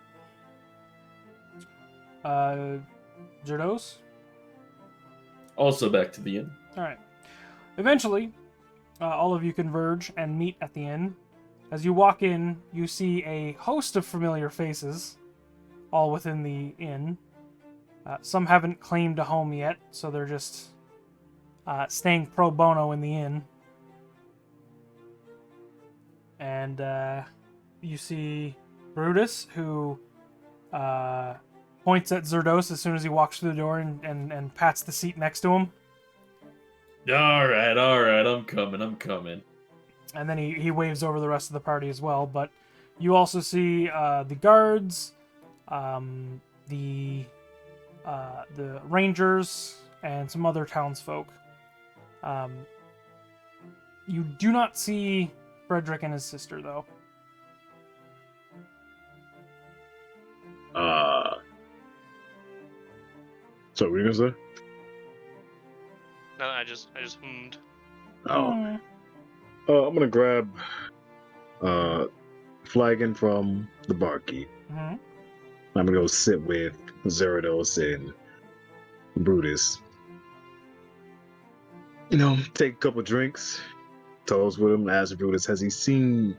Speaker 5: Zerdos?
Speaker 3: Also back to the inn.
Speaker 5: All right. Eventually, all of you converge and meet at the inn. As you walk in, you see a host of familiar faces, all within the inn. Some haven't claimed a home yet, so they're just staying pro bono in the inn. And you see Brutus, who points at Zerdos as soon as he walks through the door and pats the seat next to him.
Speaker 3: All right, I'm coming.
Speaker 5: And then he waves over the rest of the party as well. But you also see the guards, the rangers, and some other townsfolk. You do not see Frederick and his sister, though.
Speaker 1: So what were you gonna say?
Speaker 4: No, I just hummed.
Speaker 1: Oh. I'm gonna grab flagon from the barkeep.
Speaker 5: Mm-hmm.
Speaker 1: I'm gonna go sit with Zerados and Brutus. You know, take a couple drinks, toast with him, ask Brutus, has he seen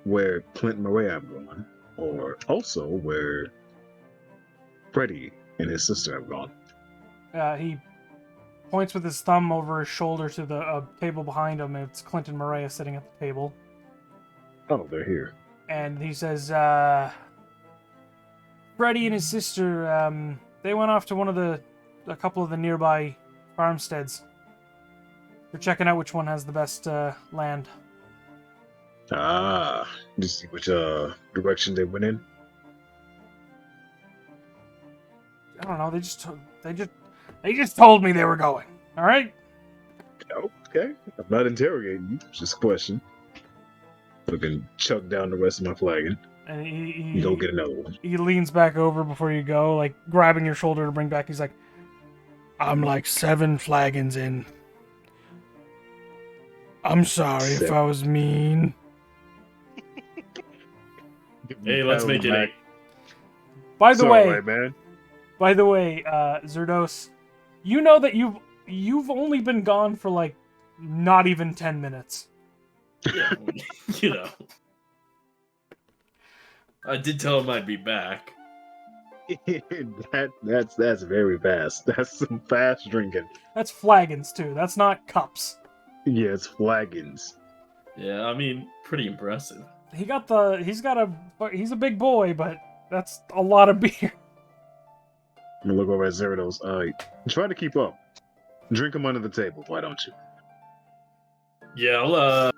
Speaker 1: where Clint and Maria have gone? Or also where Freddie and his sister have gone?
Speaker 5: He points with his thumb over his shoulder to the table behind him. It's Clint and Maria sitting at the table.
Speaker 1: Oh, they're here.
Speaker 5: And he says, Freddie and his sister, they went off to a couple of the nearby farmsteads. They're checking out which one has the best land.
Speaker 1: Ah, did you see which direction they went in?
Speaker 5: I don't know. They just told me they were going. All right.
Speaker 1: Okay, I'm not interrogating you. It's just a question. I can chuck down the rest of my flagon.
Speaker 5: And
Speaker 1: You go get another one.
Speaker 5: he leans back over before you go, like grabbing your shoulder to bring back. He's like, "I'm like 7 flagons in. I'm sorry if I was mean."
Speaker 3: Hey, let's make it 8.
Speaker 5: By the way,
Speaker 1: right, man.
Speaker 5: Zerdos, you know that you've only been gone for like not even 10 minutes.
Speaker 3: Yeah, you know. I did tell him I'd be back.
Speaker 1: that's very fast. That's some fast drinking.
Speaker 5: That's flagons too. That's not cups.
Speaker 1: Yeah, it's flagons.
Speaker 3: Yeah, I mean, pretty impressive.
Speaker 5: He's a big boy, but that's a lot of beer.
Speaker 1: I'm gonna look over at Zerados. Try to keep up. Drink them under the table, why don't you?
Speaker 3: Yeah,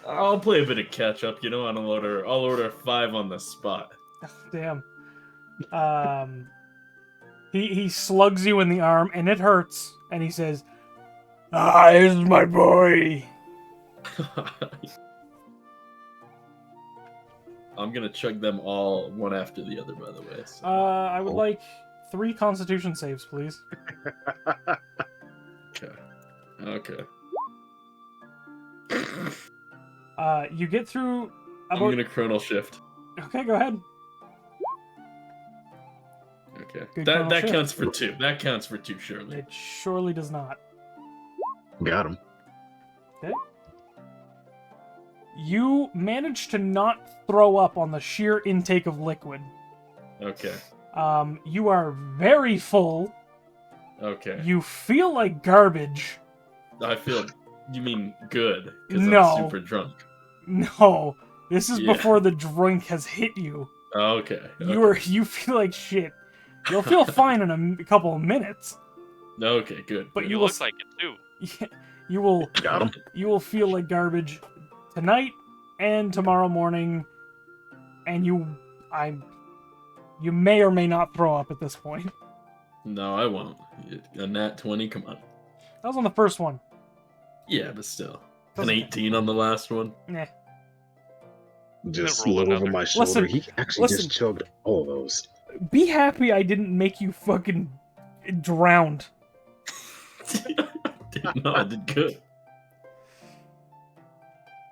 Speaker 3: I'll play a bit of catch up. You know, I'll order 5 on the spot.
Speaker 5: Damn. He slugs you in the arm, and it hurts. And he says, "This is my boy."
Speaker 3: I'm gonna chug them all one after the other, by the way. So.
Speaker 5: I would like 3 Constitution saves, please.
Speaker 3: Okay.
Speaker 5: You get through.
Speaker 3: I'm gonna chronal shift.
Speaker 5: Okay, go ahead.
Speaker 3: Okay.
Speaker 5: Good
Speaker 3: That
Speaker 5: chronal shift.
Speaker 3: counts for 2. That counts for 2, surely.
Speaker 5: It surely does not.
Speaker 1: Got him.
Speaker 5: Okay. You manage to not throw up on the sheer intake of liquid.
Speaker 3: Okay.
Speaker 5: You are very full.
Speaker 3: Okay.
Speaker 5: You feel like garbage.
Speaker 3: I feel. You mean good? Because
Speaker 5: No.
Speaker 3: I'm super drunk.
Speaker 2: No, this is
Speaker 3: Yeah.
Speaker 2: before the drink has hit you.
Speaker 3: Okay.
Speaker 2: You feel like shit. You'll feel fine in a couple of minutes,
Speaker 3: Okay, good.
Speaker 2: but
Speaker 3: good.
Speaker 2: you
Speaker 4: It
Speaker 2: will
Speaker 4: looks like it too.
Speaker 1: Got him.
Speaker 2: you will feel like garbage tonight and tomorrow morning, and you may or may not throw up at this point.
Speaker 3: No, I won't. A nat 20, come on.
Speaker 2: That was on the first one.
Speaker 3: Yeah, but still. An
Speaker 2: Doesn't
Speaker 3: 18 on the last one.
Speaker 2: Nah.
Speaker 1: Just
Speaker 4: roll
Speaker 1: look over
Speaker 4: another.
Speaker 1: my shoulder.
Speaker 2: Listen,
Speaker 1: He actually
Speaker 2: listen.
Speaker 1: just chugged all of those.
Speaker 2: Be happy I didn't make you fucking drowned.
Speaker 3: No, I did good.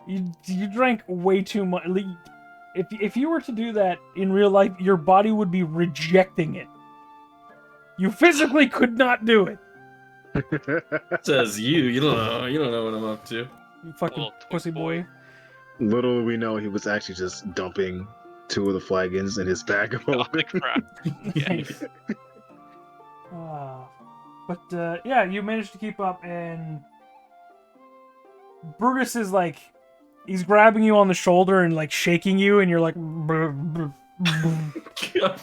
Speaker 2: You drank way too much. If you were to do that in real life, your body would be rejecting it. You physically could not do it.
Speaker 3: Says you. You don't know what I'm up to.
Speaker 2: You fucking
Speaker 4: Little
Speaker 2: pussy boy.
Speaker 1: Little did we know he was actually just dumping 2 of the flagons in his bag of
Speaker 4: Oh, the
Speaker 1: holding.
Speaker 4: crap.
Speaker 2: Nice. But yeah, you managed to keep up, and Brutus is like, he's grabbing you on the shoulder and like shaking you, and you're like, "Brr, brr, brr."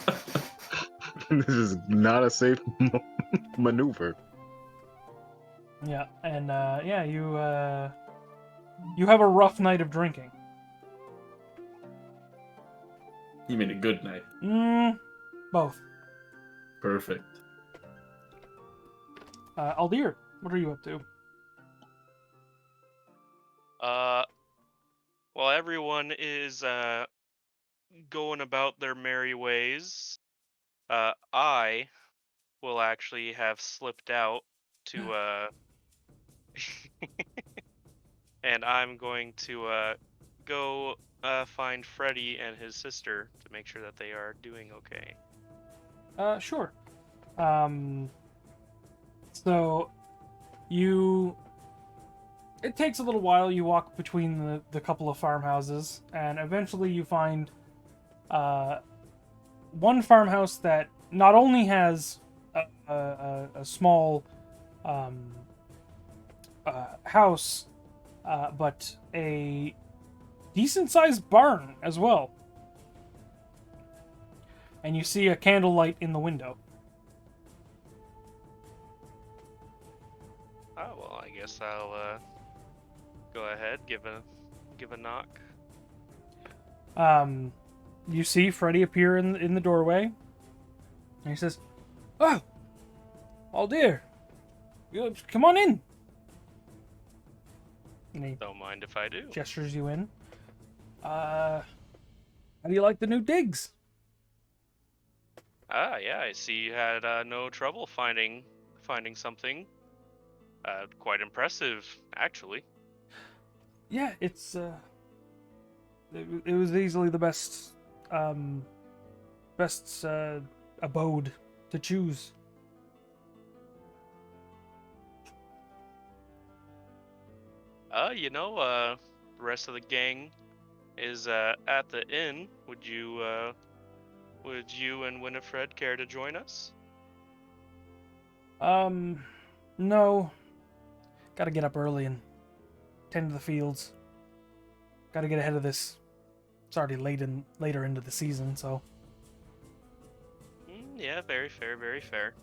Speaker 1: This is not a safe maneuver.
Speaker 2: Yeah, and yeah, you have a rough night of drinking.
Speaker 3: You mean a good night.
Speaker 2: Both.
Speaker 3: Perfect.
Speaker 2: Aldir, what are you up to?
Speaker 4: Well, everyone is going about their merry ways. I will actually have slipped out to and I'm going to go find Freddy and his sister to make sure that they are doing okay.
Speaker 2: Sure. So it takes a little while. You walk between the couple of farmhouses, and eventually you find one farmhouse that not only has a small house, but a decent-sized barn as well. And you see a candlelight in the window.
Speaker 4: Oh well, I guess I'll go ahead, give a knock.
Speaker 2: You see Freddy appear in the doorway, and he says, "Oh dear, come on in." And he
Speaker 4: Don't mind if I do.
Speaker 2: gestures you in. How do you like the new digs?
Speaker 4: Ah, yeah, I see you had no trouble finding something. Quite impressive, actually.
Speaker 2: Yeah, it was easily the best abode to choose.
Speaker 4: The rest of the gang is at the inn. Would you and Winifred care to join us?
Speaker 2: No. Gotta get up early and tend to the fields. Gotta get ahead of this. It's already later into the season, so.
Speaker 4: Yeah, very fair, very fair.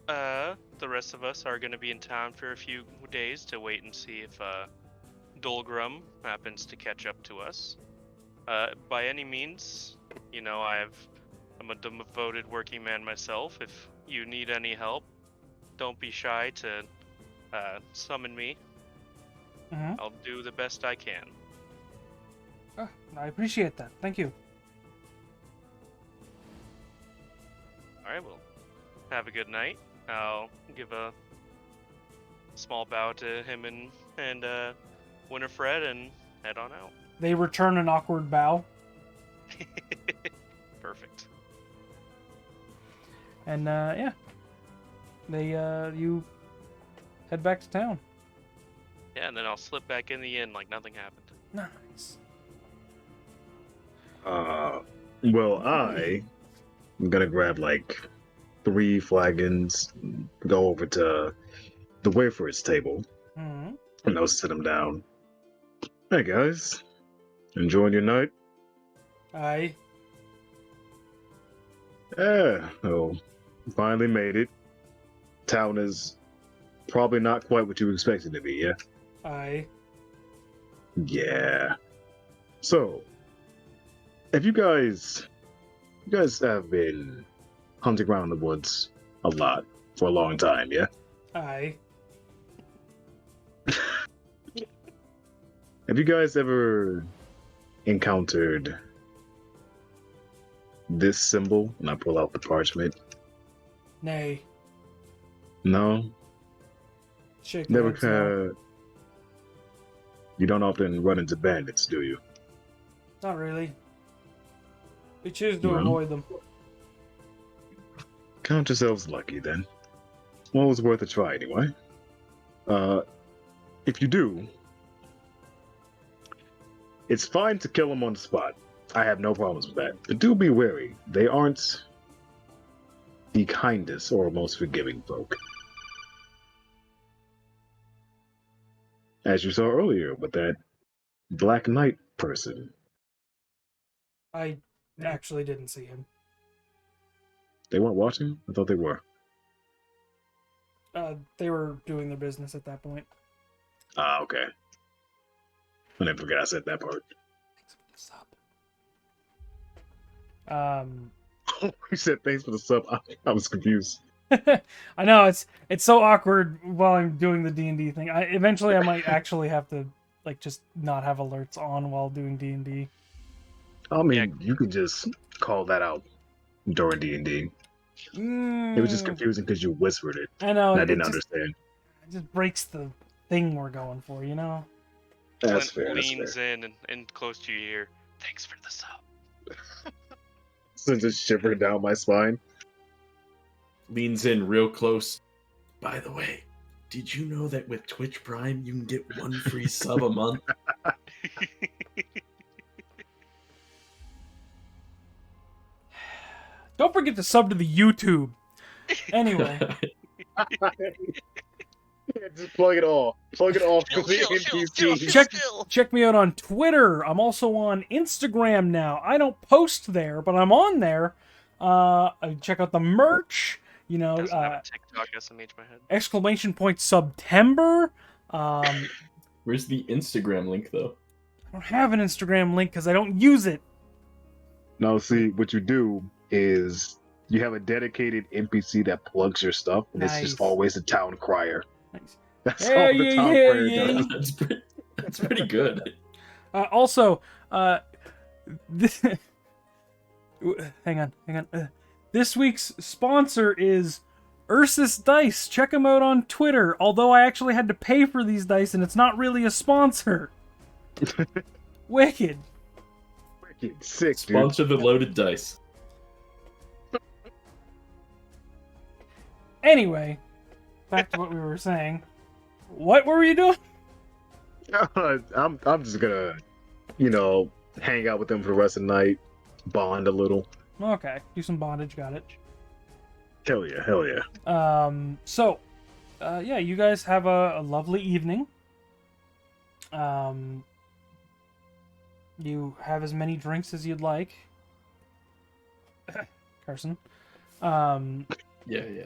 Speaker 4: The rest of us are going to be in town for a few days to wait and see if Dolgrum happens to catch up to us. By any means, I'm a devoted working man myself. If you need any help, don't be shy to summon me.
Speaker 2: Mm-hmm.
Speaker 4: I'll do the best I can.
Speaker 2: I appreciate that. Thank you.
Speaker 4: Alright, well, have a good night. I'll give a small bow to him and Winifred and head on out.
Speaker 2: They return an awkward bow,
Speaker 4: Perfect.
Speaker 2: and yeah, you head back to town.
Speaker 4: Yeah, and then I'll slip back in the inn like nothing happened.
Speaker 2: Nice.
Speaker 1: Well, I'm gonna grab like 3 flagons, go over to the wafer's table,
Speaker 2: Mm-hmm.
Speaker 1: and I'll sit him down. Hey guys, enjoying your night?
Speaker 5: Aye.
Speaker 1: Yeah, oh, finally made it. Town is probably not quite what you expected to be, yeah?
Speaker 5: Aye.
Speaker 1: Yeah. So, have you guys have been hunting around the woods a lot for a long time, yeah?
Speaker 5: Aye.
Speaker 1: Have you guys ever encountered this symbol? And I pull out the parchment.
Speaker 5: Nay.
Speaker 1: No?
Speaker 5: Shake the
Speaker 1: Never
Speaker 5: heads no.
Speaker 1: You don't often run into bandits, do you?
Speaker 5: Not really. We choose to
Speaker 1: Well.
Speaker 5: avoid them.
Speaker 1: Count yourselves lucky then. Well, it was worth a try anyway. If you do, it's fine to kill them on the spot. I have no problems with that. But do be wary. They aren't the kindest or most forgiving folk. As you saw earlier with that Black Knight person.
Speaker 5: I actually didn't see him.
Speaker 1: They weren't watching? I thought they were.
Speaker 5: They were doing their business at that point.
Speaker 1: Ah, okay. I never forgot I said that part. You said thanks for the sub. I was confused.
Speaker 5: I know it's so awkward while I'm doing the D&D thing. Eventually I might actually have to like just not have alerts on while doing D&D.
Speaker 1: I mean, you could just call that out during D&D. It was just confusing because you whispered it.
Speaker 5: I know.
Speaker 1: And I didn't understand.
Speaker 5: It just breaks the thing we're going for, you know?
Speaker 1: That's
Speaker 4: Clint
Speaker 1: fair.
Speaker 4: leans in and close to your ear. Thanks for the sub.
Speaker 1: Sends a shiver down my spine.
Speaker 3: Leans in real close. By the way, did you know that with Twitch Prime you can get one free sub a month?
Speaker 5: Don't forget to sub to the YouTube. Anyway.
Speaker 1: Yeah, just plug it all. Plug it all for the NPC.
Speaker 5: Check me out on Twitter. I'm also on Instagram now. I don't post there, but I'm on there. Check out the merch. You know,
Speaker 4: Doesn't have a TikTok, SMH my head. !
Speaker 5: September.
Speaker 3: Where's the Instagram link though?
Speaker 5: I don't have an Instagram link because I don't use it.
Speaker 1: No, see, what you do is you have a dedicated NPC that plugs your stuff, and it's just
Speaker 5: Nice.
Speaker 1: always a town crier.
Speaker 5: Nice.
Speaker 1: That's
Speaker 5: Hey,
Speaker 1: all the
Speaker 5: yeah,
Speaker 1: town
Speaker 5: yeah,
Speaker 1: crier
Speaker 5: yeah.
Speaker 1: does.
Speaker 3: That's pretty good.
Speaker 5: Also, hang on. This week's sponsor is Ursus Dice. Check him out on Twitter. Although I actually had to pay for these dice, and it's not really a sponsor. Wicked.
Speaker 1: Wicked sick, dude.
Speaker 3: Sponsor the loaded dice.
Speaker 5: Anyway, back to what we were saying. What were you doing?
Speaker 1: I'm just gonna, hang out with them for the rest of the night, bond a little.
Speaker 5: Okay, do some bondage. Got it.
Speaker 1: Hell yeah.
Speaker 5: So, yeah, you guys have a lovely evening. You have as many drinks as you'd like. Carson.
Speaker 3: Yeah.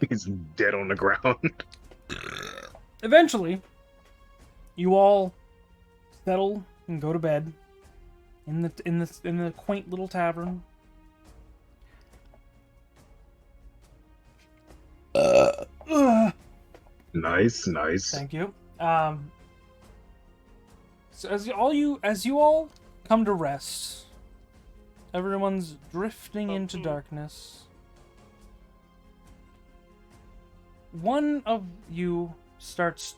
Speaker 1: He's dead on the ground.
Speaker 5: Eventually, you all settle and go to bed in the quaint little tavern.
Speaker 1: Nice.
Speaker 5: Thank you. So as you all come to rest, everyone's drifting into darkness. One of you starts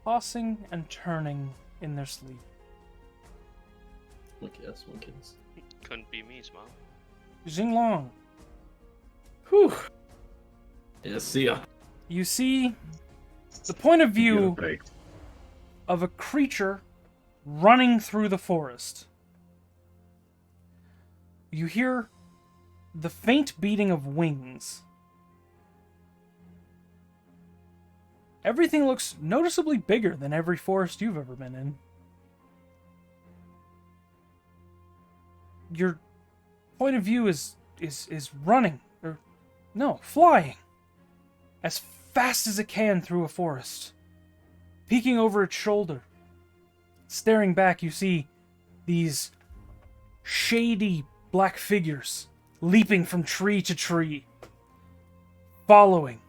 Speaker 5: tossing and turning in their sleep.
Speaker 3: Yes, one kiss.
Speaker 4: Couldn't be me, Smile.
Speaker 5: Xinglong,
Speaker 3: Whew. Yeah, see ya.
Speaker 5: you see the point of view
Speaker 1: Okay.
Speaker 5: of a creature running through the forest. You hear the faint beating of wings. Everything looks noticeably bigger than every forest you've ever been in. your point of view is running, or no, flying, as fast as it can through a forest. Peeking over its shoulder, staring back, you see these shady black figures leaping from tree to tree, following,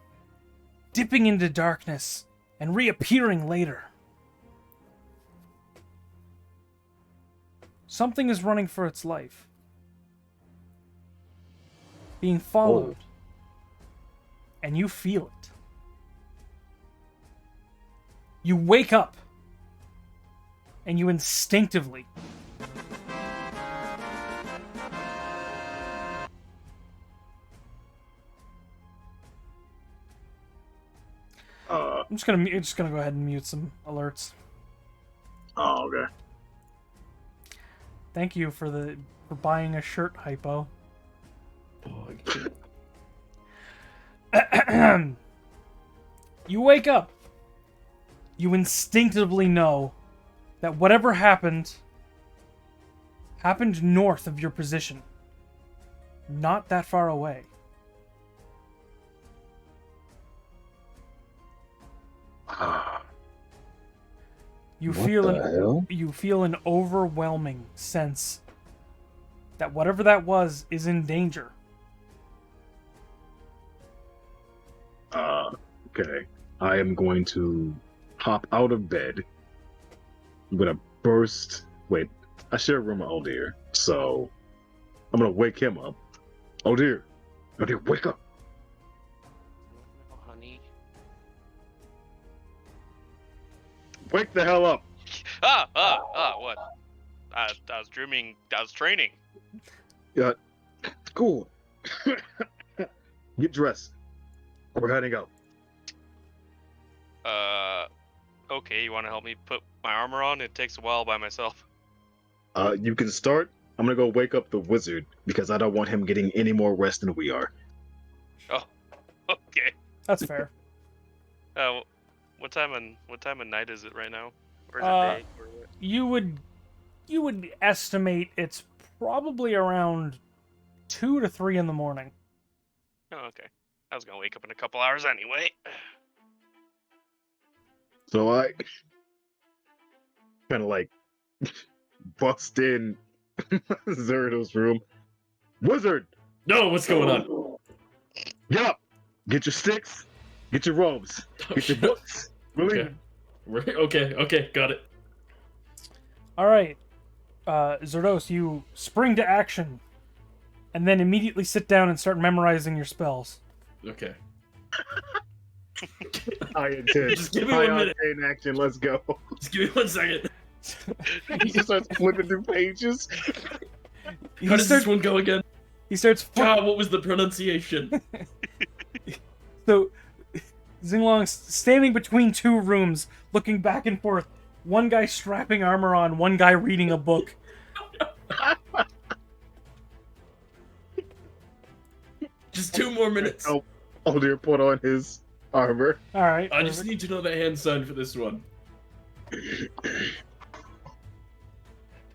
Speaker 5: dipping into darkness, and reappearing later. Something is running for its life, being followed, and you feel it. You wake up, and you instinctively I'm just gonna go ahead and mute some alerts.
Speaker 1: Oh, okay.
Speaker 5: Thank you for buying a shirt, Hypo. You wake up. You instinctively know that whatever happened north of your position. Not that far away. You feel an overwhelming sense that whatever that was is in danger.
Speaker 1: Okay. I am going to hop out of bed. I'm gonna burst. Wait, I share a room with Aldir, so I'm gonna wake him up. Aldir, wake up!
Speaker 4: No, honey.
Speaker 1: Wake the hell up!
Speaker 4: What? I was dreaming. I was training.
Speaker 1: Yeah, cool. Get dressed. We're heading out.
Speaker 4: Okay, you want to help me put my armor on? It takes a while by myself.
Speaker 1: You can start. I'm gonna go wake up the wizard because I don't want him getting any more rest than we are.
Speaker 4: Oh, okay.
Speaker 5: That's fair.
Speaker 4: What time of night is it right now? Or is it day? Or what?
Speaker 5: You would estimate it's probably around 2 to 3 in the morning.
Speaker 4: Oh, okay. I was gonna wake up in a couple hours anyway.
Speaker 1: So I kind of like bust in Zerdo's room. Wizard!
Speaker 3: No, what's going on?
Speaker 1: Get up! Get your sticks! Get your robes! Get your books! We're leaving.
Speaker 3: Okay, got it.
Speaker 5: All right, Zerdos, you spring to action, and then immediately sit down and start memorizing your spells.
Speaker 3: Okay.
Speaker 1: High intent.
Speaker 3: Just give me
Speaker 1: High
Speaker 3: 1 minute.
Speaker 1: octane action. Let's go.
Speaker 3: Just give me 1 second.
Speaker 1: He just starts flipping through pages.
Speaker 3: How does this one go again?
Speaker 5: He starts.
Speaker 3: God, what was the pronunciation?
Speaker 5: So, Xinglong's standing between 2 rooms, looking back and forth. One guy strapping armor on, one guy reading a book.
Speaker 3: Just 2 more minutes.
Speaker 1: Oh, Aldir put on his armor.
Speaker 5: All right.
Speaker 3: I just need to know the hand sign for this one.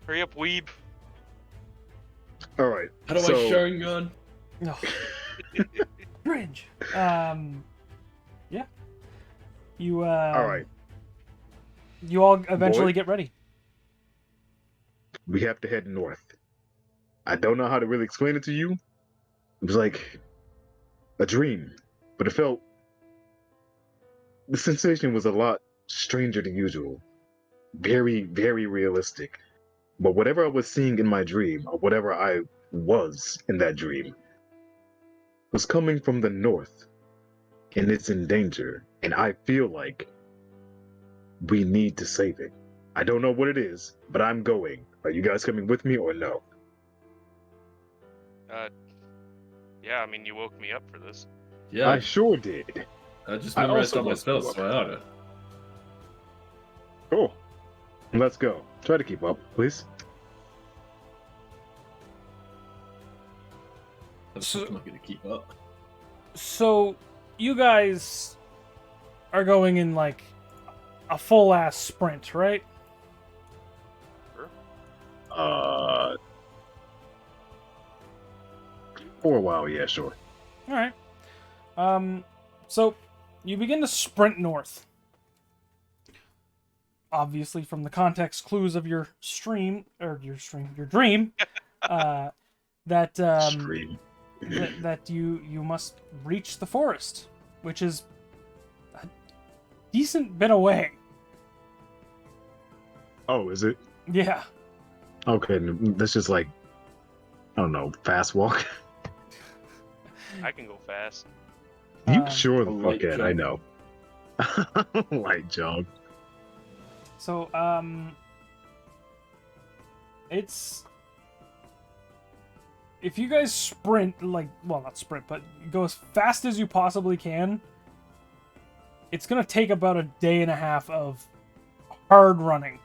Speaker 4: Hurry up, weeb.
Speaker 1: All right.
Speaker 3: How do I Sharingan?
Speaker 5: No. Cringe. Yeah. You.
Speaker 1: All right.
Speaker 5: You all eventually
Speaker 1: Boy.
Speaker 5: get ready.
Speaker 1: We have to head north. I don't know how to really explain it to you. It was like a dream, but it felt. The sensation was a lot stranger than usual. Very, very realistic. But whatever I was seeing in my dream, or whatever I was in that dream, was coming from the north. And it's in danger. And I feel like we need to save it. I don't know what it is, but I'm going. Are you guys coming with me or no?
Speaker 4: Yeah, I mean, you woke me up for this.
Speaker 3: Yeah,
Speaker 1: I sure did.
Speaker 3: I just
Speaker 1: I
Speaker 3: memorized
Speaker 1: also
Speaker 3: all my
Speaker 1: woke
Speaker 3: spells,
Speaker 1: you up.
Speaker 3: so I oughta.
Speaker 1: Cool. Let's go. Try to keep up, please.
Speaker 3: I'm not gonna keep up.
Speaker 5: So, you guys are going in like a full ass sprint, right?
Speaker 1: For a while, yeah, sure.
Speaker 2: All right. So you begin to sprint north. Obviously, from the context clues of your dream, that
Speaker 1: Stream.
Speaker 2: that you must reach the forest, which is a decent bit away.
Speaker 1: Oh, is it?
Speaker 2: Yeah.
Speaker 1: Okay, that's just like, I don't know, fast walk.
Speaker 4: I can go fast.
Speaker 1: You
Speaker 2: Um,
Speaker 1: sure
Speaker 3: a
Speaker 1: the
Speaker 3: light
Speaker 1: fuck can, I
Speaker 3: jog.
Speaker 1: know. Light jog.
Speaker 2: So it's if you guys sprint not sprint, but go as fast as you possibly can, it's gonna take about a day and a half of hard running.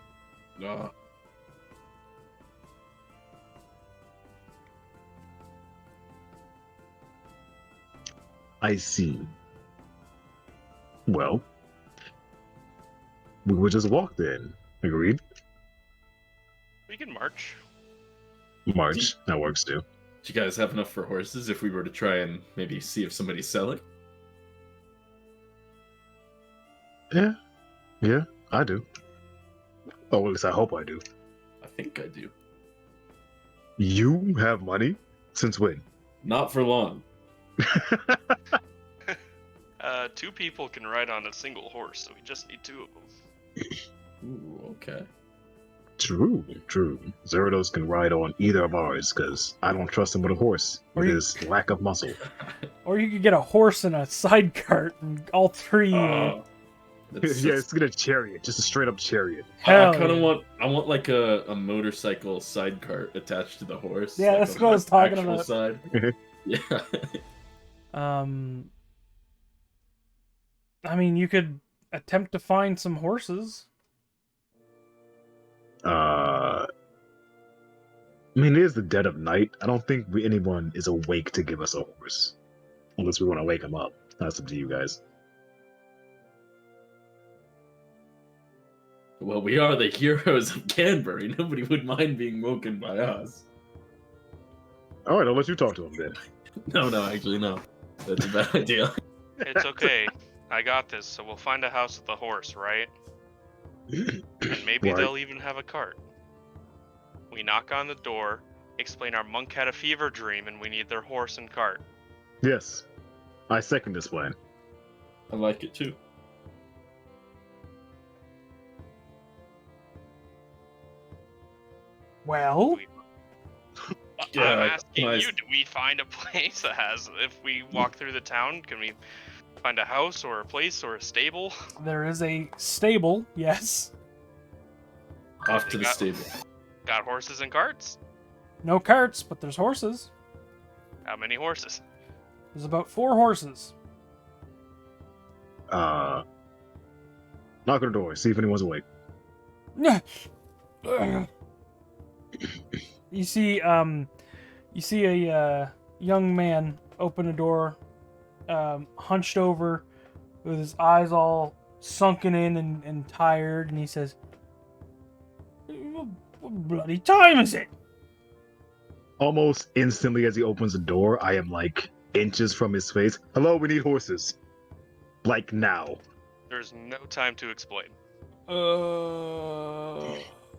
Speaker 1: I see. Well, we would just walk then. Agreed?
Speaker 4: We can march.
Speaker 1: March. That works too.
Speaker 3: Do you guys have enough for horses if we were to try and maybe see if somebody's selling?
Speaker 1: Yeah. Yeah, I do. Oh, at least I hope I do.
Speaker 3: I think I do.
Speaker 1: You have money? Since when?
Speaker 3: Not for long.
Speaker 4: Two people can ride on a single horse, so we just need two of them.
Speaker 3: Ooh, okay.
Speaker 1: True. Zerados can ride on either of ours, because I don't trust him with a horse,
Speaker 2: Or
Speaker 1: with
Speaker 2: you-
Speaker 1: his lack of muscle.
Speaker 2: Or you could get a horse and a side cart, and all three.
Speaker 3: Oh,
Speaker 1: Yeah,
Speaker 3: that's
Speaker 1: it's gonna chariot, just a straight up chariot.
Speaker 3: I
Speaker 2: Hell
Speaker 3: kind of
Speaker 2: yeah.
Speaker 3: want like a motorcycle side cart attached to the horse.
Speaker 2: Yeah,
Speaker 3: like
Speaker 2: that's
Speaker 3: on
Speaker 2: what I
Speaker 3: the
Speaker 2: was talking
Speaker 3: actual
Speaker 2: about.
Speaker 3: Side. Yeah.
Speaker 2: I mean, you could attempt to find some horses.
Speaker 1: I mean, it is the dead of night. I don't think anyone is awake to give us a horse. Unless we want to wake him up. That's up to you guys.
Speaker 3: Well, we are the heroes of Canbury. Nobody would mind being woken by us.
Speaker 1: Alright, I'll let you talk to him then.
Speaker 3: No, actually, no. That's a bad idea.
Speaker 4: It's okay. I got this, so we'll find a house with a horse, right? And maybe
Speaker 1: Right.
Speaker 4: they'll even have a cart. We knock on the door, explain our monk had a fever dream and we need their horse and cart.
Speaker 1: Yes. I second this plan.
Speaker 3: I like it too.
Speaker 2: Well,
Speaker 3: Yeah,
Speaker 4: I'm asking
Speaker 3: nice.
Speaker 4: you, do we find a place that has, if we walk through the town, can we find a house or a place or a stable?
Speaker 2: there is a stable, yes.
Speaker 3: Off to the
Speaker 4: Got-
Speaker 3: stable.
Speaker 4: Got horses and carts?
Speaker 2: No carts, but there's horses.
Speaker 4: How many horses?
Speaker 2: There's about 4 horses.
Speaker 1: Knock on the door, see if anyone's awake.
Speaker 2: You see a young man open a door, hunched over, with his eyes all sunken in and tired, and he says, "What bloody time is it?"
Speaker 1: Almost instantly as he opens the door, I am like inches from his face. Hello, we need horses. Like now.
Speaker 4: There's no time to explain.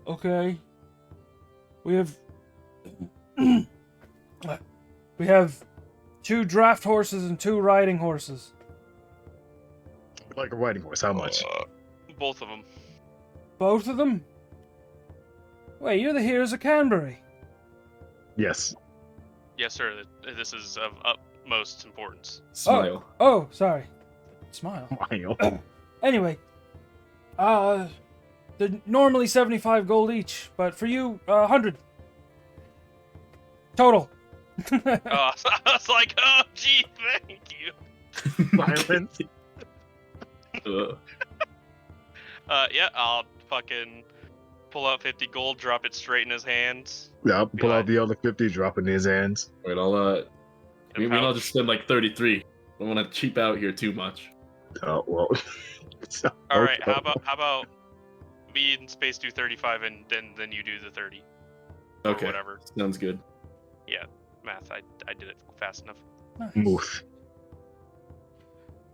Speaker 2: Okay. We have 2 draft horses and 2 riding horses.
Speaker 1: Like a riding horse, how much?
Speaker 4: Both of them.
Speaker 2: Both of them? Wait, you're the heroes of Canbury.
Speaker 1: Yes.
Speaker 4: Yes, sir. This is of utmost importance.
Speaker 3: Smile.
Speaker 2: Oh, sorry. Smile.
Speaker 1: Smile.
Speaker 2: Anyway, they're normally 75 gold each, but for you, 100. Total.
Speaker 4: Oh, I was like, oh, gee, thank you.
Speaker 1: Silence.
Speaker 4: Yeah, I'll fucking pull out 50 gold, drop it straight in his hands.
Speaker 1: Yeah, pull out the other 50, drop it in his hands.
Speaker 3: Wait, I'll
Speaker 4: and
Speaker 3: maybe I'll
Speaker 4: pouch.
Speaker 3: just spend like 33. I don't want to cheap out here too much.
Speaker 1: Oh, well.
Speaker 4: All right, how about me and Space do 35 and then you do the 30 or
Speaker 3: Okay,
Speaker 4: whatever.
Speaker 3: sounds good.
Speaker 4: Math. I did it fast enough.
Speaker 2: Nice.
Speaker 1: Moof.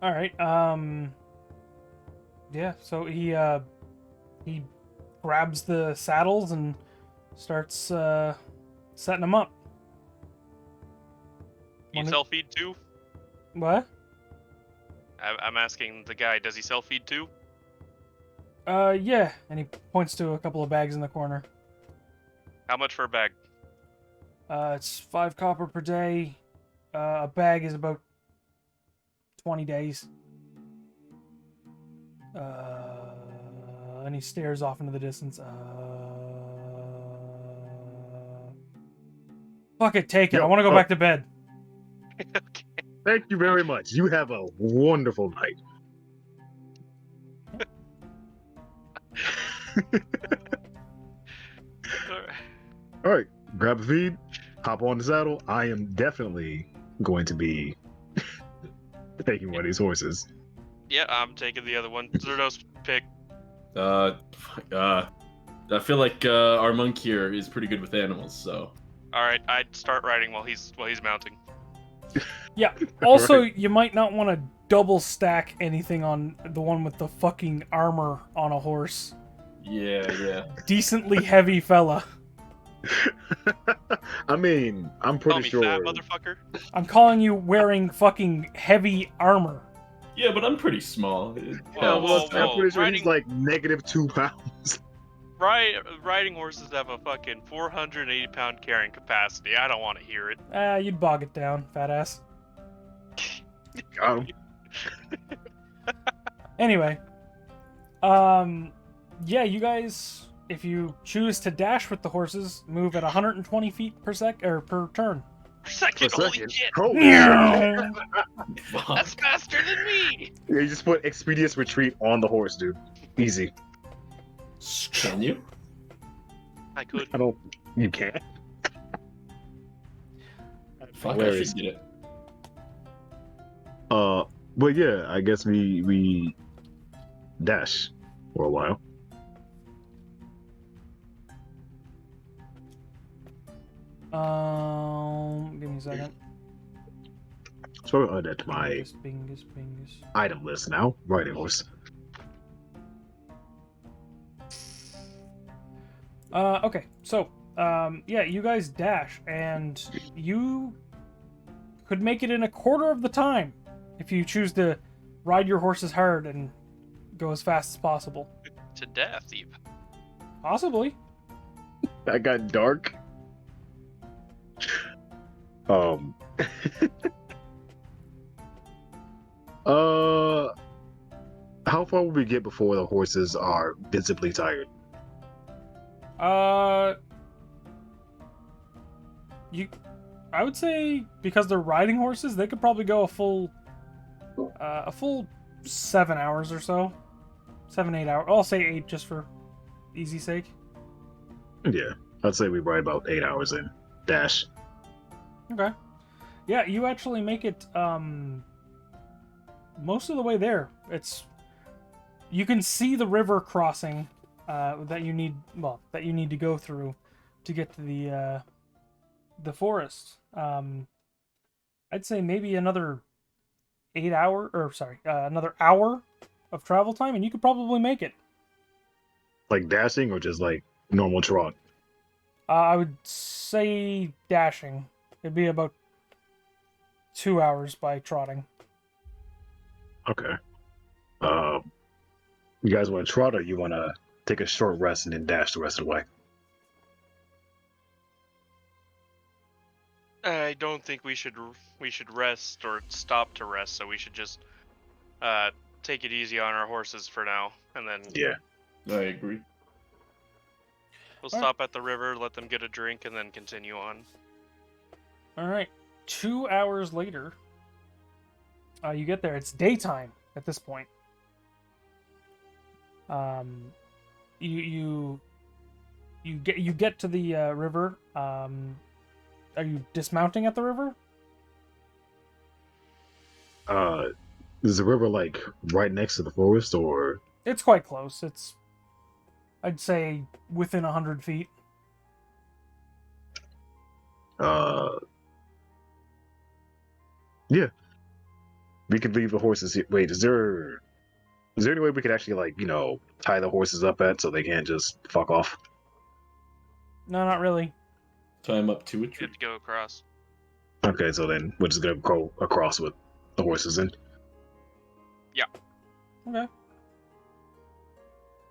Speaker 2: All right. Yeah. So he grabs the saddles and starts setting them up.
Speaker 4: You
Speaker 2: Wanna-
Speaker 4: self-feed too?
Speaker 2: What?
Speaker 4: I'm asking the guy, does he self-feed too?
Speaker 2: Yeah. And he points to a couple of bags in the corner.
Speaker 4: How much for a bag?
Speaker 2: It's 5 copper per day. A bag is about 20 days. And he stares off into the distance. Fuck it, take it. I
Speaker 1: Yo,
Speaker 2: want to go
Speaker 1: oh.
Speaker 2: back to bed.
Speaker 4: Okay.
Speaker 1: Thank you very much. You have a wonderful night.
Speaker 4: Alright.
Speaker 1: All right, grab a feed, hop on the saddle. I am definitely going to be taking one of these horses.
Speaker 4: Yeah, I'm taking the other one. Zerdos, pick.
Speaker 3: I feel like our monk here is pretty good with animals, so.
Speaker 4: Alright, I'd start riding while he's mounting.
Speaker 2: Yeah. Also,
Speaker 1: Right.
Speaker 2: you might not want to double stack anything on the one with the fucking armor on a horse.
Speaker 3: Yeah.
Speaker 2: Decently heavy fella.
Speaker 1: I mean, I'm
Speaker 4: Call
Speaker 1: pretty
Speaker 4: me
Speaker 1: sure.
Speaker 4: fat, motherfucker.
Speaker 2: I'm calling you wearing fucking heavy armor.
Speaker 3: Yeah, but I'm pretty small. It
Speaker 4: Whoa,
Speaker 3: helps.
Speaker 4: whoa,
Speaker 1: I'm pretty sure he's
Speaker 4: riding-
Speaker 1: like -2 pounds.
Speaker 4: Riding horses have a fucking 480-pound carrying capacity. I don't want to hear it.
Speaker 2: You'd bog it down, fat ass.
Speaker 1: Got him.
Speaker 2: Anyway, yeah, you guys, if you choose to dash with the horses, move at 120 feet per per turn.
Speaker 4: Per second,
Speaker 1: For a
Speaker 4: holy
Speaker 1: second.
Speaker 4: shit!
Speaker 1: Holy
Speaker 2: Yeah.
Speaker 3: Fuck.
Speaker 4: That's faster than me!
Speaker 1: Yeah, you just put expeditious retreat on the horse, dude. Easy.
Speaker 3: Can you?
Speaker 4: I could.
Speaker 1: I don't. You can't.
Speaker 3: Fuck, I
Speaker 1: Hilarious.
Speaker 3: should get it.
Speaker 1: But yeah, I guess we dash for a while.
Speaker 2: Give me a second.
Speaker 1: So I'll add that to my
Speaker 2: Bingus.
Speaker 1: item list now. Riding horse.
Speaker 2: Okay, so, yeah, you guys dash, and you could make it in a quarter of the time if you choose to ride your horses hard and go as fast as possible.
Speaker 4: To death, even.
Speaker 2: Possibly.
Speaker 1: That got dark. How far will we get before the horses are visibly tired?
Speaker 2: I would say because they're riding horses, they could probably go a full 7 hours or so. 7, 8 hours. I'll say 8 just for easy sake.
Speaker 1: Yeah, I'd say we ride about 8 hours in. Dash.
Speaker 2: Okay. Yeah, you actually make it most of the way there. You can see the river crossing that you need to go through to get to the forest. I'd say maybe another another hour of travel time, and you could probably make it.
Speaker 1: Like dashing or just like normal trot?
Speaker 2: I would say dashing. It'd be about 2 hours by trotting.
Speaker 1: Okay. You guys want to trot or you want to take a short rest and then dash the rest of the way?
Speaker 4: I don't think we should rest or stop to rest. So we should just take it easy on our horses for now, and then
Speaker 1: Yeah.
Speaker 3: I agree.
Speaker 4: we'll
Speaker 2: Alright.
Speaker 4: stop at the river, let them get a drink, and then continue on.
Speaker 2: All right. 2 hours later, you get there. It's daytime at this point. You get to the river. Are you dismounting at the river?
Speaker 1: Is the river like right next to the forest or?
Speaker 2: It's quite close. It's, I'd say, within 100 feet.
Speaker 1: Yeah, we could leave the horses here. Wait, is there any way we could actually like tie the horses up so they can't just fuck off?
Speaker 2: No, not really.
Speaker 3: Tie him up to a
Speaker 4: You
Speaker 3: tree.
Speaker 4: have to go across.
Speaker 1: Okay, so then we're just gonna go across with the horses in.
Speaker 2: Okay.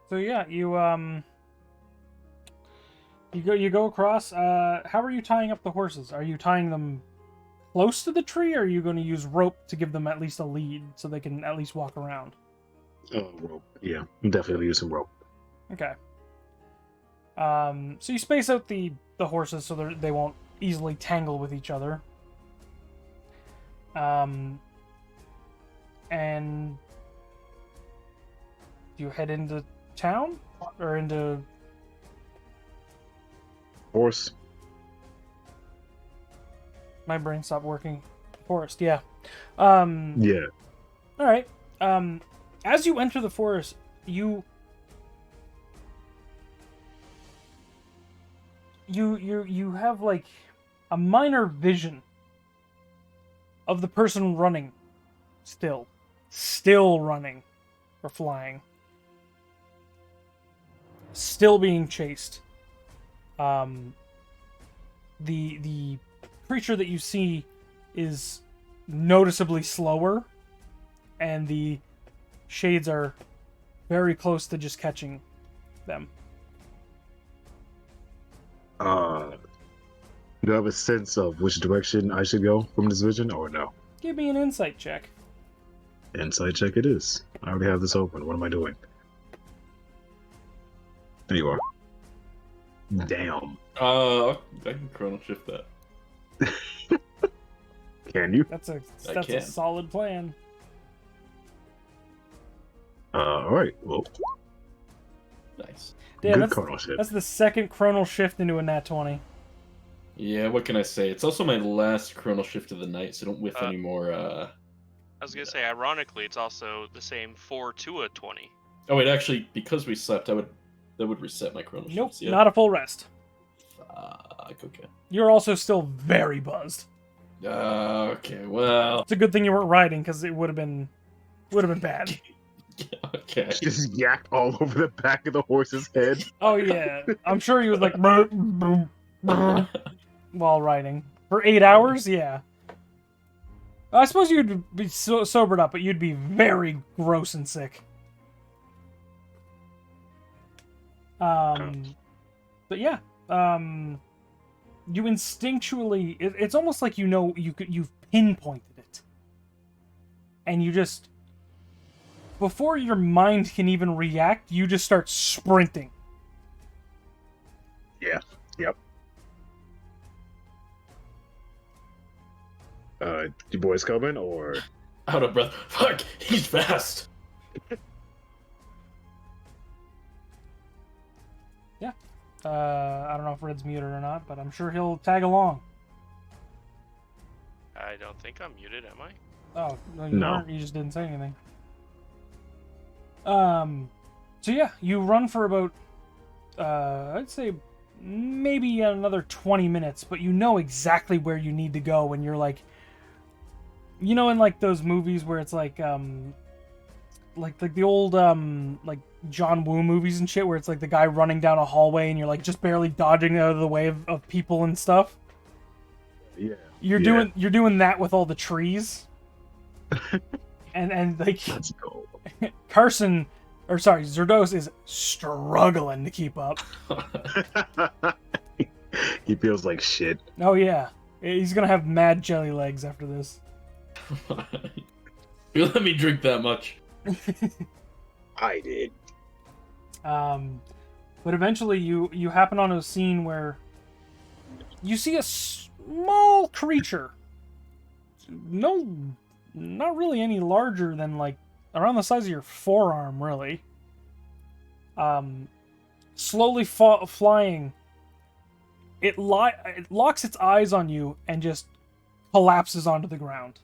Speaker 2: So yeah, you go across. How are you tying up the horses? Are you tying them close to the tree, or are you going to use rope to give them at least a lead so they can at least walk around?
Speaker 1: Oh, rope. Yeah, definitely use some rope.
Speaker 2: Okay. So you space out the horses so they won't easily tangle with each other. And you head into town or into
Speaker 1: Horse.
Speaker 2: my brain stopped working. Forest, yeah.
Speaker 1: Yeah.
Speaker 2: All right. As you enter the forest, you have like a minor vision of the person running, still running or flying, still being chased. The creature that you see is noticeably slower, and the shades are very close to just catching them.
Speaker 1: Do you have a sense of which direction I should go from this vision, or no?
Speaker 2: Give me an insight check.
Speaker 1: Insight check it is. I already have this open. What am I doing? There you are. Damn.
Speaker 3: I can chrono shift that.
Speaker 1: Can you?
Speaker 2: That's a
Speaker 3: can.
Speaker 2: solid plan.
Speaker 1: Alright. Well,
Speaker 3: Nice.
Speaker 2: Damn,
Speaker 1: good chrono shift.
Speaker 2: that's the second chronal shift into a nat 20.
Speaker 3: Yeah, what can I say? It's also my last chrono shift of the night, so don't whiff any more.
Speaker 4: I was gonna say, ironically, it's also the same 4 to a 20.
Speaker 3: Oh wait, actually, because we slept, that would reset my chrono
Speaker 2: Nope,
Speaker 3: shifts. Yeah.
Speaker 2: not a full rest.
Speaker 3: Fuck. Okay.
Speaker 2: You're also still very buzzed.
Speaker 3: Okay. Well.
Speaker 2: It's a good thing you weren't riding, because it would have been bad.
Speaker 3: Okay.
Speaker 1: Just yacked all over the back of the horse's head.
Speaker 2: Oh yeah, I'm sure he was like "Brr, brr, brr," while riding for 8 hours. Yeah, I suppose you'd be sobered up, but you'd be very gross and sick. But yeah, you instinctually, it's almost like you've pinpointed it, and you just, before your mind can even react, you just start sprinting.
Speaker 1: Yeah. Yep. You boys coming, or?
Speaker 3: Out of breath. Fuck. He's fast.
Speaker 2: I don't know if Red's muted or not, but I'm sure he'll tag along.
Speaker 4: I don't think I'm muted, am I?
Speaker 2: Oh, no, you
Speaker 1: No.
Speaker 2: weren't. You just didn't say anything. So yeah, you run for about, I'd say maybe another 20 minutes, but you know exactly where you need to go, and you're like, in like those movies where it's like the old, like John Woo movies and shit, where it's like the guy running down a hallway and you're like just barely dodging out of the way of people and stuff.
Speaker 1: Yeah.
Speaker 2: You're doing that with all the trees. and like
Speaker 1: Let's go.
Speaker 2: Zerdos is struggling to keep up.
Speaker 1: He feels like shit.
Speaker 2: Oh yeah. He's gonna have mad jelly legs after this.
Speaker 3: You let me drink that much.
Speaker 1: I did.
Speaker 2: But eventually you happen on a scene where you see a small creature. No, not really any larger than like around the size of your forearm, really. Slowly flying. It locks its eyes on you and just collapses onto the ground.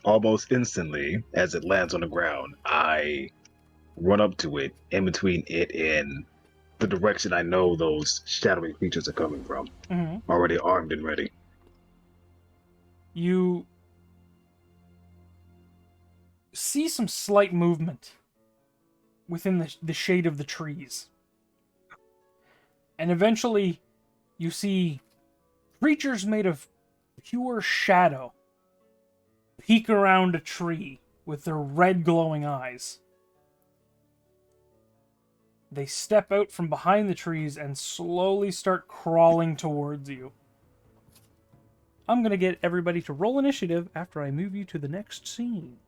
Speaker 1: Almost instantly, as it lands on the ground, I run up to it, in between it and the direction I know those shadowy creatures are coming from.
Speaker 2: Mm-hmm.
Speaker 1: Already armed and ready.
Speaker 2: You see some slight movement within the shade of the trees. And eventually, you see creatures made of pure shadow peek around a tree with their red glowing eyes. They step out from behind the trees and slowly start crawling towards you. I'm going to get everybody to roll initiative after I move you to the next scene.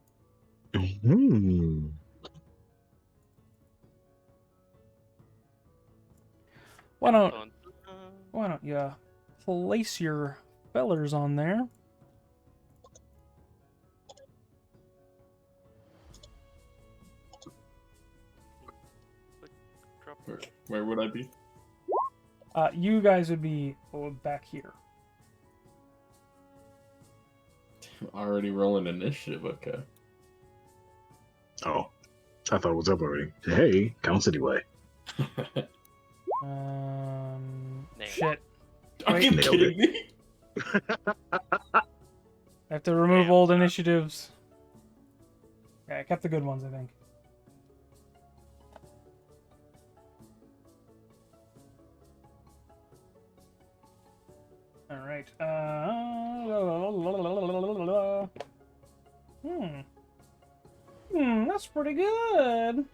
Speaker 1: Hmm.
Speaker 2: Why don't
Speaker 4: Dun, dun.
Speaker 2: Why don't you place your fellers on there?
Speaker 4: Drop
Speaker 3: Where would I be?
Speaker 2: You guys would be back here.
Speaker 3: Already rolling initiative, okay.
Speaker 1: Oh, I thought it was up already. Hey, counts anyway.
Speaker 2: Shit.
Speaker 3: Are you
Speaker 1: Nailed
Speaker 3: kidding
Speaker 1: it.
Speaker 3: me?
Speaker 2: I have to remove
Speaker 4: Damn,
Speaker 2: old
Speaker 4: son.
Speaker 2: initiatives. Yeah, I kept the good ones, I think. Alright. That's pretty good.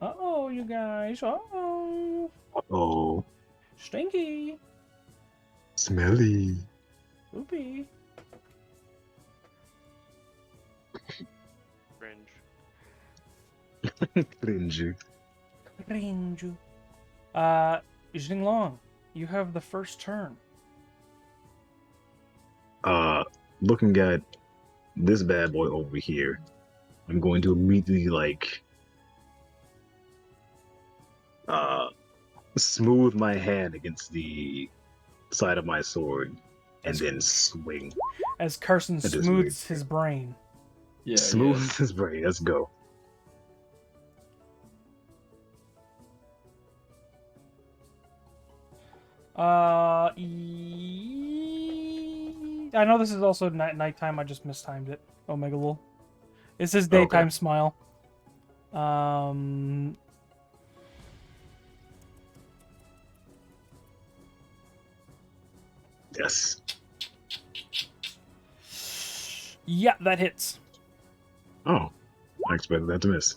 Speaker 2: Uh-oh, you guys. Uh-oh.
Speaker 1: Oh,
Speaker 2: Stinky.
Speaker 1: smelly.
Speaker 2: Oopie.
Speaker 4: Cringe.
Speaker 1: Cringe.
Speaker 2: Cringe. Jinglong, you have the first turn.
Speaker 1: Looking at this bad boy over here, I'm going to immediately smooth my hand against the side of my sword and then swing.
Speaker 2: As Carson
Speaker 1: That is
Speaker 2: smooths
Speaker 1: weird.
Speaker 2: his brain.
Speaker 3: Yeah,
Speaker 1: Smooth his brain. Let's go.
Speaker 2: I know this is also nighttime. I just mistimed it. Omega Lul. It says daytime
Speaker 1: Okay.
Speaker 2: smile.
Speaker 1: Yes.
Speaker 2: Yeah, that hits.
Speaker 1: Oh, I expected that to miss.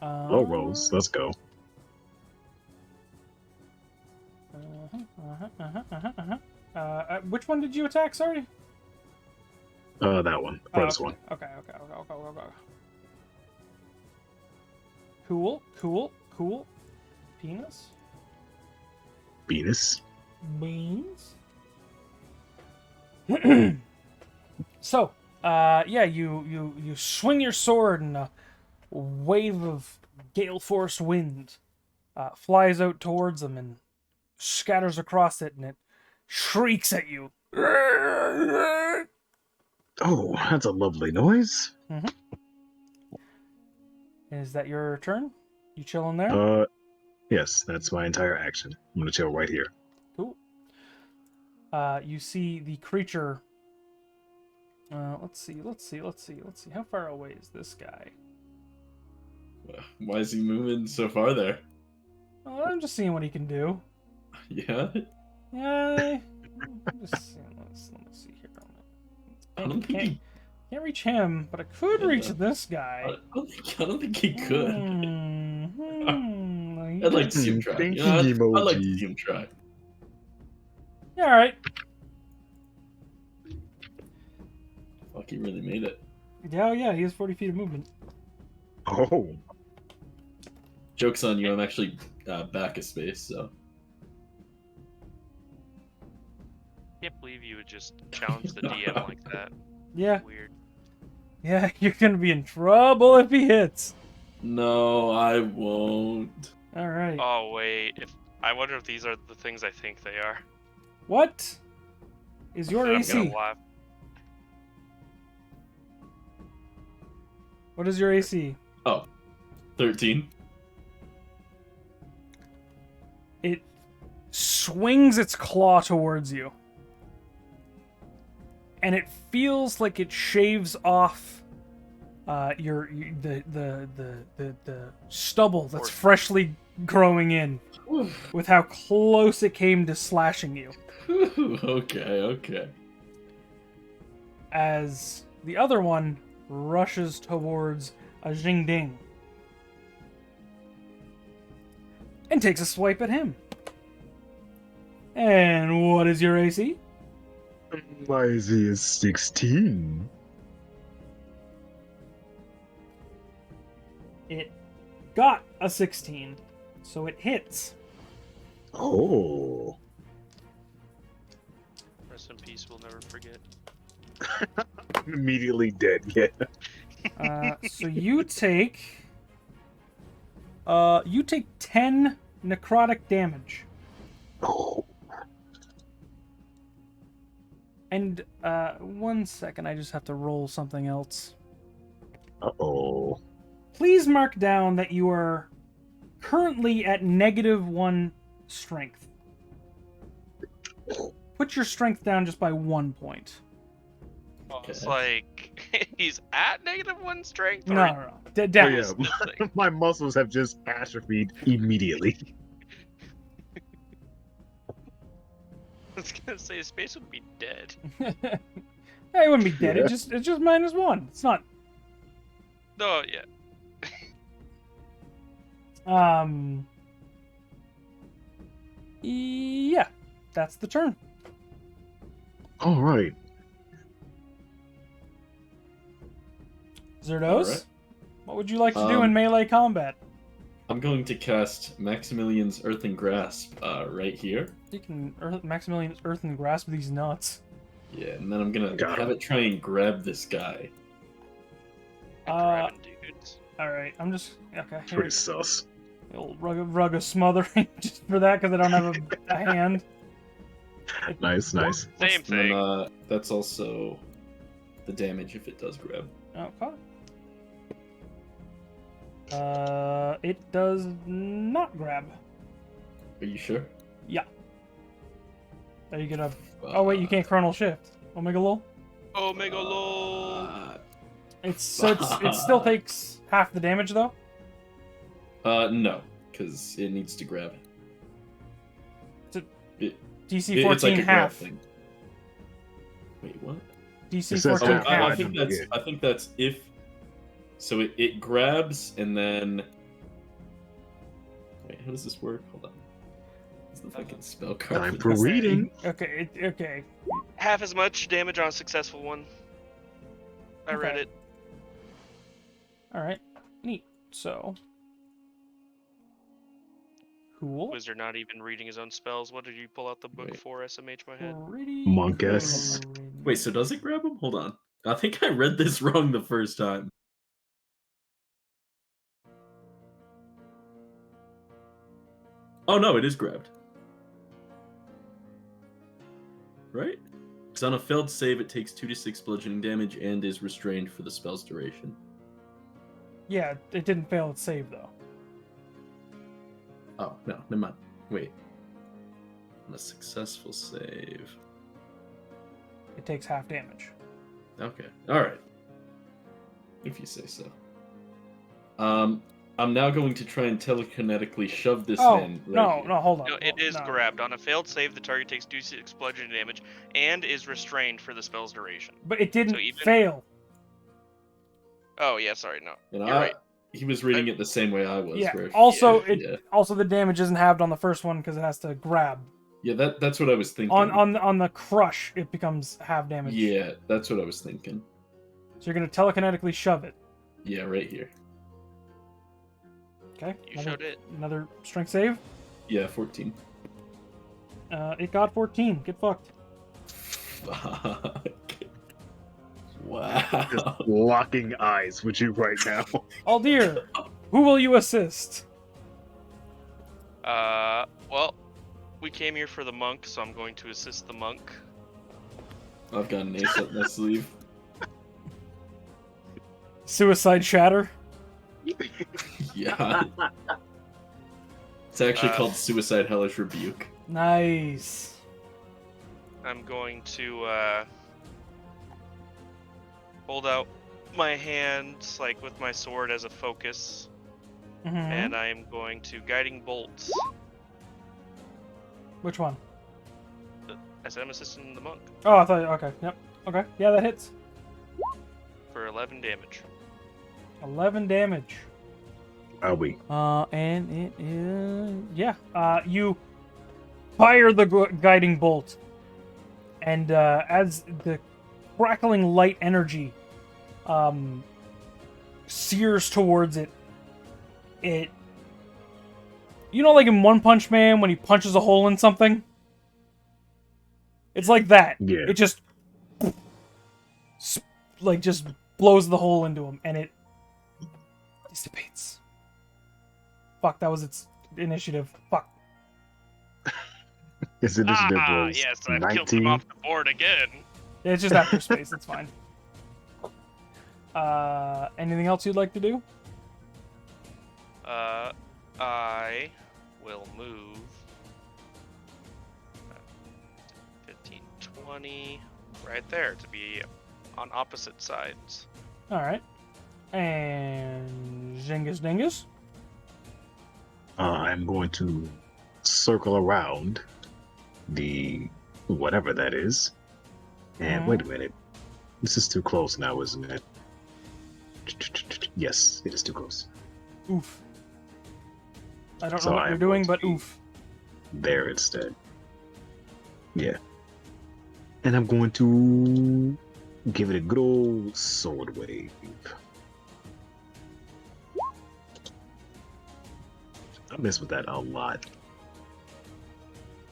Speaker 1: Low rolls. Let's go.
Speaker 2: Which one did you attack? Sorry.
Speaker 1: That one. First one.
Speaker 2: Okay. Cool. Penis.
Speaker 1: Venus.
Speaker 2: Beans. So, yeah, you swing your sword and a wave of gale force wind flies out towards them and scatters across it, and it shrieks at you.
Speaker 1: Oh, that's a lovely noise.
Speaker 2: Is that your turn? You chilling there?
Speaker 1: Yes, that's my entire action. I'm gonna chill right here.
Speaker 2: Cool. You see the creature. Let's see. How far away is this guy?
Speaker 3: Why is he moving so far there?
Speaker 2: Oh, I'm just seeing what he can do.
Speaker 3: Yeah?
Speaker 2: Yeah. I'm just seeing. Let me see here.
Speaker 3: I don't think he,
Speaker 2: Can't reach him, but I could
Speaker 3: Yeah.
Speaker 2: reach this guy.
Speaker 3: I don't think he could. I'd like to see him try.
Speaker 1: Thinking
Speaker 3: I'd like to
Speaker 1: emoji.
Speaker 3: see him try.
Speaker 2: All right.
Speaker 3: Fuck, he really made it.
Speaker 2: Yeah, he has 40 feet of movement.
Speaker 1: Oh,
Speaker 3: Joke's on you, I'm actually back a space, so.
Speaker 4: Can't believe you would just challenge the DM like that.
Speaker 2: Yeah,
Speaker 4: Weird.
Speaker 2: you're gonna be in trouble if he hits.
Speaker 3: No, I won't.
Speaker 2: All right.
Speaker 4: Oh wait, I wonder if these are the things I think they are.
Speaker 2: What is your
Speaker 4: I'm
Speaker 2: AC?
Speaker 4: gonna laugh.
Speaker 2: What is your AC?
Speaker 3: Oh, 13.
Speaker 2: swings its claw towards you. And it feels like it shaves off the stubble that's freshly growing in with how close it came to slashing you.
Speaker 3: Okay.
Speaker 2: As the other one rushes towards a Jingding and takes a swipe at him. And what is your AC?
Speaker 1: My AC is 16.
Speaker 2: It got a 16, so it hits.
Speaker 1: Oh.
Speaker 4: Rest in peace. We'll never forget.
Speaker 1: I'm immediately dead, yeah.
Speaker 2: So you take 10 necrotic damage.
Speaker 1: Oh.
Speaker 2: And 1 second, I just have to roll something else.
Speaker 1: Uh-oh.
Speaker 2: Please mark down that you are currently at -1 strength. Put your strength down just by 1 point.
Speaker 4: Oh, it's like he's at -1 strength.
Speaker 2: No.
Speaker 1: Oh,
Speaker 2: Down.
Speaker 1: yeah. My muscles have just atrophied immediately.
Speaker 4: I was gonna say his face would be dead.
Speaker 2: Hey, it wouldn't be dead.
Speaker 1: Yeah.
Speaker 2: It's just -1. It's not.
Speaker 4: No, yeah.
Speaker 2: Yeah, that's the turn.
Speaker 1: All right.
Speaker 2: Zerdos,
Speaker 3: Alright.
Speaker 2: what would you like to do in melee combat?
Speaker 3: I'm going to cast Maximilian's Earthen Grasp right here.
Speaker 2: You can Maximilian's Earthen Grasp these nuts.
Speaker 3: Yeah, and then I'm gonna
Speaker 1: Got
Speaker 3: have it try and grab this guy.
Speaker 4: Grabbing dudes.
Speaker 2: Alright, I'm just... Okay,
Speaker 1: Pretty
Speaker 2: here's
Speaker 1: sus.
Speaker 2: the old rug of smothering just for that, because I don't have a hand.
Speaker 1: Nice.
Speaker 4: Same
Speaker 3: And
Speaker 4: thing.
Speaker 3: then that's also the damage if it does grab.
Speaker 2: Okay. It does not grab.
Speaker 3: Are you sure?
Speaker 2: Yeah. Are you gonna... Oh wait, you can't Chronal Shift. Omega Lol?
Speaker 4: Omega lol.
Speaker 2: It still takes half the damage though?
Speaker 3: No, because it needs to grab.
Speaker 2: DC
Speaker 3: It's
Speaker 2: 14
Speaker 3: like a grab
Speaker 2: half.
Speaker 3: thing. Wait, what?
Speaker 2: DC
Speaker 1: It says
Speaker 2: 14
Speaker 1: half.
Speaker 2: half.
Speaker 3: I think that's if. So it grabs and then. Wait, how does this work? Hold on. What's the fucking spell card?
Speaker 1: Time for reading.
Speaker 2: Okay, okay.
Speaker 4: Half as much damage on a successful one. I read
Speaker 2: Okay.
Speaker 4: it.
Speaker 2: Alright. Neat. So. Cool.
Speaker 4: Wizard not even reading his own spells. What did you pull out the book
Speaker 3: Wait.
Speaker 4: for, SMH my head?
Speaker 2: Pretty
Speaker 1: Monkus.
Speaker 2: good.
Speaker 3: Wait, so does it grab him? Hold on. I think I read this wrong the first time. Oh no, it is grabbed. Right? Because on a failed save, it takes 2d6 bludgeoning damage and is restrained for the spell's duration.
Speaker 2: Yeah, it didn't fail its save though.
Speaker 3: Oh, no, never mind. Wait. On a successful save.
Speaker 2: It takes half damage.
Speaker 3: Okay, alright. If you say so. I'm now going to try and telekinetically shove this man right here.
Speaker 2: Hold on.
Speaker 4: No, it is
Speaker 2: No.
Speaker 4: grabbed. On a failed save, the target takes 2d6 bludgeoning damage and is restrained for the spell's duration.
Speaker 2: But it didn't
Speaker 4: So even-
Speaker 2: fail.
Speaker 4: Oh, yeah, sorry, no.
Speaker 3: And
Speaker 4: You're right.
Speaker 3: He was reading it the same way I was.
Speaker 2: Yeah.
Speaker 3: Where
Speaker 2: Also,
Speaker 3: yeah.
Speaker 2: also the damage isn't halved on the first one because it has to grab.
Speaker 3: Yeah, that's what I was thinking.
Speaker 2: On the crush, it becomes half damage.
Speaker 3: Yeah, that's what I was thinking.
Speaker 2: So you're gonna telekinetically shove it.
Speaker 3: Yeah, right here.
Speaker 2: Okay.
Speaker 4: You showed it.
Speaker 2: Another strength save.
Speaker 3: Yeah, 14.
Speaker 2: It got 14. Get fucked.
Speaker 3: Fuck. Wow.
Speaker 1: Just locking eyes with you right now.
Speaker 2: Aldir, who will you assist?
Speaker 4: Well, we came here for the monk, so I'm going to assist the monk.
Speaker 3: I've got an ace up my sleeve.
Speaker 2: Suicide Shatter.
Speaker 3: Yeah. It's actually called Suicide Hellish Rebuke.
Speaker 2: Nice.
Speaker 4: I'm going to hold out my hand, like with my sword as a focus,
Speaker 2: Mm-hmm.
Speaker 4: and I am going to guiding bolt.
Speaker 2: Which one?
Speaker 4: I said I'm assisting the monk
Speaker 2: Oh, I thought. Okay. Yep. Okay. Yeah, that hits.
Speaker 4: for 11 damage.
Speaker 2: 11 damage.
Speaker 1: Are we?
Speaker 2: And it is yeah. You fire the guiding bolt, and as the crackling light energy sears towards it, it. You know, like in One Punch Man when he punches a hole in something. It's like that.
Speaker 1: Yeah.
Speaker 2: It just like just blows the hole into him, and it dissipates. Fuck, that was its initiative. Fuck.
Speaker 1: His initiative was
Speaker 4: Yes, I've killed him
Speaker 1: 19.
Speaker 4: off the board again.
Speaker 2: It's just after space. It's fine. Anything else you'd like to do?
Speaker 4: I will move 15, 20, right there to be on opposite sides.
Speaker 2: All right. And Zingus Dingus.
Speaker 1: I'm going to circle around the whatever that is. And wait a minute. This is too close now, isn't it? Yes, it is too close.
Speaker 2: Oof. I don't
Speaker 1: So
Speaker 2: know what
Speaker 1: I
Speaker 2: you're
Speaker 1: am
Speaker 2: doing,
Speaker 1: going
Speaker 2: but
Speaker 1: to be-
Speaker 2: oof.
Speaker 1: There instead. Yeah. And I'm going to give it a good old sword wave. I mess with that a lot.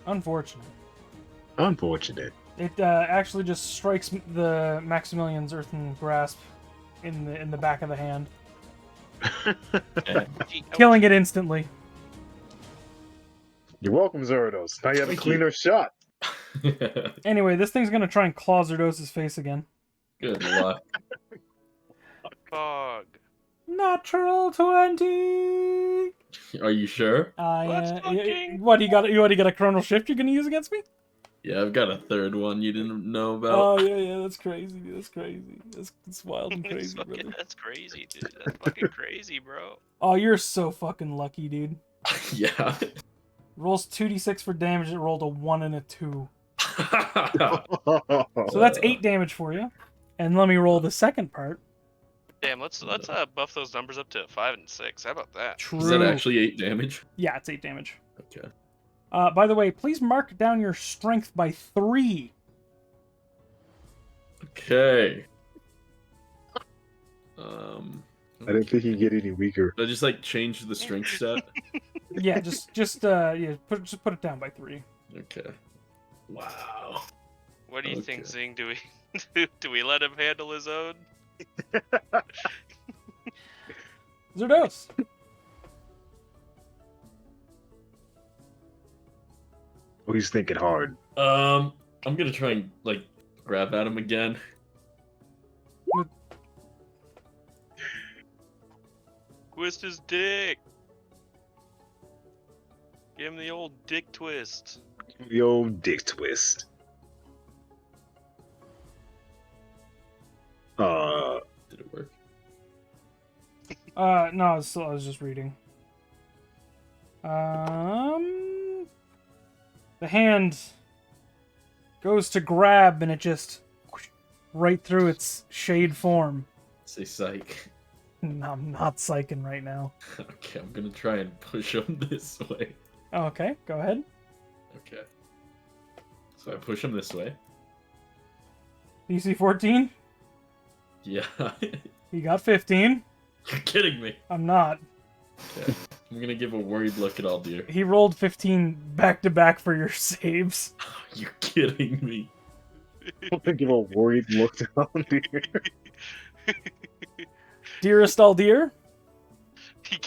Speaker 2: Unfortunate.
Speaker 1: Unfortunate.
Speaker 2: It actually just strikes the Maximilian's earthen grasp in the back of the hand, killing it instantly.
Speaker 1: You're welcome, Zerdos. Now you have a
Speaker 3: Thank
Speaker 1: cleaner shot.
Speaker 2: Anyway, this thing's gonna try and claw Zerdos' face again.
Speaker 3: Good luck.
Speaker 4: Fog.
Speaker 2: Natural 20.
Speaker 3: Are you sure?
Speaker 4: Let's fucking-
Speaker 2: What you got a chronal shift you're gonna use against me?
Speaker 3: Yeah, I've got a third one you didn't know about.
Speaker 2: Oh yeah, that's crazy. That's wild and
Speaker 4: It's
Speaker 2: crazy,
Speaker 4: fucking-
Speaker 2: brother.
Speaker 4: That's crazy, dude. That's fucking crazy, bro.
Speaker 2: Oh, you're so fucking lucky, dude.
Speaker 3: Yeah.
Speaker 2: Rolls 2d6 for damage. It rolled a 1 and a 2.
Speaker 1: So
Speaker 2: So that's 8 damage for you. And let me roll the second part.
Speaker 4: Damn, let's buff those numbers up to 5 and 6. How about that?
Speaker 2: True.
Speaker 3: Is that actually 8 damage?
Speaker 2: Yeah, it's 8 damage.
Speaker 3: Okay.
Speaker 2: By the way, please mark down your strength by 3.
Speaker 3: Okay.
Speaker 1: I didn't think he'd get any weaker.
Speaker 3: Did I just like change the strength stat?
Speaker 2: Yeah, just put it down by 3.
Speaker 3: Okay. Wow.
Speaker 4: What do you think,
Speaker 3: Okay.
Speaker 4: Zing? Do we let him handle his own?
Speaker 2: Zerdos.
Speaker 1: Oh, he's thinking hard.
Speaker 3: I'm gonna try and like grab at him again.
Speaker 4: Twist his dick. Give him the old dick twist.
Speaker 1: The old dick twist.
Speaker 3: Did it work?
Speaker 2: No, I was just reading. The hand goes to grab and it just right through its shade form.
Speaker 3: Say psych.
Speaker 2: No, I'm not psyching right now.
Speaker 3: Okay, I'm gonna try and push him this way.
Speaker 2: Okay, go ahead.
Speaker 3: Okay. So I push him this way.
Speaker 2: DC 14.
Speaker 3: Yeah.
Speaker 2: You got 15.
Speaker 3: You're kidding me.
Speaker 2: I'm not.
Speaker 3: Okay. I'm gonna give a worried look at Aldir.
Speaker 2: He rolled 15 back to back for your saves.
Speaker 3: You're kidding me.
Speaker 1: I'm gonna give a worried look down here.
Speaker 2: Dearest Aldir.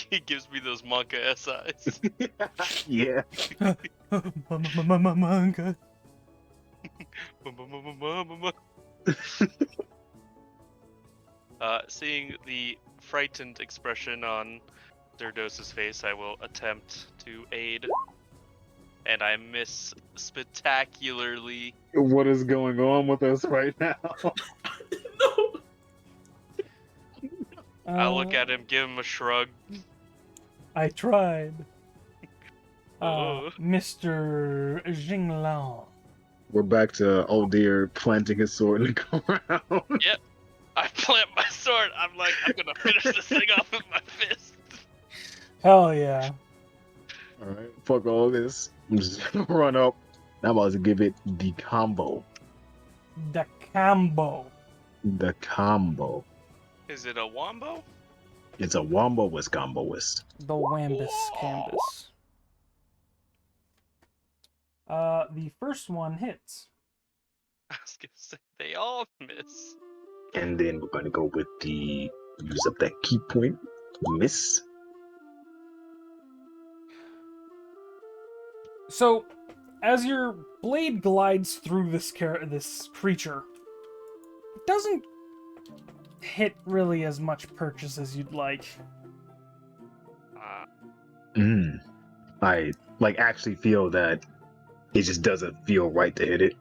Speaker 4: He gives me those monka ass eyes.
Speaker 1: Yeah.
Speaker 2: Manga.
Speaker 4: Seeing the frightened expression on Zerdos' face, I will attempt to aid and I miss spectacularly.
Speaker 1: What is going on with us right now?
Speaker 3: No.
Speaker 4: I look at him, give him a shrug.
Speaker 5: I tried.
Speaker 4: Oh.
Speaker 5: Mr. Jinglao.
Speaker 1: We're back to old dear planting his sword in the ground.
Speaker 4: Yep. I plant my sword. I'm like, I'm gonna finish this thing off with my fist.
Speaker 5: Hell yeah.
Speaker 1: Alright, fuck all this. I'm just gonna run up. I'm about to give it the combo.
Speaker 5: The combo.
Speaker 1: The combo.
Speaker 4: Is it a wombo?
Speaker 1: It's a womboist comboist.
Speaker 5: The Wambus Canvas. The first one hits.
Speaker 4: I was gonna say they all miss.
Speaker 1: And then we're gonna go with the use up that key point. Miss.
Speaker 5: So, as your blade glides through this creature, it doesn't hit really as much purchase as you'd like.
Speaker 1: I actually feel that it just doesn't feel right to hit it.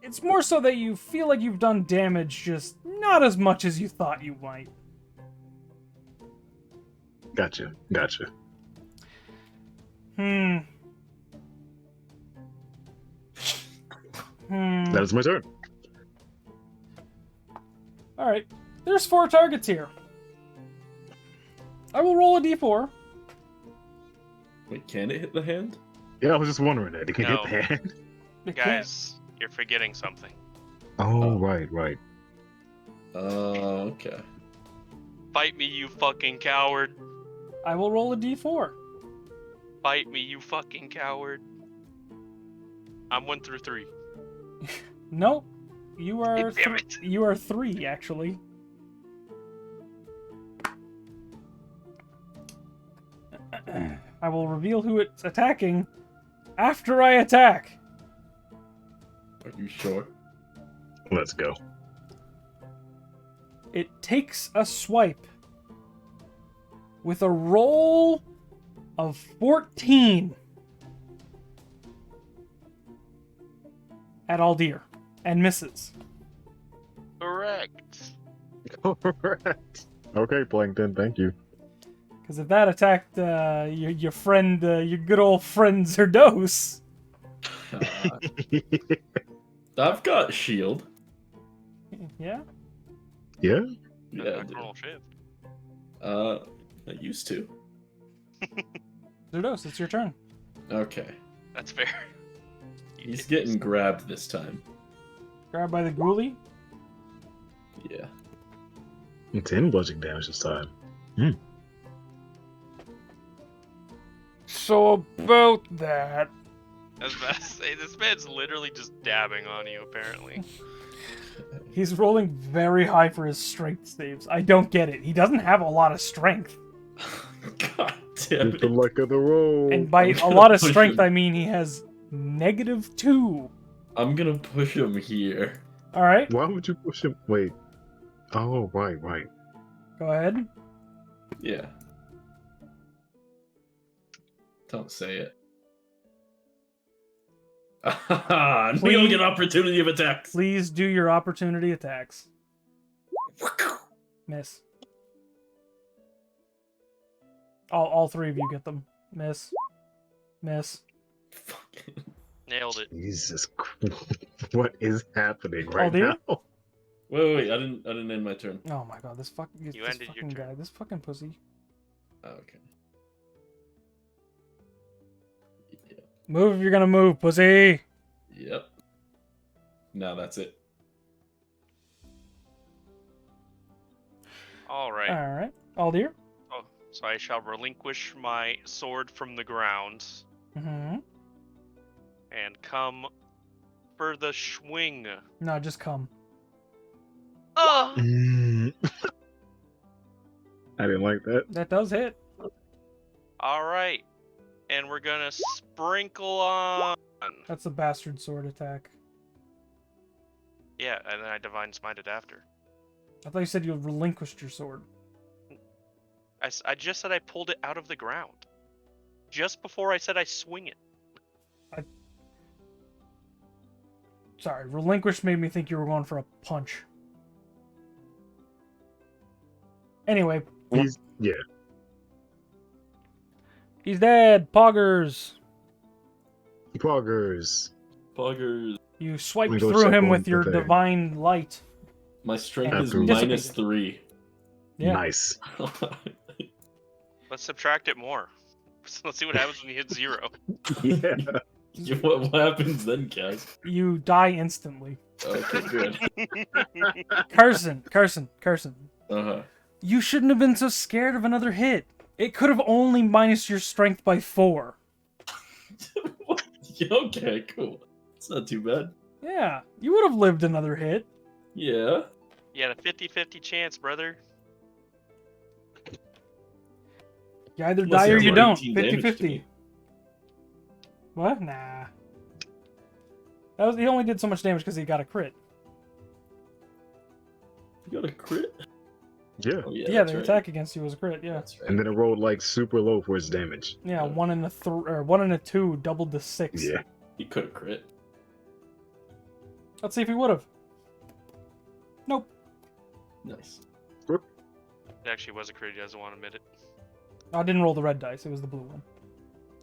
Speaker 5: It's more so that you feel like you've done damage, just not as much as you thought you might.
Speaker 1: Gotcha. That is my turn.
Speaker 5: Alright, there's 4 targets here. I will roll a d4.
Speaker 3: Wait, can it hit the hand?
Speaker 1: Yeah, I was just wondering that. It can
Speaker 4: No.
Speaker 1: hit the hand.
Speaker 5: It can't.
Speaker 4: Guys, you're forgetting something.
Speaker 1: Oh,
Speaker 3: Oh.
Speaker 1: right.
Speaker 3: Okay.
Speaker 4: Fight me, you fucking coward.
Speaker 5: I will roll a d4.
Speaker 4: Fight me, you fucking coward. I'm 1 through 3.
Speaker 5: Nope. You are
Speaker 4: Damn it.
Speaker 5: you are 3 actually. I will reveal who it's attacking after I attack.
Speaker 3: Are you sure?
Speaker 1: Let's go.
Speaker 5: It takes a swipe with a roll of 14 at Aldir and misses.
Speaker 4: Correct.
Speaker 1: Correct. Okay, Plankton, thank you.
Speaker 5: Because if that attacked your friend, your good old friend Zerdos,
Speaker 3: I've got shield.
Speaker 5: yeah,
Speaker 1: Yeah?
Speaker 3: Yeah, I do.
Speaker 4: Nocturnal shift.
Speaker 3: I used to.
Speaker 5: Zerdos, it's your turn.
Speaker 3: Okay.
Speaker 4: That's fair.
Speaker 3: He's getting grabbed this time.
Speaker 5: Grabbed by the ghoulie.
Speaker 3: Yeah.
Speaker 1: 10 bludgeoning damage this time.
Speaker 5: So about that,
Speaker 4: I was about to say, this man's literally just dabbing on you, apparently.
Speaker 5: he's rolling very high for his strength saves. I don't get it. He doesn't have a lot of strength.
Speaker 3: God damn
Speaker 1: It's the
Speaker 3: it.
Speaker 1: luck of the roll.
Speaker 5: And by
Speaker 3: I'm
Speaker 5: a
Speaker 3: gonna
Speaker 5: lot of
Speaker 3: push
Speaker 5: strength,
Speaker 3: him.
Speaker 5: I mean he has -2.
Speaker 3: I'm gonna push him here.
Speaker 5: All right,
Speaker 1: Why would you push him? Wait. Oh, right.
Speaker 5: go ahead.
Speaker 3: Yeah. Don't say it. And we don't
Speaker 5: Please-
Speaker 3: get opportunity of attacks.
Speaker 5: Please do your opportunity attacks. Miss. All 3 of you get them. Miss. Miss.
Speaker 3: Fucking-
Speaker 4: Nailed it.
Speaker 1: Jesus Christ. What is happening right
Speaker 5: dear?
Speaker 1: now?
Speaker 3: Wait, I didn't end my turn.
Speaker 5: Oh my god, this
Speaker 4: You
Speaker 5: this
Speaker 4: ended your
Speaker 5: fucking
Speaker 4: turn.
Speaker 5: guy, this fucking pussy.
Speaker 3: Oh, okay. Yep.
Speaker 5: Move if you're gonna move, pussy.
Speaker 3: Yep. Now that's it.
Speaker 4: Alright.
Speaker 5: Alright. Aldir.
Speaker 4: Oh, so I shall relinquish my sword from the ground
Speaker 5: Mm-hmm.
Speaker 4: and come for the swing.
Speaker 5: No, just come.
Speaker 4: Oh!
Speaker 1: I didn't like that.
Speaker 5: That does hit.
Speaker 4: Alright. And we're gonna sprinkle on.
Speaker 5: That's a bastard sword attack.
Speaker 4: Yeah, and then I divine smited after.
Speaker 5: I thought you said you relinquished your sword.
Speaker 4: I just said I pulled it out of the ground. Just before I said I swing it.
Speaker 2: Sorry, relinquish made me think you were going for a punch. Anyway,
Speaker 1: Yeah.
Speaker 2: he's dead. Poggers.
Speaker 1: Poggers.
Speaker 3: Poggers.
Speaker 2: You
Speaker 1: Let me
Speaker 2: swiped
Speaker 1: go
Speaker 2: through
Speaker 1: check
Speaker 2: him
Speaker 1: on
Speaker 2: with
Speaker 1: the
Speaker 2: your
Speaker 1: thing.
Speaker 2: divine light.
Speaker 3: My strength
Speaker 2: And
Speaker 3: is
Speaker 1: dissipated.
Speaker 3: -3.
Speaker 2: Yeah.
Speaker 1: Nice.
Speaker 4: Let's subtract it more. So let's see what happens when you hit 0.
Speaker 1: Yeah.
Speaker 3: What happens then, Kaz?
Speaker 2: You die instantly.
Speaker 3: Okay, good.
Speaker 2: Carson.
Speaker 3: Uh-huh.
Speaker 2: You shouldn't have been so scared of another hit. It could have only minus your strength by 4.
Speaker 3: Okay, cool. It's not too bad.
Speaker 2: Yeah, you would have lived another hit.
Speaker 3: Yeah.
Speaker 4: You had a 50-50 chance, brother.
Speaker 2: You either
Speaker 3: Unless
Speaker 2: die
Speaker 3: he
Speaker 2: or
Speaker 3: has
Speaker 2: you
Speaker 3: more
Speaker 2: don't.
Speaker 3: 18 damage to
Speaker 2: 50-50.
Speaker 3: me.
Speaker 2: What? Nah. He only did so much damage because he got a crit.
Speaker 3: You got a crit?
Speaker 1: Yeah.
Speaker 3: Oh,
Speaker 2: Yeah,
Speaker 3: that's
Speaker 2: the
Speaker 3: right.
Speaker 2: attack against you was a crit, yeah.
Speaker 3: That's right.
Speaker 1: And then it rolled like super low for its damage.
Speaker 2: Yeah, 1 and a 1 and a 2 doubled to 6.
Speaker 1: Yeah.
Speaker 3: He could have crit.
Speaker 2: Let's see if he would have. Nope.
Speaker 3: Nice.
Speaker 4: It actually was a crit. He doesn't want to admit it.
Speaker 2: I didn't roll the red dice. It was the blue one.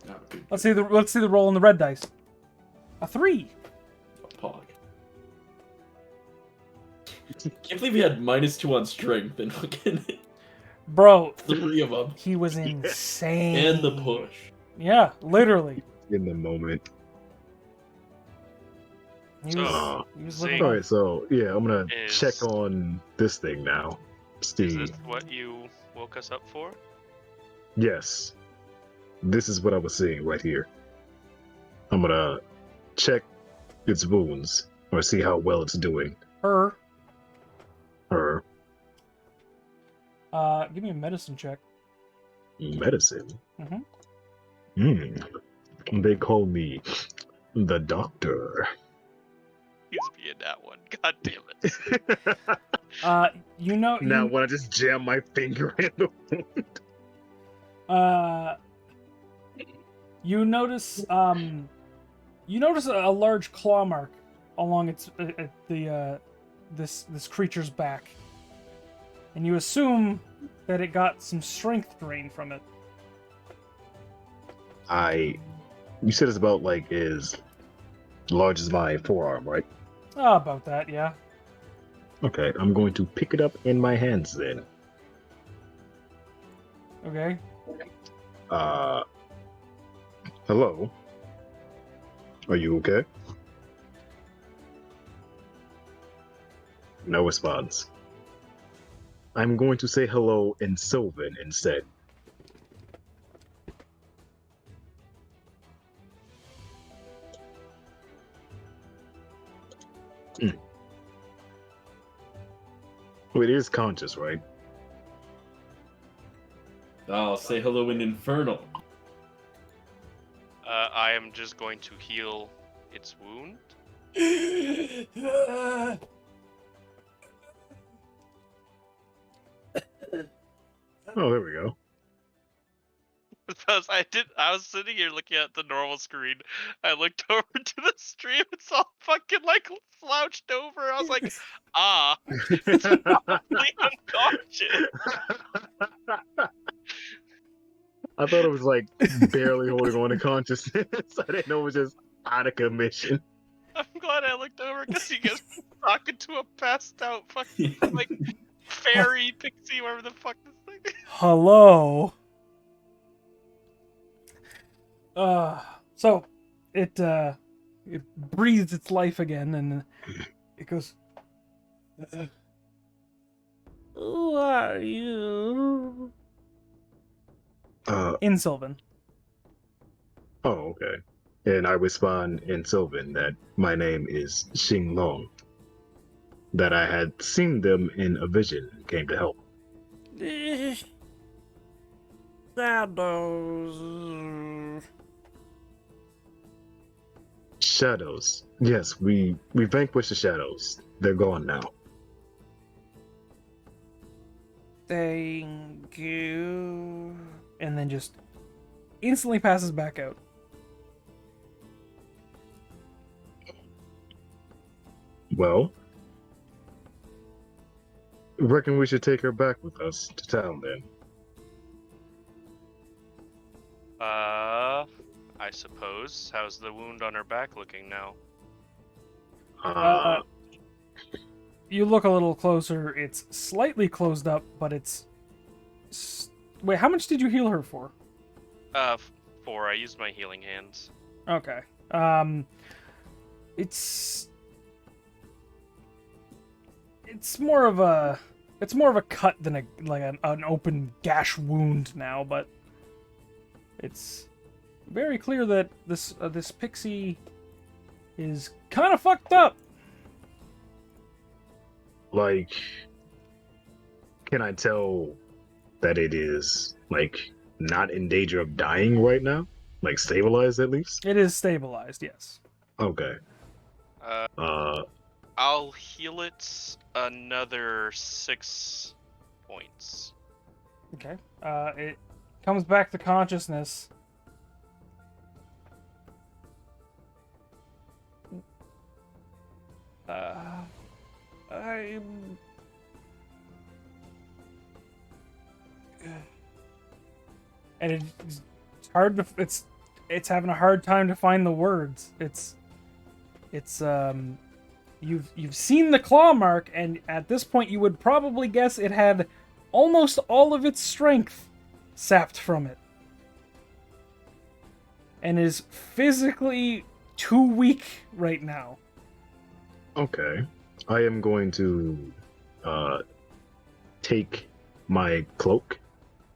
Speaker 3: Oh, good.
Speaker 2: Let's see the roll on the red dice. A 3.
Speaker 3: A pog. Can't believe he had -2 on strength and fucking
Speaker 2: Bro,
Speaker 3: 3 of them.
Speaker 2: he was insane.
Speaker 3: And the push.
Speaker 2: Yeah, literally.
Speaker 1: In the moment.
Speaker 2: He
Speaker 4: So,
Speaker 2: was, he was living
Speaker 4: Zing.
Speaker 1: Alright, so yeah, I'm gonna
Speaker 4: Is-
Speaker 1: check on this thing now.
Speaker 4: Is
Speaker 1: Steve.
Speaker 4: this what you woke us up for?
Speaker 1: Yes. This is what I was seeing right here. I'm gonna check its wounds or see how well it's doing.
Speaker 2: her.
Speaker 1: Her
Speaker 2: Give me a medicine check.
Speaker 1: medicine.
Speaker 2: Mhm.
Speaker 1: They call me the doctor.
Speaker 4: He's being that one. God damn it.
Speaker 2: You know,
Speaker 1: Now
Speaker 2: you,
Speaker 1: when I just jam my finger in the wound.
Speaker 2: you notice a large claw mark along its this creature's back, and you assume that it got some strength drain from it.
Speaker 1: You said it's about like as large as my forearm, right?
Speaker 2: About that, yeah.
Speaker 1: Okay, I'm going to pick it up in my hands then.
Speaker 2: Okay.
Speaker 1: Hello? Are you okay? No response. I'm going to say hello in Sylvan instead. Oh, it is conscious, right?
Speaker 3: I'll say hello in Infernal.
Speaker 4: I am just going to heal its wound.
Speaker 1: Oh, there we go.
Speaker 4: Because I was sitting here looking at the normal screen. I looked over to the stream. It's all fucking like slouched over. I was like, it's probably unconscious.
Speaker 1: I thought it was like barely holding on to consciousness. I didn't know it was just out of commission.
Speaker 4: I'm glad I looked over because you guys were talking to a passed out fucking like fairy pixie, whatever the fuck this thing is.
Speaker 2: Hello. So it breathes its life again, and it goes. Who are you? In Sylvan.
Speaker 1: Oh, okay. And I respond in Sylvan that my name is Xing Long. That I had seen them in a vision and came to help.
Speaker 2: Shadows.
Speaker 1: Shadows. Yes, we vanquished the shadows. They're gone now.
Speaker 2: Thank you. And then just instantly passes back out.
Speaker 1: Well, reckon we should take her back with us to town then.
Speaker 4: I suppose. How's the wound on her back looking now?
Speaker 2: You look a little closer. It's slightly closed up, but it's... Wait, how much did you heal her for?
Speaker 4: 4. I used my healing hands.
Speaker 2: Okay. It's more of a cut than an open gash wound now, but it's very clear that this pixie is kind of fucked up.
Speaker 1: Like, can I tell that it is, like, not in danger of dying right now? Like, stabilized at least?
Speaker 2: It is stabilized, yes.
Speaker 1: Okay.
Speaker 4: I'll heal it another 6 points.
Speaker 2: Okay. It comes back to consciousness. And it's hard to it's having a hard time to find the words. You've seen the claw mark, and at this point you would probably guess it had almost all of its strength sapped from it, and is physically too weak right now.
Speaker 1: Okay. I am going to take my cloak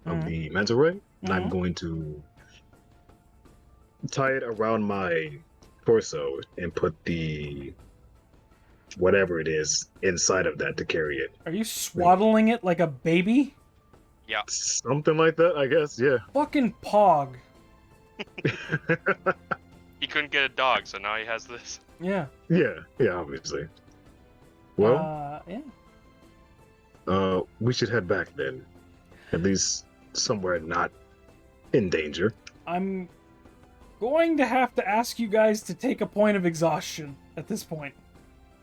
Speaker 1: of the mental ray, and I'm going to tie it around my torso and put the whatever it is inside of that to carry it.
Speaker 2: Are you swaddling it like a baby?
Speaker 4: Yeah.
Speaker 1: Something like that, I guess, yeah.
Speaker 2: Fucking pog.
Speaker 4: He couldn't get a dog, so now he has this.
Speaker 2: Yeah.
Speaker 1: Yeah, obviously. Well, we should head back then. At least somewhere not in danger.
Speaker 2: I'm going to have to ask you guys to take a point of exhaustion at this point.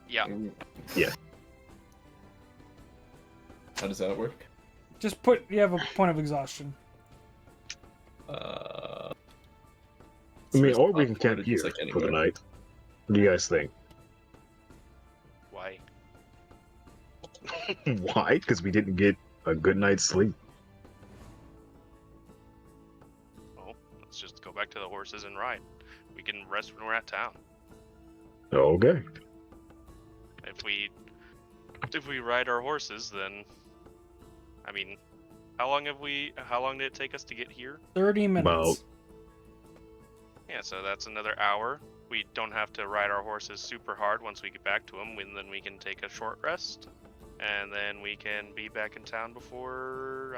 Speaker 4: Yeah.
Speaker 1: Yeah.
Speaker 3: How does that work?
Speaker 2: Just you have a point of exhaustion.
Speaker 1: I mean, or we can camp here for the night. What do you guys think?
Speaker 4: Why?
Speaker 1: Why? Because we didn't get a good night's sleep.
Speaker 4: Well, let's just go back to the horses and ride. We can rest when we're at town.
Speaker 1: Okay.
Speaker 4: If we ride our horses, then I mean, how long did it take us to get here?
Speaker 2: 30 minutes.
Speaker 1: About...
Speaker 4: Yeah, so that's another hour. We don't have to ride our horses super hard once we get back to them. Then we can take a short rest, and then we can be back in town before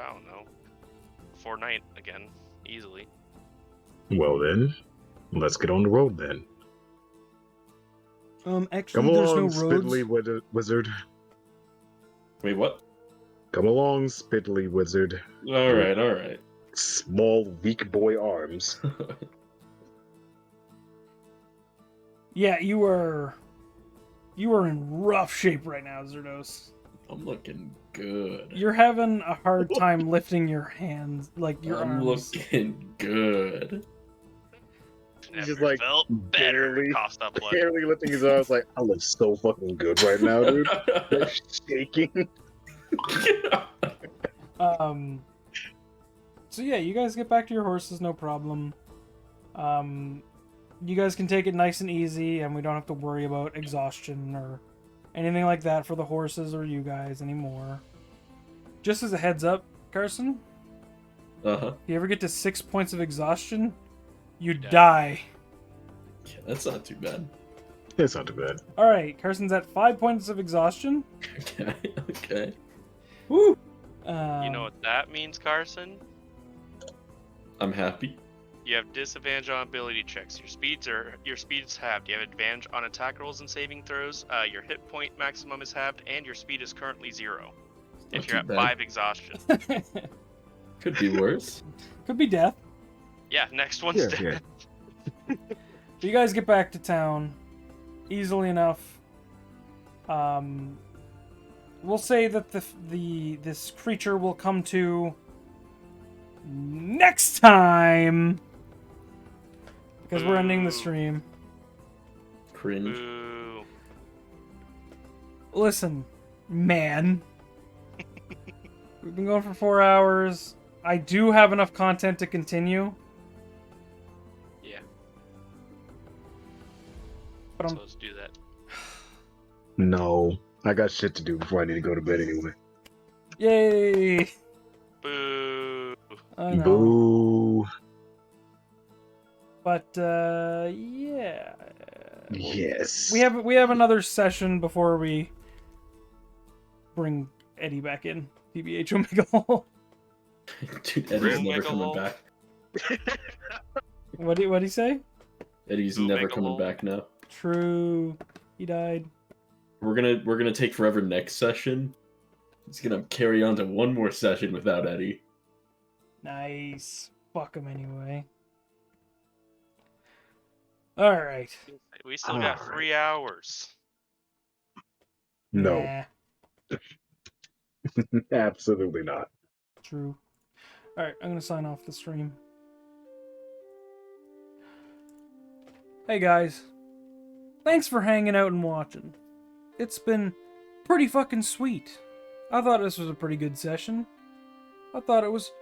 Speaker 4: night again, easily.
Speaker 1: Well then, let's get on the road then.
Speaker 2: Actually,
Speaker 1: Come
Speaker 2: there's
Speaker 1: along,
Speaker 2: no roads.
Speaker 1: Spiddly Wizard.
Speaker 3: Wait, what?
Speaker 1: Come along, Spiddly Wizard.
Speaker 3: All right.
Speaker 1: Small, weak boy arms.
Speaker 2: Yeah, you are in rough shape right now, Zerdos.
Speaker 3: I'm looking good.
Speaker 2: You're having a hard time lifting your hands, like your
Speaker 3: I'm
Speaker 2: arms.
Speaker 3: looking good.
Speaker 1: He's just
Speaker 4: Never
Speaker 1: like
Speaker 4: felt better.
Speaker 1: barely-
Speaker 4: Coughed up blood.
Speaker 1: Barely lifting his arms, like, I look so fucking good right now, dude. They're shaking.
Speaker 2: So yeah, you guys get back to your horses, no problem. You guys can take it nice and easy, and we don't have to worry about exhaustion or anything like that for the horses or you guys anymore. Just as a heads up, Carson,
Speaker 3: Uh-huh.
Speaker 2: if you ever get to 6 points of exhaustion, you
Speaker 4: Yeah.
Speaker 2: die.
Speaker 3: Yeah, that's not too bad.
Speaker 1: It's not too bad.
Speaker 2: Alright, Carson's at 5 points of exhaustion.
Speaker 3: Okay.
Speaker 2: Woo!
Speaker 4: You know what that means, Carson?
Speaker 3: I'm happy.
Speaker 4: You have disadvantage on ability checks. Your speed's halved. You have advantage on attack rolls and saving throws. Your hit point maximum is halved, and your speed is currently 0. If
Speaker 3: Not
Speaker 4: you're
Speaker 3: too
Speaker 4: at
Speaker 3: bad.
Speaker 4: 5 exhaustion.
Speaker 3: Could be worse.
Speaker 2: Could be death.
Speaker 4: Yeah, next one's dead.
Speaker 1: Yeah.
Speaker 2: You guys get back to town easily enough. We'll say that this creature will come to next time because we're ending the
Speaker 4: Boo.
Speaker 2: stream.
Speaker 3: Cringe.
Speaker 4: Boo.
Speaker 2: Listen, man. We've been going for 4 hours. I do have enough content to continue.
Speaker 4: Yeah.
Speaker 2: But
Speaker 4: So let's do that.
Speaker 1: No, I got shit to do before I need to go to bed anyway.
Speaker 2: Yay!
Speaker 4: Boo.
Speaker 2: I know.
Speaker 1: Boo.
Speaker 2: But yeah.
Speaker 1: Yes.
Speaker 2: We have another session before we bring Eddie back in. TBH Omega.
Speaker 3: Dude, Eddie's
Speaker 4: Real
Speaker 3: never
Speaker 4: mega
Speaker 3: coming
Speaker 4: lol.
Speaker 3: back.
Speaker 2: What'd he say?
Speaker 3: Eddie's
Speaker 4: Ooh,
Speaker 3: never
Speaker 4: mega
Speaker 3: coming
Speaker 4: lol.
Speaker 3: back now.
Speaker 2: True. He died.
Speaker 3: We're gonna take forever next session. It's gonna carry on to one more session without Eddie.
Speaker 2: Nice. Fuck him anyway. Alright.
Speaker 4: We still got
Speaker 1: Alright.
Speaker 4: 3 hours.
Speaker 1: No,
Speaker 2: Nah.
Speaker 1: absolutely not.
Speaker 2: True. Alright, I'm gonna sign off the stream. Hey guys. Thanks for hanging out and watching. It's been pretty fucking sweet. I thought this was a pretty good session. I thought it was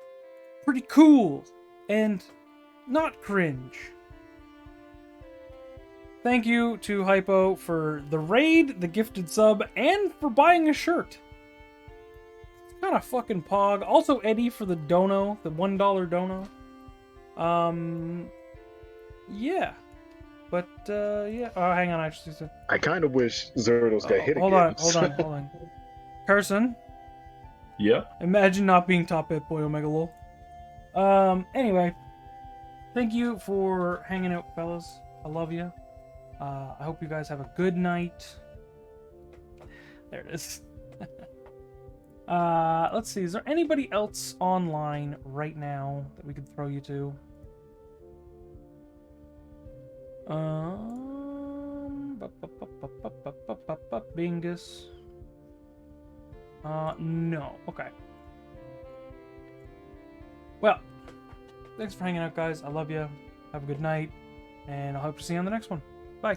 Speaker 2: pretty cool and not cringe. Thank you to Hypo for the raid, the gifted sub, and for buying a shirt. It's kind of fucking pog. Also Eddie for the dono, the $1 dono. Yeah. But, yeah. Oh, hang on, I just need to...
Speaker 1: I kind of wish Zerdos got hit
Speaker 2: hold
Speaker 1: again.
Speaker 2: on. Carson,
Speaker 3: Yeah.
Speaker 2: imagine not being top hit boy Omega lol. Anyway. Thank you for hanging out, fellas. I love you. I hope you guys have a good night. There it is. Let's see. Is there anybody else online right now that we could throw you to? Bingus. No. Okay. Well, thanks for hanging out, guys. I love you. Have a good night, and I hope to see you on the next one. Bye.